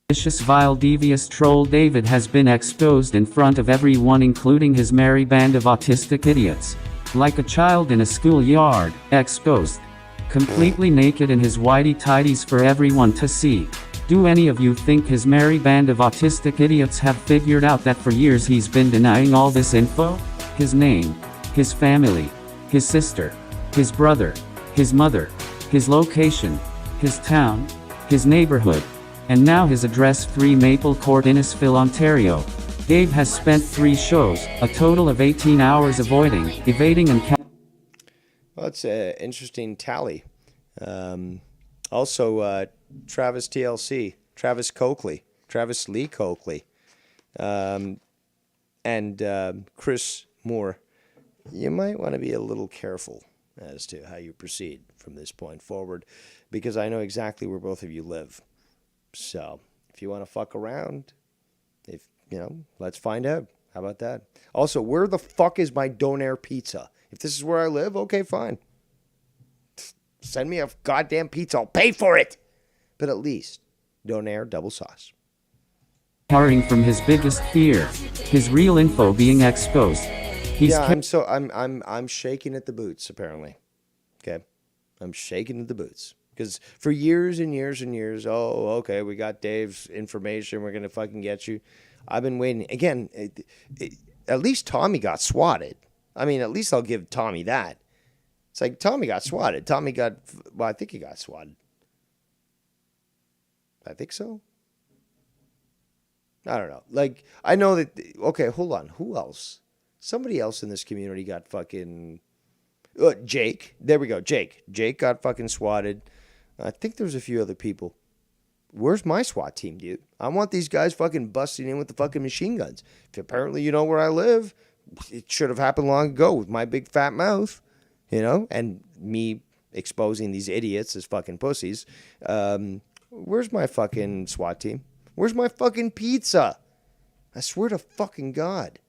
Vicious, vile, devious troll David has been exposed in front of everyone, including his merry band of autistic idiots. Like a child in a schoolyard, exposed. Completely naked in his whitey-tidies for everyone to see. Do any of you think his merry band of autistic idiots have figured out that for years he's been denying all this info? His name, his family, his sister, his brother, his mother, his location, his town, his neighborhood, and now his address, 3 Maple Court, Innisfil, Ontario. Dave has spent 3 shows, a total of 18 hours evading and Well, that's an interesting tally. Also, Travis TLC, Travis Lee Coakley, and Chris Moore. You might want to be a little careful as to how you proceed from this point forward, because I know exactly where both of you live. So, if you want to fuck around, let's find out. How about that? Also, where the fuck is my Donair pizza? If this is where I live, okay, fine. Send me a goddamn pizza. I'll pay for it. But at least, Donair double sauce. Carrying from his biggest fear, his real info being exposed. I'm shaking at the boots, apparently. Okay? I'm shaking at the boots. Because for years and years and years, oh, okay, we got Dave's information. We're going to fucking get you. I've been waiting. Again, at least Tommy got swatted. I mean, at least I'll give Tommy that. It's like Tommy got swatted. I think he got swatted. I think so. I don't know. Like, I know that, okay, hold on. Who else? Somebody else in this community got fucking, Jake. There we go, Jake. Jake got fucking swatted. I think there's a few other people. Where's my SWAT team, dude? I want these guys fucking busting in with the fucking machine guns. If apparently you know where I live, it should have happened long ago with my big fat mouth. you know, and me exposing these idiots as fucking pussies. Where's my fucking SWAT team? Where's my fucking pizza? I swear to fucking God.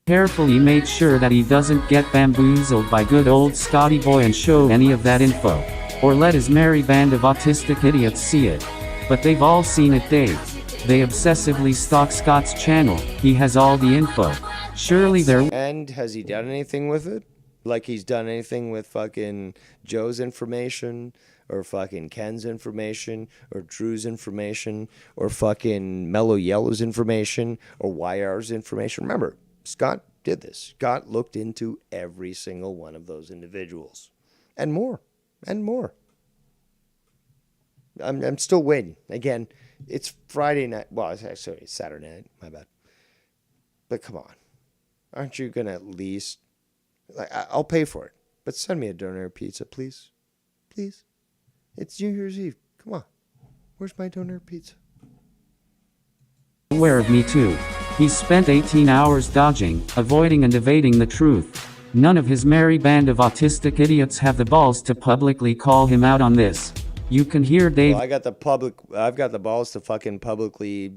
Carefully make sure that he doesn't get bamboozled by good old Scotty Boy and show any of that info. Or let his merry band of autistic idiots see it. But they've all seen it, Dave. They obsessively stalk Scott's channel. He has all the info. Surely they're... And has he done anything with it? Like he's done anything with fucking Joe's information, or fucking Ken's information, or Drew's information, or fucking Mellow Yellow's information, or YR's information? Remember, Scott did this. Scott looked into every single one of those individuals. And more. And more. I'm still waiting. Again, it's Friday night. Well, sorry, it's Saturday night. My bad. But come on. Aren't you going to at least... I'll pay for it. But send me a doner pizza, please. Please. It's New Year's Eve. Come on. Where's my doner pizza? aware of me too. He's spent 18 hours dodging, avoiding and evading the truth. None of his merry band of autistic idiots have the balls to publicly call him out on this. You can hear Dave... Well, I've got the balls to fucking publicly,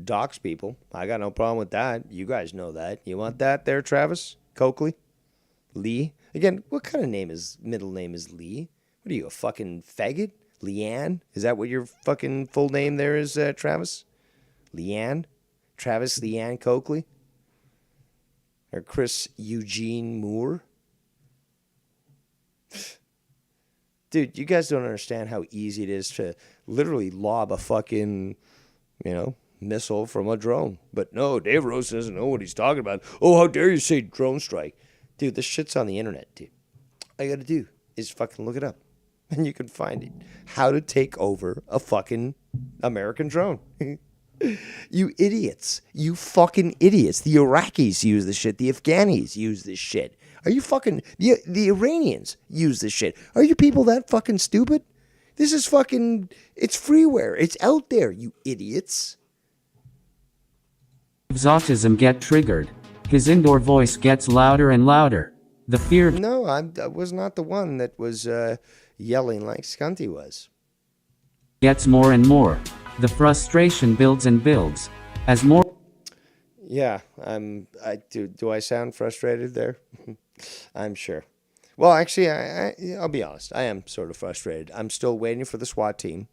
dox people. I got no problem with that. You guys know that. You want that there, Travis? Coakley? Lee? Again, what kind of middle name is Lee? What are you, a fucking faggot? Leanne? Is that what your fucking full name there is, Travis? Leanne? Travis Leanne Coakley? Or Chris Eugene Moore? Dude, you guys don't understand how easy it is to literally lob a fucking, missile from a drone. But no, Dave Rose doesn't know what he's talking about. Oh, how dare you say drone strike. Dude, this shit's on the internet, dude. All you gotta do is fucking look it up. And you can find it. How to take over a fucking American drone. You idiots. You fucking idiots. The Iraqis use this shit. The Afghanis use this shit. Are you fucking... The Iranians use this shit. Are you people that fucking stupid? This is fucking... It's freeware. It's out there, you idiots. Dave's autism get triggered. His indoor voice gets louder and louder. The fear... No, I was not the one that was yelling like Scunty was. Gets more and more. The frustration builds and builds. As more... Yeah, do I sound frustrated there? I'm sure. Well, actually, I'll be honest. I am sort of frustrated. I'm still waiting for the SWAT team.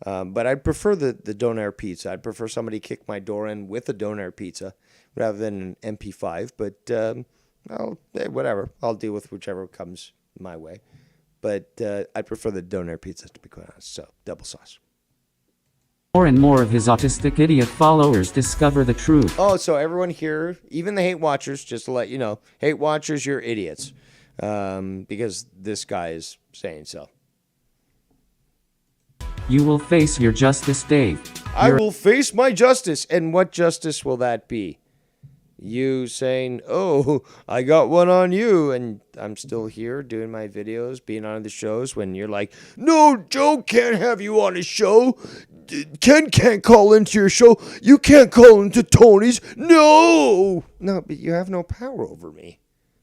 But I'd prefer the donair pizza. I'd prefer somebody kick my door in with a donair pizza rather than an MP5. But whatever. I'll deal with whichever comes my way. But I prefer the donair pizza, to be quite honest. So, double sauce. More and more of his autistic idiot followers discover the truth. Oh, so everyone here, even the hate watchers, just to let you know, hate watchers, you're idiots. Because this guy is saying so. You will face your justice, Dave. I will face my justice. And what justice will that be? You saying, oh, I got one on you, and I'm still here doing my videos, being on the shows, when you're like, no, Joe can't have you on his show. Ken can't call into your show. You can't call into Tony's. No, but you have no power over me.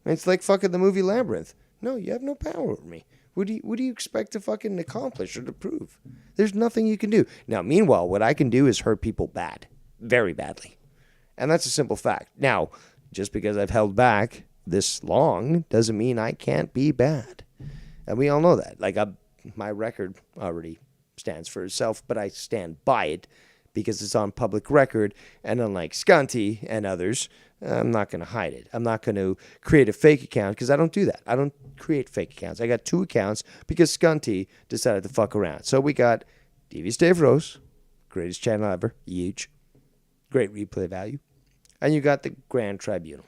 It's like fucking the movie Labyrinth. No, you have no power over me. What do you expect to fucking accomplish or to prove? There's nothing you can do. Now, meanwhile, what I can do is hurt people bad, very badly. And that's a simple fact. Now, just because I've held back this long doesn't mean I can't be bad. And we all know that. Like, my record already stands for itself, but I stand by it because it's on public record. And unlike Scunty and others, I'm not going to hide it. I'm not going to create a fake account because I don't do that. I don't create fake accounts. I got 2 accounts because Scunty decided to fuck around. So we got Devious Dave Rose, greatest channel ever, huge. Great replay value. And you got the Grand Tribunal,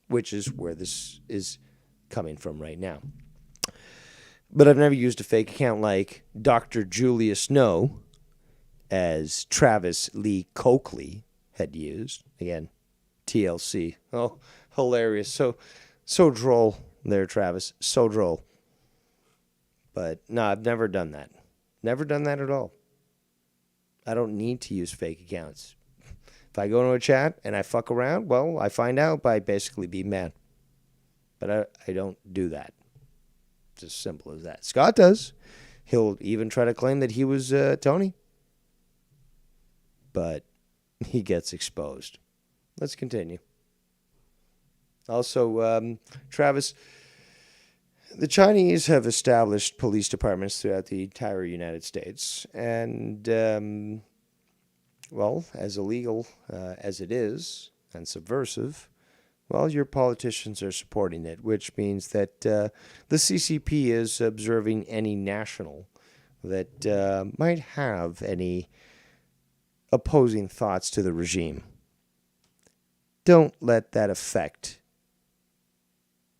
which is where this is coming from right now. But I've never used a fake account like Dr. Julius Snow, as Travis Lee Coakley had used. Again, TLC. Oh, hilarious. So droll there, Travis. So droll. But no, I've never done that. Never done that at all. I don't need to use fake accounts. If I go into a chat and I fuck around, well, I find out by basically being mad. But I don't do that. It's as simple as that. Scott does. He'll even try to claim that he was Tony. But he gets exposed. Let's continue. Also, Travis, the Chinese have established police departments throughout the entire United States. And, well, as illegal as it is and subversive, well, your politicians are supporting it, which means that the CCP is observing any national that might have any opposing thoughts to the regime. Don't let that affect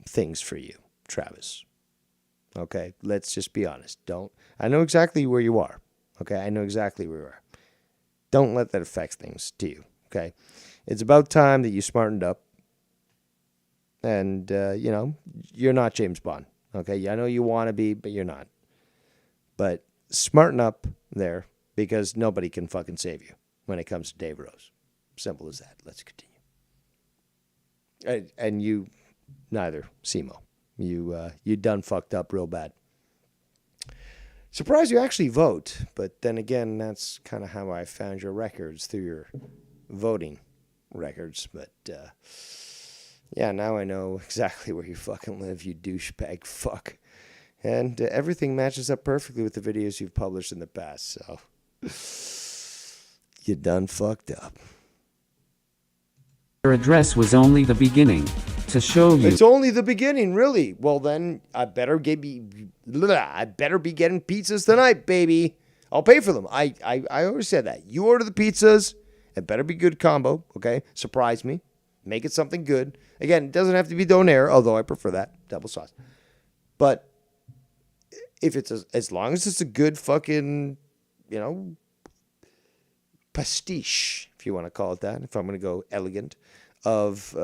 things for you, Travis. Okay, let's just be honest. Don't. I know exactly where you are. Okay, I know exactly where you are. Don't let that affect things to you. Okay, it's about time that you smartened up. And, you know, you're not James Bond. Okay, I know you want to be, but you're not. But smarten up there, because nobody can fucking save you when it comes to Dave Rose. Simple as that. Let's continue. And you, neither, Simo. You done fucked up real bad. Surprised you actually vote, but then again, that's kind of how I found your records, through your voting records. But, yeah, now I know exactly where you fucking live, you douchebag fuck. And everything matches up perfectly with the videos you've published in the past, so you done fucked up. Your address was only the beginning. To show you. It's only the beginning, really. Well, then I better be getting pizzas tonight, baby. I'll pay for them. I always said that. You order the pizzas. It better be good combo, okay? Surprise me. Make it something good. Again, it doesn't have to be donair, although I prefer that. Double sauce. But if it's as long as it's a good fucking, you know, pastiche, if you want to call it that, if I'm going to go elegant, of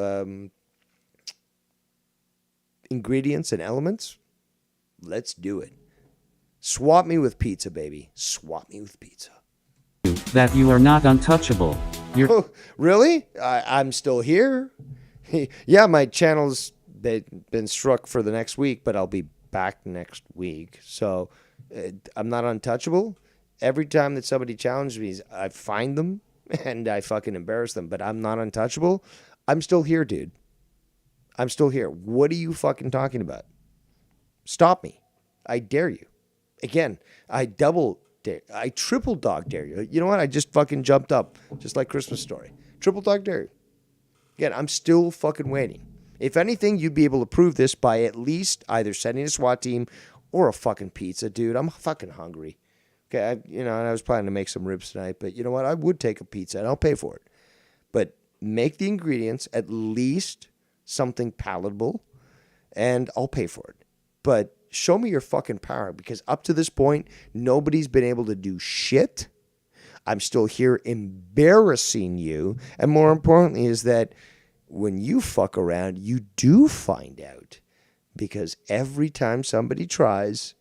ingredients and elements, let's do it. Swap me with pizza, baby. Swap me with pizza. That you are not untouchable. Oh, really? I'm still here. Yeah, my channel's been struck for the next week, but I'll be back next week. So I'm not untouchable. Every time that somebody challenges me, I find them and I fucking embarrass them, but I'm not untouchable. I'm still here, dude. I'm still here. What are you fucking talking about? Stop me. I dare you. Again, I triple dog dare you. You know what? I just fucking jumped up, just like Christmas Story. Triple dog dare you. Again, I'm still fucking waiting. If anything, you'd be able to prove this by at least either sending a SWAT team or a fucking pizza, dude. I'm fucking hungry. Okay, and I was planning to make some ribs tonight, but you know what? I would take a pizza and I'll pay for it. But make the ingredients at least something palatable, and I'll pay for it. But show me your fucking power, because up to this point, nobody's been able to do shit. I'm still here embarrassing you. And more importantly is that when you fuck around, you do find out. Because every time somebody tries,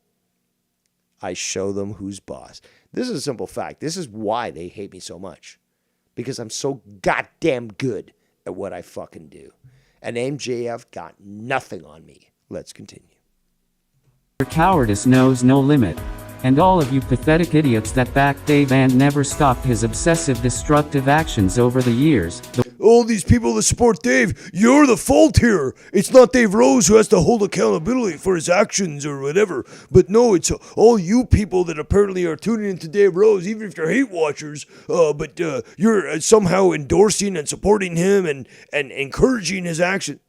I show them who's boss. This is a simple fact. This is why they hate me so much. Because I'm so goddamn good at what I fucking do. And MJF got nothing on me. Let's continue. Your cowardice knows no limit. And all of you pathetic idiots that backed Dave and never stopped his obsessive destructive actions over the years. All these people that support Dave, you're the fault here. It's not Dave Rose who has to hold accountability for his actions or whatever. But no, it's all you people that apparently are tuning into Dave Rose, even if you're hate watchers, but you're somehow endorsing and supporting him and encouraging his action.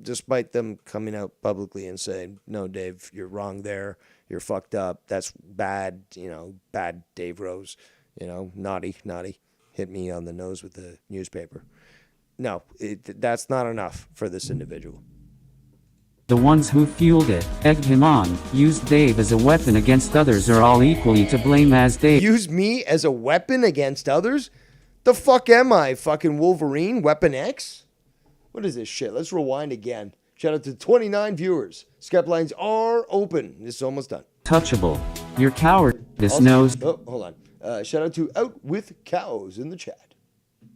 Despite them coming out publicly and saying, no, Dave, you're wrong there. You're fucked up. That's bad, bad Dave Rose. Naughty. Hit me on the nose with the newspaper. No, that's not enough for this individual. The ones who fueled it, egged him on, used Dave as a weapon against others are all equally to blame as Dave. Use me as a weapon against others? The fuck am I? Fucking Wolverine? Weapon X? What is this shit? Let's rewind again. Shout out to 29 viewers. Skype lines are open. This is almost done. Touchable. Your cowardice knows. Oh, hold on. Shout out to Out With Cows in the chat.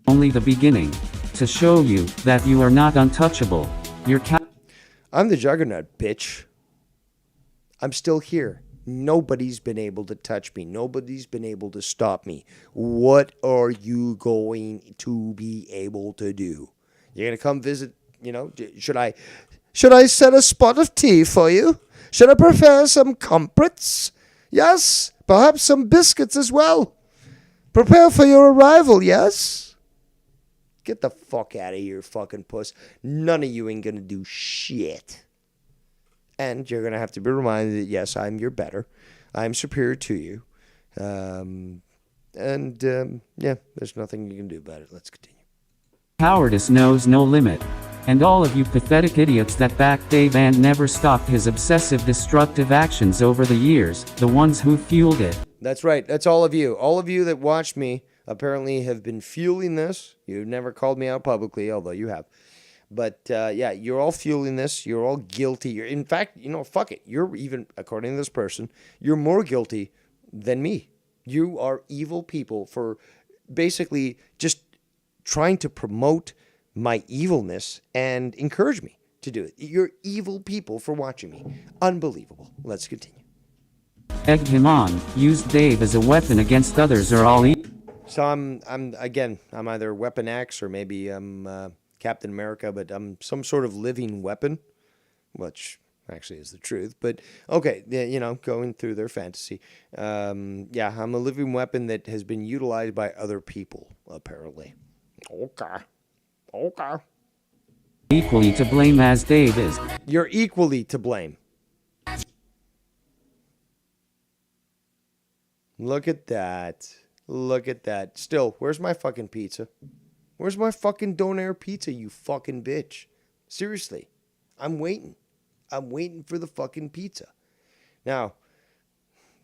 Only the beginning. To show you that you are not untouchable. Your I'm the juggernaut, bitch. I'm still here. Nobody's been able to touch me. Nobody's been able to stop me. What are you going to be able to do? You're going to come visit, should I set a spot of tea for you? Should I prepare some comforts? Yes, perhaps some biscuits as well. Prepare for your arrival, yes? Get the fuck out of here, fucking puss. None of you ain't going to do shit. And you're going to have to be reminded that, yes, I'm your better. I'm superior to you. Yeah, there's nothing you can do about it. Let's continue. Cowardice knows no limit. And all of you pathetic idiots that backed Dave and never stopped his obsessive destructive actions over the years, the ones who fueled it. That's right. That's all of you. All of you that watched me apparently have been fueling this. You've never called me out publicly, although you have. But yeah, you're all fueling this. You're all guilty. In fact, fuck it. You're even, according to this person, you're more guilty than me. You are evil people for basically just trying to promote my evilness and encourage me to do it. You're evil people for watching me. Unbelievable. Let's continue. Egged him on, used Dave as a weapon against others or all So I'm either Weapon X or maybe I'm Captain America, but I'm some sort of living weapon, which actually is the truth. But okay, going through their fantasy. Yeah, I'm a living weapon that has been utilized by other people, apparently. Okay. equally to blame as Dave is. You're equally to blame. Look at that. Look at that. Still, where's my fucking pizza? Where's my fucking Donair pizza, you fucking bitch? Seriously. I'm waiting. I'm waiting for the fucking pizza. Now,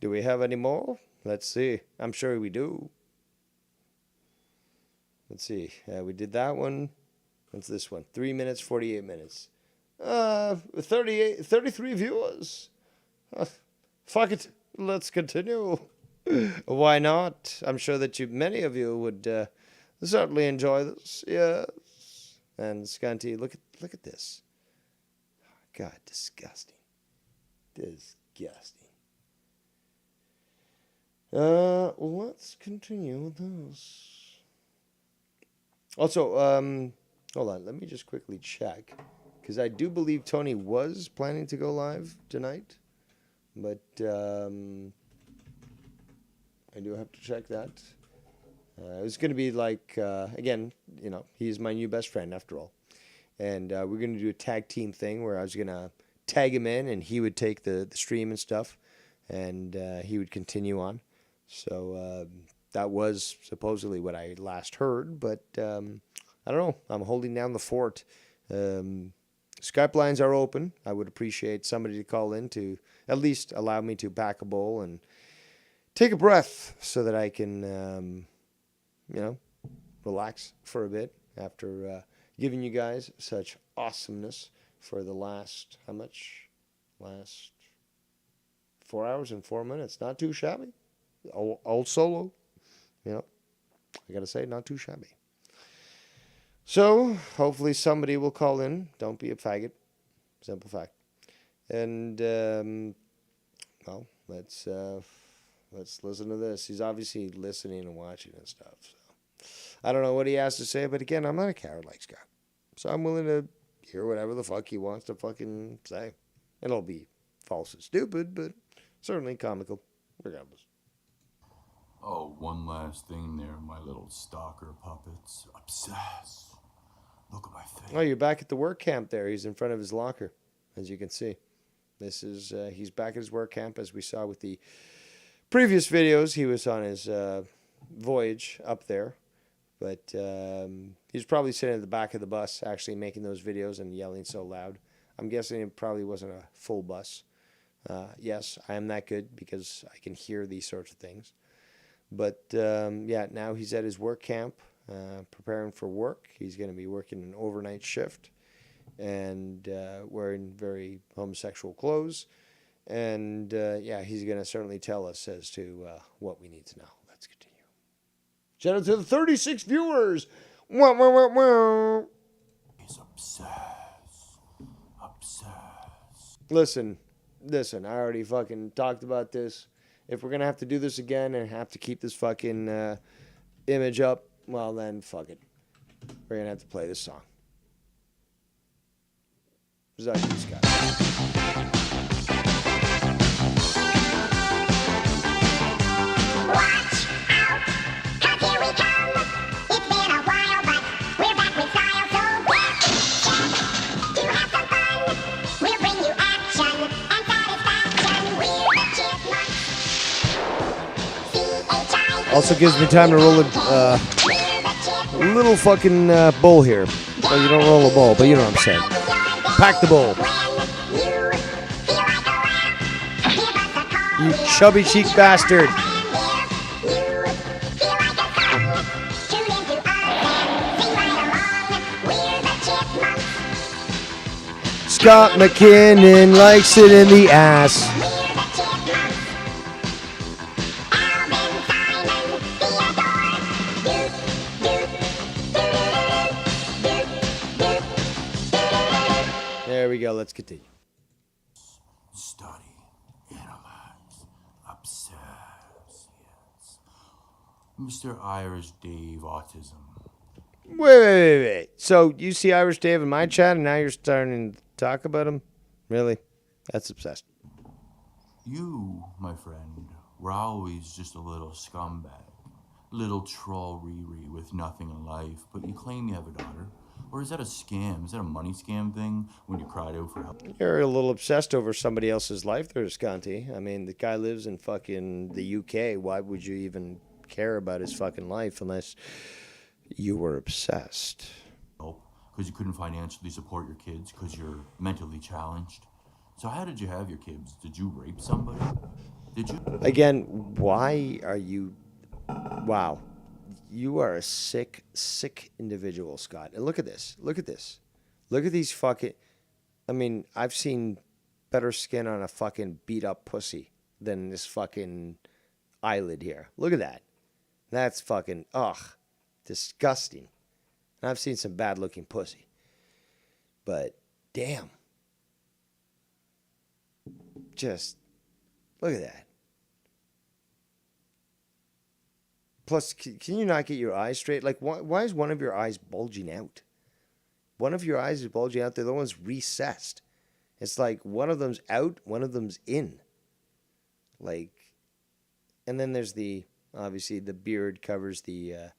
do we have any more? Let's see. I'm sure we do. Let's see. We did that one. What's this one? 3 minutes, 48 minutes. 33 viewers. Fuck it. Let's continue. Why not? I'm sure that many of you would certainly enjoy this. Yes. And Scanty, look at this. God, disgusting. Disgusting. Let's continue with this. Also, hold on. Let me just quickly check, because I do believe Tony was planning to go live tonight, but I do have to check that. It was going to be like, again, he's my new best friend after all. And we're going to do a tag team thing where I was going to tag him in and he would take the stream and stuff. And he would continue on. So that was supposedly what I last heard. But I don't know. I'm holding down the fort. Skype lines are open. I would appreciate somebody to call in to at least allow me to pack a bowl and take a breath so that I can, relax for a bit after giving you guys such awesomeness for the last, how much? Last 4 hours and 4 minutes. Not too shabby. Old solo. I got to say, not too shabby. So, hopefully somebody will call in. Don't be a faggot. Simple fact. And, well, let's listen to this. He's obviously listening and watching and stuff. So I don't know what he has to say, but again, I'm not a coward like Scott. So I'm willing to hear whatever the fuck he wants to fucking say. It'll be false and stupid, but certainly comical, regardless. Oh, one last thing there, my little stalker puppets. Obsessed. Look at my face. Oh, you're back at the work camp there. He's in front of his locker, as you can see. This is, he's back at his work camp, as we saw with the previous videos. He was on his voyage up there. But he's probably sitting at the back of the bus actually making those videos and yelling so loud. I'm guessing it probably wasn't a full bus. Yes, I am that good because I can hear these sorts of things. But yeah, now he's at his work camp preparing for work. He's going to be working an overnight shift and wearing very homosexual clothes. And yeah, he's going to certainly tell us as to what we need to know. Let's continue. Shout out to the 36 viewers. Wah, wah, wah, wah. He's obsessed. Obsessed. Listen. I already fucking talked about this. If we're gonna have to do this again and have to keep this fucking image up, well then, fuck it. We're gonna have to play this song. What does that do, Scott? Also gives me time to roll a little fucking bowl here. Well, you don't roll a bowl, but you know what I'm saying. Pack the bowl. You chubby cheek bastard. Scott McKinnon likes it in the ass. There we go. Let's continue. Study, analyze, obsess. Yes. Mr. Irish Dave Autism. Wait. So you see Irish Dave in my chat, and now you're starting to talk about him? Really? That's obsessed. You, my friend, were always just a little scumbag. Little troll Riri with nothing in life, but you claim you have a daughter. Or is that a scam? Is that a money scam thing when you cried out for help? You're a little obsessed over somebody else's life there, Sconti. I mean, the guy lives in fucking the UK. Why would you even care about his fucking life unless you were obsessed? Because you couldn't financially support your kids because you're mentally challenged. So how did you have your kids? Did you rape somebody? Did you? Again, why are you... Wow. You are a sick, sick individual, Scott. And look at this. Look at these fucking... I mean, I've seen better skin on a fucking beat-up pussy than this fucking eyelid here. Look at that. That's fucking... Ugh. Disgusting. And I've seen some bad-looking pussy. But, damn. Just... Look at that. Plus, can you not get your eyes straight? Like, why is one of your eyes bulging out? One of your eyes is bulging out. The other one's recessed. It's like one of them's out, one of them's in. Like, and then there's obviously the beard covers the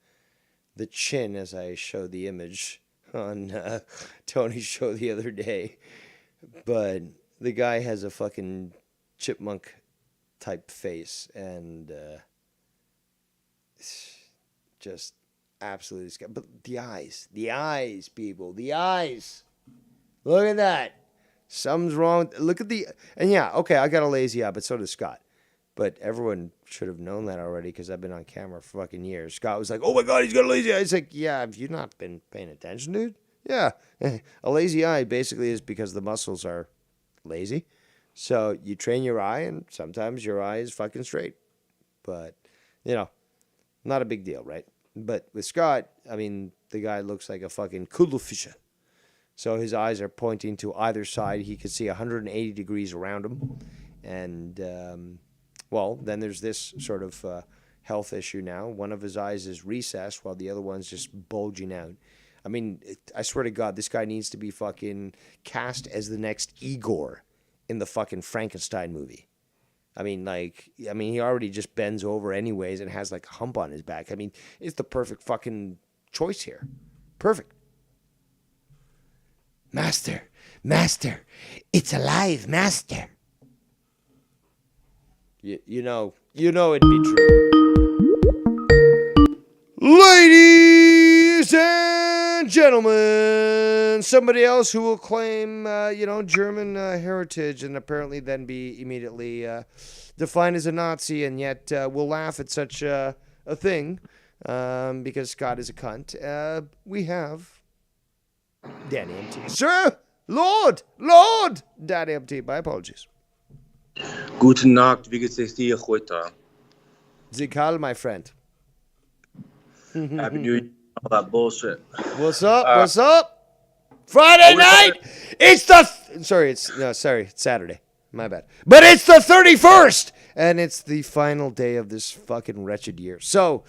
chin, as I showed the image on Tony's show the other day. But the guy has a fucking chipmunk type face and just absolutely disgusting. But the eyes, people, the eyes. Look at that. Something's wrong. Look at and yeah, okay, I got a lazy eye, but so does Scott. But everyone should have known that already because I've been on camera for fucking years. Scott was like, oh my God, he's got a lazy eye. It's like, yeah, have you not been paying attention, dude? Yeah. A lazy eye basically is because the muscles are lazy. So you train your eye, and sometimes your eye is fucking straight. But, not a big deal, right? But with Scott, I mean, the guy looks like a fucking kugelfischer. So his eyes are pointing to either side. He could see 180 degrees around him. And, then there's this sort of health issue now. One of his eyes is recessed while the other one's just bulging out. I mean, I swear to God, this guy needs to be fucking cast as the next Igor in the fucking Frankenstein movie. I mean, he already just bends over anyways and has like a hump on his back. I mean, it's the perfect fucking choice here. Perfect. Master, it's alive, master. You know it'd be true. Ladies and gentlemen, somebody else who will claim, German heritage and apparently then be immediately defined as a Nazi and yet will laugh at such a thing because Scott is a cunt. We have Danny MT. Sir! Lord! Danny MT, my apologies. Guten Nacht, wie geht's dir heute? Zikal, my friend. Happy New Year, all that bullshit. What's up? Friday night! It's the Sorry, it's Saturday. My bad. But it's the 31st, and it's the final day of this fucking wretched year. So,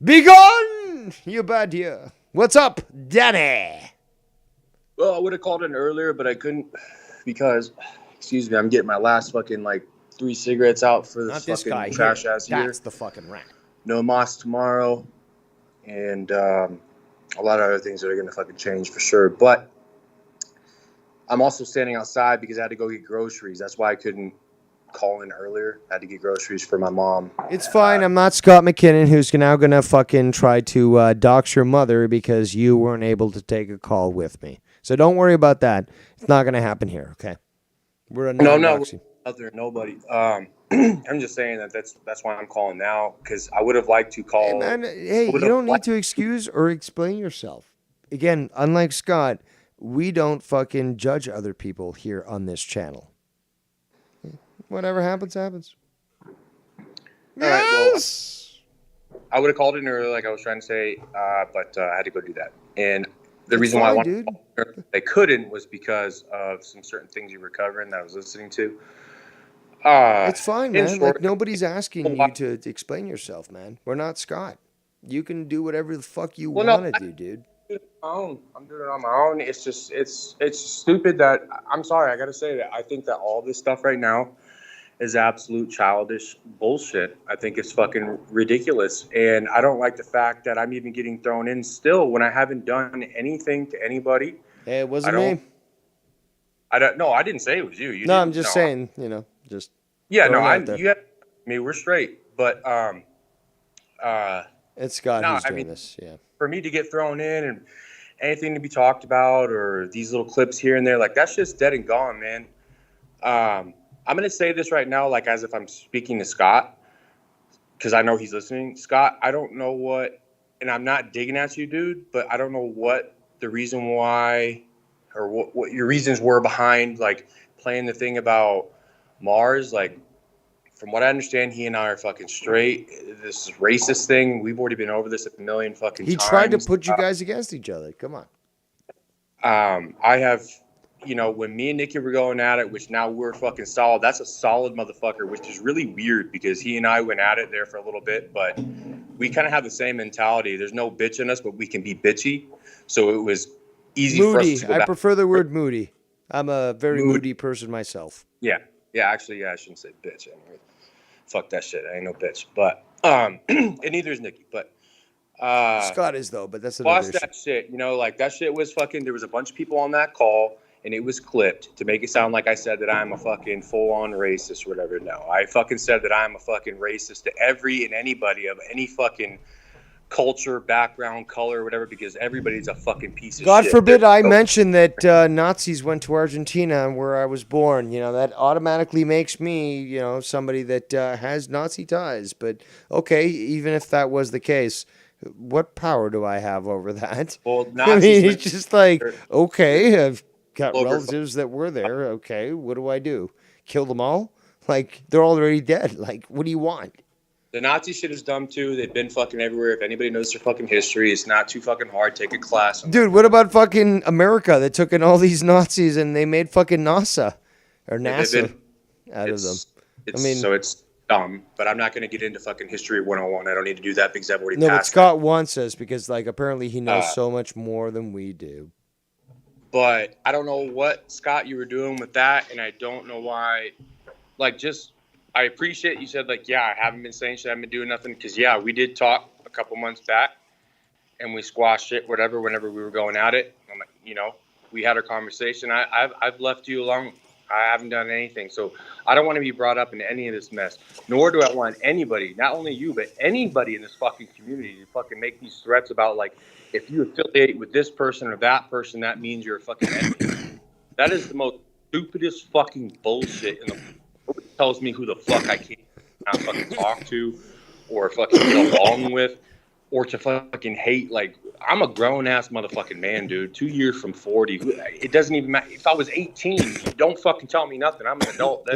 be gone, you bad year. What's up, Danny? Well, I would have called in earlier, but I couldn't because, excuse me, I'm getting my last fucking 3 cigarettes out for Not this this fucking guy. trash Here. ass year. That's the fucking rat. No moss tomorrow, and a lot of other things that are gonna fucking change for sure. But I'm also standing outside because I had to go get groceries. That's why I couldn't call in earlier. I had to get groceries for my mom. It's fine. I'm not Scott McKinnon, who's now going to fucking try to dox your mother because you weren't able to take a call with me. So don't worry about that. It's not going to happen here, okay? We're a non-doxing. Other nobody. I'm just saying that's why I'm calling now because I would have liked to call. Hey, man, you don't need to excuse or explain yourself. Again, unlike Scott, we don't fucking judge other people here on this channel. Whatever happens, happens. All right, well, I would have called in earlier, like I was trying to say, but I had to go do that. And the reason why I wanted to call earlier, I couldn't was because of some certain things you were covering that I was listening to. It's fine, man. Short, nobody's asking you to explain yourself, man. We're not Scott. You can do whatever the fuck you want to do, dude. I'm doing it on my own. It's just it's stupid that I'm sorry. I got to say that I think that all this stuff right now is absolute childish bullshit. I think it's fucking ridiculous, and I don't like the fact that I'm even getting thrown in still when I haven't done anything to anybody. Hey, it wasn't me. I don't. No, I didn't say it was you. No, I'm just saying. Just yeah. No, we're straight, but it's Scott who's doing this. Yeah. For me to get thrown in and anything to be talked about or these little clips here and there, that's just dead and gone, man. I'm going to say this right now, as if I'm speaking to Scott, because I know he's listening. Scott, I don't know what, and I'm not digging at you, dude, but I don't know what the reason why or what your reasons were behind, playing the thing about Mars. From what I understand, he and I are fucking straight. This racist thing, we've already been over this a million fucking times. He tried to put you guys against each other. Come on. I have, when me and Nikki were going at it, which now we're fucking solid, that's a solid motherfucker, which is really weird because he and I went at it there for a little bit, but we kind of have the same mentality. There's no bitch in us, but we can be bitchy. So it was easy for us to go back. I prefer the word moody. I'm a very moody person myself. Yeah. Yeah, actually, I shouldn't say bitch. Anyway. Fuck that shit. I ain't no bitch. But, and neither is Nikki. But, Scott is, though, but that's another issue. That shit. That shit was fucking, there was a bunch of people on that call, and it was clipped to make it sound like I said that I'm a fucking full-on racist or whatever. No, I fucking said that I'm a fucking racist to every and anybody of any fucking culture, background, color, whatever, because everybody's a fucking piece of God shit. forbid I mention that Nazis went to Argentina and where I was born. That automatically makes me, somebody that has Nazi ties. But okay, even if that was the case, what power do I have over that? Well, Nazis it's just okay, I've got relatives that were there. Okay, what do I do? Kill them all? They're already dead. What do you want? The Nazi shit is dumb too. They've been fucking everywhere. If anybody knows their fucking history, it's not too fucking hard. Take a class. Dude, what about fucking America that took in all these Nazis and they made fucking NASA or NASA out of them? So it's dumb, but I'm not going to get into fucking history 101. I don't need to do that because I've already No, but passed Scott wants us because apparently he knows so much more than we do. But I don't know what, Scott, you were doing with that, and I don't know why. I appreciate you said, I haven't been saying shit, I haven't been doing nothing. Because, we did talk a couple months back, and we squashed it, whatever, whenever we were going at it. I'm we had our conversation. I've left you alone. I haven't done anything. So I don't want to be brought up into any of this mess. Nor do I want anybody, not only you, but anybody in this fucking community to fucking make these threats about, if you affiliate with this person or that person, that means you're a fucking enemy. That is the most stupidest fucking bullshit in the world. Nobody tells me who the fuck I can't not fucking talk to or fucking get along with or to fucking hate. I'm a grown-ass motherfucking man, dude. 2 years from 40. It doesn't even matter. If I was 18, don't fucking tell me nothing. I'm an adult.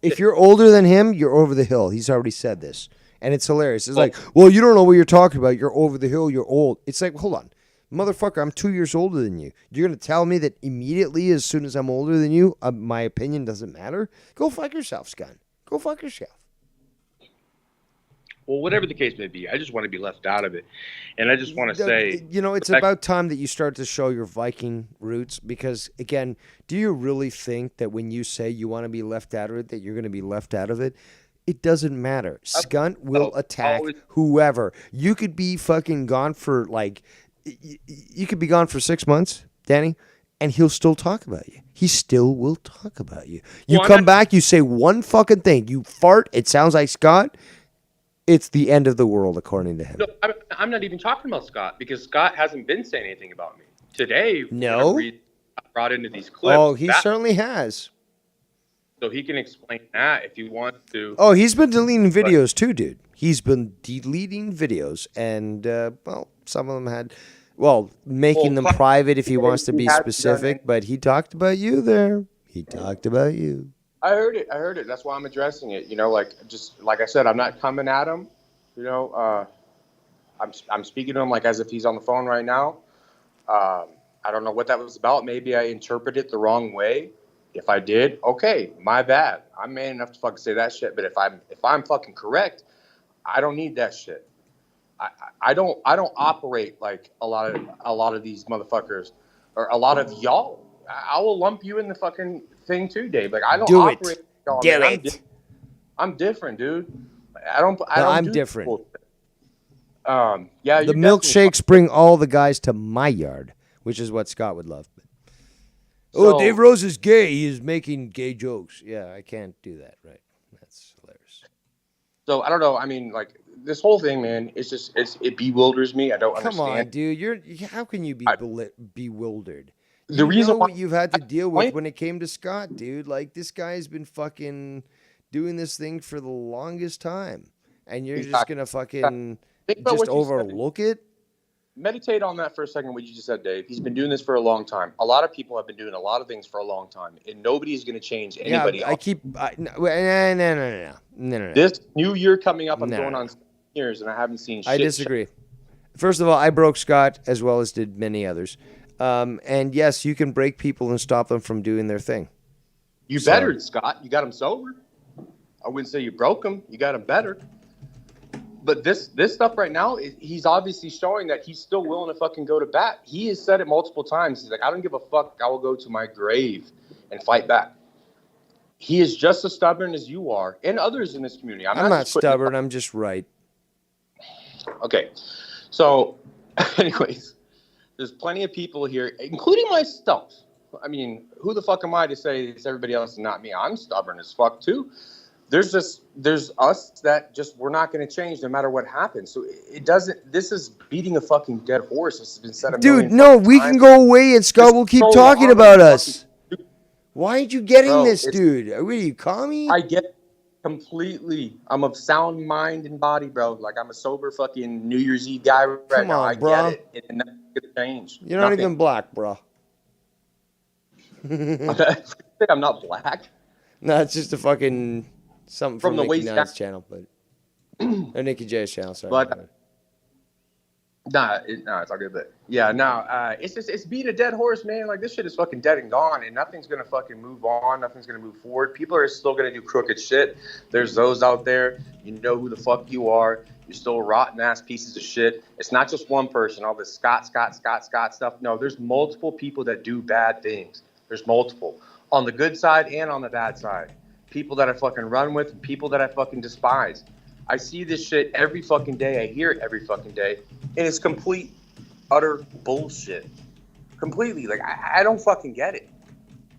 If you're older than him, you're over the hill. He's already said this. And it's hilarious. It's well, you don't know what you're talking about. You're over the hill. You're old. It's hold on. Motherfucker, I'm 2 years older than you. You're going to tell me that immediately as soon as I'm older than you, my opinion doesn't matter? Go fuck yourself, Scott. Go fuck yourself. Well, whatever the case may be, I just want to be left out of it. And I just want to say... It's about time that you start to show your Viking roots because, again, do you really think that when you say you want to be left out of it, that you're going to be left out of it? It doesn't matter. Skunt will attack whoever. You could be fucking gone for, you could be gone for 6 months, Danny, and he'll still talk about you. He still will talk about you. You come back, you say one fucking thing. You fart, it sounds like Scott. It's the end of the world, according to him. No, I'm not even talking about Scott because Scott hasn't been saying anything about me. Today, no, brought into these clips. Oh, he certainly has. So he can explain that if you want to. Oh, he's been deleting videos too, dude. He's been deleting videos, and some of them had, making them private if he wants to be specific. But he talked about you there. He talked about you. I heard it. That's why I'm addressing it. Like I said, I'm not coming at him. I'm speaking to him as if he's on the phone right now. I don't know what that was about. Maybe I interpreted it the wrong way. If I did, okay, my bad. I'm man enough to fucking say that shit. But if I'm fucking correct, I don't need that shit. I don't operate like a lot of these motherfuckers or a lot of y'all. I will lump you in the fucking thing too, Dave. I don't operate. I'm different, dude. I'm different. Yeah. The milkshakes bring all the guys to my yard, which is what Scott would love. Dave Rose is gay. He is making gay jokes. Yeah, I can't do that. Right. That's hilarious. So I don't know. I mean, this whole thing, man, it bewilders me. I don't understand. Come on, dude. How can you be bewildered? The reason what you've had to deal with when it came to Scott, dude. This guy's been fucking doing this thing for the longest time, and you're just gonna fucking just overlook it. Meditate on that for a second. What you just said, Dave. He's been doing this for a long time. A lot of people have been doing a lot of things for a long time, and nobody's gonna change anybody. Yeah, no. This new year coming up, I'm going on 7 years, and I haven't seen shit. I disagree. First of all, I broke Scott as well as did many others. And yes, you can break people and stop them from doing their thing. You bettered, Scott. You got him sober. I wouldn't say you broke him. You got him better. But this stuff right now, he's obviously showing that he's still willing to fucking go to bat. He has said it multiple times. He's like, I don't give a fuck. I will go to my grave and fight back. He is just as stubborn as you are and others in this community. I'm not stubborn. I'm just right. Okay. So, anyways. There's plenty of people here, including myself. I mean, who the fuck am I to say it's everybody else and not me? I'm stubborn as fuck too. There's us that just we're not going to change no matter what happens. So it doesn't. This is beating a fucking dead horse. This has been said. Dude, no, we can go away and Scott will keep talking about us. Why aren't you getting this, dude? Are you commie? I get it completely. I'm of sound mind and body, bro. I'm a sober fucking New Year's Eve guy right now. I get it. And change. You're not even black, bro. I'm not black. No, it's just a fucking something from Nicky Nun's channel, or Nicky J's channel. Sorry, but it's all good. But yeah, it's beating a dead horse, man. This shit is fucking dead and gone, and nothing's gonna fucking move on. Nothing's gonna move forward. People are still gonna do crooked shit. There's those out there. You know who the fuck you are. You're still rotten ass pieces of shit. It's not just one person, all this Scott stuff. No, there's multiple people that do bad things. There's multiple. On the good side and on the bad side. People that I fucking run with and people that I fucking despise. I see this shit every fucking day. I hear it every fucking day. And it's complete, utter bullshit. Completely. I don't fucking get it.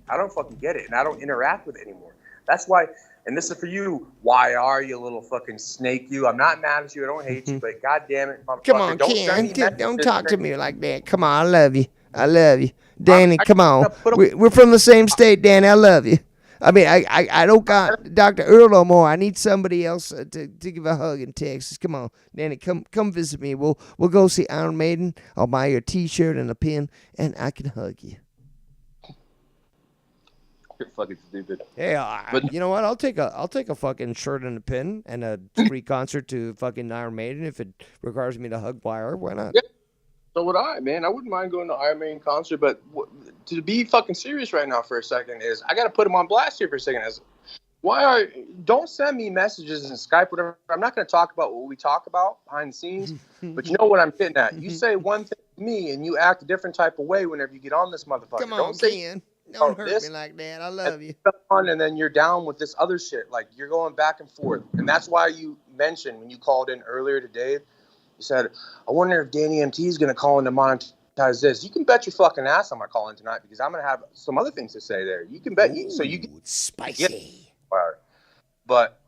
I don't fucking get it. And I don't interact with it anymore. That's why... And this is for you. Why are you, little fucking snake? You. I'm not mad at you. I don't hate you. But goddamn it, motherfucker. Come on, Ken. Don't talk to me like that. Come on, I love you. I love you, Danny. Come on. We're from the same state, Danny. I love you. I mean, I don't got Dr. Earl no more. I need somebody else to give a hug in Texas. Come on, Danny. Come visit me. We'll go see Iron Maiden. I'll buy you a T-shirt and a pin, and I can hug you. You're fucking stupid. Hey, but you know what? I'll take a fucking shirt and a pin and a free concert to fucking Iron Maiden if it requires me to hug Wire. Why not? Yeah. So would I, man. I wouldn't mind going to Iron Maiden concert, but to be fucking serious right now for a second is I got to put him on blast here for a second. Don't send me messages in Skype, whatever. I'm not going to talk about what we talk about behind the scenes, but you know what I'm getting at. You say one thing to me and you act a different type of way whenever you get on this motherfucker. Come on, don't say Ken. Don't hurt this me like that. I love you. and then you're down with this other shit. Like, you're going back and forth. And that's why you mentioned when you called in earlier today, you said, I wonder if Danny MT is going to call in to monetize this. You can bet your fucking ass I'm going to call in tonight because I'm going to have some other things to say there. You can bet. So you can spicy. But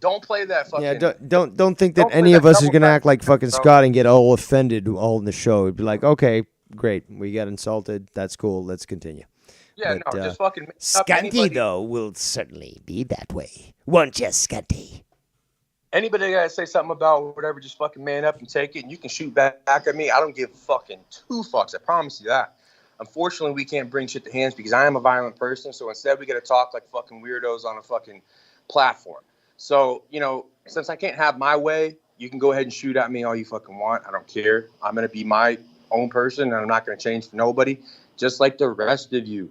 don't play that fucking. Yeah, don't think that don't play any that of us is double gonna back, act like fucking bro. Scott and get all offended all in the show. It'd be like, okay, great, we got insulted. That's cool. Let's continue. Yeah, But, no, just fucking make up Scunty anybody. though will certainly be that way. Won't you, Scunty? Anybody got to say something about whatever, just fucking man up and take it, and you can shoot back at me. I don't give fucking two fucks. I promise you that. Unfortunately, we can't bring shit to hands because I am a violent person. So instead, we got to talk like fucking weirdos on a fucking platform. So, since I can't have my way, you can go ahead and shoot at me all you fucking want. I don't care. I'm going to be my own person, and I'm not going to change for nobody, just like the rest of you.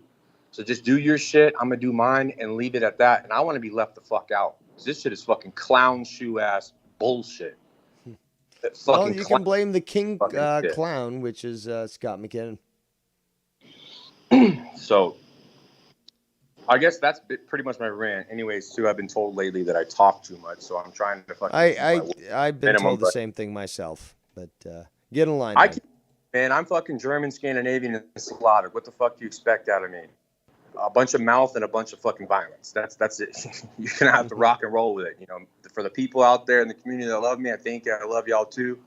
So just do your shit. I'm going to do mine and leave it at that. And I want to be left the fuck out. This shit is fucking clown shoe ass bullshit. Well, you can blame the king shit. clown, which is Scott McKinnon. So I guess that's pretty much my rant. Anyways, too, I've been told lately that I talk too much, so I'm trying to fucking. I've been told the same thing myself, but get in line. Man, I'm fucking German, Scandinavian, and Slavic. What the fuck do you expect out of me? A bunch of mouth and a bunch of fucking violence. That's it. You're gonna have to rock and roll with it. For the people out there in the community that love me, I think I love y'all too.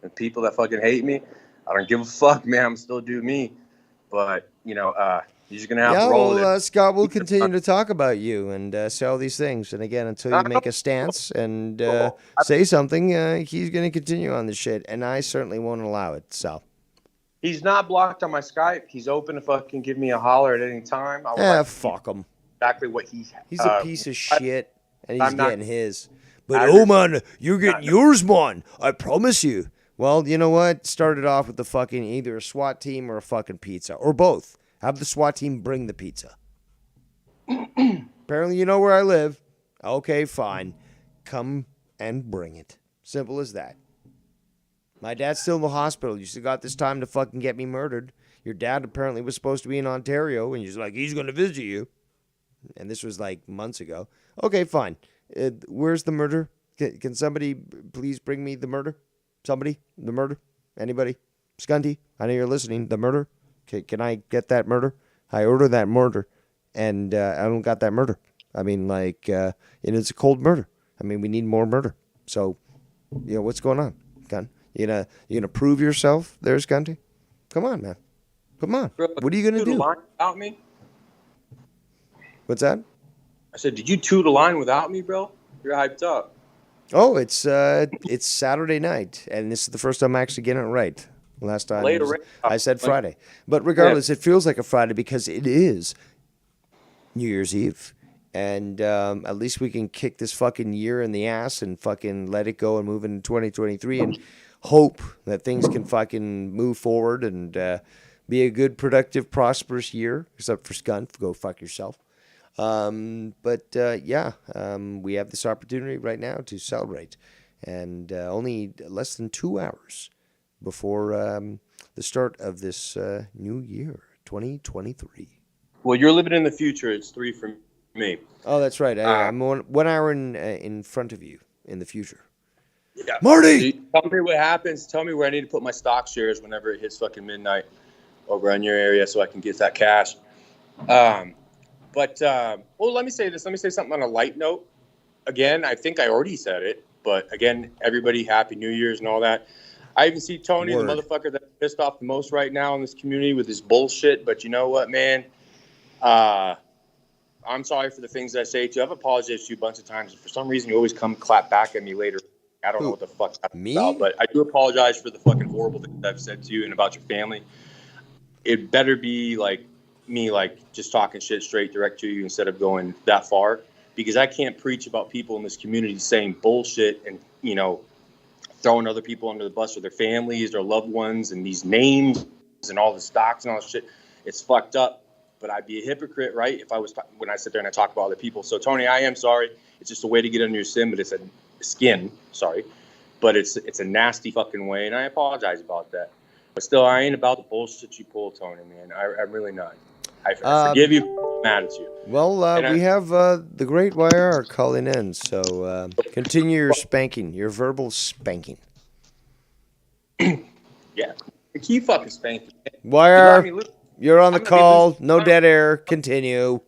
And people that fucking hate me, I don't give a fuck, man. I'm still do me. But you're just gonna have to roll with it. Scott will continue to talk about you and say all these things. And again, until you make a stance and say something, he's going to continue on this shit. And I certainly won't allow it. So he's not blocked on my Skype. He's open to fucking give me a holler at any time. Fuck him. Exactly what he's a piece of shit, and he's getting his. But man, you're getting yours, man. I promise you. Well, you know what? Started off with the fucking either a SWAT team or a fucking pizza or both. Have the SWAT team bring the pizza. Apparently, you know where I live. Okay, fine. Come and bring it. Simple as that. My dad's still in the hospital. You still got this time to fucking get me murdered. Your dad apparently was supposed to be in Ontario, and he's like, he's going to visit you. And this was like months ago. Okay, fine. Where's the murder? Can somebody please bring me the murder? Somebody? The murder? Anybody? Scunty? I know you're listening. The murder? Can I get that murder? I ordered that murder, and I don't got that murder. I mean, it's a cold murder. I mean, we need more murder. So, what's going on, Gun? You gonna prove yourself there, Scunty? Come on, man. Come on. Bro, what are you gonna do? Line without me? What's that? I said, did you toot a line without me, bro? You're hyped up. Oh, it's Saturday night, and this is the first time I'm actually getting it right. Last time I said Friday. But regardless, it feels like a Friday because it is New Year's Eve. And at least we can kick this fucking year in the ass and fucking let it go and move into 2023 and hope that things can fucking move forward and be a good, productive, prosperous year. Except for Skunt, go fuck yourself. We have this opportunity right now to celebrate. And only less than 2 hours before the start of this new year, 2023. Well, you're living in the future. It's 3 for me. Oh, that's right. I'm 1 hour in front of you in the future. Yeah. Marty! So tell me what happens. Tell me where I need to put my stock shares whenever it hits fucking midnight over on your area so I can get that cash. Let me say this. Let me say something on a light note. Again, I think I already said it, but again, everybody, Happy New Year's and all that. I even see Tony, the motherfucker that's pissed off the most right now in this community with his bullshit. But you know what, man? I'm sorry for the things that I say to you. I've apologized to you a bunch of times. For some reason, you always come clap back at me later. I don't know what the fuck that's about, but I do apologize for the fucking horrible things I've said to you and about your family. It better be like me, just talking shit straight direct to you instead of going that far, because I can't preach about people in this community saying bullshit and, throwing other people under the bus or their families, their loved ones, and these names and all the stocks and all this shit. It's fucked up. But I'd be a hypocrite, right? If I was when I sit there and I talk about other people. So Tony, I am sorry. It's just a way to get under your skin, but it's a skin. Sorry, but it's a nasty fucking way, and I apologize about that. But still, I ain't about the bullshit you pull, Tony, man. I'm really not. I forgive you. I'm mad at you. Well, we have the Great YR calling in, so continue your spanking, your verbal spanking. Yeah, keep fucking spanking. YR, you're on the call. No dead air. Continue.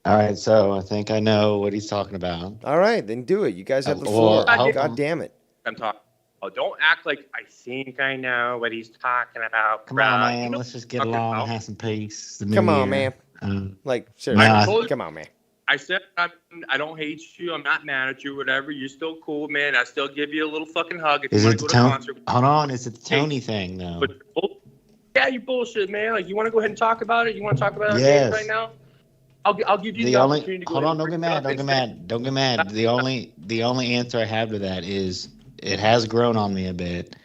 All right, so I think I know what he's talking about. All right, then do it. You guys have the well, floor. I hope God damn it. I'm talking. Oh, don't act like I think I know what he's talking about. Come on, man. Let's just get along and have some peace. Come on, man. Like, seriously. Come on, man. I said I don't hate you. I'm not mad at you. Whatever. You're still cool, man. I still give you a little fucking hug if Is you it want the to go to a concert. Hold on, is it the Tony thing though? But, yeah, you bullshit, man. Like, you want to go ahead and talk about it? You want to talk about it Yes. right now? I'll give you the only opportunity to go hold ahead on, and don't get bring it mad, up don't get and mad, don't get mad. The only answer I have to that is it has grown on me a bit,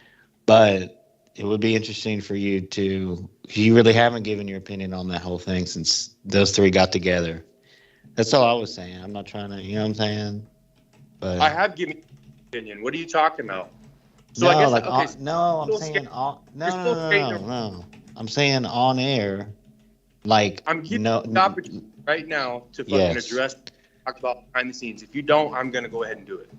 but it would be interesting for you to. You really haven't given your opinion on that whole thing since those three got together. That's all I was saying. I'm not trying to, you know what I'm saying? But I have given you an opinion. What are you talking about? So no, I guess like okay, no, I'm still saying scared. no. I'm saying on air, like I'm giving you the opportunity right now to fucking Yes. address, talk about behind the scenes. If you don't, I'm gonna go ahead and do it.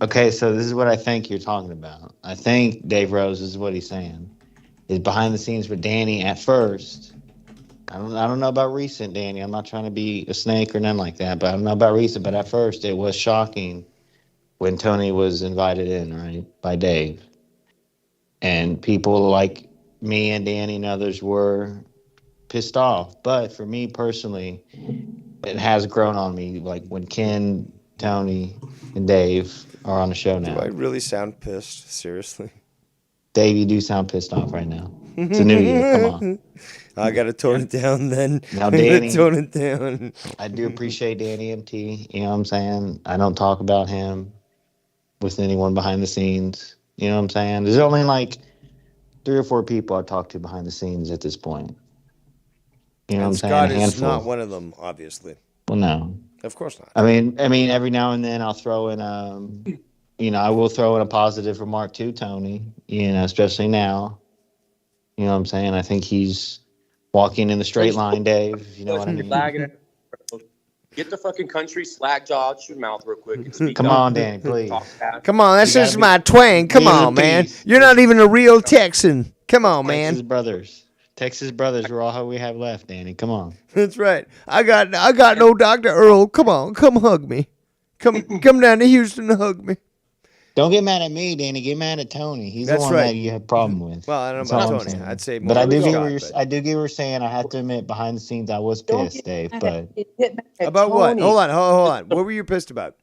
Okay, so this is what I think you're talking about. I think Dave Rose is what he's saying. Is behind the scenes with Danny at first. I don't know about recent Danny. I'm not trying to be a snake or nothing like that, but I don't know about recent. But at first, it was shocking when Tony was invited in, right, by Dave, and people like me and Danny and others were pissed off. But for me personally, it has grown on me. Like when Ken, Tony, and Dave are on the show now. Do I really sound pissed? Seriously? Dave, you do sound pissed off right now. It's a new year. Come on. I gotta tone it down then. Now, I gotta Danny, tone it down. I do appreciate Danny MT. You know what I'm saying? I don't talk about him with anyone behind the scenes. You know what I'm saying? There's only like 3 or 4 people I talk to behind the scenes at this point. You know what I'm saying? Scott A is handful. not one of them, obviously. Well, no. Of course not. I mean, every now and then I'll throw in, I will throw in a positive remark too, Tony. Especially now. You know what I'm saying? I think he's walking in the straight line, Dave. You know what I mean? Get the fucking country slack jaw out your mouth real quick and speak Come up. on, Danny, please. Come on, that's You gotta just be- my twang. Come be a on, man. beast. You're not even a real Texan. Come on, man. Texas brothers are all we have left, Danny. Come on. That's right. I got no Dr. Earl. Come on, come hug me. Come down to Houston and hug me. Don't get mad at me, Danny. Get mad at Tony. He's That's the one right. that you have a problem with. Well, I don't That's know about all I'm Tony. saying. I'd say But more I do with get Scott, what you're. but- I do get what you're saying. I have to admit, behind the scenes, I was pissed, Dave. But About what? Hold on. What were you pissed about?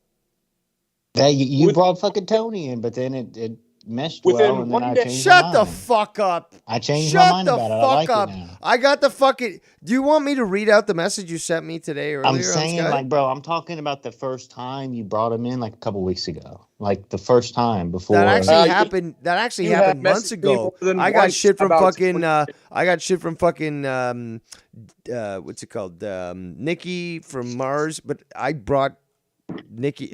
that you brought fucking Tony in, but then it meshed well, and then I changed my Shut mind. the fuck up. I changed my Shut mind the about it. I fuck like up. it now. I got the fucking. Do you want me to read out the message you sent me today earlier? I'm saying, on Skype? like, bro, I'm talking about the first time you brought him in, like a couple weeks ago. Like the first time before. That actually happened. That actually you have happened months messaged me ago. more than I got once shit from about fucking. I got shit from fucking. What's it called? Nikki from Mars. But I brought Nikki.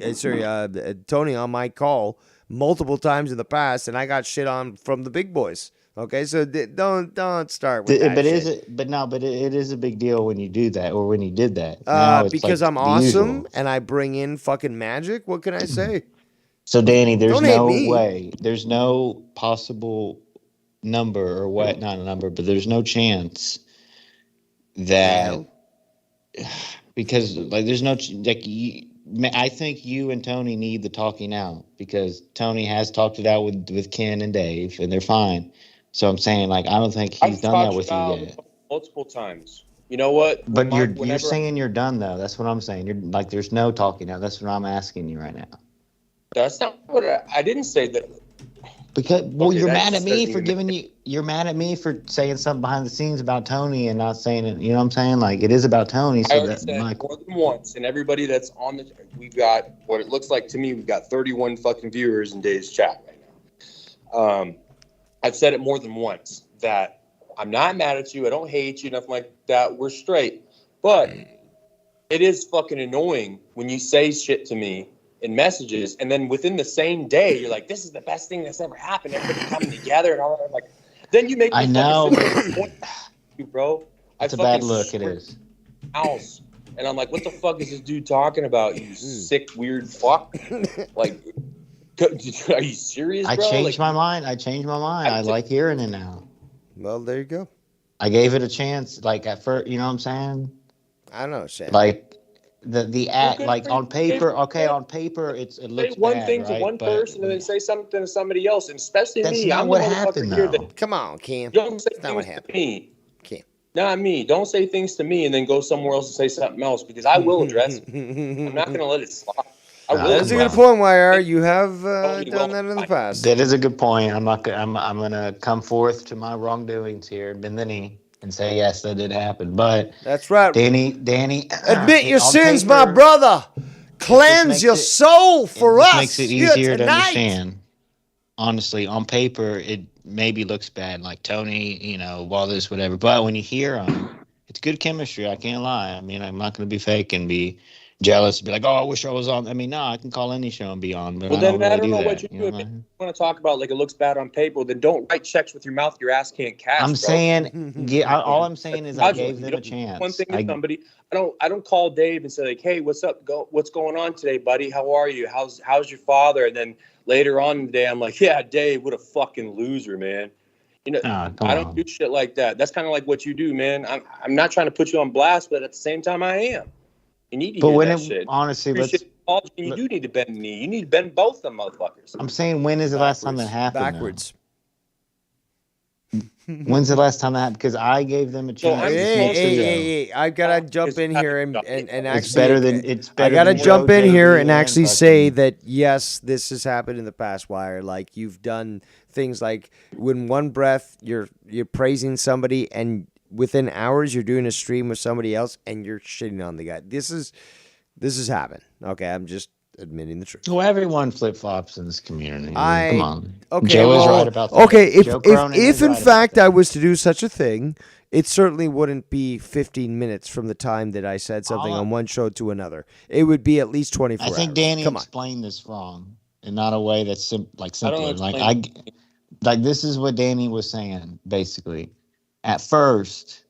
Tony on my call multiple times in the past, and I got shit on from the big boys. Okay, so don't start with that But shit. it is a big deal when you do that, or when you did that. Now it's Because like I'm the awesome usual. and I bring in fucking magic. What can I say? So Danny, there's Don't hate no me. way, there's no possible number or what? Not a number, but there's no chance that because like there's no I think you and Tony need the talking out because Tony has talked it out with Ken and Dave and they're fine. So I'm saying like I don't think he's I've done that talked with you about yet. multiple times. You know what? But you're Whenever- saying you're done though. That's what I'm saying. You're like there's no talking out. That's what I'm asking you right now. That's not what I didn't say that. Because Okay, you're that mad at just me doesn't for even giving you. You're mad at me for saying something behind the scenes about Tony and not saying it. You know what I'm saying? Like it is about Tony. I So already that said like more than once, and everybody that's on we've got what it looks like to me. We've got 31 fucking viewers in Dave's chat right I've said it more than once that I'm not mad at you. I don't hate you, nothing like that. We're straight. But it is fucking annoying when you say shit to me in messages, and then within the same day, you're like, this is the best thing that's ever happened. Everybody coming together and all that. I'm like, then you make me I know. fucking sit there, you, bro. It's a fucking bad look. It is. House. And I'm like, what the fuck is this dude talking about? You sick, weird fuck. Like, are you serious, bro? I changed my mind. I like hearing it now. Well, there you go. I gave it a chance. Like at first, you know what I'm saying? I know, Sam. Like the act, like on paper. Okay, on paper, it looks say one bad, thing right? to one But person and then say something to somebody else, and especially that's me. not I'm what the happened, motherfucker here though. that Come on, Cam. don't say That's not what things to happened. me. Cam. Not me. Don't say things to me and then go somewhere else and say something else, because I will address it. I'm not going to let it slide. I will. That is a good point, YR. You have done that in the past. That is a good point. I'm not. I'm gonna come forth to my wrongdoings here, bend the knee, and say yes, that did happen. But that's right, Danny. Admit your on sins, paper, my brother. Cleanse your soul for us. Makes it here easier to tonight. understand. Honestly, on paper, it maybe looks bad, like Tony, you know, Wallace, whatever. But when you hear them, it's good chemistry. I can't lie. I mean, I'm not going to be fake and be jealous and be like, oh, I wish I was on. I mean, no, I can call any show and be on, but Well, I then don't really I don't know do what that. you You do. know If you want to talk about like it looks bad on paper, then don't write checks with your mouth your ass can't cash. I'm bro. saying, all I'm saying is I gave them a One chance. thing to somebody. I don't call Dave and say like, hey, what's up? What's going on today, buddy? How are you? How's your father? And then later on in the day, I'm like, yeah, Dave, what a fucking loser, man. You know, I don't do shit like that. That's kind of like what you do, man. I'm not trying to put you on blast, but at the same time, I am. You need to But hear when that it, shit. honestly, You do need to bend the knee. You need to bend both them motherfuckers. I'm saying, when is the last time that happened? Backwards. When's the last time that happened? Because I gave them a chance. Hey, I've got to jump in here and actually. It's better than I got to than jump Joe, in here JB, and actually say that yes, this has happened in the past. Wire, like you've done things like when one breath you're praising somebody and within hours you're doing a stream with somebody else and you're shitting on the guy. This has happened. Okay, I'm just admitting the truth. Well, everyone flip flops in this community. Come on. Okay, Joe is right about that. Okay, Joe Cronin if is in right fact I was to do such a thing, it certainly wouldn't be 15 minutes from the time that I said something on one show to another. It would be at least 24 hours. I think Danny explained this wrong, and not a way that's simpler. Like this is what Danny was saying basically. At first.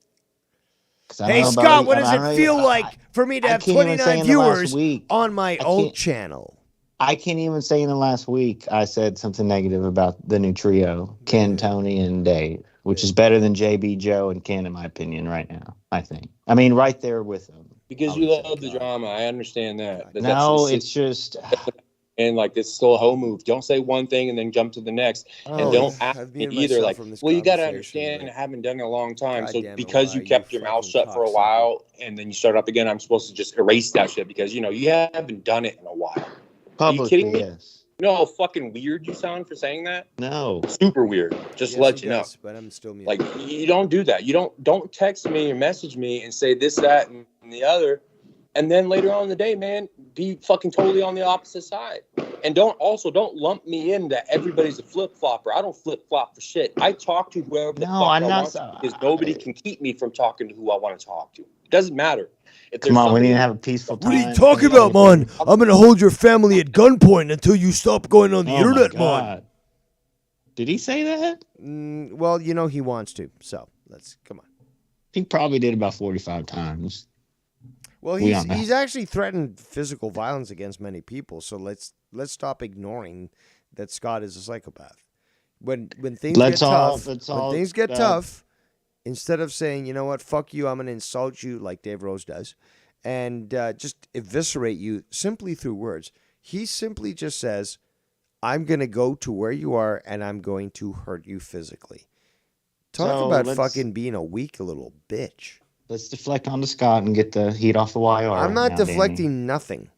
Hey Scott, what does it feel like for me to have 29 viewers on my old channel? I can't even say in the last week I said something negative about the new trio, Ken, Tony, and Dave, which is better than JB, Joe, and Ken in my opinion right now, I think. I mean, right there with them. Because you love the drama. I understand that. But no, it's just... And like it's still a whole move. Don't say one thing and then jump to the next, and don't ask me either. Like, well, you got to understand, I haven't done it in a long time. So because you kept your mouth shut for a while and then you start up again, I'm supposed to just erase that shit because you haven't done it in a while. Are you kidding me? Yes. You know how fucking weird you sound for saying that? No. Super weird. Just to let you know. But I'm still muted. Like you don't do that. You don't text me or message me and say this, that, and the other. And then later on in the day, man, be fucking totally on the opposite side. And don't lump me in that everybody's a flip-flopper. I don't flip-flop for shit. I talk to whoever the fuck I want to because nobody can keep me from talking to who I want to talk to. It doesn't matter. Come on, we need to have a peaceful time. What are you talking about, man? I'm going to hold your family at gunpoint until you stop going on the internet, man. Did he say that? Well, he wants to. So, come on. He probably did about 45 times. Well, he's actually threatened physical violence against many people. So let's stop ignoring that Scott is a psychopath. When things get tough, instead of saying, you know what, fuck you, I'm going to insult you like Dave Rose does, and just eviscerate you simply through words, he simply just says, I'm going to go to where you are and I'm going to hurt you physically. Talk about fucking being a weak little bitch. Let's deflect onto Scott and get the heat off the YR. I'm not deflecting nothing.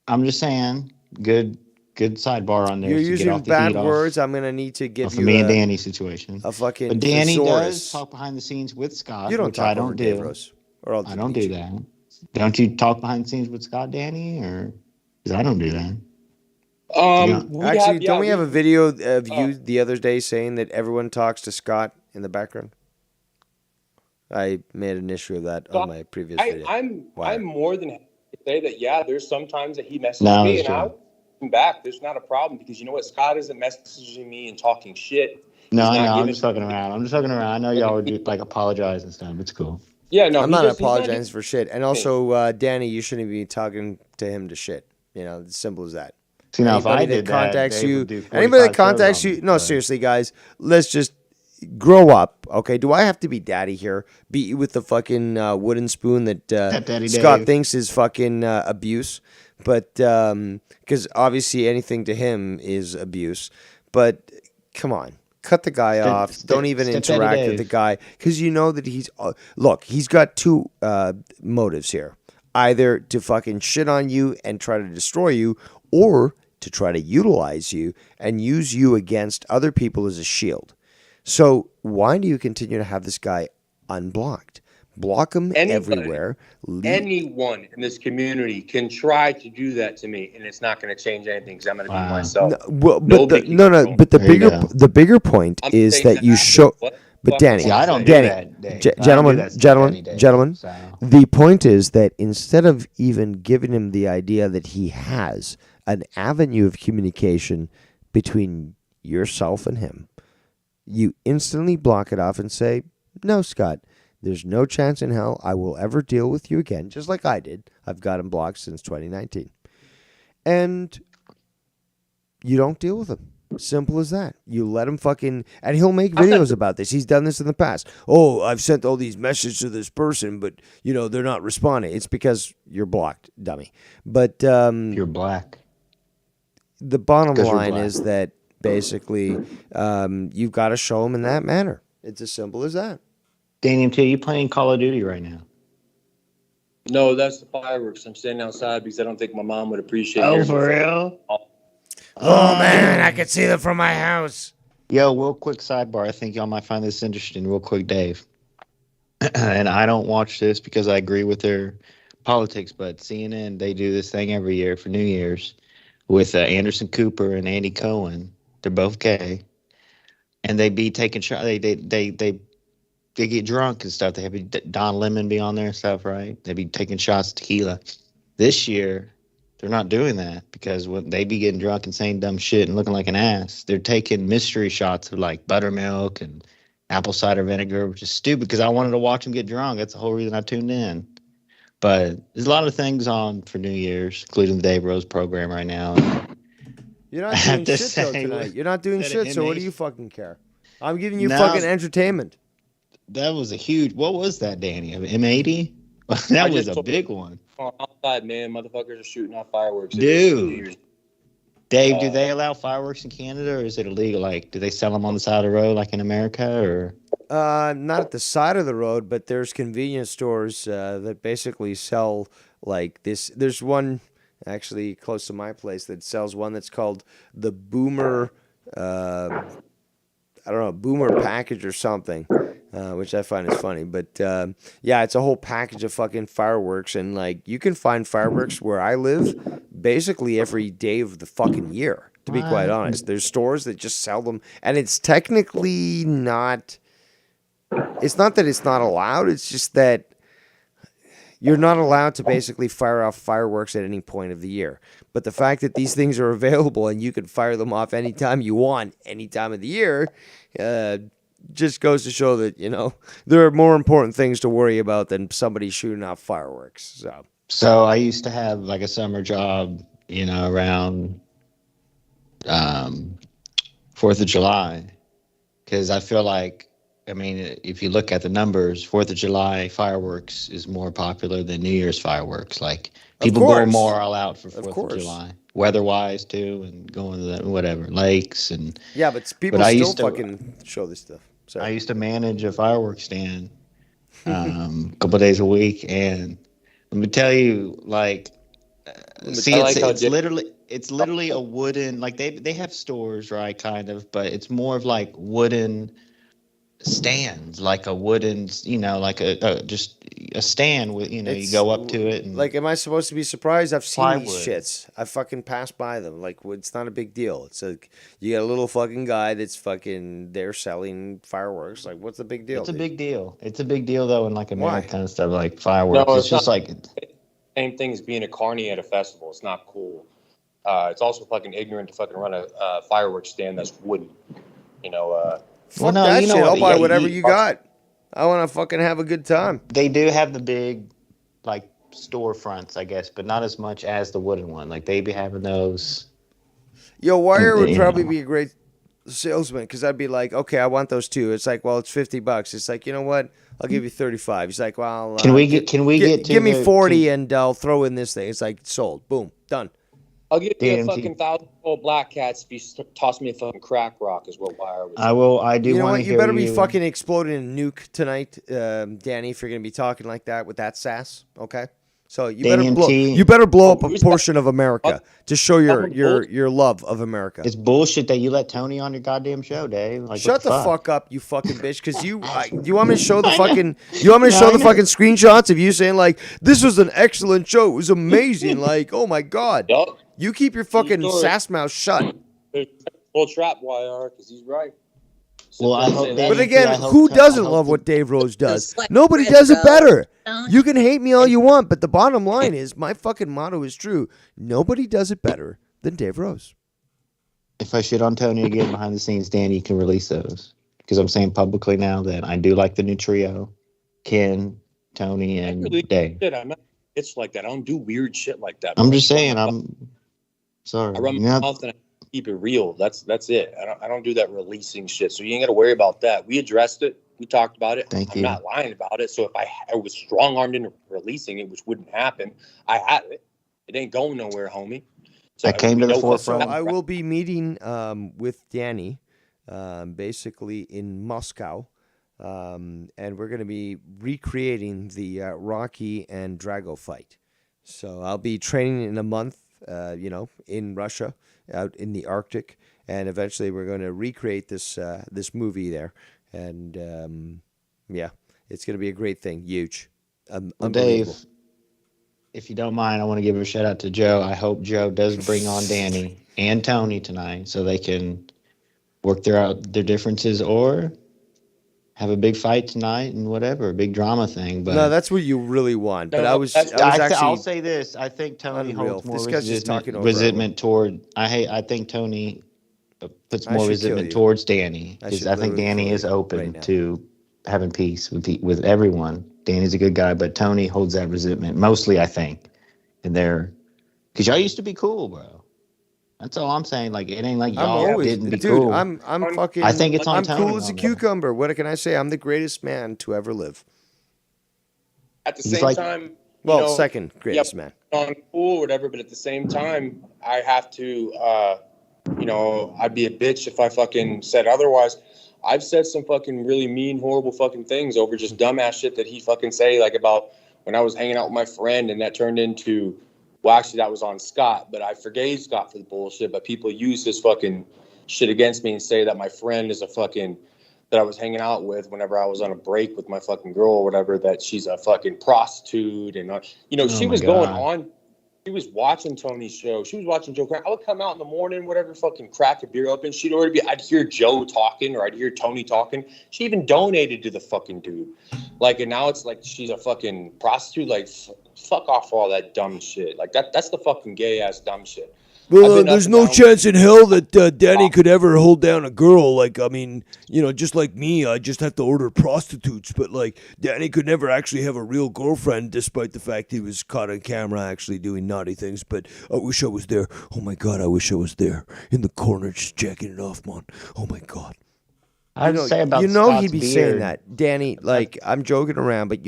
I'm just saying, good sidebar on there. You're using bad words. I'm going to need to give you me and Danny situation. A fucking But Danny thesaurus. does talk behind the scenes with Scott, You don't which talk I don't over do. Dave Rose, or I'll I don't delete do you. that. Don't you talk behind the scenes with Scott, Danny? Or because I don't do that. Actually, don't we have a video of Oh. you the other day saying that everyone talks to Scott in the background? I made an issue of that on my previous video. I'm more than happy to say that. Yeah, there's sometimes that he messages No, me it's and true. I'll come back. There's not a problem because you know what? Scott isn't messaging me and talking shit. No, He's I not know. I'm giving. just fucking around. I know y'all would do, like apologize and stuff. It's cool. Yeah, no, I'm he not just, he's not apologizing doing for shit. And also, Danny, you shouldn't be talking to him to shit. You know, it's simple as that. See, now if I Anybody did that, contacts Dave you, would do anybody that 45 shows contacts on you, me, no, but- seriously, guys, let's just grow up, okay? Do I have to be daddy here? Beat you with the fucking wooden spoon that Daddy Scott Dave. thinks is fucking abuse? But because obviously anything to him is abuse. But come on. Cut the guy off. Don't even Step-Daddy interact with the Dave. guy because you know that he's. Look, he's got two motives here: either to fucking shit on you and try to destroy you, or to try to utilize you and use you against other people as a shield. So why do you continue to have this guy unblocked? Block him everywhere. anyone in this community can try to do that to me, and it's not going to change anything because I'm going to be myself. No, well, but Nobody the, can no, no. control But me. the bigger point I'm is saying that you that show. what But fuck Danny, I wanna I don't say. do Danny, that, Dave. I don't do gentlemen, that gentlemen, Step-Daddy Dave, gentlemen. so. The point is that instead of even giving him the idea that he has an avenue of communication between yourself and him, you instantly block it off and say, "No, Scott, there's no chance in hell I will ever deal with you again," just like I did. I've got him blocked since 2019. And you don't deal with him. Simple as that. You let him fucking, and he'll make videos about this. He's done this in the past. Oh, I've sent all these messages to this person, but you know they're not responding. It's because you're blocked, dummy. But You're black. The bottom 'Cause you're line black. is that basically you've got to show him in that manner. It's as simple as that. Danny, until you playing Call of Duty right now? No, that's the fireworks. I'm standing outside because I don't think my mom would appreciate. Oh, hearing for me. real? Oh man, I can see them from my house. Yo, real quick sidebar. I think y'all might find this interesting. Real quick, Dave. And I don't watch this because I agree with their politics, but CNN, they do this thing every year for New Year's with Anderson Cooper and Andy Cohen. They're both gay, and they be taking shots. They get drunk and stuff. They have Don Lemon be on there and stuff, right? They be taking shots of tequila. This year, they're not doing that because when they be getting drunk and saying dumb shit and looking like an ass, they're taking mystery shots of like buttermilk and apple cider vinegar, which is stupid because I wanted to watch them get drunk. That's the whole reason I tuned in. But there's a lot of things on for New Year's, including the Dave Rose program right now. You're I not have doing to shit though say, tonight. You're not doing that shit. So what do M8 you fucking care? I'm giving you No. fucking entertainment. That was a huge. What was that, Danny? An M80? I That was just a told- big one. Outside, man, motherfuckers are shooting off fireworks. Dude. Dave, do Uh, they allow fireworks in Canada, or is it illegal? Like, do they sell them on the side of the road, like in America, or? Not at the side of the road, but there's convenience stores that basically sell like this. There's one actually close to my place that sells one that's called the Boomer. I don't know, Boomer package or something, which I find is funny. But yeah, it's a whole package of fucking fireworks, and like you can find fireworks where I live basically every day of the fucking year. To be quite What? honest, there's stores that just sell them, and it's technically not. It's not that it's not allowed. It's just that you're not allowed to basically fire off fireworks at any point of the year. But the fact that these things are available and you can fire them off anytime you want, any time of the year, just goes to show that, you know, there are more important things to worry about than somebody shooting off fireworks. So I used to have like a summer job, you know, around 4th of July, because I feel like, I mean, if you look at the numbers, 4th of July fireworks is more popular than New Year's fireworks. Like people go course. more all out for Of 4th of course. July, weather-wise too, and going to the, whatever lakes and. Yeah, but people I still used to- fucking show this stuff. I used to manage a fireworks stand a couple days a week, and let me tell you, like, see, it's literally a wooden, like they have stores, right, kind of, but it's more of like wooden stands, like a wooden, like just a stand with, you go up to it and Like, am I supposed to be surprised? I've seen these plywood. shits. I fucking passed by them. Like, it's not a big deal. It's like you got a little fucking guy that's fucking there selling fireworks. Like, what's the big deal? It's a dude? big deal. It's a big deal though in like Why? America and stuff, like No, fireworks. It's it's just not like the same thing as being a carny at a festival. It's not cool. It's also fucking ignorant to fucking run a fireworks stand that's wooden. Fuck no, that you know shit. what? I'll buy Yeah, whatever you got. I want to fucking have a good time. they do have the big like storefronts, I guess, but not as much as the wooden one. Like they be having those. Yo, Wire would you probably know. be a great salesman because I'd be like, okay, I want those two. It's like, well, it's $50. It's like, you know what? I'll give you 35. He's like, well, Can we get to give me the 40 and I'll throw in this thing. It's like sold. Boom, done. I'll give you a DMT. fucking 1,000 black cats if you toss me a fucking crack rock, is what Wire was. I do You know want what? to You hear better be you. fucking exploding a nuke tonight, Danny, if you're gonna be talking like that with that sass. Okay. So you better Danny blow. MT. You better blow up a portion of America to show your bull- your love of America. It's bullshit that you let Tony on your goddamn show, Dave. Like, Shut what the fuck up, you fucking bitch! Because you want me to show the I know. fucking you want me to No, show I the know. fucking screenshots of you saying like this was an excellent show. It was amazing. Like, oh my god. Yup. You keep your fucking story. sass mouth shut. There's full trap, Wire, because he's right. Well, I hope But Danny again, I hope who I doesn't hope love the- what Dave Rose does? Nobody does it better. You can hate me all you want, but the bottom line is my fucking motto is true. Nobody does it better than Dave Rose. If I shit on Tony again behind the scenes, Danny, you can release those. Because I'm saying publicly now that I do like the new trio, Ken, Tony, and Dave. Shit, I'm not it's like that. I don't do weird shit like that. I'm bro. just saying, I'm sorry. I run You're my not- mouth and I keep it real. That's it. I don't do that releasing shit. So you ain't got to worry about that. We addressed it. We talked about it. Thank I'm you. not lying about it. So if I was strong armed into releasing it, which wouldn't happen, I had it. It ain't going nowhere, homie. So I came to the forefront. So I will be meeting with Danny, basically in Moscow, and we're going to be recreating the Rocky and Drago fight. So I'll be training in a month, in Russia, out in the Arctic, and eventually we're going to recreate this movie there, and it's going to be a great thing, huge, Well, unbelievable. Dave, if you don't mind, I want to give a shout out to Joe. I hope Joe does bring on Danny and Tony tonight so they can work out their differences or have a big fight tonight and whatever, a big drama thing. But No, that's what you really want. But I was actually. I'll say this: I think Tony unreal. holds more This guy's just talking over resentment toward. I think Tony puts I more should kill resentment you. towards Danny I because should I think literally Danny kill is you open right now. to having peace with everyone. Danny's a good guy, but Tony holds that resentment mostly, I think. And they're because y'all used to be cool, bro. That's all I'm saying. Like it ain't like I'm y'all always, didn't be dude. cool. I'm fucking. I think it's on I'm Tony cool as a on that. cucumber. What can I say? I'm the greatest man to ever live. At the He's same like- time, Well, second greatest man. on cool or whatever, but at the same time, I have to, I'd be a bitch if I fucking said otherwise. I've said some fucking really mean, horrible fucking things over just dumbass shit that he fucking say, like about when I was hanging out with my friend and that turned into, well, actually that was on Scott, but I forgave Scott for the bullshit, but people use this fucking shit against me and say that my friend is a fucking, that I was hanging out with whenever I was on a break with my fucking girl or whatever, that she's a fucking prostitute. And, she my was going God. on. She was watching Tony's show. She was watching Joe Crack. I would come out in the morning, whatever, fucking crack a beer open. She'd already be, I'd hear Joe talking or I'd hear Tony talking. She even donated to the fucking dude. Like, and now it's like she's a fucking prostitute. Like, fuck off all that dumb shit. Like, that's the fucking gay ass dumb shit. Well, I've been up there's and no down- chance in hell that Danny could ever hold down a girl. Like, I mean, just like me, I just have to order prostitutes. But, like, Danny could never actually have a real girlfriend, despite the fact he was caught on camera actually doing naughty things. But I wish I was there. Oh, my God, I wish I was there in the corner just jacking it off, man. Oh, my God. I'd say about he'd Scott's be saying beard. that. Danny, like, I'm joking around, but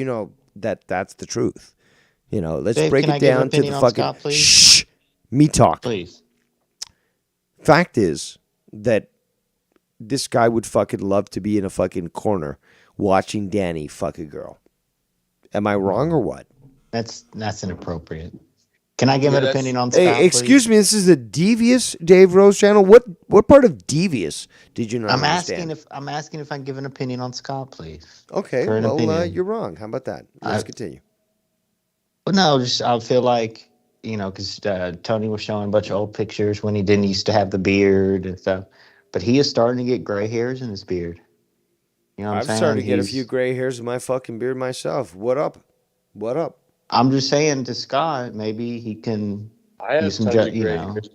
that's the truth. Let's Dave, break can I it give an down to the opinion on fucking Scott, please? shh. Me talk. Please. Fact is that this guy would fucking love to be in a fucking corner watching Danny fuck a girl. Am I wrong or what? That's inappropriate. Can I give Yeah, an that's- opinion on Scott, Hey, excuse me. This is the Devious Dave Rose channel. What part of Devious did you not I'm understand? asking if I can give an opinion on Scott, please. Okay, Current well, opinion. you're wrong. How about that? Let's continue. Well, no, just I feel like because Tony was showing a bunch of old pictures when he didn't used to have the beard and stuff, but he is starting to get gray hairs in his beard. You know what I'm I've saying? started to get a few gray hairs in my fucking beard myself. What up? What up? I'm just saying to Scott, maybe he can I have use some, tons of gray hairs.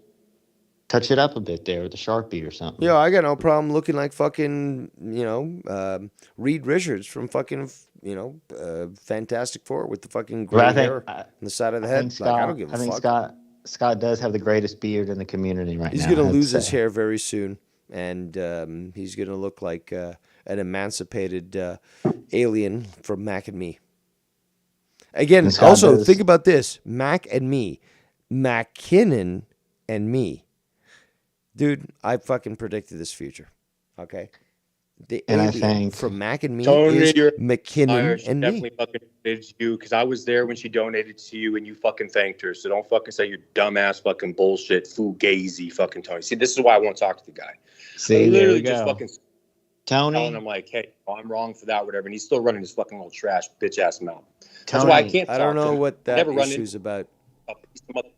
touch it up a bit there with a Sharpie or something. Yeah, I got no problem looking like fucking, Reed Richards from fucking, Fantastic Four with the fucking But gray I think hair on the side of the I head. think Scott, Like, I don't give a I think fuck. Scott does have the greatest beard in the community right He's now. gonna I'd lose his say. hair very soon, and he's gonna look like an emancipated alien from Mac and Me. Again, And Scott also does- think about this: Mac and Me, McKinnon and me. Dude, I fucking predicted this future. Okay, the And I alien think- from Mac and Me Tony, is you're McKinnon she and me. definitely fucking donated to you because I was there when she donated to you and you fucking thanked her. So don't fucking say your dumbass fucking bullshit, fugazi fucking Tony. See, this is why I won't talk to the guy. See, I there literally we just go. fucking Tony, telling him like, hey, I'm wrong for that, whatever, and he's still running his fucking little trash bitch ass mouth. That's Tony, why I can't. I don't talk to know him. what I that never run issue's about.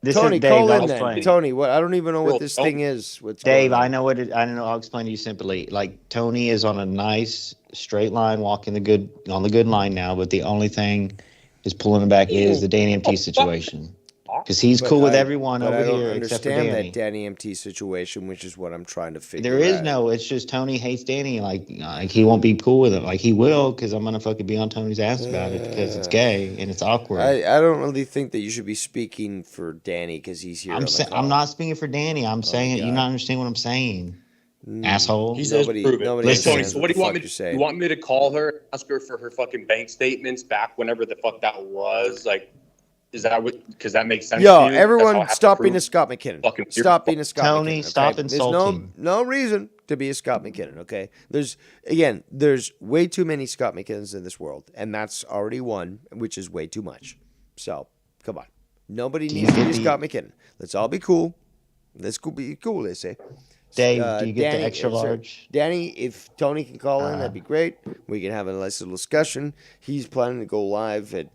This Tony, is Dave. call I'll in then. explain. Tony, what? I don't even know Real what this Tony. thing is. What's Dave, going on? I know what it. I know. I'll explain to you simply. Like Tony is on a nice straight line, walking on the good line now. But the only thing is pulling him back is the Danny MT situation. Because he's But cool with I- everyone but over I don't here except for understand Danny. that Danny MT situation, which is what I'm trying to figure There is out. no. It's just Tony hates Danny. Like he won't be cool with it. Like he will, because I'm gonna fucking be on Tony's ass about it because it's gay and it's awkward. I don't really think that you should be speaking for Danny because he's here on the call. I'm not speaking for Danny. I'm saying you God. not understand what I'm saying, asshole. He says Nobody- prove it. nobody Hey, Listen. Tony, understands so what what the do you want fuck me you're to saying. You want me to call her, ask her for her fucking bank statements back whenever the fuck that was? Like, is that what? Because that makes sense. Yo, to you? That's how I everyone, have to stop prove being a Scott McKinnon. fucking Stop being a Scott Tony, McKinnon. Okay? stop There's insulting. no reason to be a Scott McKinnon. Okay, there's way too many Scott McKinnons in this world, and that's already one, which is way too much. So come on, nobody Do you needs to get be a the- Scott McKinnon. Let's all be cool. Let's be cool. They say. Dave, do you get Danny, the extra sorry, large? Danny, if Tony can call in, that'd be great. We can have a nice little discussion. He's planning to go live at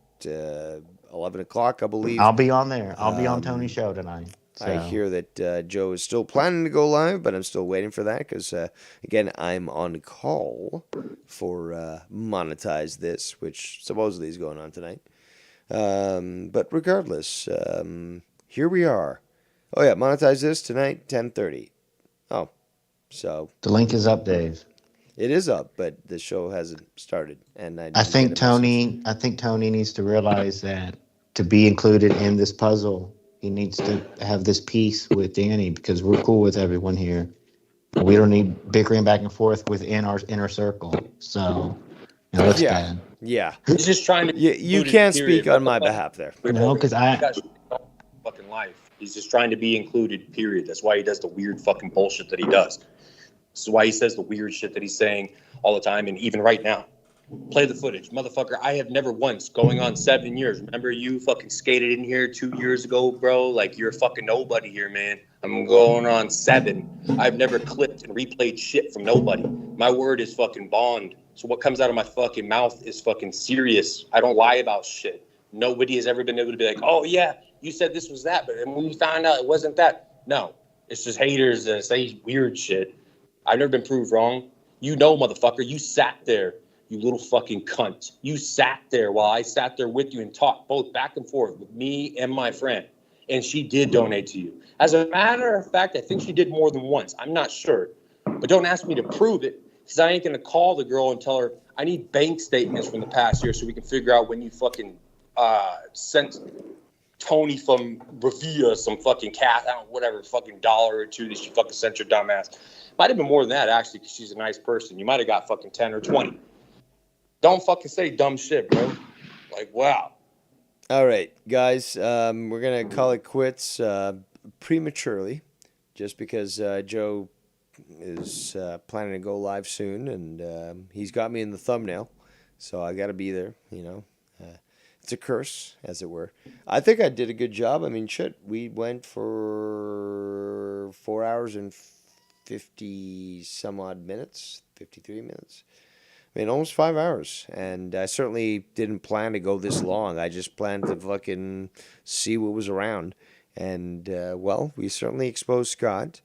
11 o'clock, I believe. I'll be on there. I'll be on Tony's show tonight. I So. hear that Joe is still planning to go live, but I'm still waiting for that because, again, I'm on call for Monetize This, which supposedly is going on tonight. But regardless, here we are. Oh, yeah, Monetize This tonight, 10:30. Oh, so The link is up, Dave. it is up, but the show hasn't started. And I think Tony needs to realize that to be included in this puzzle, he needs to have this peace with Danny because we're cool with everyone here. We don't need bickering back and forth within our inner circle. So it looks bad. Yeah. He's just trying to. You include can't it, period. speak on my behalf there. No, because I Got shit going on in his fucking life. He's just trying to be included. Period. That's why he does the weird fucking bullshit that he does. This is why he says the weird shit that he's saying all the time, and even right now. Play the footage, motherfucker. I have never once, going on 7 years. Remember you fucking skated in here 2 years ago, bro? Like you're a fucking nobody here, man. I'm going on 7. I've never clipped and replayed shit from nobody. My word is fucking bond. So what comes out of my fucking mouth is fucking serious. I don't lie about shit. Nobody has ever been able to be like, oh yeah, you said this was that, but when we found out it wasn't that. No, it's just haters that say weird shit. I've never been proved wrong. You know, motherfucker, you sat there. You little fucking cunt. You sat there while I sat there with you and talked both back and forth with me and my friend. And she did donate to you. As a matter of fact, I think she did more than once. I'm not sure. But don't ask me to prove it because I ain't going to call the girl and tell her, I need bank statements from the past year so we can figure out when you fucking sent Tony from Revia some fucking cash, I don't know, whatever, fucking dollar or two that she fucking sent your dumb ass. Might have been more than that, actually, because she's a nice person. You might have got fucking 10 or 20. Don't fucking say dumb shit, bro. Like, wow. All right, guys, we're going to call it quits prematurely just because Joe is planning to go live soon, and he's got me in the thumbnail, so I got to be there, you know. It's a curse, as it were. I think I did a good job. I mean, shit, we went for 4 hours and 50 some odd minutes, 53 minutes. I mean, almost 5 hours. And I certainly didn't plan to go this long. I just planned to fucking see what was around. And, well, we certainly exposed Scott.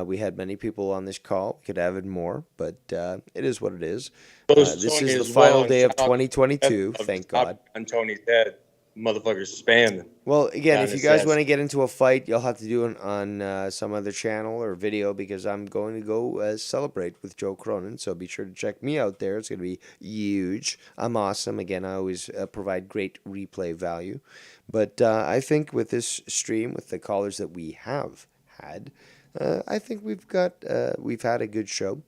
We had many people on this call. We could have had more, but it is what it is. This is the final day of 2022. Thank God. On Tony's head, motherfuckers spamming. Well, again, Down if you his guys chest. want to get into a fight, you'll have to do it on some other channel or video because I'm going to go celebrate with Joe Cronin. So be sure to check me out there. It's going to be huge. I'm awesome. Again, I always provide great replay value. But I think with this stream, with the callers that we have had, I think we've had a good show,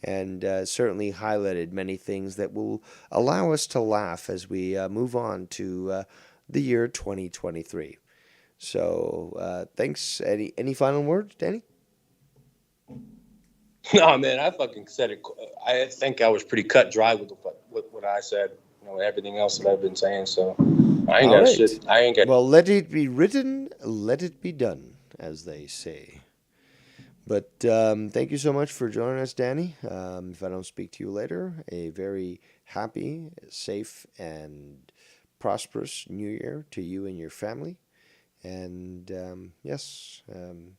and certainly highlighted many things that will allow us to laugh as we move on to the year 2023. So thanks. Any final words, Danny? No, man, I fucking said it. I think I was pretty cut dry with what I said. You know, everything else that I've been saying. So I ain't All got right. shit. I ain't got. Well, let it be written, let it be done, as they say. But thank you so much for joining us, Danny. If I don't speak to you later, a very happy, safe, and prosperous New Year to you and your family. And yes,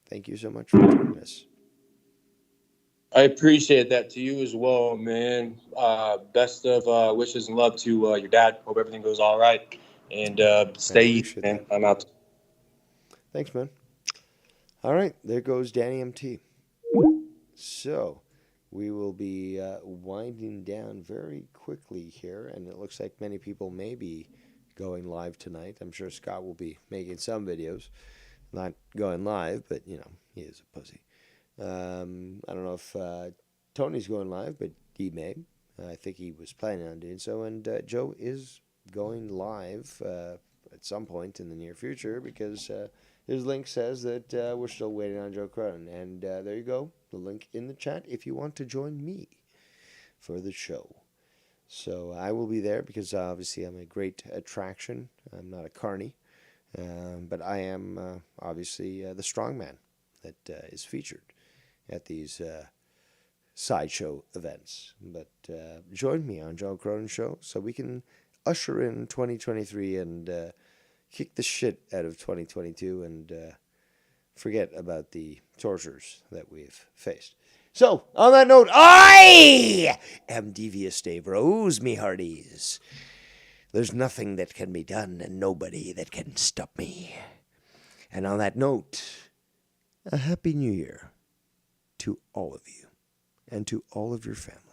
thank you so much for joining us. I appreciate that to you as well, man. Best of wishes and love to your dad. Hope everything goes all right. And stay easy, man. I'm out. Thanks, man. All right, there goes Danny MT. So we will be winding down very quickly here, and it looks like many people may be going live tonight. I'm sure Scott will be making some videos, not going live, but you know, he is a pussy. I don't know if Tony's going live, but he may. I think he was planning on doing so, and Joe is going live at some point in the near future because his link says that we're still waiting on Joe Cronin. And there you go, the link in the chat if you want to join me for the show. So I will be there because obviously I'm a great attraction. I'm not a carny, but I am obviously the strongman that is featured at these sideshow events. But join me on Joe Cronin Show so we can usher in 2023 and kick the shit out of 2022 and forget about the tortures that we've faced. So, on that note, I am Devious Dave Rose, me hearties. There's nothing that can be done and nobody that can stop me. And on that note, a Happy New Year to all of you and to all of your families.